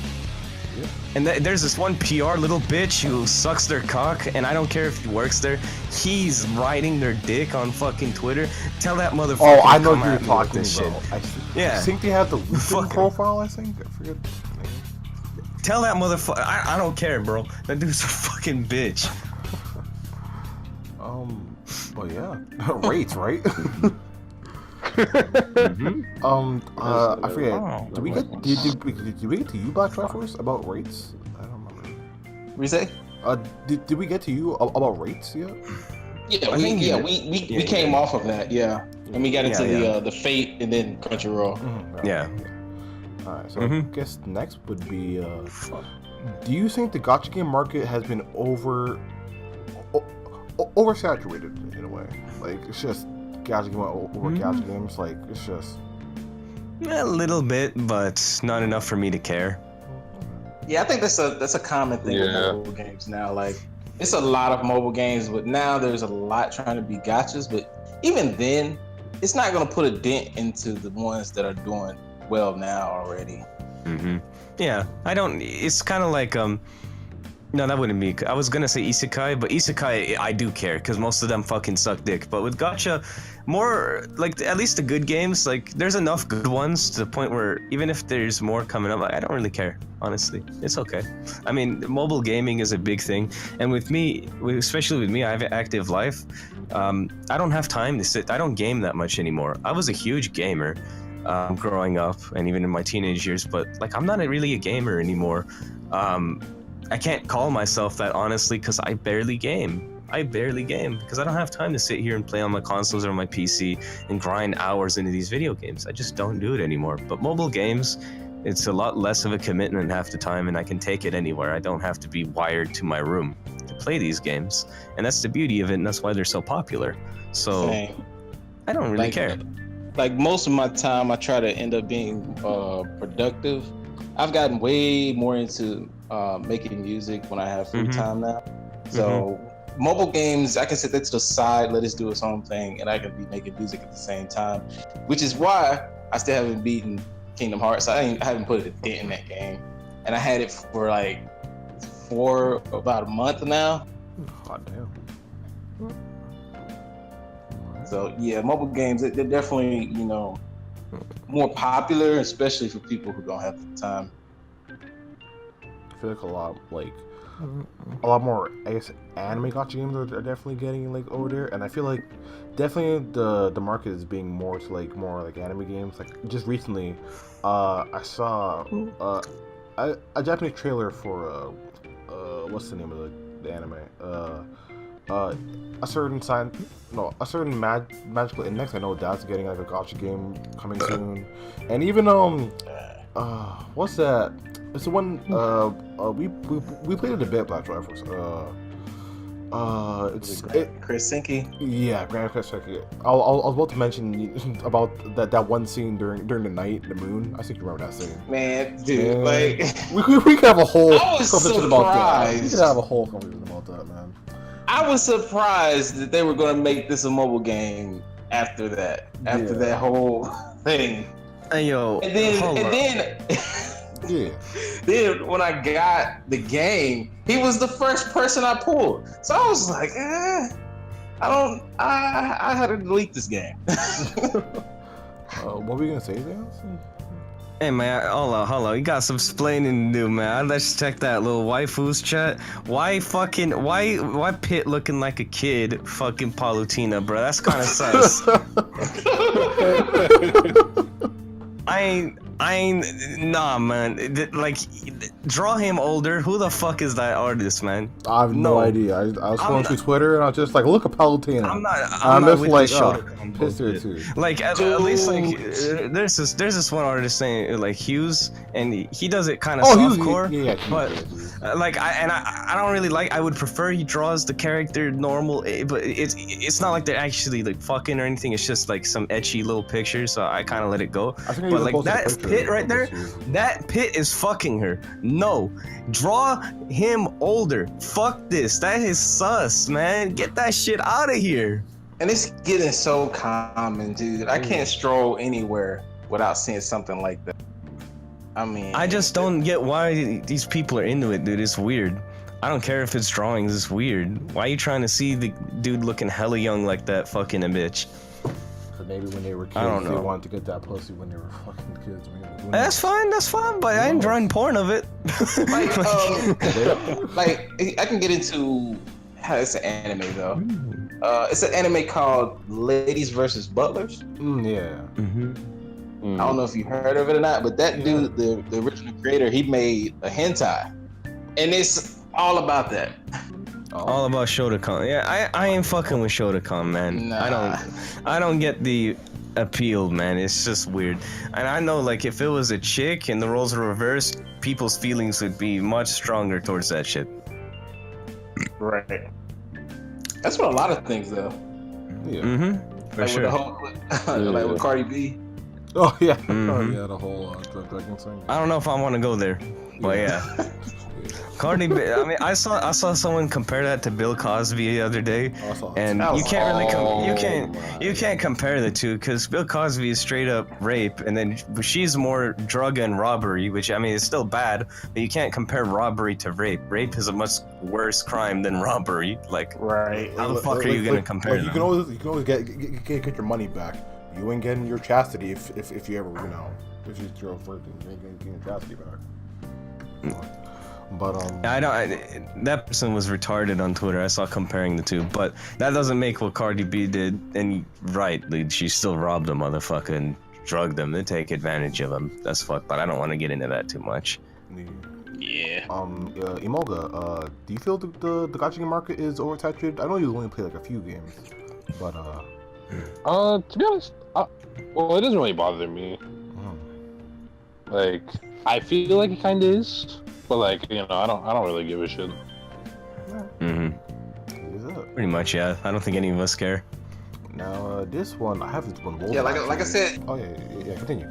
Speaker 3: And there's this one PR little bitch who sucks their cock, and I don't care if he works there. He's riding their dick on fucking Twitter. Tell that motherfucker.
Speaker 1: Oh, I know
Speaker 3: to come
Speaker 1: who you're
Speaker 3: at me with
Speaker 1: talking
Speaker 3: this
Speaker 1: about.
Speaker 3: shit.
Speaker 1: I think they have the LinkedIn
Speaker 3: Fuck.
Speaker 1: profile. I think I forget.
Speaker 3: Tell that motherfucker. I don't care, bro. That dude's a fucking bitch.
Speaker 1: But yeah, rates, right? I forget.
Speaker 3: Oh.
Speaker 1: Did we get to you, Black Triforce, about rates? I don't remember.
Speaker 4: What you say?
Speaker 1: Did we get to you about rates yet?
Speaker 4: Yeah, we came off of that, yeah. And we got into the Fate and then Crunchyroll.
Speaker 3: Yeah.
Speaker 1: Alright, so I guess next would be, do you think the gacha game market has been oversaturated in a way? Like, it's just gacha game over gacha games, like, it's just...
Speaker 3: A little bit, but not enough for me to care.
Speaker 4: Yeah, I think that's a common thing with mobile games now. Like, it's a lot of mobile games, but now there's a lot trying to be gachas. But even then, it's not going to put a dent into the ones that are doing well now already.
Speaker 3: Yeah, I don't. It's kind of like No, that wouldn't be. I was gonna say isekai, but isekai I do care because most of them fucking suck dick. But with gacha, more like at least the good games, like there's enough good ones to the point where even if there's more coming up, I don't really care. Honestly, it's okay. I mean, mobile gaming is a big thing, and with me, especially with me, I have an active life. I don't have time to sit. I don't game that much anymore. I was a huge gamer growing up, and even in my teenage years. But like, I'm not really a gamer anymore. I can't call myself that, honestly, because I barely game. Because I don't have time to sit here and play on my consoles or my PC and grind hours into these video games. I just don't do it anymore. But mobile games, it's a lot less of a commitment half the time, and I can take it anywhere. I don't have to be wired to my room to play these games. And that's the beauty of it, and that's why they're so popular. So, I don't really care.
Speaker 4: Like, most of my time, I try to end up being productive. I've gotten way more into making music when I have free time now. So mobile games, I can sit that to the side, let it do its own thing, and I can be making music at the same time, which is why I still haven't beaten Kingdom Hearts. I haven't put a dent in that game, and I had it for like about a month now.
Speaker 1: God damn.
Speaker 4: So yeah, mobile games, they're definitely, more popular, especially for people who don't have the time.
Speaker 1: I feel like a lot more, I guess, anime gacha games are definitely getting like over there, and I feel like definitely the market is being more to more anime games. Like just recently, I saw a Japanese trailer for what's the name of the anime? A certain magical index. I know that's getting like a gacha game coming soon, and even what's that? It's the one we played it a bit, Black Drivers. It's
Speaker 4: Chris Sinky.
Speaker 1: Yeah, Grand Chris Sinky. I was about to mention about that one scene during the night, the moon. I think you remember that scene.
Speaker 4: Man, dude,
Speaker 1: we could have a whole
Speaker 4: I was
Speaker 1: conversation about that. We
Speaker 4: surprised.
Speaker 1: could have a whole conversation about that, man.
Speaker 4: I was surprised that they were going to make this a mobile game after that. After that whole thing.
Speaker 3: Hey yo,
Speaker 4: And then
Speaker 1: Yeah.
Speaker 4: then when I got the game, he was the first person I pulled. So I was like, I had to delete this game.
Speaker 1: What were you gonna say, Zayence?
Speaker 3: hey man, hold on. You got some explaining to do, man. Let's check that little waifus chat. Why Pit looking like a kid? Fucking Palutena, bro. That's kind of sus. Nah, man. Like, draw him older. Who the fuck is that artist, man?
Speaker 1: I have no idea. I was scrolling through Twitter and I was just like, look at Palutena.
Speaker 3: I'm not with
Speaker 1: like,
Speaker 3: the Shotokan
Speaker 1: pissed her
Speaker 3: bullshit.
Speaker 1: too.
Speaker 3: Like at least like there's this one artist saying like Hughes, and he does it kind of softcore.
Speaker 1: Yeah,
Speaker 3: but like I don't really like. I would prefer he draws the character normal, but it's not like they're actually like fucking or anything. It's just like some etchy little pictures. So I kind of let it go. But like that Pit right there, that Pit is fucking her. No, draw him older. Fuck this. That is sus, man. Get that shit out of here.
Speaker 4: And it's getting so common, dude. I can't stroll anywhere without seeing something like that. I mean,
Speaker 3: I just don't get why these people are into it, dude. It's weird. I don't care if it's drawings. It's weird. Why are you trying to see the dude looking hella young like that fucking a bitch?
Speaker 1: So maybe when they were kids,
Speaker 3: I don't know.
Speaker 1: they wanted to get that pussy when they were fucking kids.
Speaker 3: That's fine, but I ain't drawing porn of it.
Speaker 4: like I can get into how it's an anime though. It's an anime called Ladies vs. Butlers.
Speaker 1: Yeah.
Speaker 4: I don't know if you heard of it or not, but that dude, the original creator, he made a hentai, and it's all about that.
Speaker 3: All about Shotokan. Yeah, I ain't fucking with Shotokan, man.
Speaker 4: Nah.
Speaker 3: I don't get the appeal, man. It's just weird. And I know, like, if it was a chick and the roles were reversed, people's feelings would be much stronger towards that shit.
Speaker 4: Right. That's what a lot of things, though.
Speaker 1: Yeah.
Speaker 3: For
Speaker 4: like
Speaker 3: sure.
Speaker 4: With the whole, like with Cardi B.
Speaker 1: Oh yeah. Oh yeah. The whole drug thing.
Speaker 3: I don't know if I want to go there, but yeah. Cardi B. I mean, I saw someone compare that to Bill Cosby the other day, and you can't really you can't compare the two because Bill Cosby is straight up rape, and then she's more drug and robbery, which I mean is still bad, but you can't compare robbery to rape. Rape is a much worse crime than robbery. Like,
Speaker 4: right?
Speaker 3: How the fuck are you gonna compare them?
Speaker 1: You can always get your money back. You ain't getting your chastity if you ever if you throw for you ain't getting your chastity back. But
Speaker 3: that person was retarded on Twitter. I saw comparing the two, but that doesn't make what Cardi B did any right. Like, she still robbed a motherfucker and drugged them to take advantage of him. That's fucked. But I don't want to get into that too much.
Speaker 4: Yeah.
Speaker 1: Emolga, do you feel the gacha game market is oversaturated? I know you only play like a few games, but
Speaker 2: to be honest, well, it doesn't really bother me. Like, I feel like it kind of is, but like, I don't really give a shit.
Speaker 3: Pretty much, yeah. I don't think any of us care.
Speaker 1: Now, this one, I have this one.
Speaker 4: Yeah, like I said.
Speaker 1: Oh yeah. Continue.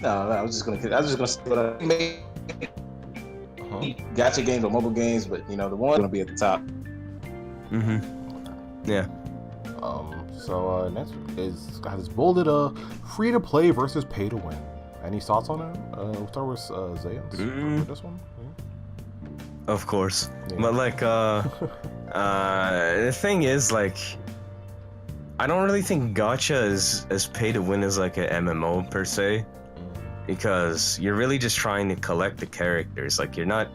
Speaker 4: No, I was just gonna say what I made. Gacha games or mobile games, but the one's gonna be at the top.
Speaker 3: Yeah.
Speaker 1: So next is this bolded free to play versus pay to win. Any thoughts on it? We'll start with Zayence for this one. Yeah.
Speaker 3: Of course, but like the thing is, like, I don't really think Gacha is as pay to win as like a MMO per se, because you're really just trying to collect the characters. Like, you're not.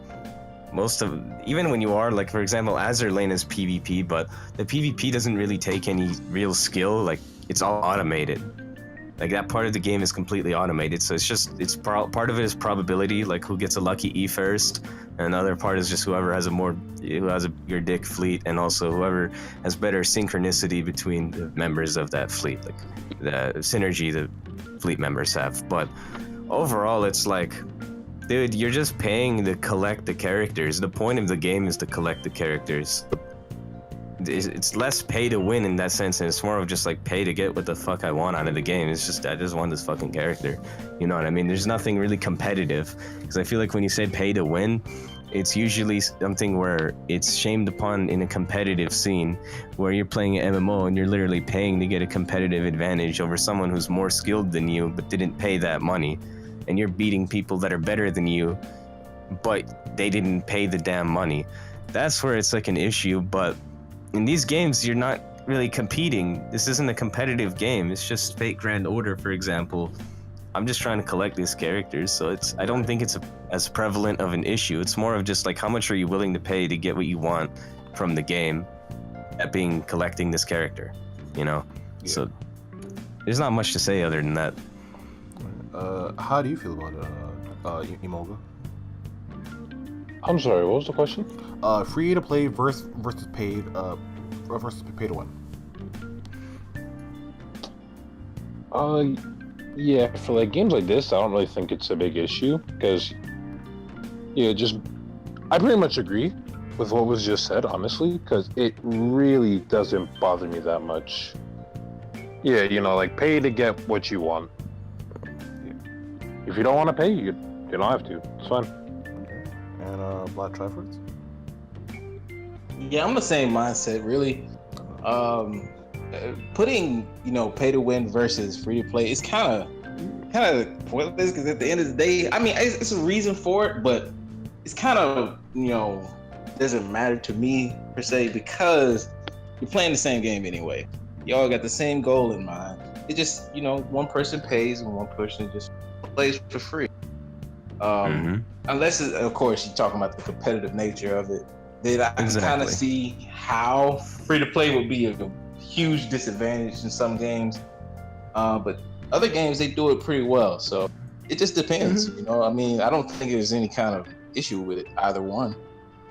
Speaker 3: Even when you are, like, for example, Azur Lane is PvP, but the PvP doesn't really take any real skill. Like, it's all automated. Like, that part of the game is completely automated, so part of it is probability, like who gets a lucky E first, and another part is just who has a bigger dick fleet, and also whoever has better synchronicity between the members of that fleet, like the synergy the fleet members have. But overall, it's like, dude, you're just paying to collect the characters. The point of the game is to collect the characters. It's less pay to win in that sense, and it's more of just like pay to get what the fuck I want out of the game. It's just, I just want this fucking character. You know what I mean? There's nothing really competitive, because I feel like when you say pay to win, it's usually something where it's shamed upon in a competitive scene where you're playing an MMO and you're literally paying to get a competitive advantage over someone who's more skilled than you but didn't pay that money, and you're beating people that are better than you but they didn't pay the damn money. That's where it's like an issue. But in these games, you're not really competing. This isn't a competitive game. It's just Fate Grand Order, for example. I'm just trying to collect these characters, so I don't think it's as prevalent of an issue. It's more of just like, how much are you willing to pay to get what you want from the game at being collecting this character, you know? Yeah. So there's not much to say other than that.
Speaker 1: How do you feel about it, Imoga?
Speaker 2: I'm sorry, what was the question?
Speaker 1: Free to play versus paid to win.
Speaker 2: Yeah, for like games like this, I don't really think it's a big issue because, I pretty much agree with what was just said, honestly, because it really doesn't bother me that much. Yeah, like pay to get what you want. Yeah. If you don't want to pay, you don't have to. It's fine.
Speaker 1: Okay. And Black Triforce?
Speaker 4: Yeah, I'm the same mindset, really. Putting pay to win versus free to play is kind of pointless, because at the end of the day, I mean, it's a reason for it, but it's kind of doesn't matter to me per se, because you're playing the same game anyway. Y'all got the same goal in mind. It just one person pays and one person just plays for free. Unless of course you're talking about the competitive nature of it, then I can kind of see how free to play would be a huge disadvantage in some games, but other games they do it pretty well. So it just depends. I mean, I don't think there's any kind of issue with it, either one.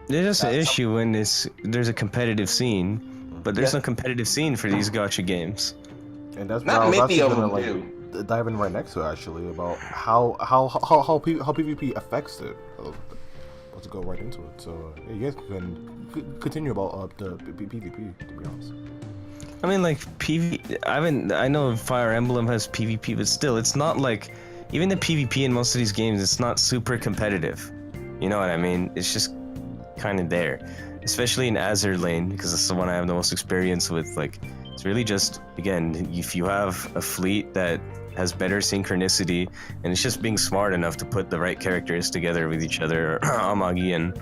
Speaker 3: There's just an issue when there's a competitive scene, but there's no competitive scene for these gacha games.
Speaker 1: And that's
Speaker 4: not many of them
Speaker 1: do. Dive in right next to it, actually, about how PvP affects it. Let's go right into it. So you guys can continue about the PvP, to be honest.
Speaker 3: I mean, like I know Fire Emblem has PvP, but still, it's not like, even the PvP in most of these games, it's not super competitive. You know what I mean? It's just kind of there, especially in Azur Lane, because that's the one I have the most experience with. Like, it's really just, again, if you have a fleet that has better synchronicity, and it's just being smart enough to put the right characters together with each other, or Amagi and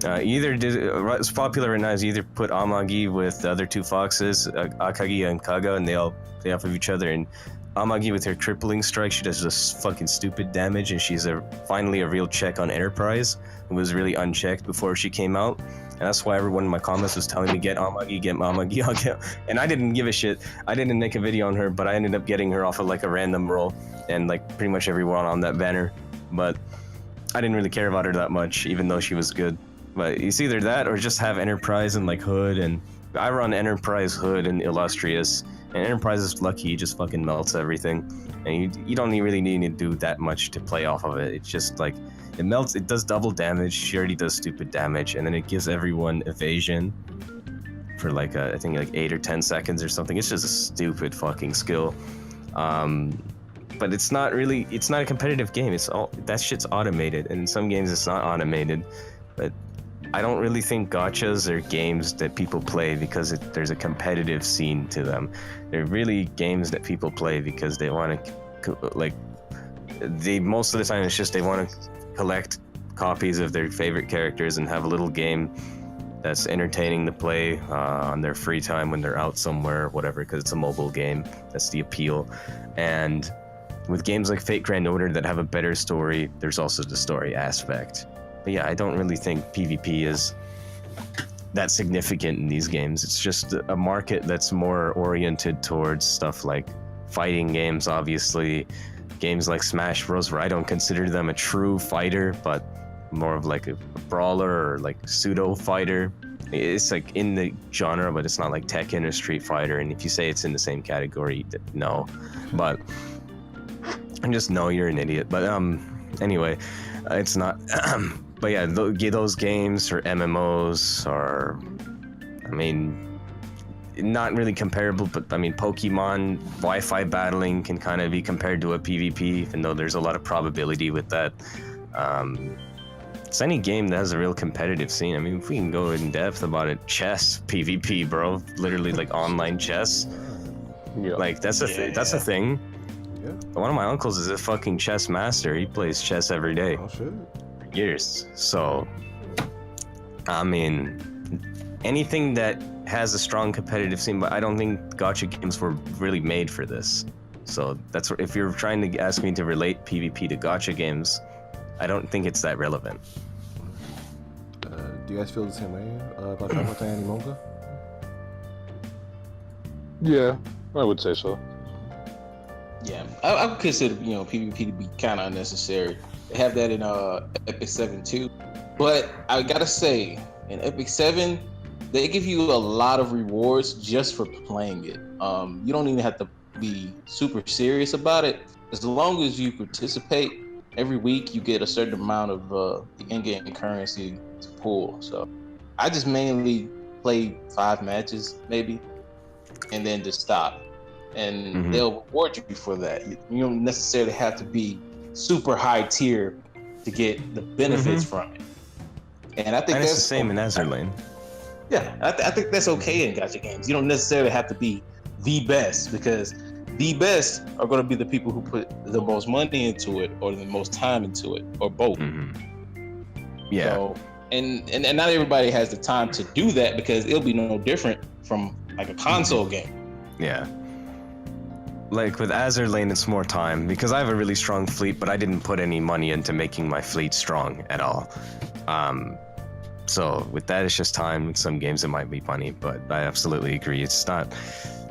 Speaker 3: it's popular right now is either put Amagi with the other two foxes, Akagi and Kaga, and they all play off of each other. And Amagi with her crippling strike, she does this fucking stupid damage, and she's finally a real check on Enterprise. It was really unchecked before she came out, and that's why everyone in my comments was telling me get Amagi. And I didn't give a shit. I didn't make a video on her, but I ended up getting her off of like a random roll, and like pretty much everyone on that banner. But I didn't really care about her that much, even though she was good. But it's either that or just have Enterprise and like Hood, and I run Enterprise, Hood, and Illustrious, and Enterprise is lucky, he just fucking melts everything, and you don't really need to do that much to play off of it. It's just like, it melts, it does double damage, she already does stupid damage, and then it gives everyone evasion for like I think like 8 or 10 seconds or something. It's just a stupid fucking skill. But it's not a competitive game. That shit's automated, and in some games it's not automated. But I don't really think gachas are games that people play because there's a competitive scene to them. They're really games that people play because they want to, most of the time it's just they want to collect copies of their favorite characters and have a little game that's entertaining to play on their free time when they're out somewhere or whatever, because it's a mobile game. That's the appeal. And with games like Fate Grand Order that have a better story, there's also the story aspect. But yeah, I don't really think PvP is that significant in these games. It's just a market that's more oriented towards stuff like fighting games, obviously. Games like Smash Bros, where I don't consider them a true fighter, but more of like a brawler or like pseudo fighter. It's like in the genre, but it's not like Tekken or Street Fighter. And if you say it's in the same category, no. But I just know you're an idiot. But anyway, it's not. But yeah, those games or MMOs are, I mean, not really comparable, but I mean, Pokemon Wi-Fi battling can kind of be compared to a PvP, even though there's a lot of probability with that. it's any game that has a real competitive scene. I mean, if we can go in depth about it, chess, PvP, bro, literally like online chess.
Speaker 2: Yeah.
Speaker 3: Like that's a thing.
Speaker 1: Yeah.
Speaker 3: One of my uncles is a fucking chess master. He plays chess every day.
Speaker 1: Oh shit.
Speaker 3: For years. So, I mean, anything that has a strong competitive scene, but I don't think gacha games were really made for this. So that's what, if you're trying to ask me to relate PvP to gacha games, I don't think it's that relevant.
Speaker 1: Do you guys feel the same way about Dragon and manga?
Speaker 2: Yeah, I would say so.
Speaker 4: Yeah, I would consider PvP to be kind of unnecessary. They have that in Epic 7 too, but I gotta say in Epic 7 they give you a lot of rewards just for playing it. You don't even have to be super serious about it. As long as you participate, every week you get a certain amount of the in-game currency to pull. So I just mainly play 5 matches maybe, and then just stop. And they'll reward you for that. You don't necessarily have to be super high tier to get the benefits from it. And I think
Speaker 3: And
Speaker 4: that's
Speaker 3: it's the same in Azurlane.
Speaker 4: Yeah, I think that's okay in gacha games. You don't necessarily have to be the best, because the best are going to be the people who put the most money into it or the most time into it, or both.
Speaker 3: Yeah.
Speaker 4: So, and not everybody has the time to do that, because it'll be no different from like a console game.
Speaker 3: Yeah. Like with Azurlane, it's more time because I have a really strong fleet, but I didn't put any money into making my fleet strong at all. So with that, it's just time. In some games, it might be money, but I absolutely agree. It's not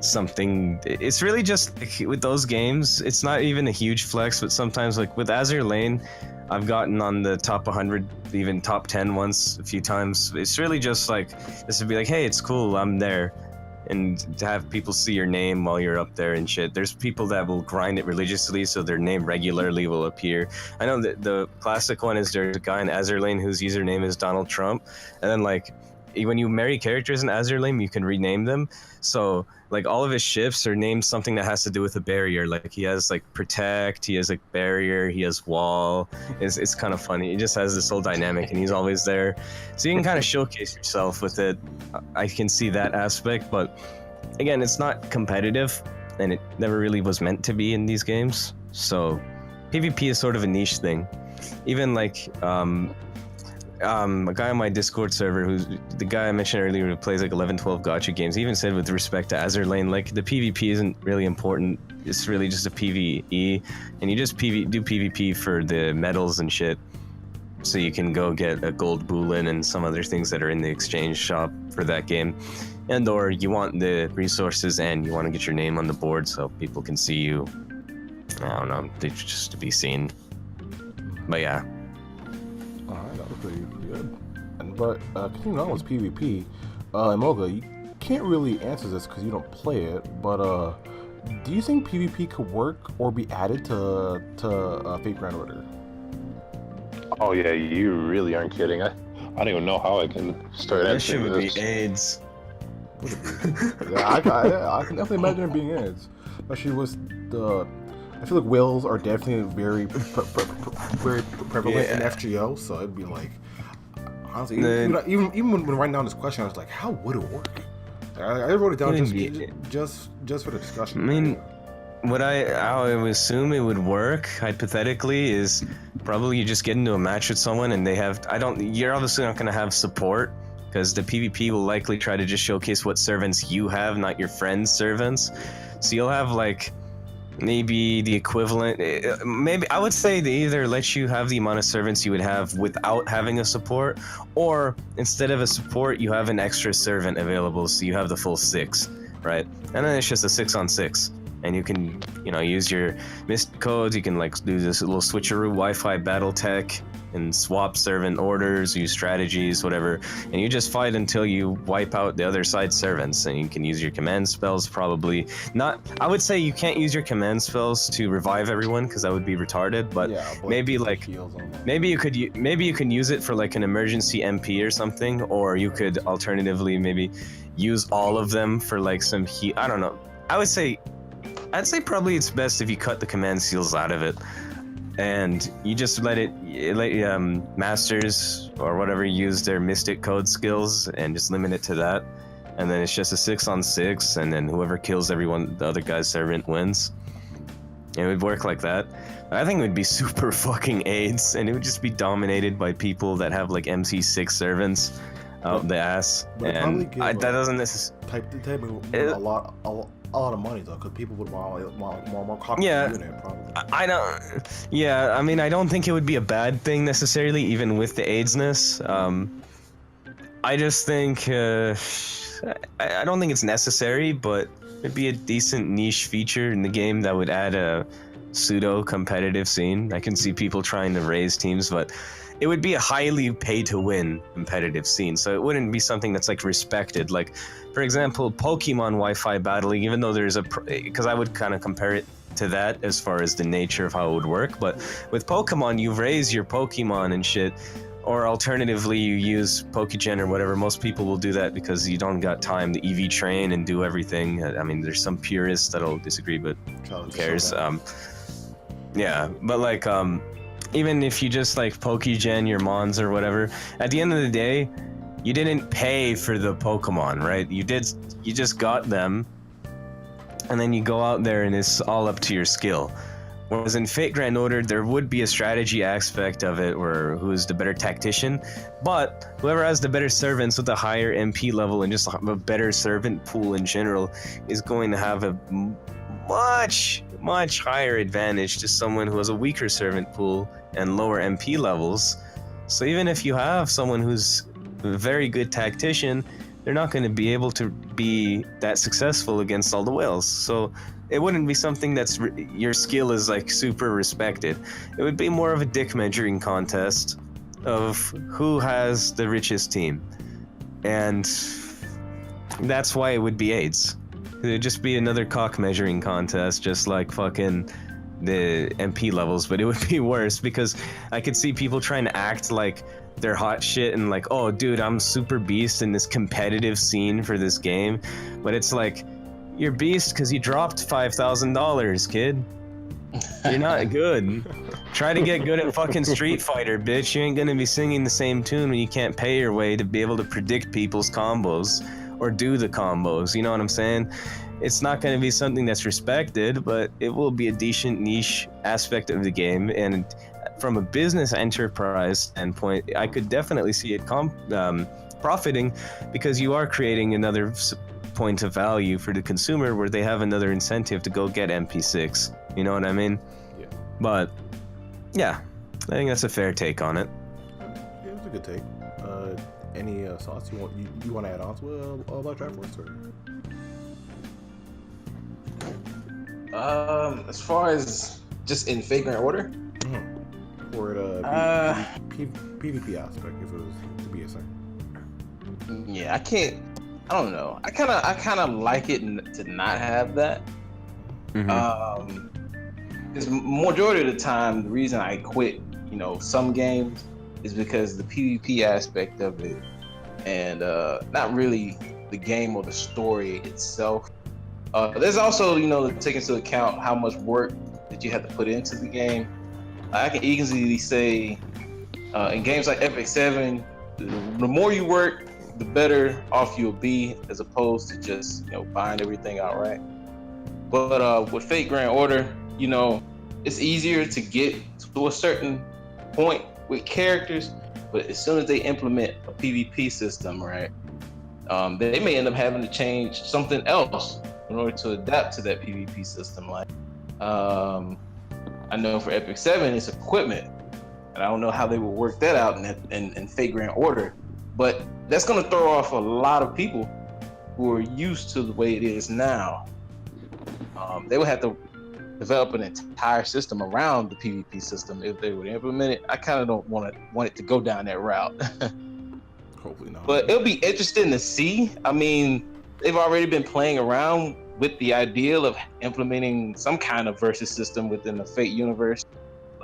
Speaker 3: something. It's really just like, with those games, it's not even a huge flex. But sometimes, like with Azurlane, I've gotten on the top 100, even top 10 once a few times. It's really just like this would be like, hey, it's cool, I'm there. And to have people see your name while you're up there and shit. There's people that will grind it religiously, so their name regularly will appear. I know that the classic one is there's a guy in Azurlane whose username is Donald Trump. And then like, when you marry characters in Azurlane, you can rename them. So like all of his ships are named something that has to do with a barrier. Like he has like protect, he has like barrier, he has wall. It's kind of funny. He just has this whole dynamic and he's always there. So you can kind of showcase yourself with it. I can see that aspect, but again, it's not competitive and it never really was meant to be in these games. So PvP is sort of a niche thing. Even like a guy on my Discord server, who's the guy I mentioned earlier, who plays like 11-12 gacha games, he even said with respect to Azurlane, like the PvP isn't really important. It's really just a PvE, and you just do PvP for the medals and shit, so you can go get a gold bullet and some other things that are in the exchange shop for that game, and or you want the resources and you want to get your name on the board so people can see you. I don't know, just to be seen. But yeah.
Speaker 1: Alright, that was pretty good. But continuing on with PvP, Imoga, you can't really answer this because you don't play it, but do you think PvP could work or be added to Fate Grand Order?
Speaker 2: Oh yeah, you really aren't kidding. I don't even know how I can start
Speaker 3: That shit
Speaker 2: answering
Speaker 3: would
Speaker 2: this.
Speaker 3: be AIDS.
Speaker 1: Yeah, I can definitely imagine it being AIDS. Especially with the... I feel like whales are definitely very prevalent in FGO, so it'd be like... Honestly, even when writing down this question, I was like, how would it work? I wrote it down just for the discussion.
Speaker 3: I mean, how I would assume it would work, hypothetically, is probably you just get into a match with someone and they have... You're obviously not going to have support, because the PvP will likely try to just showcase what servants you have, not your friends' servants. So you'll have, like, maybe the equivalent... Maybe, I would say they either let you have the amount of servants you would have without having a support, or instead of a support, you have an extra servant available, so you have the full 6, right? And then it's just a 6-on-6. And you can, use your mist codes, you can, like, do this little switcheroo Wi-Fi battle tech, and swap servant orders, use strategies, whatever, and you just fight until you wipe out the other side servants, and you can use your command spells probably. I would say you can't use your command spells to revive everyone, because that would be retarded, but maybe you can use it for like an emergency MP or something, or you could alternatively maybe use all of them for like some heat. I don't know. I'd say probably it's best if you cut the command seals out of it. and you just let masters or whatever use their mystic code skills and just limit it to that, and then it's just a 6-on-6, and then whoever kills the other guy's servant wins. It would work like that. I think it would be super fucking AIDS, and it would just be dominated by people that have like MC6 servants out the ass, and that doesn't necessarily
Speaker 1: a lot of money though, because people would want more copies of the unit, probably.
Speaker 3: I don't. Yeah, I mean, I don't think it would be a bad thing necessarily, even with the AIDSness. I just think I don't think it's necessary, but it'd be a decent niche feature in the game that would add a pseudo-competitive scene. I can see people trying to raise teams, but it would be a highly pay-to-win competitive scene, so it wouldn't be something that's like respected. Like, for example, Pokemon Wi-Fi battling, even though there's because I would kind of compare it to that as far as the nature of how it would work, but with Pokemon, you raise your Pokemon and shit, or alternatively, you use Pokegen or whatever. Most people will do that because you don't got time to EV train and do everything. I mean, there's some purists that'll disagree, but who cares? Yeah, but like, even if you just like Pokegen your Mons or whatever, at the end of the day, you didn't pay for the Pokemon, right? You just got them, and then you go out there and it's all up to your skill. Whereas in Fate Grand Order, there would be a strategy aspect of it, where who's the better tactician, but whoever has the better servants with a higher MP level and just a better servant pool in general is going to have a much higher advantage to someone who has a weaker servant pool and lower MP levels. So even if you have someone who's a very good tactician, they're not going to be able to be that successful against all the whales. So it wouldn't be something that's your skill is like super respected. It would be more of a dick measuring contest of who has the richest team, and that's why it would be AIDS. It would just be another cock measuring contest, just like fucking the MP levels, but it would be worse because I could see people trying to act like they're hot shit and like, oh dude, I'm super beast in this competitive scene for this game, but it's like, you're beast because you dropped $5,000, kid. You're not good. Try to get good at fucking Street Fighter, bitch. You ain't gonna be singing the same tune when you can't pay your way to be able to predict people's combos or do the combos, you know what I'm saying? It's not gonna be something that's respected, but it will be a decent niche aspect of the game, and from a business enterprise standpoint, I could definitely see it profiting, because you are creating another point of value for the consumer where they have another incentive to go get MP6. You know what I mean?
Speaker 1: Yeah.
Speaker 3: But yeah, I think that's a fair take on it.
Speaker 1: Yeah, it's a good take. Any thoughts you want to add on to about Triforce?
Speaker 4: As far as just in Fate Grand Order,
Speaker 1: or the PvP aspect, if it was to be a thing.
Speaker 4: yeah, I don't know. I kind of like it to not have that. Because majority of the time, the reason I quit, some games is because the PvP aspect of it, and not really the game or the story itself. There's also, to take into account how much work that you have to put into the game. I can easily say, in games like Epic 7, the more you work, the better off you'll be, as opposed to just buying everything outright. But with Fate Grand Order, it's easier to get to a certain point with characters, but as soon as they implement a PvP system, right, they may end up having to change something else in order to adapt to that PvP system. Like, I know for Epic 7, it's equipment, and I don't know how they will work that out in Fate Grand Order, but that's going to throw off a lot of people who are used to the way it is now. They would have to develop an entire system around the PvP system if they would implement it. I kind of don't want it to go down that route.
Speaker 1: Hopefully not.
Speaker 4: But it'll be interesting to see. I mean, they've already been playing around with the ideal of implementing some kind of versus system within the Fate universe,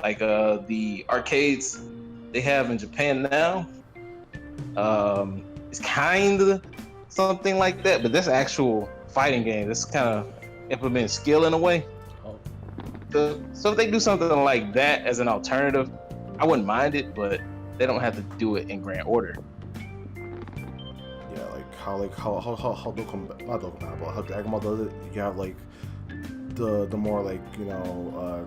Speaker 4: like the arcades they have in Japan now. It's kind of something like that, but that's actual fighting game. That's kind of implementing skill in a way. So if they do something like that as an alternative, I wouldn't mind it, but they don't have to do it in grand order.
Speaker 1: Yeah, how Dokkan, not Dokkan, but how Dragon Ball does it. You have like the more like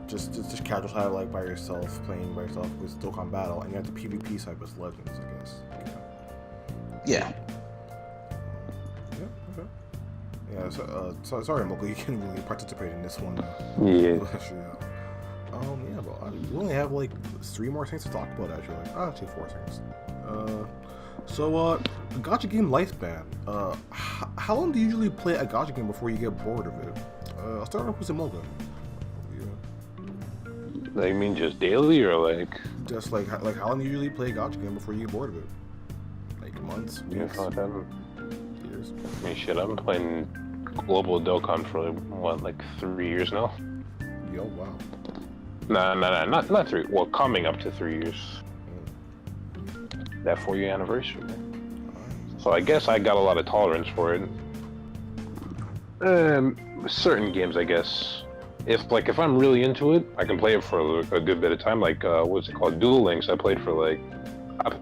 Speaker 1: just casual side like by yourself, playing by yourself with Dokkan Battle, and you have the PvP side with Legends, I guess.
Speaker 4: Yeah.
Speaker 1: Yeah. Okay. Yeah. So sorry, Moko, you couldn't really participate in this one.
Speaker 2: Yeah.
Speaker 1: Yeah, but we only have like 3 more things to talk about actually. Actually 4 things. A gacha game lifespan. How long do you usually play a gacha game before you get bored of it? I'll start off with Zimoga. Yeah.
Speaker 2: Like, you mean just daily or like?
Speaker 1: Just like how long do you usually play a gacha game before you get bored of it? Like months, weeks, years?
Speaker 2: I mean, shit, I've been playing Global Dokkan for like 3 years now.
Speaker 1: Yo, wow.
Speaker 2: Nah, not 3. Well, coming up to 3 years. That 4-year anniversary. So I guess I got a lot of tolerance for it. Certain games, I guess. If I'm really into it, I can play it for a good bit of time. Like what's it called? Duel Links. I played for like,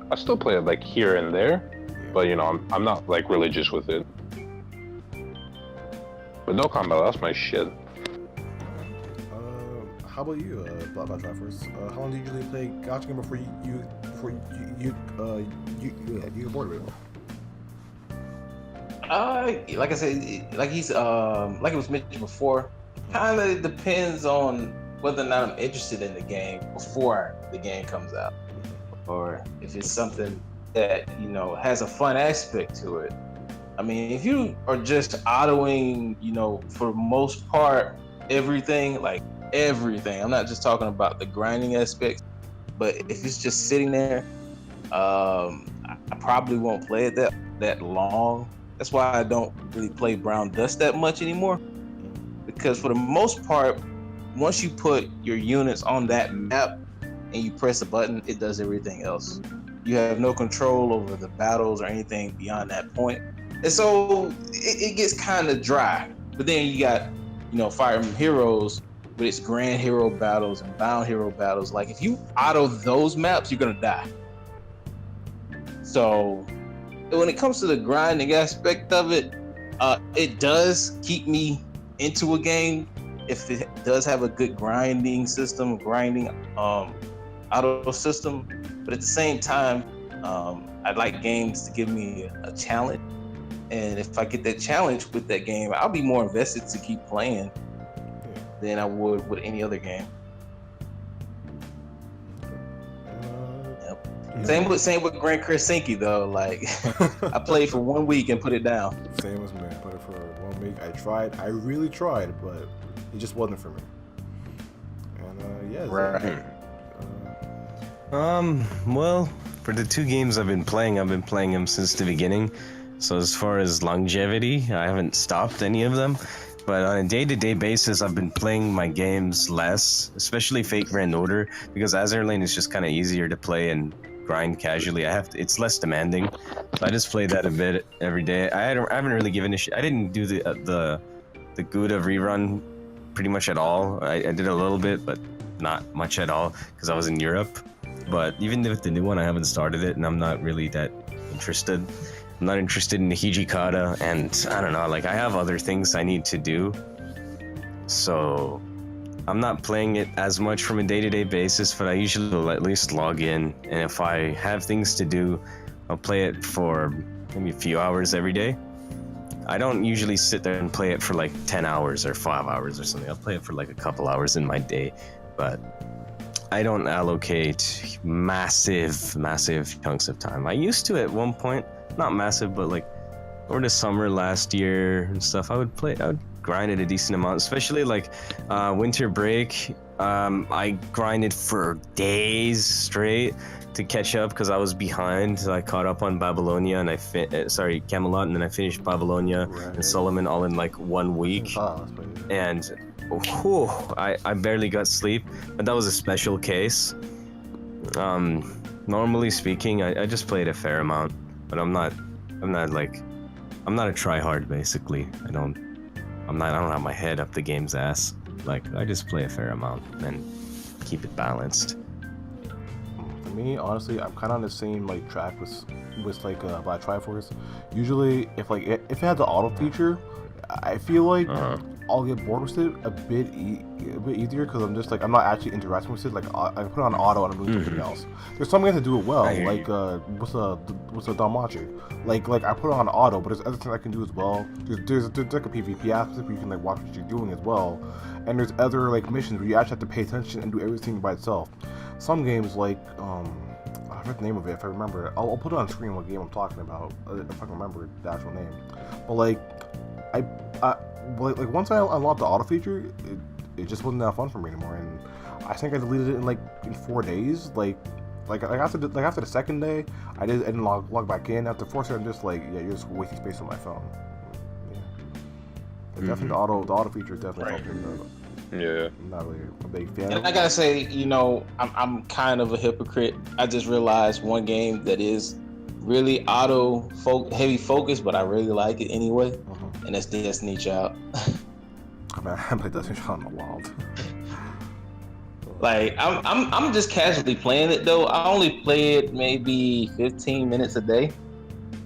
Speaker 2: I still play it like here and there, but I'm not like religious with it. But no combat, that's my shit.
Speaker 1: How about you, Black Triforce? How long do you usually play gacha game before you get bored of it?
Speaker 4: Like I said, like it was mentioned before, kind of depends on whether or not I'm interested in the game before the game comes out, or if it's something that has a fun aspect to it. I mean, if you are just autoing, for the most part, everything. I'm not just talking about the grinding aspect, but if it's just sitting there, I probably won't play it that long. That's why I don't really play Brown Dust that much anymore, because for the most part, once you put your units on that map and you press a button, it does everything else. You have no control over the battles or anything beyond that point. And so it gets kind of dry. But then you got, Fire Emblem Heroes with its Grand Hero battles and Bound Hero battles. Like, if you auto those maps, you're gonna die. So when it comes to the grinding aspect of it, it does keep me into a game if it does have a good grinding system, auto system. But at the same time, I'd like games to give me a challenge. And if I get that challenge with that game, I'll be more invested to keep playing than I would with any other game. Yep. Same with Grand Krasinski though. Like, I played for 1 week and put it down.
Speaker 1: Same as me. I put it for 1 week. I really tried, but it just wasn't for me. And
Speaker 4: right.
Speaker 3: Well, for the 2 games I've been playing them since the beginning. So as far as longevity, I haven't stopped any of them. But on a day-to-day basis, I've been playing my games less, especially Fate Grand Order, because Azur Lane is just kind of easier to play and grind casually. It's less demanding. So I just play that a bit every day. I haven't really given a shit. I didn't do the Gouda rerun pretty much at all. I did a little bit, but not much at all, because I was in Europe. But even with the new one, I haven't started it, and I'm not really that interested. I'm not interested in the Hijikata, and I don't know, like, I have other things I need to do. So I'm not playing it as much from a day-to-day basis, but I usually will at least log in, and if I have things to do, I'll play it for maybe a few hours every day. I don't usually sit there and play it for like 10 hours or 5 hours or something. I'll play it for like a couple hours in my day, but I don't allocate massive chunks of time. I used to at one point. Not massive, but like over the summer last year and stuff, I would grind it a decent amount, especially like winter break. I grinded for days straight to catch up because I was behind. So I caught up on Babylonia and Camelot, and then I finished Babylonia and Solomon all in like 1 week. And I barely got sleep, but that was a special case. Normally speaking, I just played a fair amount. But I'm not a try-hard, basically. I don't have my head up the game's ass. Like, I just play a fair amount and keep it balanced.
Speaker 1: For me, honestly, I'm kind of on the same like track with like Black Triforce. Usually, if it had the auto feature, I feel like I'll get bored with it a bit easier because I'm just like I'm not actually interacting with it. Like I put it on auto and I'm doing something else. There's some games that do it well, like what's the Danmachi? Like I put it on auto, but there's other things I can do as well. There's like a PvP aspect where you can like watch what you're doing as well, and there's other like missions where you actually have to pay attention and do everything by itself. Some games like I forget the name of it. If I remember it, I'll put it on screen what game I'm talking about if I can remember the actual name. But like like once I unlocked the auto feature, it just wasn't that fun for me anymore, and I think I deleted it in 4 days. Like after the second day, I didn't log back in. After 4 days, I'm just like, yeah, you're just wasting space on my phone. Yeah, but definitely the auto feature definitely helped me.
Speaker 2: Yeah,
Speaker 1: I'm not really a big fan.
Speaker 4: And I gotta say, I'm kind of a hypocrite. I just realized one game that is really heavy focus, but I really like it anyway, and that's Destiny Child.
Speaker 1: I mean, I haven't played Destiny Child in a while.
Speaker 4: Like I'm just casually playing it though. I only play it maybe 15 minutes a day,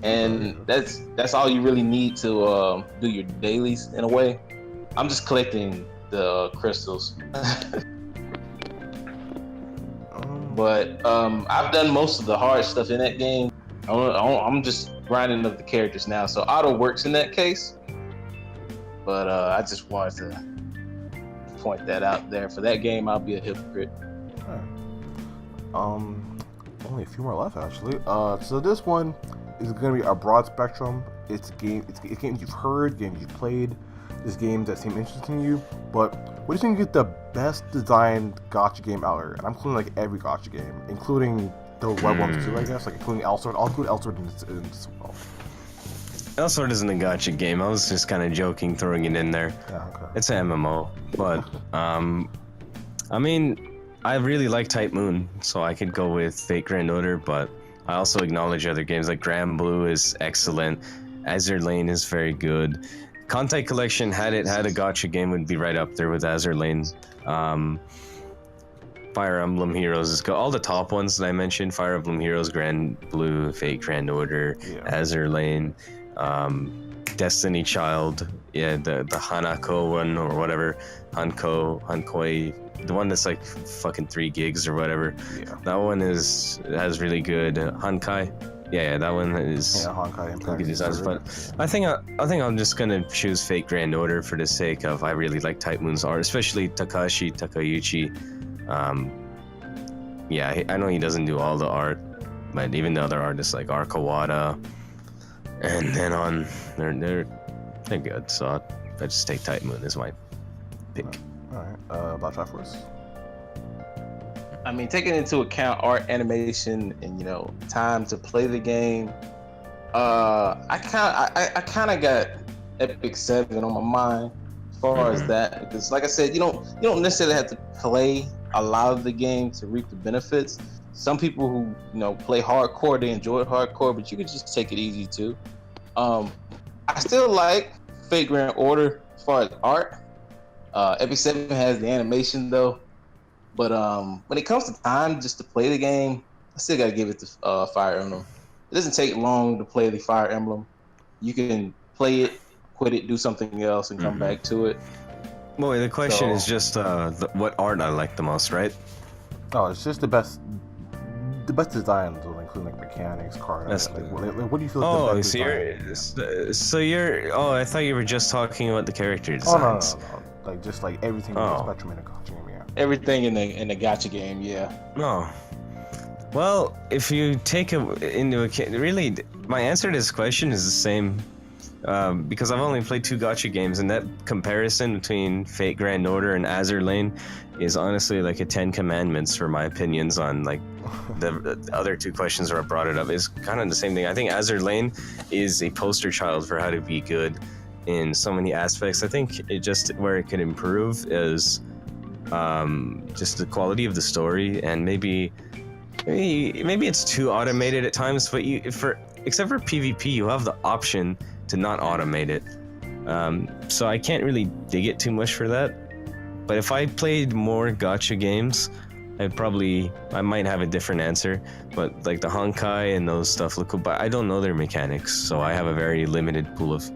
Speaker 4: and that's all you really need to do your dailies in a way. I'm just collecting the crystals. But I've done most of the hard stuff in that game. I'm just grinding up the characters now, so auto works in that case. But I just wanted to point that out there. For that game, I'll be a hypocrite.
Speaker 1: Only a few more left actually. So this one is going to be a broad spectrum. It's games you've heard, games you've played. There's games that seem interesting to you, but what do you think is the best designed gacha game out there? And I'm including like every gacha game, including the web ones too, I guess, like including Elsword. I'll include Elsword in this as well.
Speaker 3: Elsword isn't a gacha game. I was just kind of joking, throwing it in there.
Speaker 1: Yeah, okay.
Speaker 3: It's an MMO, but I mean, I really like Type Moon, so I could go with Fate Grand Order, but I also acknowledge other games like Grand Blue is excellent. Azure Lane is very good. Contact Collection, had a gacha game, would be right up there with Azure Lane. Fire Emblem Heroes is good. All the top ones that I mentioned: Fire Emblem Heroes, Grand Blue, Fate Grand Order, Azure Lane, Destiny Child, the Hanako one or whatever, Hankoi, the one that's like fucking 3 gigs or whatever. Yeah. That one has really good Hankai. Yeah, that one is. Yeah, Honkai designs, but I think I'm just gonna choose Fate Grand Order for the sake of I really like Type Moon's art, especially Takashi Takeuchi. Yeah, I know he doesn't do all the art, but even the other artists like Arkawada, and then on they're good. So I just take Type Moon as my pick.
Speaker 1: All right, Black Triforce.
Speaker 4: I mean, taking into account art, animation, and time to play the game, I kind of got Epic 7 on my mind as far as that, because like I said, you don't necessarily have to play a lot of the game to reap the benefits. Some people who play hardcore, they enjoy hardcore, but you could just take it easy too. I still like Fate Grand Order as far as art. Epic 7 has the animation though. But when it comes to time just to play the game, I still gotta give it to Fire Emblem. It doesn't take long to play the Fire Emblem. You can play it, quit it, do something else, and come back to it.
Speaker 3: Boy, the question is just what art I like the most, right?
Speaker 1: Oh, it's just the best designs, including like mechanics, card. What do you feel?
Speaker 3: Oh, so you're. Oh, I thought you were just talking about the character designs.
Speaker 1: Oh no. Like just like everything in the spectrum in a gacha game.
Speaker 4: Everything in the gacha game, yeah.
Speaker 3: No. Well, if you take into account, really, my answer to this question is the same, because I've only played 2 gacha games, and that comparison between Fate Grand Order and Azure Lane is honestly like a 10 commandments for my opinions on like the other 2 questions where I brought it up. Is kind of the same thing. I think Azure Lane is a poster child for how to be good in so many aspects. I think it just where it could improve is just the quality of the story, and maybe it's too automated at times, but except for PvP, you have the option to not automate it. So I can't really dig it too much for that. But if I played more gacha games, I might have a different answer. But like the Honkai and those stuff look cool, but I don't know their mechanics, so I have a very limited pool of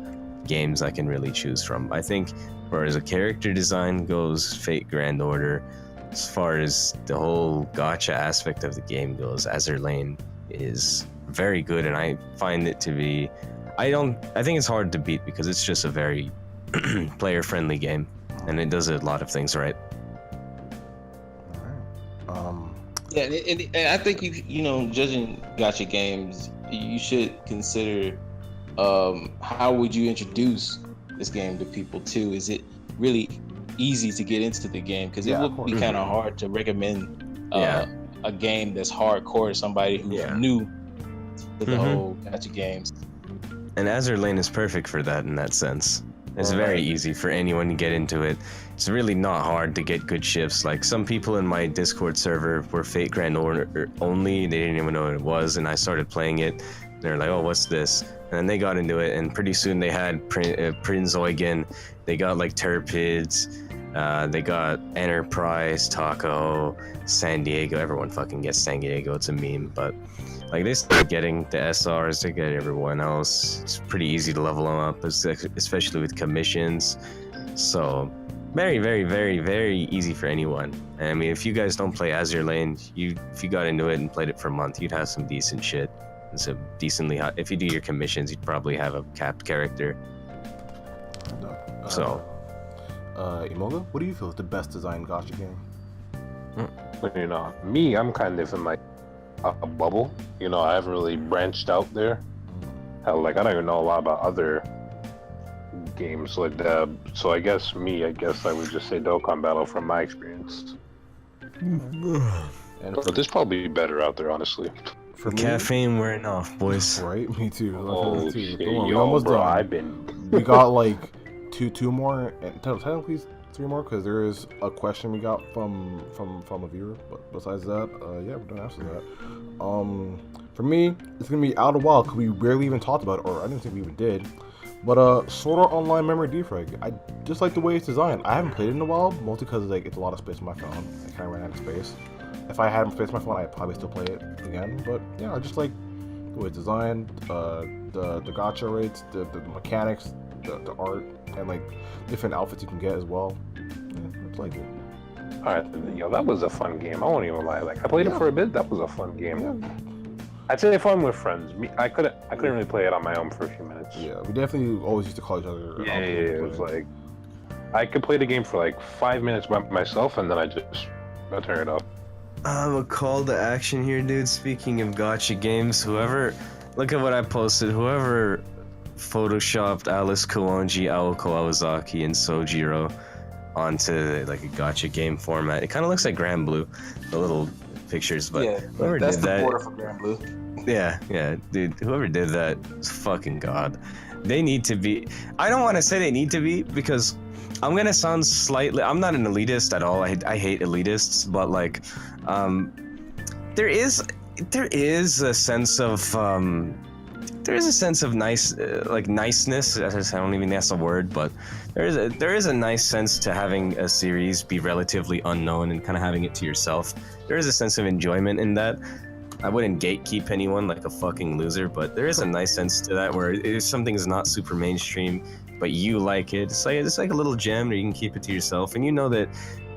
Speaker 3: games I can really choose from. I think, whereas a character design goes, Fate Grand Order. As far as the whole gacha aspect of the game goes, Azur Lane is very good, and I find it to be. I think it's hard to beat because it's just a very player-friendly game, and it does a lot of things right.
Speaker 4: Yeah, and I think you know, judging gacha games, you should consider how would you introduce this game to people too? Is it really easy to get into the game? Because it would be kind of hard to recommend a game that's hardcore to somebody who's new to the whole gacha games.
Speaker 3: And Azur Lane is perfect for that in that sense. It's very easy for anyone to get into it. It's really not hard to get good shifts. Like some people in my Discord server were Fate Grand Order only. They didn't even know what it was, and I started playing it. They're like, "Oh, what's this?" And then they got into it, and pretty soon they had Prince Eugen. They got like Turpids. They got Enterprise, Taco, San Diego. Everyone fucking gets San Diego. It's a meme, but like they started getting the SRs. They get everyone else. It's pretty easy to level them up, especially with commissions. So very, very, very, very easy for anyone. And I mean, if you guys don't play Azur Lane, if you got into it and played it for a month, you'd have some decent shit. It's a decently hot. If you do your commissions, you'd probably have a capped character.
Speaker 1: Imoga, what do you feel is the best designed gacha game?
Speaker 2: You know, me, I'm kind of in like a bubble. You know, I haven't really branched out there. Hell, like I don't even know a lot about other games like that. So I guess I would just say Dokkan Battle from my experience. But there's probably better out there, honestly.
Speaker 1: For me,
Speaker 3: caffeine wearing off, boys.
Speaker 1: Right, me too.
Speaker 2: Oh, shit.
Speaker 1: We
Speaker 2: Yo,
Speaker 1: almost
Speaker 2: bro,
Speaker 1: done. We got like two more, and technically 3 more, because there is a question we got from a viewer. But besides that, yeah, we're done after that. For me, it's gonna be Outer Wild, because we barely even talked about it, or I didn't think we even did. But Sword Art Online Memory Defrag, I just like the way it's designed. I haven't played it in a while, mostly because like it's a lot of space on my phone. I kind of ran out of space. If I had space on my phone, I'd probably still play it again. But yeah, I just like the way it's designed, the gacha rates, the mechanics, the art, and like different outfits you can get as well. Yeah, it's like it.
Speaker 2: Alright, yo, that was a fun game. I won't even lie. Like I played it for a bit. That was a fun game.
Speaker 1: Yeah.
Speaker 2: I'd say fun with friends. I couldn't really play it on my own for a few minutes.
Speaker 1: Yeah, we definitely always used to call each other.
Speaker 2: Yeah, it was like I could play the game for like 5 minutes by myself, and then I turn it off.
Speaker 3: A call to action here, dude. Speaking of gacha games, look at what I posted. Whoever photoshopped Alice Kuonji, Aoko Awazaki, and Sojiro onto like a gacha game format. It kind of looks like Grand Blue, the little pictures, but whoever
Speaker 4: that's
Speaker 3: did
Speaker 4: the
Speaker 3: that,
Speaker 4: border for Grand Blue.
Speaker 3: yeah, dude, whoever did that is fucking god. They need to be. I don't want to say they need to be because I'm gonna sound slightly. I'm not an elitist at all. I hate elitists, but like, there is a sense of niceness. I don't even think that's a word, but there is a nice sense to having a series be relatively unknown and kind of having it to yourself. There is a sense of enjoyment in that. I wouldn't gatekeep anyone like a fucking loser, but there is a nice sense to that where if something's not super mainstream, but you like it, it's like a little gem, or you can keep it to yourself, and you know that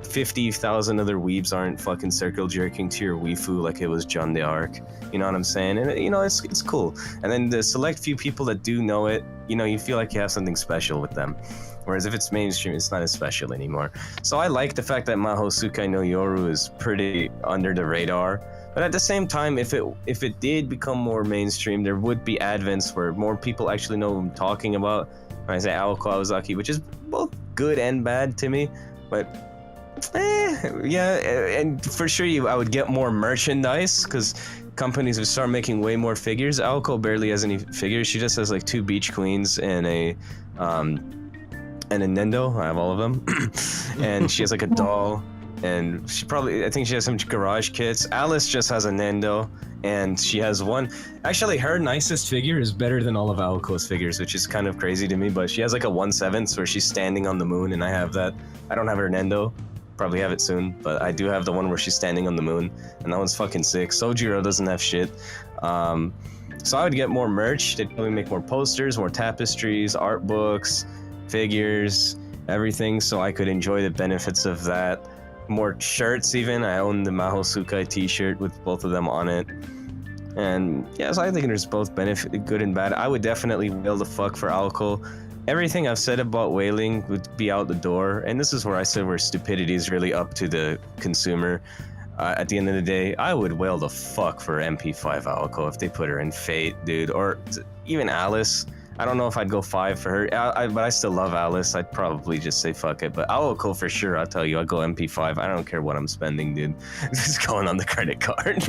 Speaker 3: 50,000 other weebs aren't fucking circle jerking to your waifu like it was John the Arc. You know what I'm saying? And you know, it's cool. And then the select few people that do know it, you know, you feel like you have something special with them. Whereas if it's mainstream, it's not as special anymore. So I like the fact that Maho Tsukai no Yoru is pretty under the radar. But at the same time, if it did become more mainstream, there would be advents where more people actually know what I'm talking about. When I say Aoko Awazaki, which is both good and bad to me, but yeah, and for sure I would get more merchandise because companies would start making way more figures. Aoko barely has any figures. She just has like 2 Beach Queens and a Nendo. I have all of them. And she has like a doll. and I think she has some garage kits. Alice just has a Nendo, and she has one. Actually, her nicest figure is better than all of Aoko's figures, which is kind of crazy to me, but she has like a 1/7 where she's standing on the moon, and I have that. I don't have her Nendo. Probably have it soon, but I do have the one where she's standing on the moon, and that one's fucking sick. Sojiro doesn't have shit. So I would get more merch. They'd probably make more posters, more tapestries, art books, figures, everything, so I could enjoy the benefits of that. More shirts even. I own the Maho Sukai t-shirt with both of them on it. And yeah, so I think there's both benefit, good and bad. I would definitely wail the fuck for Aoko. Everything I've said about whaling would be out the door, and this is where I said where stupidity is really up to the consumer. At the end of the day, I would wail the fuck for MP5 Aoko if they put her in Fate, dude, or even Alice. I don't know if I'd go 5 for her, but I still love Alice. I'd probably just say fuck it. But Aoko for sure, I'll tell you, I'd go MP5. I don't care what I'm spending, dude. Just going on the credit card.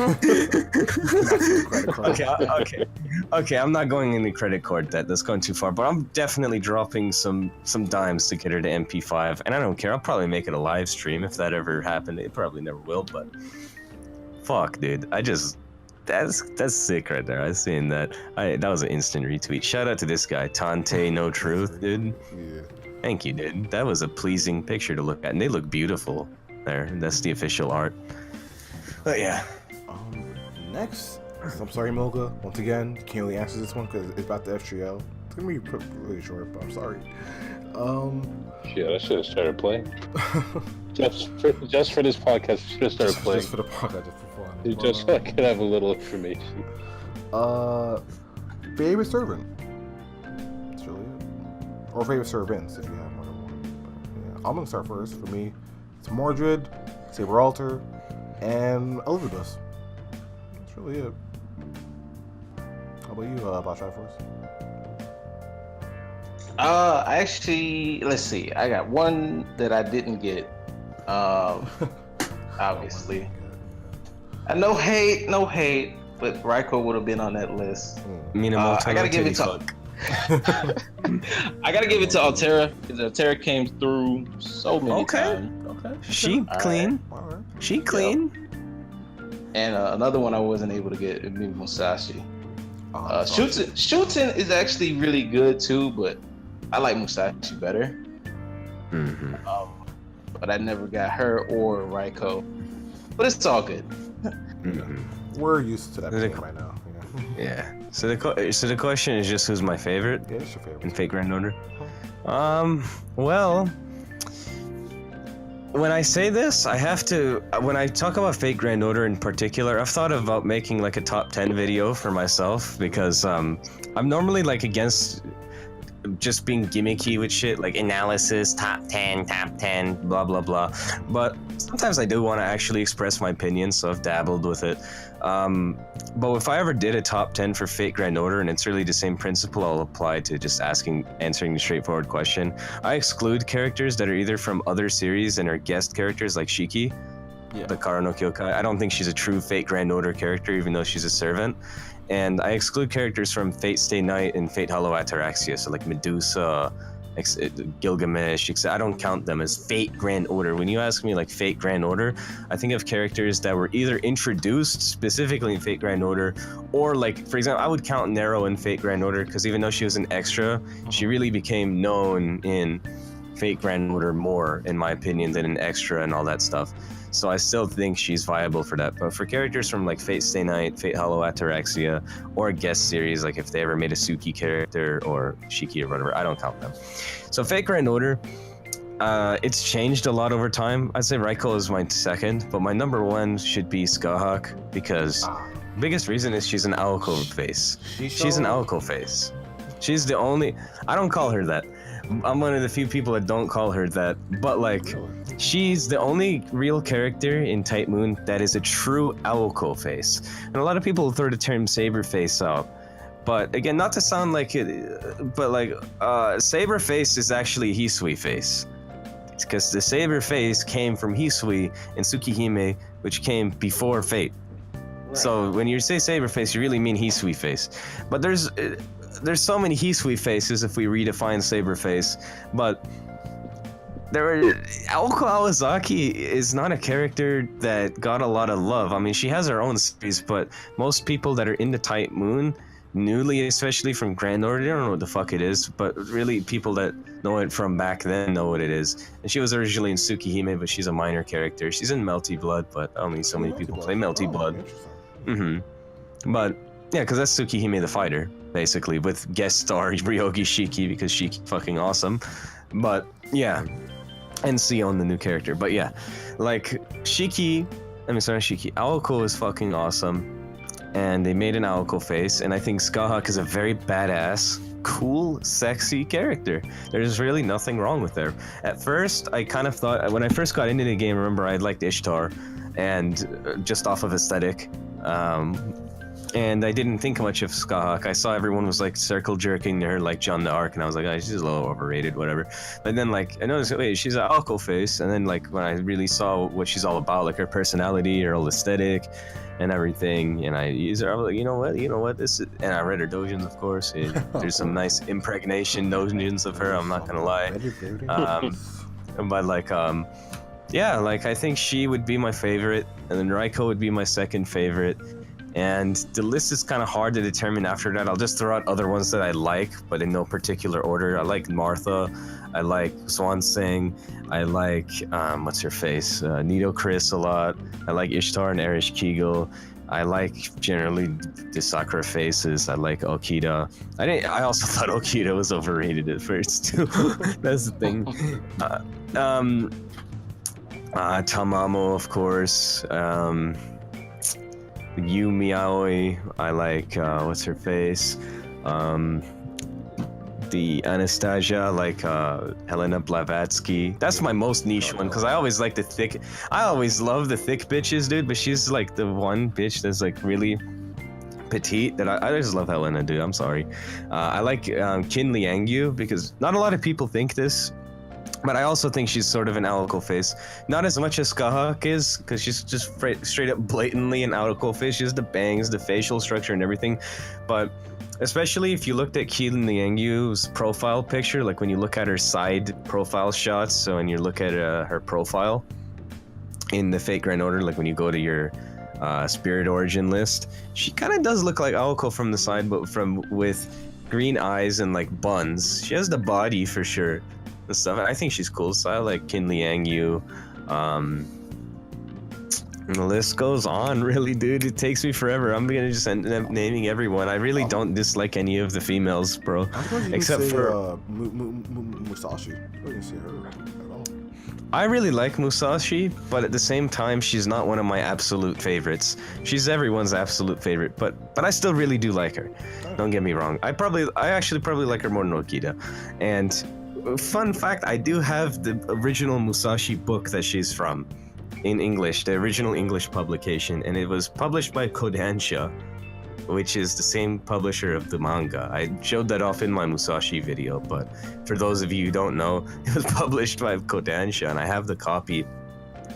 Speaker 3: Okay, I'm not going in the credit card debt. That's going too far. But I'm definitely dropping some dimes to get her to MP5. And I don't care. I'll probably make it a live stream if that ever happened. It probably never will, but fuck, dude. That's sick right there. I seen that. That was an instant retweet. Shout out to this guy, Tante No Truth, dude.
Speaker 1: Yeah.
Speaker 3: Thank you, dude. That was a pleasing picture to look at, and they look beautiful. There, that's the official art. But yeah.
Speaker 1: Next, I'm sorry, Moga. Once again, can't really answer this one because it's about the FGL. It's gonna be really short, but I'm sorry.
Speaker 2: Shit, I should have started playing. just for this podcast, I should have started playing.
Speaker 1: Just for the podcast, just for fun.
Speaker 2: Just so I could have a little information.
Speaker 1: Favorite servant. That's really it. Or favorite servants, if you have more than one. But, yeah. I'm gonna start first. For me, it's Mordred, Saberalter, and Elizabeth. That's really it. How about you, Bosh first?
Speaker 4: Actually, let's see. I got one that I didn't get. Obviously. No hate, but ReCall would have been on that list. I gotta give it to. I gotta give it to Altera because Altera came through so many times.
Speaker 3: Okay. She clean.
Speaker 1: Alright.
Speaker 3: She clean.
Speaker 4: And another one I wasn't able to get would be Musashi.
Speaker 1: Awesome.
Speaker 4: Shooting is actually really good too, but I like Musashi better.
Speaker 3: Mm-hmm.
Speaker 4: But I never got her or ReCall. But it's all good.
Speaker 3: Mm-hmm.
Speaker 1: We're used to that game right now.
Speaker 3: Yeah. So the question is just who's my favorite?
Speaker 1: Yeah, it's your favorite.
Speaker 3: In Fate Grand Order? Well, when I say this, I have to, when I talk about Fate Grand Order in particular, I've thought about making like a top 10 video for myself because I'm normally like against just being gimmicky with shit, like analysis, top 10, blah, blah, blah. But sometimes I do want to actually express my opinion, so I've dabbled with it. But if I ever did a top 10 for Fate Grand Order, and it's really the same principle I'll apply to just answering the straightforward question, I exclude characters that are either from other series and are guest characters like Shiki, the Kara no Kyokai. I don't think she's a true Fate Grand Order character, even though she's a servant. And I exclude characters from Fate Stay Night and Fate Hollow Ataraxia, so like Medusa, Gilgamesh, etc. I don't count them as Fate Grand Order. When you ask me like Fate Grand Order, I think of characters that were either introduced specifically in Fate Grand Order, or like, for example, I would count Nero in Fate Grand Order, because even though she was an extra, she really became known in Fate Grand Order more, in my opinion, than an extra and all that stuff. So I still think she's viable for that. But for characters from like Fate Stay Night, Fate Hollow Ataraxia, or a guest series, like if they ever made a Suki character or Shiki or whatever, I don't count them. So Fate Grand Order, it's changed a lot over time. I'd say ReCall is my second, but my number one should be Skahawk, because biggest reason is she's an Aoko face. She's an Aoko face. She's the only, I don't call her that. I'm one of the few people that don't call her that, but like, she's the only real character in Type Moon that is a true Aoko face. And a lot of people throw the term Saber face out. But again, not to sound like it, but like, Saber face is actually Hisui face. It's because the Saber face came from Hisui and Tsukihime, which came before Fate. Right. So when you say Saber face, you really mean Hisui face. But there's so many Hisui faces if we redefine Saber face, but Aoko Awazaki is not a character that got a lot of love. I mean, she has her own series, but most people that are into Type Moon, newly, especially from Grand Order, they don't know what the fuck it is, but really people that know it from back then know what it is. And she was originally in Tsukihime, but she's a minor character. She's in Melty Blood, but only so many people play Melty Blood. But yeah, because that's Tsukihime the fighter, basically, with guest star Ryogi Shiki, because Shiki fucking awesome. But yeah, and Sion, the new character. But yeah, like Aoko is fucking awesome. And they made an Aoko face, and I think Skahak is a very badass, cool, sexy character. There's really nothing wrong with her. At first, I kind of thought, when I first got into the game, remember I liked Ishtar, and just off of aesthetic, and I didn't think much of Skahak. I saw everyone was like circle jerking her like Jeanne d'Arc, and I was like, oh, she's a little overrated, whatever. But then like I noticed, wait, she's an Aoko face, and then like when I really saw what she's all about, like her personality, her whole aesthetic, and everything, and I used her, I was like, you know what, this is, and I read her dojins, of course. There's some nice impregnation dojins of her, I'm not gonna lie. But like, yeah, like I think she would be my favorite, and then Raiko would be my second favorite. And the list is kind of hard to determine after that. I'll just throw out other ones that I like, but in no particular order. I like Martha, I like Swan Singh, I like, what's her face, Nido Chris a lot. I like Ishtar and Erish Kegel. I like generally the Sakura faces. I like Okita. I also thought Okita was overrated at first too. That's the thing. Tamamo, of course. Yumi Aoi, I like, what's her face? The Anastasia, like Helena Blavatsky. That's my most niche one, because I always like I always love the thick bitches, dude, but she's like the one bitch that's like really petite that I just love Helena, dude. I'm sorry. I like Kin Liangyu, because not a lot of people think this, but I also think she's sort of an Aoko face. Not as much as Skahak is, because she's just straight up blatantly an Aoko face. She has the bangs, the facial structure, and everything. But especially if you looked at Keelan Liangyu's profile picture, like when you look at her side profile shots, so when you look at her profile in the Fate Grand Order, like when you go to your Spirit Origin list, she kind of does look like Aoko from the side, but with green eyes and like buns. She has the body for sure. And stuff. I think she's cool, so I like Kin Liangyu. And the list goes on, really, dude. It takes me forever. I'm gonna just end up naming everyone. I really don't dislike any of the females, bro. Except for
Speaker 1: Musashi. I didn't see her at all.
Speaker 3: I really like Musashi, but at the same time, she's not one of my absolute favorites. She's everyone's absolute favorite, but I still really do like her. Don't get me wrong. I actually probably like her more than Okita. And fun fact, I do have the original Musashi book that she's from in English, the original English publication, and it was published by Kodansha, which is the same publisher of the manga. I showed that off in my Musashi video, but for those of you who don't know, it was published by Kodansha, and I have the copy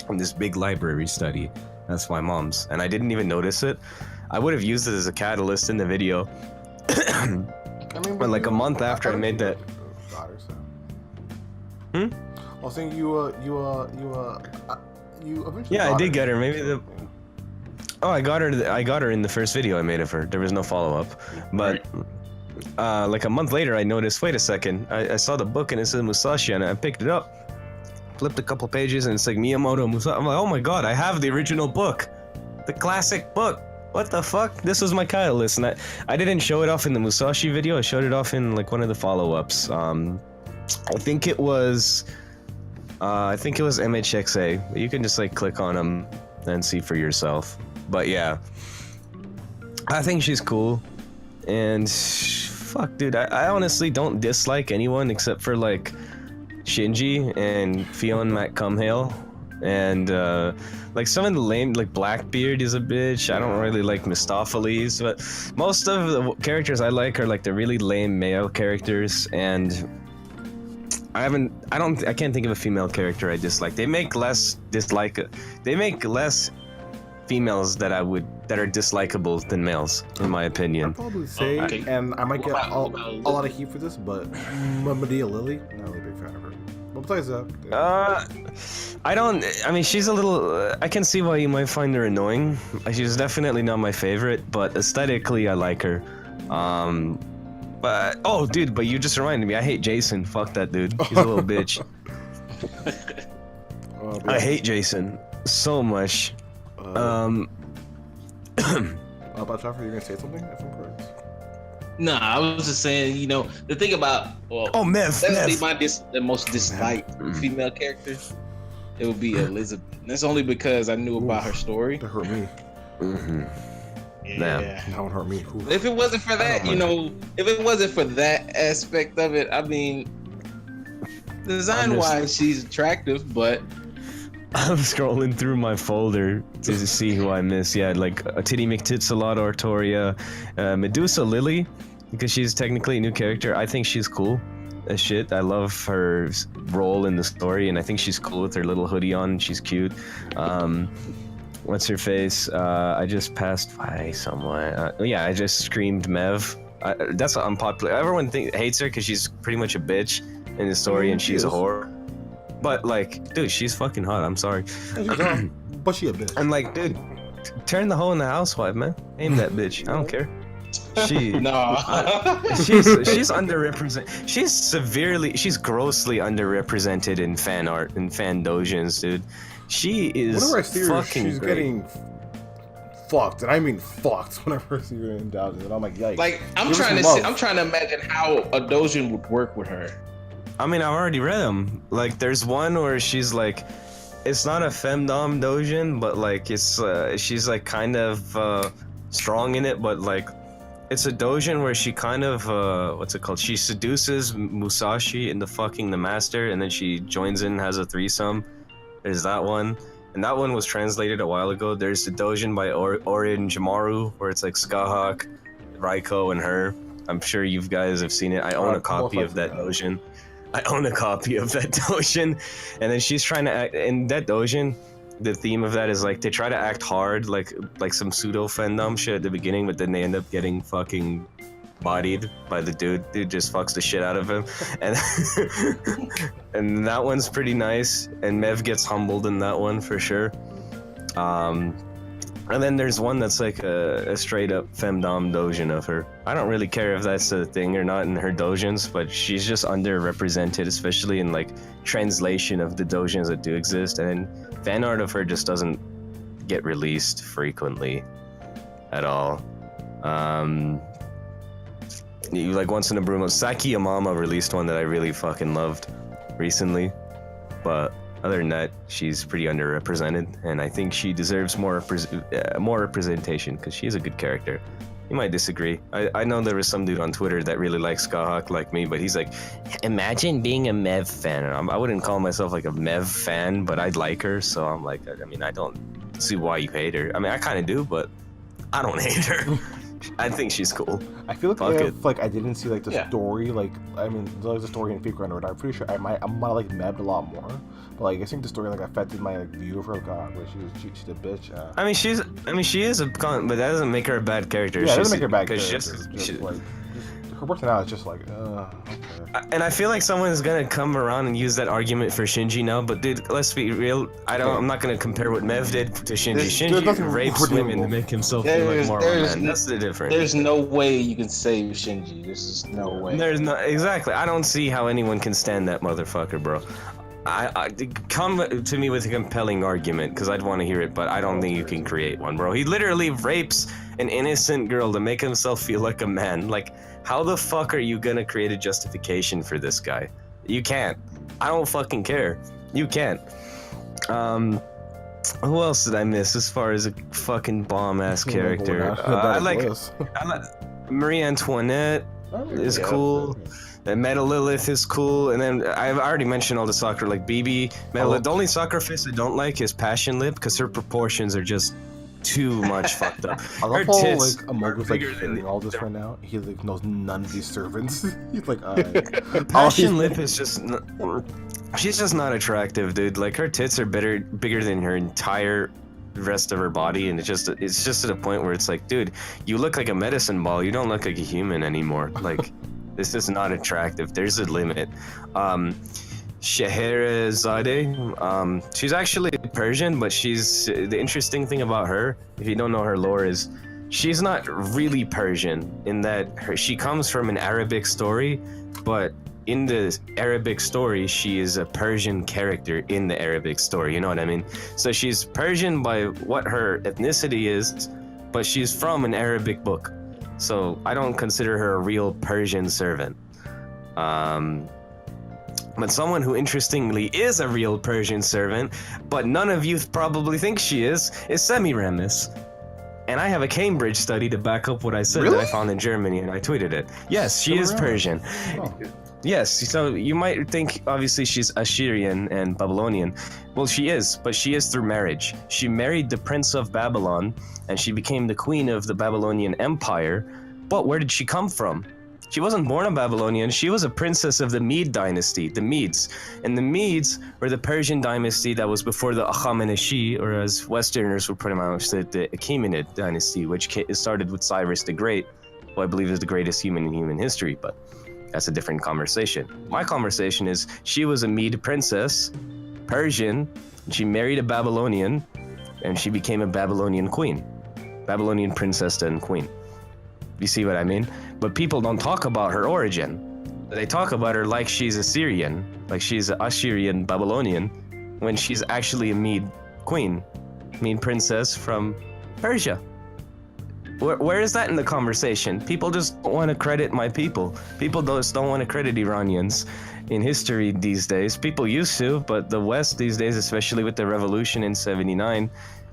Speaker 3: from this big library study. That's my mom's, and I didn't even notice it. I would have used it as a catalyst in the video, but like a month after I made that.
Speaker 1: I was thinking you eventually.
Speaker 3: Yeah, I did get her. Maybe I got her in the first video I made of her. There was no follow-up, but like a month later, I noticed. Wait a second! I saw the book and it said Musashi, and I picked it up, flipped a couple pages, and it's like Miyamoto Musashi. I'm like, oh my god! I have the original book, the classic book. What the fuck? This was my catalyst, and I didn't show it off in the Musashi video. I showed it off in like one of the follow-ups. I think it was MHXA. You can just like click on them and see for yourself. But yeah, I think she's cool. And fuck, dude, I honestly don't dislike anyone except for like Shinji and Fionn McCumhale. And like some of the lame, like Blackbeard is a bitch. I don't really like Mistopheles, but most of the characters I like are like the really lame male characters. And I can't think of a female character I dislike. They make less females that are dislikable than males, in my opinion.
Speaker 1: I'd probably say, and I might get a lot of heat for this, but Medea Lily, not really a big fan of her. But besides that,
Speaker 3: I mean, she's a little. I can see why you might find her annoying. She's definitely not my favorite, but aesthetically, I like her. But oh, dude, but you just reminded me. I hate Jason. Fuck that dude. He's a little bitch. I hate Jason so much.
Speaker 1: About Trevor, you're gonna say something? If I'm correct.
Speaker 4: Nah, I was just saying, you know, the thing about
Speaker 3: Mev.
Speaker 4: definitely the most disliked female character. It would be Elizabeth. And that's only because I knew about her story.
Speaker 1: That hurt me.
Speaker 4: Yeah.
Speaker 1: That one hurt me. Ooh.
Speaker 4: If it wasn't for that, you know, if it wasn't for that aspect of it, I mean, design-wise, she's attractive, but
Speaker 3: I'm scrolling through my folder to see who I miss. Yeah, like Titty McTits a lot, Artoria, Medusa Lily, because she's technically a new character. I think she's cool as shit. I love her role in the story, and I think she's cool with her little hoodie on. She's cute. What's her face? I just passed by someone. Yeah, I just screamed Mev. That's unpopular. Everyone hates her because she's pretty much a bitch in the story, and she's a whore. But like, dude, she's fucking hot. I'm sorry.
Speaker 1: But she a bitch.
Speaker 3: I'm like, dude, turn the hoe in the housewife, man. Aim that bitch. I don't care. She's underrepresented. She's grossly underrepresented in fan art and fan dojins, dude. She is
Speaker 1: whenever I see her,
Speaker 3: fucking
Speaker 1: she's
Speaker 3: great.
Speaker 1: getting fucked, and I mean fucked. Whenever I see her in dojins, and I'm like, yikes.
Speaker 4: like I'm trying to imagine how a dojin would work with her.
Speaker 3: I mean, I've already read them. Like, there's one where she's like, it's not a femdom dojin, but like it's she's like kind of strong in it, but like it's a dojin where she kind of what's it called? She seduces Musashi into fucking the master, and then she joins in and has a threesome. There's that one, and that one was translated a while ago. There's the dojin by Orange Maru, where it's like Skahawk, Raiko, and her. I'm sure you guys have seen it. I own a copy of that dojin. And then she's trying to act in that dojin. The theme of that is like they try to act hard, like some pseudo fandom shit at the beginning, but then they end up getting fucking bodied by the dude. Dude just fucks the shit out of him, and and that one's pretty nice. And Mev gets humbled in that one for sure. And then there's one that's like a straight up femdom dojin of her. I don't really care if that's a thing or not in her dojins, but she's just underrepresented, especially in like translation of the dojins that do exist. And fan art of her just doesn't get released frequently at all. Like once in a blue moon, Saki Yamama released one that I really fucking loved recently, but other than that, she's pretty underrepresented, and I think she deserves more representation because she's a good character. You might disagree. I know there was some dude on Twitter that really likes Skahawk like me, but he's like, imagine being a Mev fan. I wouldn't call myself like a Mev fan, but I'd like her, so I'm like, I mean, I don't see why you hate her. I mean, I kind of do, but I don't hate her. I think she's cool.
Speaker 1: I feel like if like I didn't see like the story, like I mean there's a story in Fake Ground, I'm pretty sure I might like Meb a lot more. But like I think the story like affected my like, view of her. God, where she's a bitch.
Speaker 3: I mean she is a con, but that doesn't make her a bad character.
Speaker 1: Yeah, it doesn't make her a bad character.
Speaker 3: Just
Speaker 1: like her personality is just like okay.
Speaker 3: And I feel like someone's gonna come around and use that argument for Shinji now, but dude, let's be real. I'm not gonna compare what Mev did to Shinji. Shinji rapes women to make himself feel like more of a man. That's the difference.
Speaker 4: There's no way you can save Shinji. There's just no way.
Speaker 3: There's no exactly. I don't see how anyone can stand that motherfucker, bro. I come to me with a compelling argument because I'd want to hear it, but I don't think you can create one, bro. He literally rapes an innocent girl to make himself feel like a man. Like, how the fuck are you gonna create a justification for this guy? You can't. I don't fucking care. You can't. Who else did I miss as far as a fucking bomb-ass character? I like Marie Antoinette is cool. And Metal Lilith is cool, and then I've already mentioned all the soccer, like BB. The only soccer face I don't like is Passion Lip, because her proportions are just too much fucked up.
Speaker 1: I love how like Amogu's like hearing all this right now. He like knows none of these servants. He's like,
Speaker 3: Passion Lip is just, she's just not attractive, dude. Like her tits are bigger than her entire rest of her body, and it's just to the point where it's like, dude, you look like a medicine ball. You don't look like a human anymore. Like. This is not attractive. There's a limit. Scheherazade. She's actually Persian, but the interesting thing about her, if you don't know her lore, is she's not really Persian in that she comes from an Arabic story, but in the Arabic story, she is a Persian character in the Arabic story, you know what I mean? So she's Persian by what her ethnicity is, but she's from an Arabic book. So I don't consider her a real Persian servant. But someone who interestingly is a real Persian servant, but none of you probably think she is Semiramis. And I have a Cambridge study to back up what I said that I found in Germany, and I tweeted it. Yes, she is Persian.
Speaker 1: Oh.
Speaker 3: Yes, so you might think obviously she's Assyrian and Babylonian. Well, she is, but she is through marriage. She married the prince of Babylon, and she became the queen of the Babylonian Empire. But where did she come from? She wasn't born a Babylonian. She was a princess of the Mede dynasty, the Medes. And the Medes were the Persian dynasty that was before the Achaemenid, or as Westerners would pronounce it, the Achaemenid dynasty, which started with Cyrus the Great, who I believe is the greatest human in human history, but that's a different conversation. My conversation is she was a Mede princess, Persian, and she married a Babylonian, and she became a Babylonian queen. Babylonian princess and queen. You see what I mean? But people don't talk about her origin. They talk about her like she's Assyrian, like she's an Assyrian Babylonian, when she's actually a Mede queen, Mede princess from Persia. Where is that in the conversation? People just don't want to credit my people. People just don't want to credit Iranians in history these days. People used to, but the West these days, especially with the revolution in '79,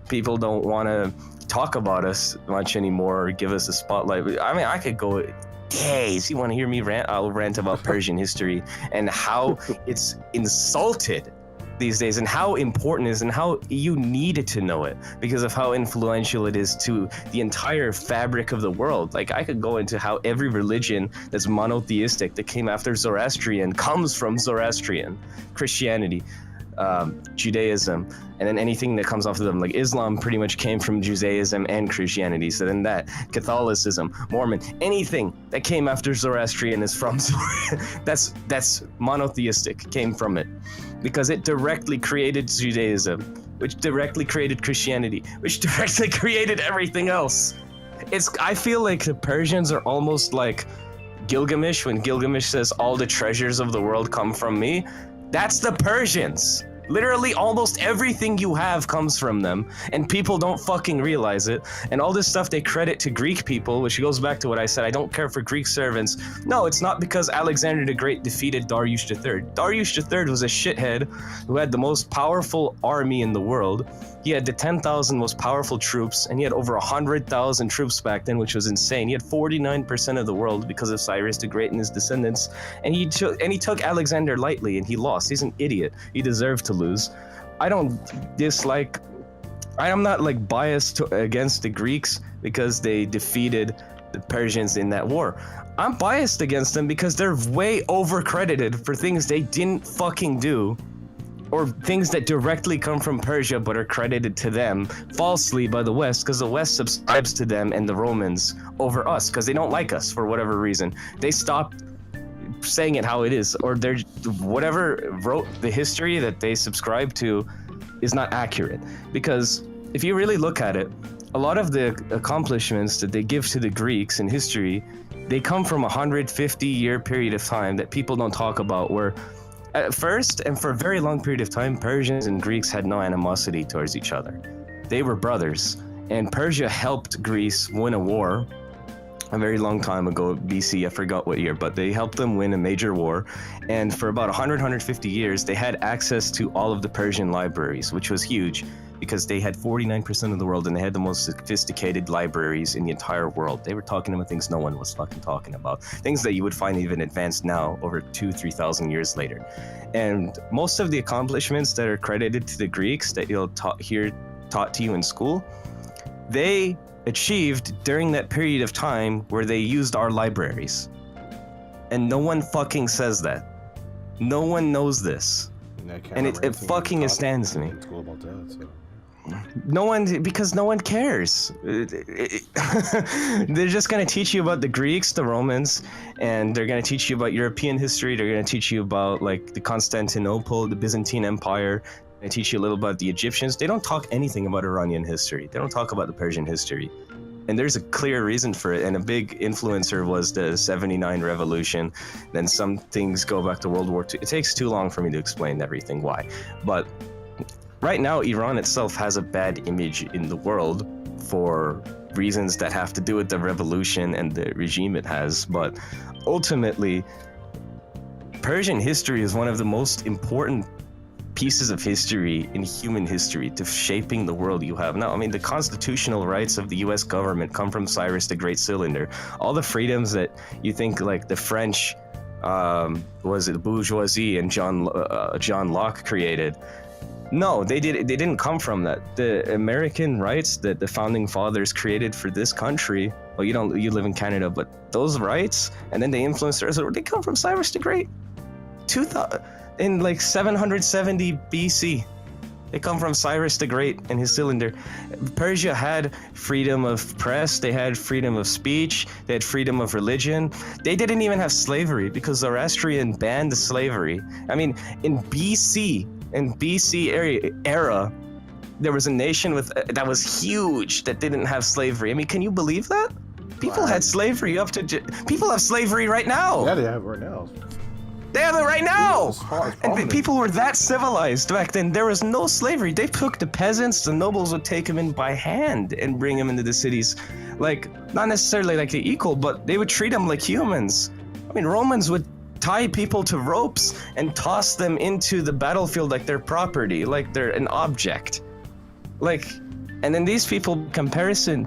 Speaker 3: people don't want to talk about us much anymore or give us a spotlight. I mean, I could go days. You want to hear me rant? I'll rant about Persian history and how it's insulted these days and how important it is and how you needed to know it because of how influential it is to the entire fabric of the world. Like, I could go into how every religion that's monotheistic that came after Zoroastrian comes from Zoroastrian, Christianity, Judaism, and then anything that comes off of them, like Islam pretty much came from Judaism and Christianity. So then that, Catholicism, Mormon, anything that came after Zoroastrian is from that's monotheistic, came from it, because it directly created Judaism, which directly created Christianity, which directly created everything else. I feel like the Persians are almost like Gilgamesh when Gilgamesh says all the treasures of the world come from me. That's the Persians. Literally almost everything you have comes from them, and people don't fucking realize it. And all this stuff they credit to Greek people, which goes back to what I said, I don't care for Greek servants. No, it's not because Alexander the Great defeated Darius III. Darius III was a shithead who had the most powerful army in the world. He had the 10,000 most powerful troops, and he had over 100,000 troops back then, which was insane. He had 49% of the world because of Cyrus the Great and his descendants, and he took Alexander lightly, and he lost. He's an idiot. He deserved to lose. I am not like biased against the Greeks because they defeated the Persians in that war. I'm biased against them because they're way overcredited for things they didn't fucking do, or things that directly come from Persia but are credited to them falsely by the West, because the West subscribes to them and the Romans over us because they don't like us for whatever reason. They stopped saying it how it is, or they're whatever wrote the history that they subscribe to is not accurate. Because if you really look at it, a lot of the accomplishments that they give to the Greeks in history, they come from a 150-year period of time that people don't talk about, where at first, and for a very long period of time, Persians and Greeks had no animosity towards each other. They were brothers, and Persia helped Greece win a war a very long time ago, BC, I forgot what year, but they helped them win a major war, and for about 150 years, they had access to all of the Persian libraries, which was huge, because they had 49% of the world, and they had the most sophisticated libraries in the entire world. They were talking about things no one was fucking talking about, things that you would find even advanced now, over 2,000-3,000 years later. And most of the accomplishments that are credited to the Greeks that you'll hear taught to you in school, they achieved during that period of time where they used our libraries. And no one fucking says that. No one knows this. And it fucking astounds me. because no one cares. They're just going to teach you about the Greeks, the Romans, and they're going to teach you about European history. They're going to teach you about like the Constantinople, the Byzantine Empire. They teach you a little about the Egyptians. They don't talk anything about Iranian history. They don't talk about the Persian history. And there's a clear reason for it. And a big influencer was the 79 revolution. Then some things go back to World War II. It takes too long for me to explain everything why. But right now, Iran itself has a bad image in the world for reasons that have to do with the revolution and the regime it has. But ultimately, Persian history is one of the most important pieces of history in human history to shaping the world you have now. I mean, the constitutional rights of the US government come from Cyrus the Great Cylinder. All the freedoms that you think like the French, was it bourgeoisie and John Locke created? No, they didn't come from that. The American rights that the founding fathers created for this country, well, you live in Canada, but those rights, and then the influencers, they come from Cyrus the Great. In like 770 BC. They come from Cyrus the Great and his cylinder. Persia had freedom of press, they had freedom of speech, they had freedom of religion. They didn't even have slavery because Zoroastrian banned slavery. I mean, in BC era, there was a nation that was huge that didn't have slavery. I mean, can you believe that? People had slavery people have slavery right now.
Speaker 1: Yeah, they have it right now.
Speaker 3: They have it right now! And
Speaker 1: prominent.
Speaker 3: people were that civilized back then. There was no slavery. They took the peasants, the nobles would take them in by hand and bring them into the cities. Like, not necessarily like they equal, but they would treat them like humans. I mean, Romans would tie people to ropes and toss them into the battlefield like they're property, like they're an object. Like, and then these people, in comparison,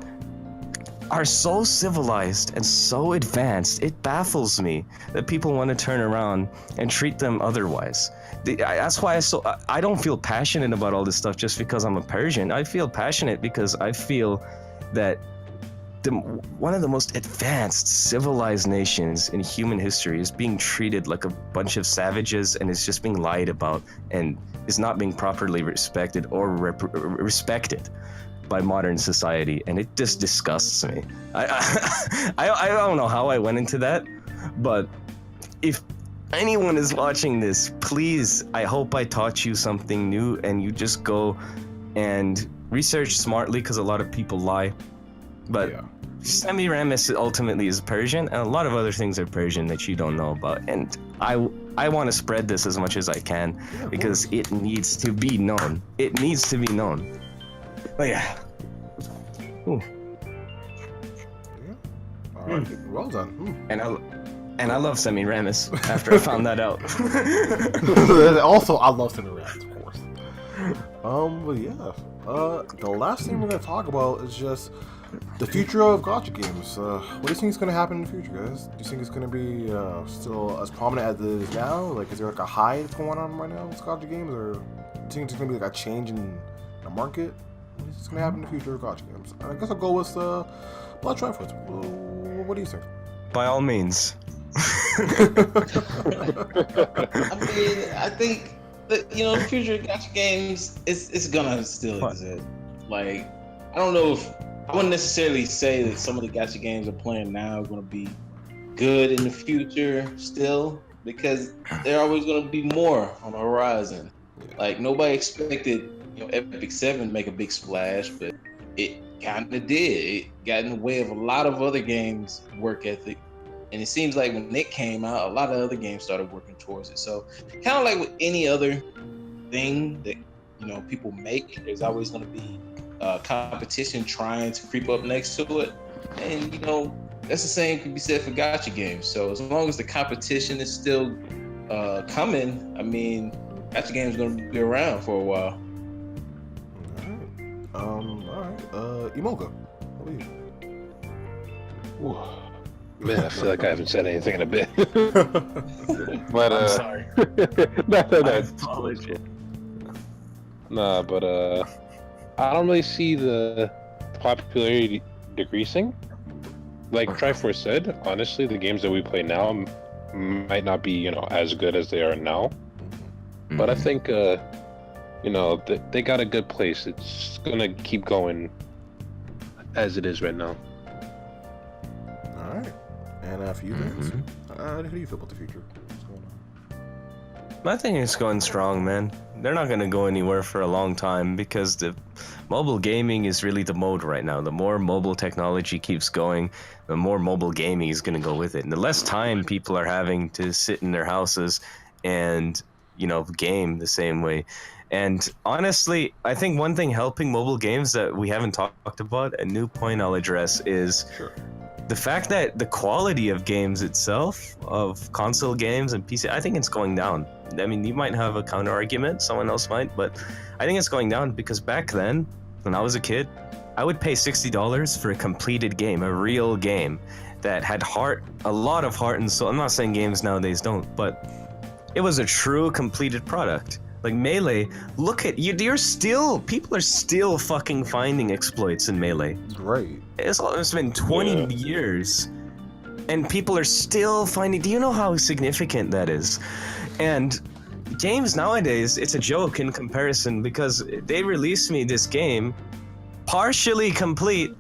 Speaker 3: are so civilized and so advanced. It baffles me that people want to turn around and treat them otherwise. That's why I don't feel passionate about all this stuff just because I'm a Persian. I feel passionate because I feel that one of the most advanced civilized nations in human history is being treated like a bunch of savages and is just being lied about and is not being properly respected or respected by modern society, and it just disgusts me. I don't know how I went into that, but if anyone is watching this, please, I hope I taught you something new and you just go and research smartly because a lot of people lie. But yeah. Semiramis ultimately is Persian, and a lot of other things are Persian that you don't know about, and I want to spread this as much as I can because it needs to be known. It needs to be known. Oh yeah. Ooh.
Speaker 1: Yeah. All right. Well done.
Speaker 3: And I love Semiramis after I found that out.
Speaker 1: Also, I love Semiramis, of course. But yeah. The last thing we're gonna talk about is just the future of Gacha games. What do you think is gonna happen in the future, guys? Do you think it's gonna be still as prominent as it is now? Like, is there like a high that's going on right now with Gacha games, or do you think there's gonna be like a change in the market? What's going to happen in the future of Gacha games? I guess I'll go with Blood Triforce. What do you think?
Speaker 3: By all means.
Speaker 4: I mean, I think that, the future of Gacha games is gonna still exist. Like, I don't know if I wouldn't necessarily say that some of the Gacha games are playing now are gonna be good in the future still, because there are always gonna be more on the horizon. Like, nobody expected Epic 7 make a big splash, but it kind of did. It got in the way of a lot of other games' work ethic, and it seems like when it came out, a lot of other games started working towards it. So, kind of like with any other thing that people make, there's always going to be competition trying to creep up next to it, and that's the same could be said for Gacha games. So, as long as the competition is still coming, I mean, Gacha games are going to be around for a while.
Speaker 1: Alright. Imoga, what are you?
Speaker 2: Man, I feel like I haven't said anything in a bit. But
Speaker 3: I'm sorry.
Speaker 2: No.
Speaker 3: I apologize.
Speaker 2: Nah, but I don't really see the popularity decreasing. Like Triforce said, honestly, the games that we play now might not be, as good as they are now. But I think you know, they got a good place. It's gonna keep going as it is right now.
Speaker 1: All right. And for you, Vince, how do you feel about the future? What's going on?
Speaker 3: I think it's going strong, man. They're not going to go anywhere for a long time because the mobile gaming is really the mode right now. The more mobile technology keeps going, the more mobile gaming is going to go with it. And the less time people are having to sit in their houses and, you know, game the same way. And honestly, I think one thing helping mobile games that we haven't talked about, a new point I'll address, is the fact that the quality of games itself, of console games and PC, I think it's going down. I mean, you might have a counter argument, someone else might, but I think it's going down because back then, when I was a kid, I would pay $60 for a completed game, a real game that had heart, a lot of heart and soul. I'm not saying games nowadays don't, but it was a true completed product. Like Melee, look at you. People are still fucking finding exploits in Melee.
Speaker 1: Right.
Speaker 3: It's been 20 years, and people are still finding. Do you know how significant that is? And games nowadays, it's a joke in comparison because they released me this game, partially complete,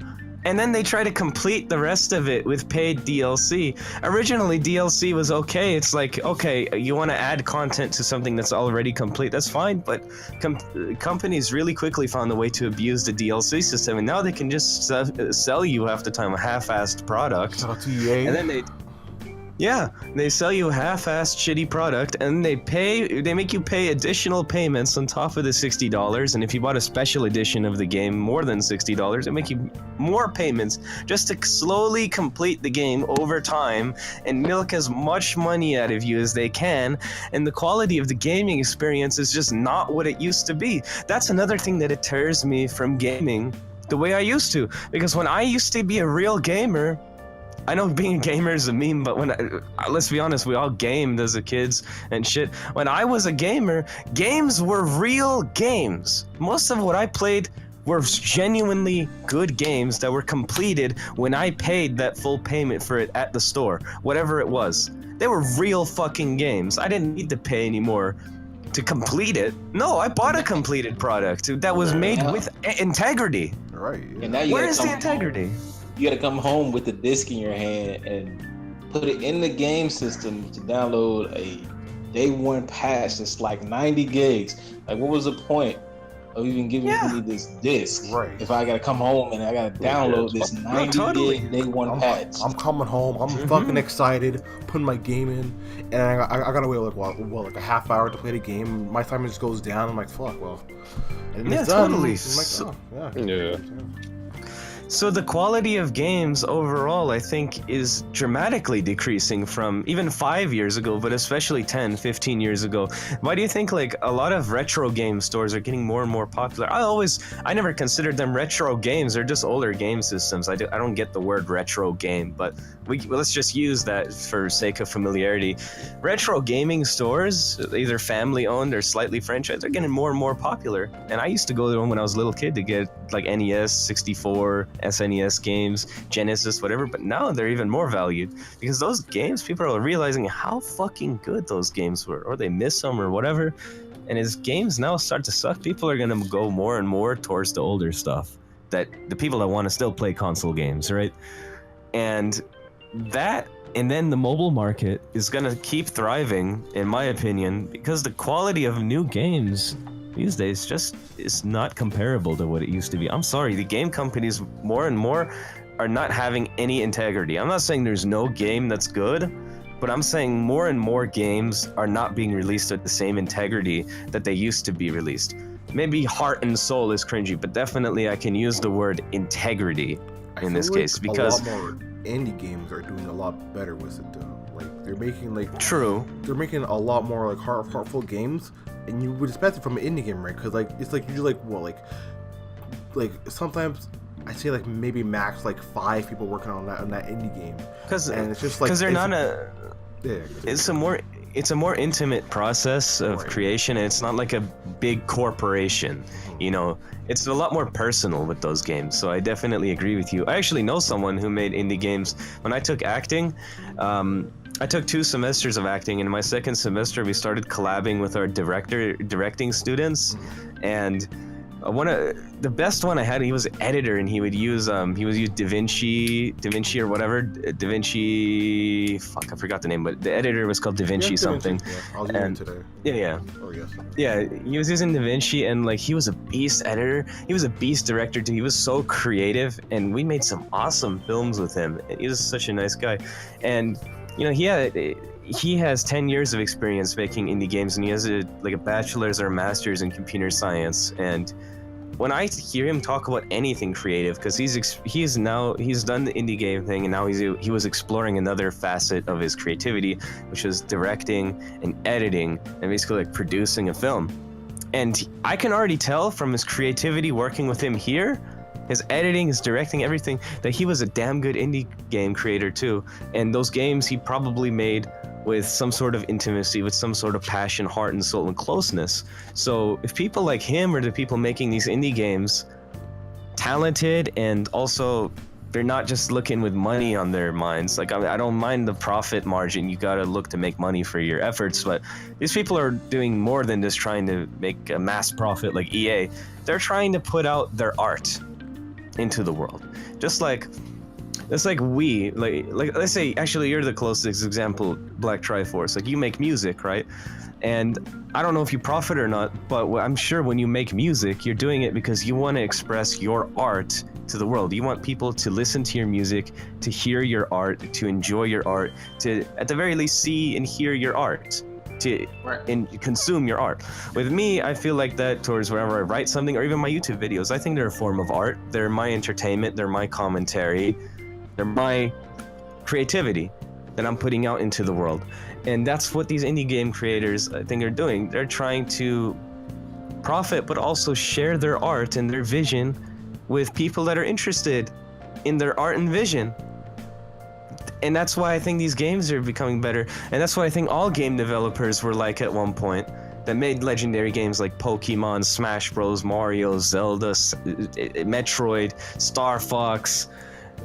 Speaker 3: and then they try to complete the rest of it with paid DLC. Originally, DLC was okay. It's like, okay, you want to add content to something that's already complete, that's fine, but companies really quickly found a way to abuse the DLC system, and now they can just sell you half the time a half-assed product.
Speaker 1: Shout out to EA.
Speaker 3: And then they sell you a half-assed shitty product, and they make you pay additional payments on top of the $60, and if you bought a special edition of the game more than $60, they make you more payments just to slowly complete the game over time and milk as much money out of you as they can, and the quality of the gaming experience is just not what it used to be. That's another thing that deters me from gaming the way I used to, because when I used to be a real gamer, I know being a gamer is a meme, but let's be honest, we all gamed as a kids and shit. When I was a gamer, games were real games. Most of what I played were genuinely good games that were completed when I paid that full payment for it at the store, whatever it was. They were real fucking games. I didn't need to pay anymore to complete it. No, I bought a completed product that was made with integrity.
Speaker 1: Right. Yeah.
Speaker 4: And now
Speaker 3: Where is the integrity?
Speaker 4: You gotta come home with the disc in your hand and put it in the game system to download a day one patch that's like 90 gigs. Like, what was the point of even giving me this disc?
Speaker 1: Right.
Speaker 4: If I gotta come home and I gotta download this 90 gig day one patch.
Speaker 1: I'm coming home. I'm fucking excited, putting my game in, and I gotta wait like a half hour to play the game. My timer just goes down. I'm like, fuck, well. And it's done.
Speaker 3: Totally.
Speaker 1: I'm like, yeah.
Speaker 3: So the quality of games overall, I think, is dramatically decreasing from even 5 years ago, but especially 10, 15 years ago. Why do you think like a lot of retro game stores are getting more and more popular? I never considered them retro games. They're just older game systems. I don't get the word retro game, but let's just use that for sake of familiarity. Retro gaming stores, either family owned or slightly franchised, are getting more and more popular. And I used to go to them when I was a little kid to get like NES, 64, SNES games, Genesis, whatever, but now they're even more valued because those games, people are realizing how fucking good those games were, or they miss them or whatever. And as games now start to suck, people are gonna go more and more towards the older stuff, that the people that want to still play console games, right? And then the mobile market is gonna keep thriving, in my opinion, because the quality of new games these days just is not comparable to what it used to be. I'm sorry, the game companies more and more are not having any integrity. I'm not saying there's no game that's good, but I'm saying more and more games are not being released with the same integrity that they used to be released. Maybe heart and soul is cringy, but definitely I can use the word integrity in this case, because
Speaker 1: a lot more indie games are doing a lot better with it though. Like they're making they're making a lot more like heartful games. And you would expect it from an indie game, right? Because like it's like usually like sometimes I say like maybe max like 5 people working on that indie game. And it's just like
Speaker 3: because they're not it's a more intimate process of creation, and it's not like a big corporation. You know, it's a lot more personal with those games. So I definitely agree with you. I actually know someone who made indie games. When I took acting, I took 2 semesters of acting, and in my second semester, we started collabing with our directing students, and one of the best one I had, he was an editor, and he would use DaVinci or whatever, DaVinci. Fuck, I forgot the name, but the editor was called DaVinci something.
Speaker 1: Yeah, I was using it today.
Speaker 3: Yeah.
Speaker 1: Oh yes.
Speaker 3: Yeah, he was using DaVinci, and like he was a beast editor. He was a beast director too. He was so creative, and we made some awesome films with him. He was such a nice guy, and you know he has 10 years of experience making indie games, and he has a bachelor's or a master's in computer science. And when I hear him talk about anything creative, because he's done the indie game thing, and now he was exploring another facet of his creativity, which was directing and editing and basically like producing a film. And I can already tell from his creativity working with him here, his editing, his directing, everything, that he was a damn good indie game creator too. And those games he probably made with some sort of intimacy, with some sort of passion, heart and soul and closeness. So if people like him, or the people making these indie games, talented, and also they're not just looking with money on their minds. Like, I don't mind the profit margin. You gotta look to make money for your efforts, but these people are doing more than just trying to make a mass profit like EA. They're trying to put out their art into the world. Just like we, like let's say, actually you're the closest example, Black Triforce. Like, you make music, right? And I don't know if you profit or not, but I'm sure when you make music, you're doing it because you want to express your art to the world. You want people to listen to your music, to hear your art, to enjoy your art, to at the very least see and hear your art, to consume your art. With me, I feel like that towards whenever I write something, or even my YouTube videos. I think they're a form of art. They're my entertainment, they're my commentary, they're my creativity that I'm putting out into the world. And that's what these indie game creators, I think, are doing. They're trying to profit, but also share their art and their vision with people that are interested in their art and vision. And that's why I think these games are becoming better. And that's what I think all game developers were like at one point, that made legendary games like Pokemon, Smash Bros, Mario, Zelda, Metroid, Star Fox,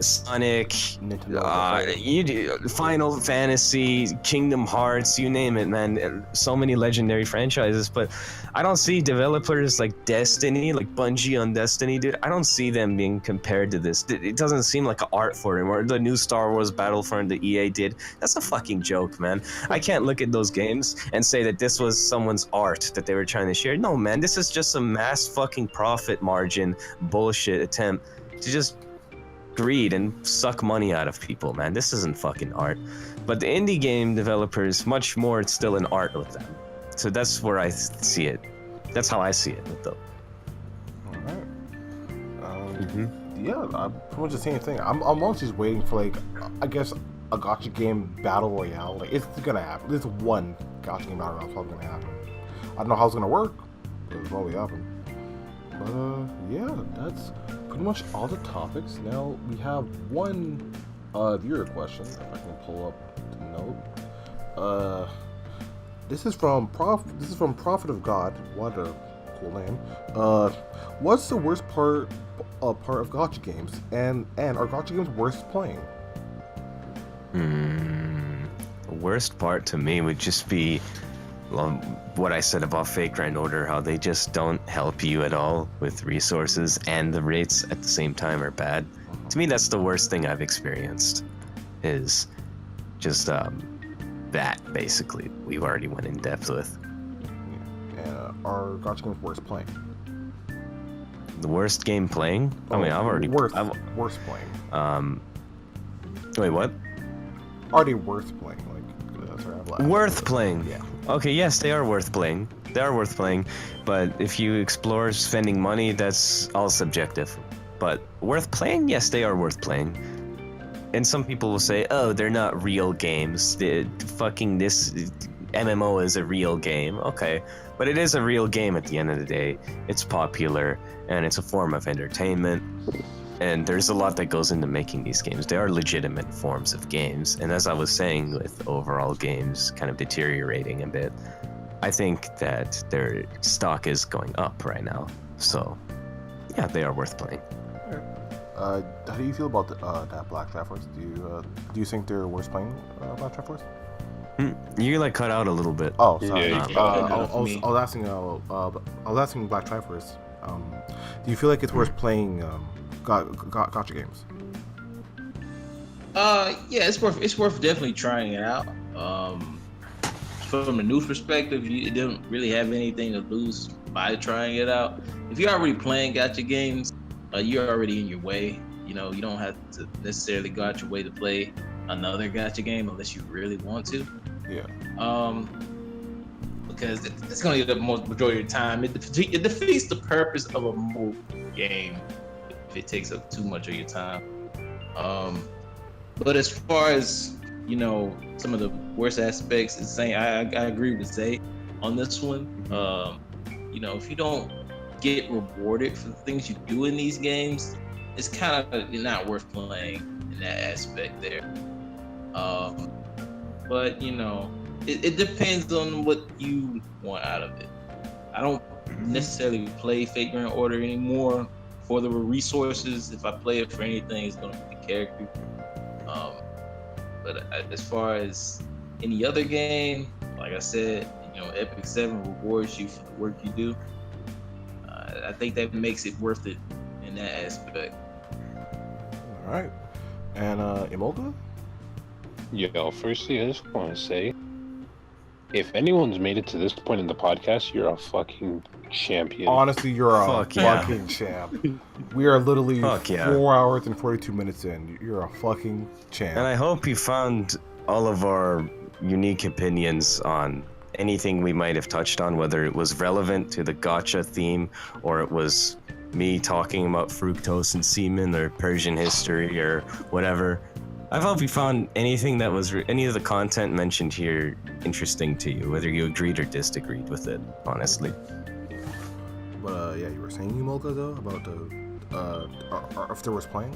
Speaker 3: Sonic, Final Fantasy, Kingdom Hearts, you name it, man. So many legendary franchises, but I don't see developers like Destiny, like Bungie on Destiny, dude. I don't see them being compared to this. It doesn't seem like an art for him, or the new Star Wars Battlefront that EA did. That's a fucking joke, man. I can't look at those games and say that this was someone's art that they were trying to share. No, man, this is just a mass fucking profit margin bullshit attempt to just greed and suck money out of people, man. This isn't fucking art. But the indie game developers, much more, it's still an art with them. So that's where I see it. That's how I see it with them.
Speaker 1: Alright. Yeah, I'm pretty much the same thing. I'm almost just waiting for, like, I guess, a gacha game battle royale. Like, it's gonna happen. There's one gacha game battle royale, so it's gonna happen. I don't know how it's gonna work, but it'll probably happen. But yeah, that's pretty much all the topics. Now we have one viewer question, if I can pull up the note. This is from Prophet of God. What a cool name. What's the worst part of gacha games, and are gacha games worth playing?
Speaker 3: The worst part to me would just be what I said about Fake Grand Order, how they just don't help you at all with resources, and the rates at the same time are bad. To me, that's the worst thing I've experienced, is just that, basically. We've already went in depth with.
Speaker 1: Yeah. Are gacha games worth playing?
Speaker 3: The worst game playing? I mean, I've already...
Speaker 1: Worth playing.
Speaker 3: Wait, what?
Speaker 1: Are they worth playing?
Speaker 3: Worth playing?
Speaker 1: Yeah.
Speaker 3: Okay, yes, they are worth playing. They are worth playing, but if you explore spending money, that's all subjective. But worth playing? Yes, they are worth playing. And some people will say, oh, they're not real games. This MMO is a real game. Okay, but it is a real game at the end of the day. It's popular, and it's a form of entertainment. And there's a lot that goes into making these games. They are legitimate forms of games. And as I was saying, with overall games kind of deteriorating a bit, I think that their stock is going up right now. So, yeah, they are worth playing.
Speaker 1: How do you feel about that Black Triforce? Do you think they're worth playing, Black Triforce?
Speaker 3: You like cut out a little bit.
Speaker 1: Oh, sorry.
Speaker 2: Yeah,
Speaker 1: I was asking Black Triforce. Do you feel like it's worth playing Gacha games?
Speaker 4: Yeah, it's worth definitely trying it out. From a news perspective, it don't really have anything to lose by trying it out. If you're already playing gacha games, you're already in your way. You know, you don't have to necessarily go out your way to play another gacha game unless you really want to.
Speaker 1: Yeah.
Speaker 4: Because it's going to get the majority of your time. It defeats the purpose of a mobile game if it takes up too much of your time. But as far as, you know, some of the worst aspects, is saying I agree with Zay on this one. You know, if you don't get rewarded for the things you do in these games, it's kind of not worth playing in that aspect there. But you know, it depends on what you want out of it. I don't necessarily play Figure Order anymore for the resources. If I play it for anything, it's gonna be the character. But as far as any other game, like I said, you know, Epic 7 rewards you for the work you do. I think that makes it worth it in that aspect.
Speaker 1: All right. And Imolga?
Speaker 2: Yo, firstly, I just want to say, if anyone's made it to this point in the podcast, you're a fucking champion.
Speaker 1: Honestly, you're a fucking
Speaker 3: yeah.
Speaker 1: champ. We are literally
Speaker 3: Yeah.
Speaker 1: 4 hours and 42 minutes in. You're a fucking champ.
Speaker 3: And I hope you found all of our unique opinions on anything we might have touched on, whether it was relevant to the Gacha theme or it was me talking about fructose and semen or Persian history or whatever. I hope you found anything that was any of the content mentioned here interesting to you, whether you agreed or disagreed with it, honestly.
Speaker 1: But yeah, you were saying, Imolga, though, about the if there was playing?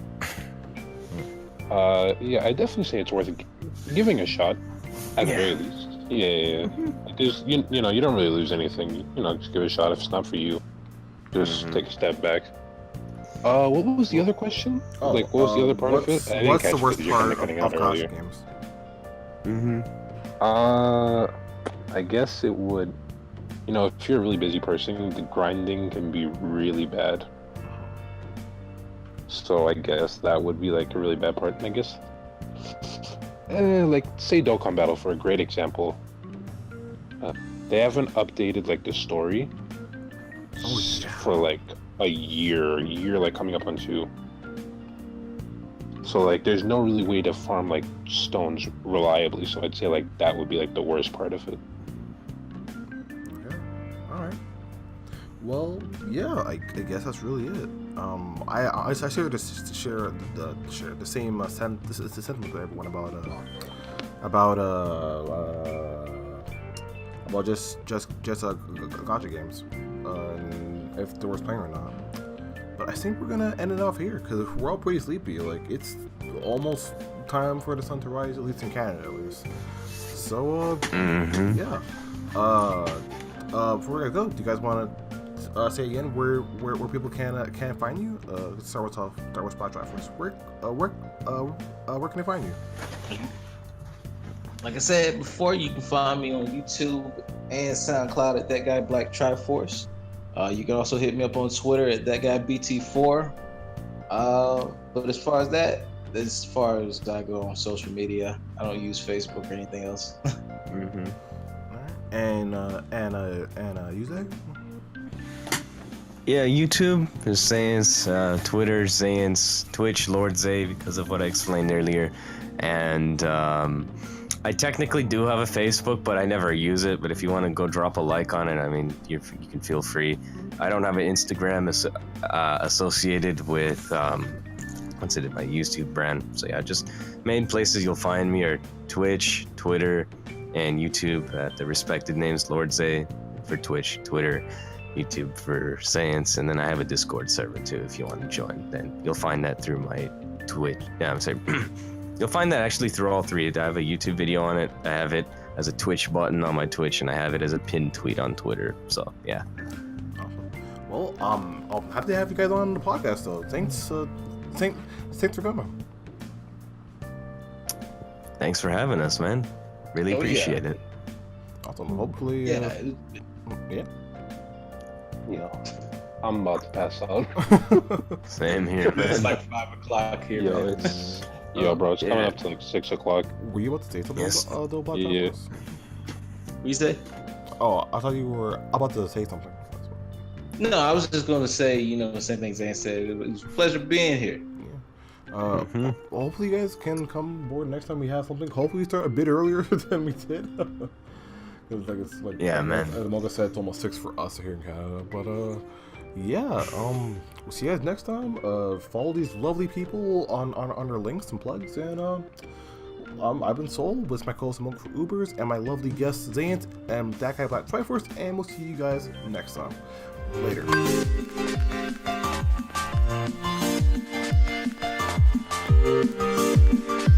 Speaker 2: Yeah, I definitely say it's worth giving a shot, at the very least. Yeah. Because, you know, you don't really lose anything. You know, just give it a shot. If it's not for you, just take a step back. What was the other question? What was the other part of it?
Speaker 1: What's the worst part of Gacha games?
Speaker 2: I guess it would, you know, if you're a really busy person, the grinding can be really bad. So I guess that would be like a really bad part. And I guess, like say Dokkan Battle for a great example. They haven't updated like the story for like a year like coming up on 2. So like there's no really way to farm like stones reliably, so I'd say like that would be like the worst part of it.
Speaker 1: Okay. Alright. Well, yeah, I guess that's really it. I share the same sentiment with everyone about just Gacha games, and if there was playing or not. But I think we're gonna end it off here because we're all pretty sleepy. Like it's almost time for the sun to rise, at least in Canada, at least. So yeah. Before I go, do you guys want to say again where people can find you? Start with Black Triforce. Where can they find you?
Speaker 4: Like I said before, you can find me on YouTube and SoundCloud at That Guy Black Triforce. You can also hit me up on Twitter at That Guy BT4. But as far as I go on social media, I don't use Facebook or anything else.
Speaker 1: And you Zay?
Speaker 3: Yeah, YouTube is Zayence, Twitter Zayence, Twitch Lord Zay because of what I explained earlier, and I technically do have a Facebook, but I never use it. But if you want to go drop a like on it, I mean, you can feel free. I don't have an Instagram associated with my YouTube brand. So yeah, just main places you'll find me are Twitch, Twitter, and YouTube at the respected names Lord Zay for Twitch, Twitter, YouTube for Zayence, and then I have a Discord server too if you want to join. Then you'll find that through my Twitch. Yeah, I'm sorry. You'll find that actually through all 3. I have a YouTube video on it, I have it as a Twitch button on my Twitch, and I have it as a pinned tweet on Twitter. So yeah.
Speaker 1: Awesome. Well, I'll have to have you guys on the podcast though. Thanks for coming.
Speaker 3: Thanks for having us, man. Really
Speaker 4: Oh,
Speaker 3: appreciate it.
Speaker 1: Awesome. Hopefully,
Speaker 4: Yeah.
Speaker 1: yeah.
Speaker 2: I'm about to pass out.
Speaker 3: Same here,
Speaker 4: It's
Speaker 3: man.
Speaker 4: like 5 o'clock here.
Speaker 2: Yo,
Speaker 4: man.
Speaker 2: it's bro, it's coming
Speaker 3: Yeah.
Speaker 2: up to like 6 o'clock.
Speaker 1: Were you about to say something
Speaker 3: Yes.
Speaker 1: though, Black
Speaker 2: Yeah.
Speaker 1: Force?
Speaker 4: What you say?
Speaker 1: Oh, I thought you were about to say something.
Speaker 4: No, I was just going to say, the same thing Zane said. It was a pleasure being here.
Speaker 3: Mhm.
Speaker 1: Hopefully you guys can come aboard next time we have something. Hopefully we start a bit earlier than we did. Because it's like
Speaker 3: Yeah, man.
Speaker 1: As Moga said, it's almost 6 for us here in Canada. But yeah, we'll see you guys next time. Follow these lovely people on our links and plugs. And I've been Soul with my co-host Moga for Ubers and my lovely guest Zayence and that guy Black Triforce. And we'll see you guys next time. Later.
Speaker 6: Thank you.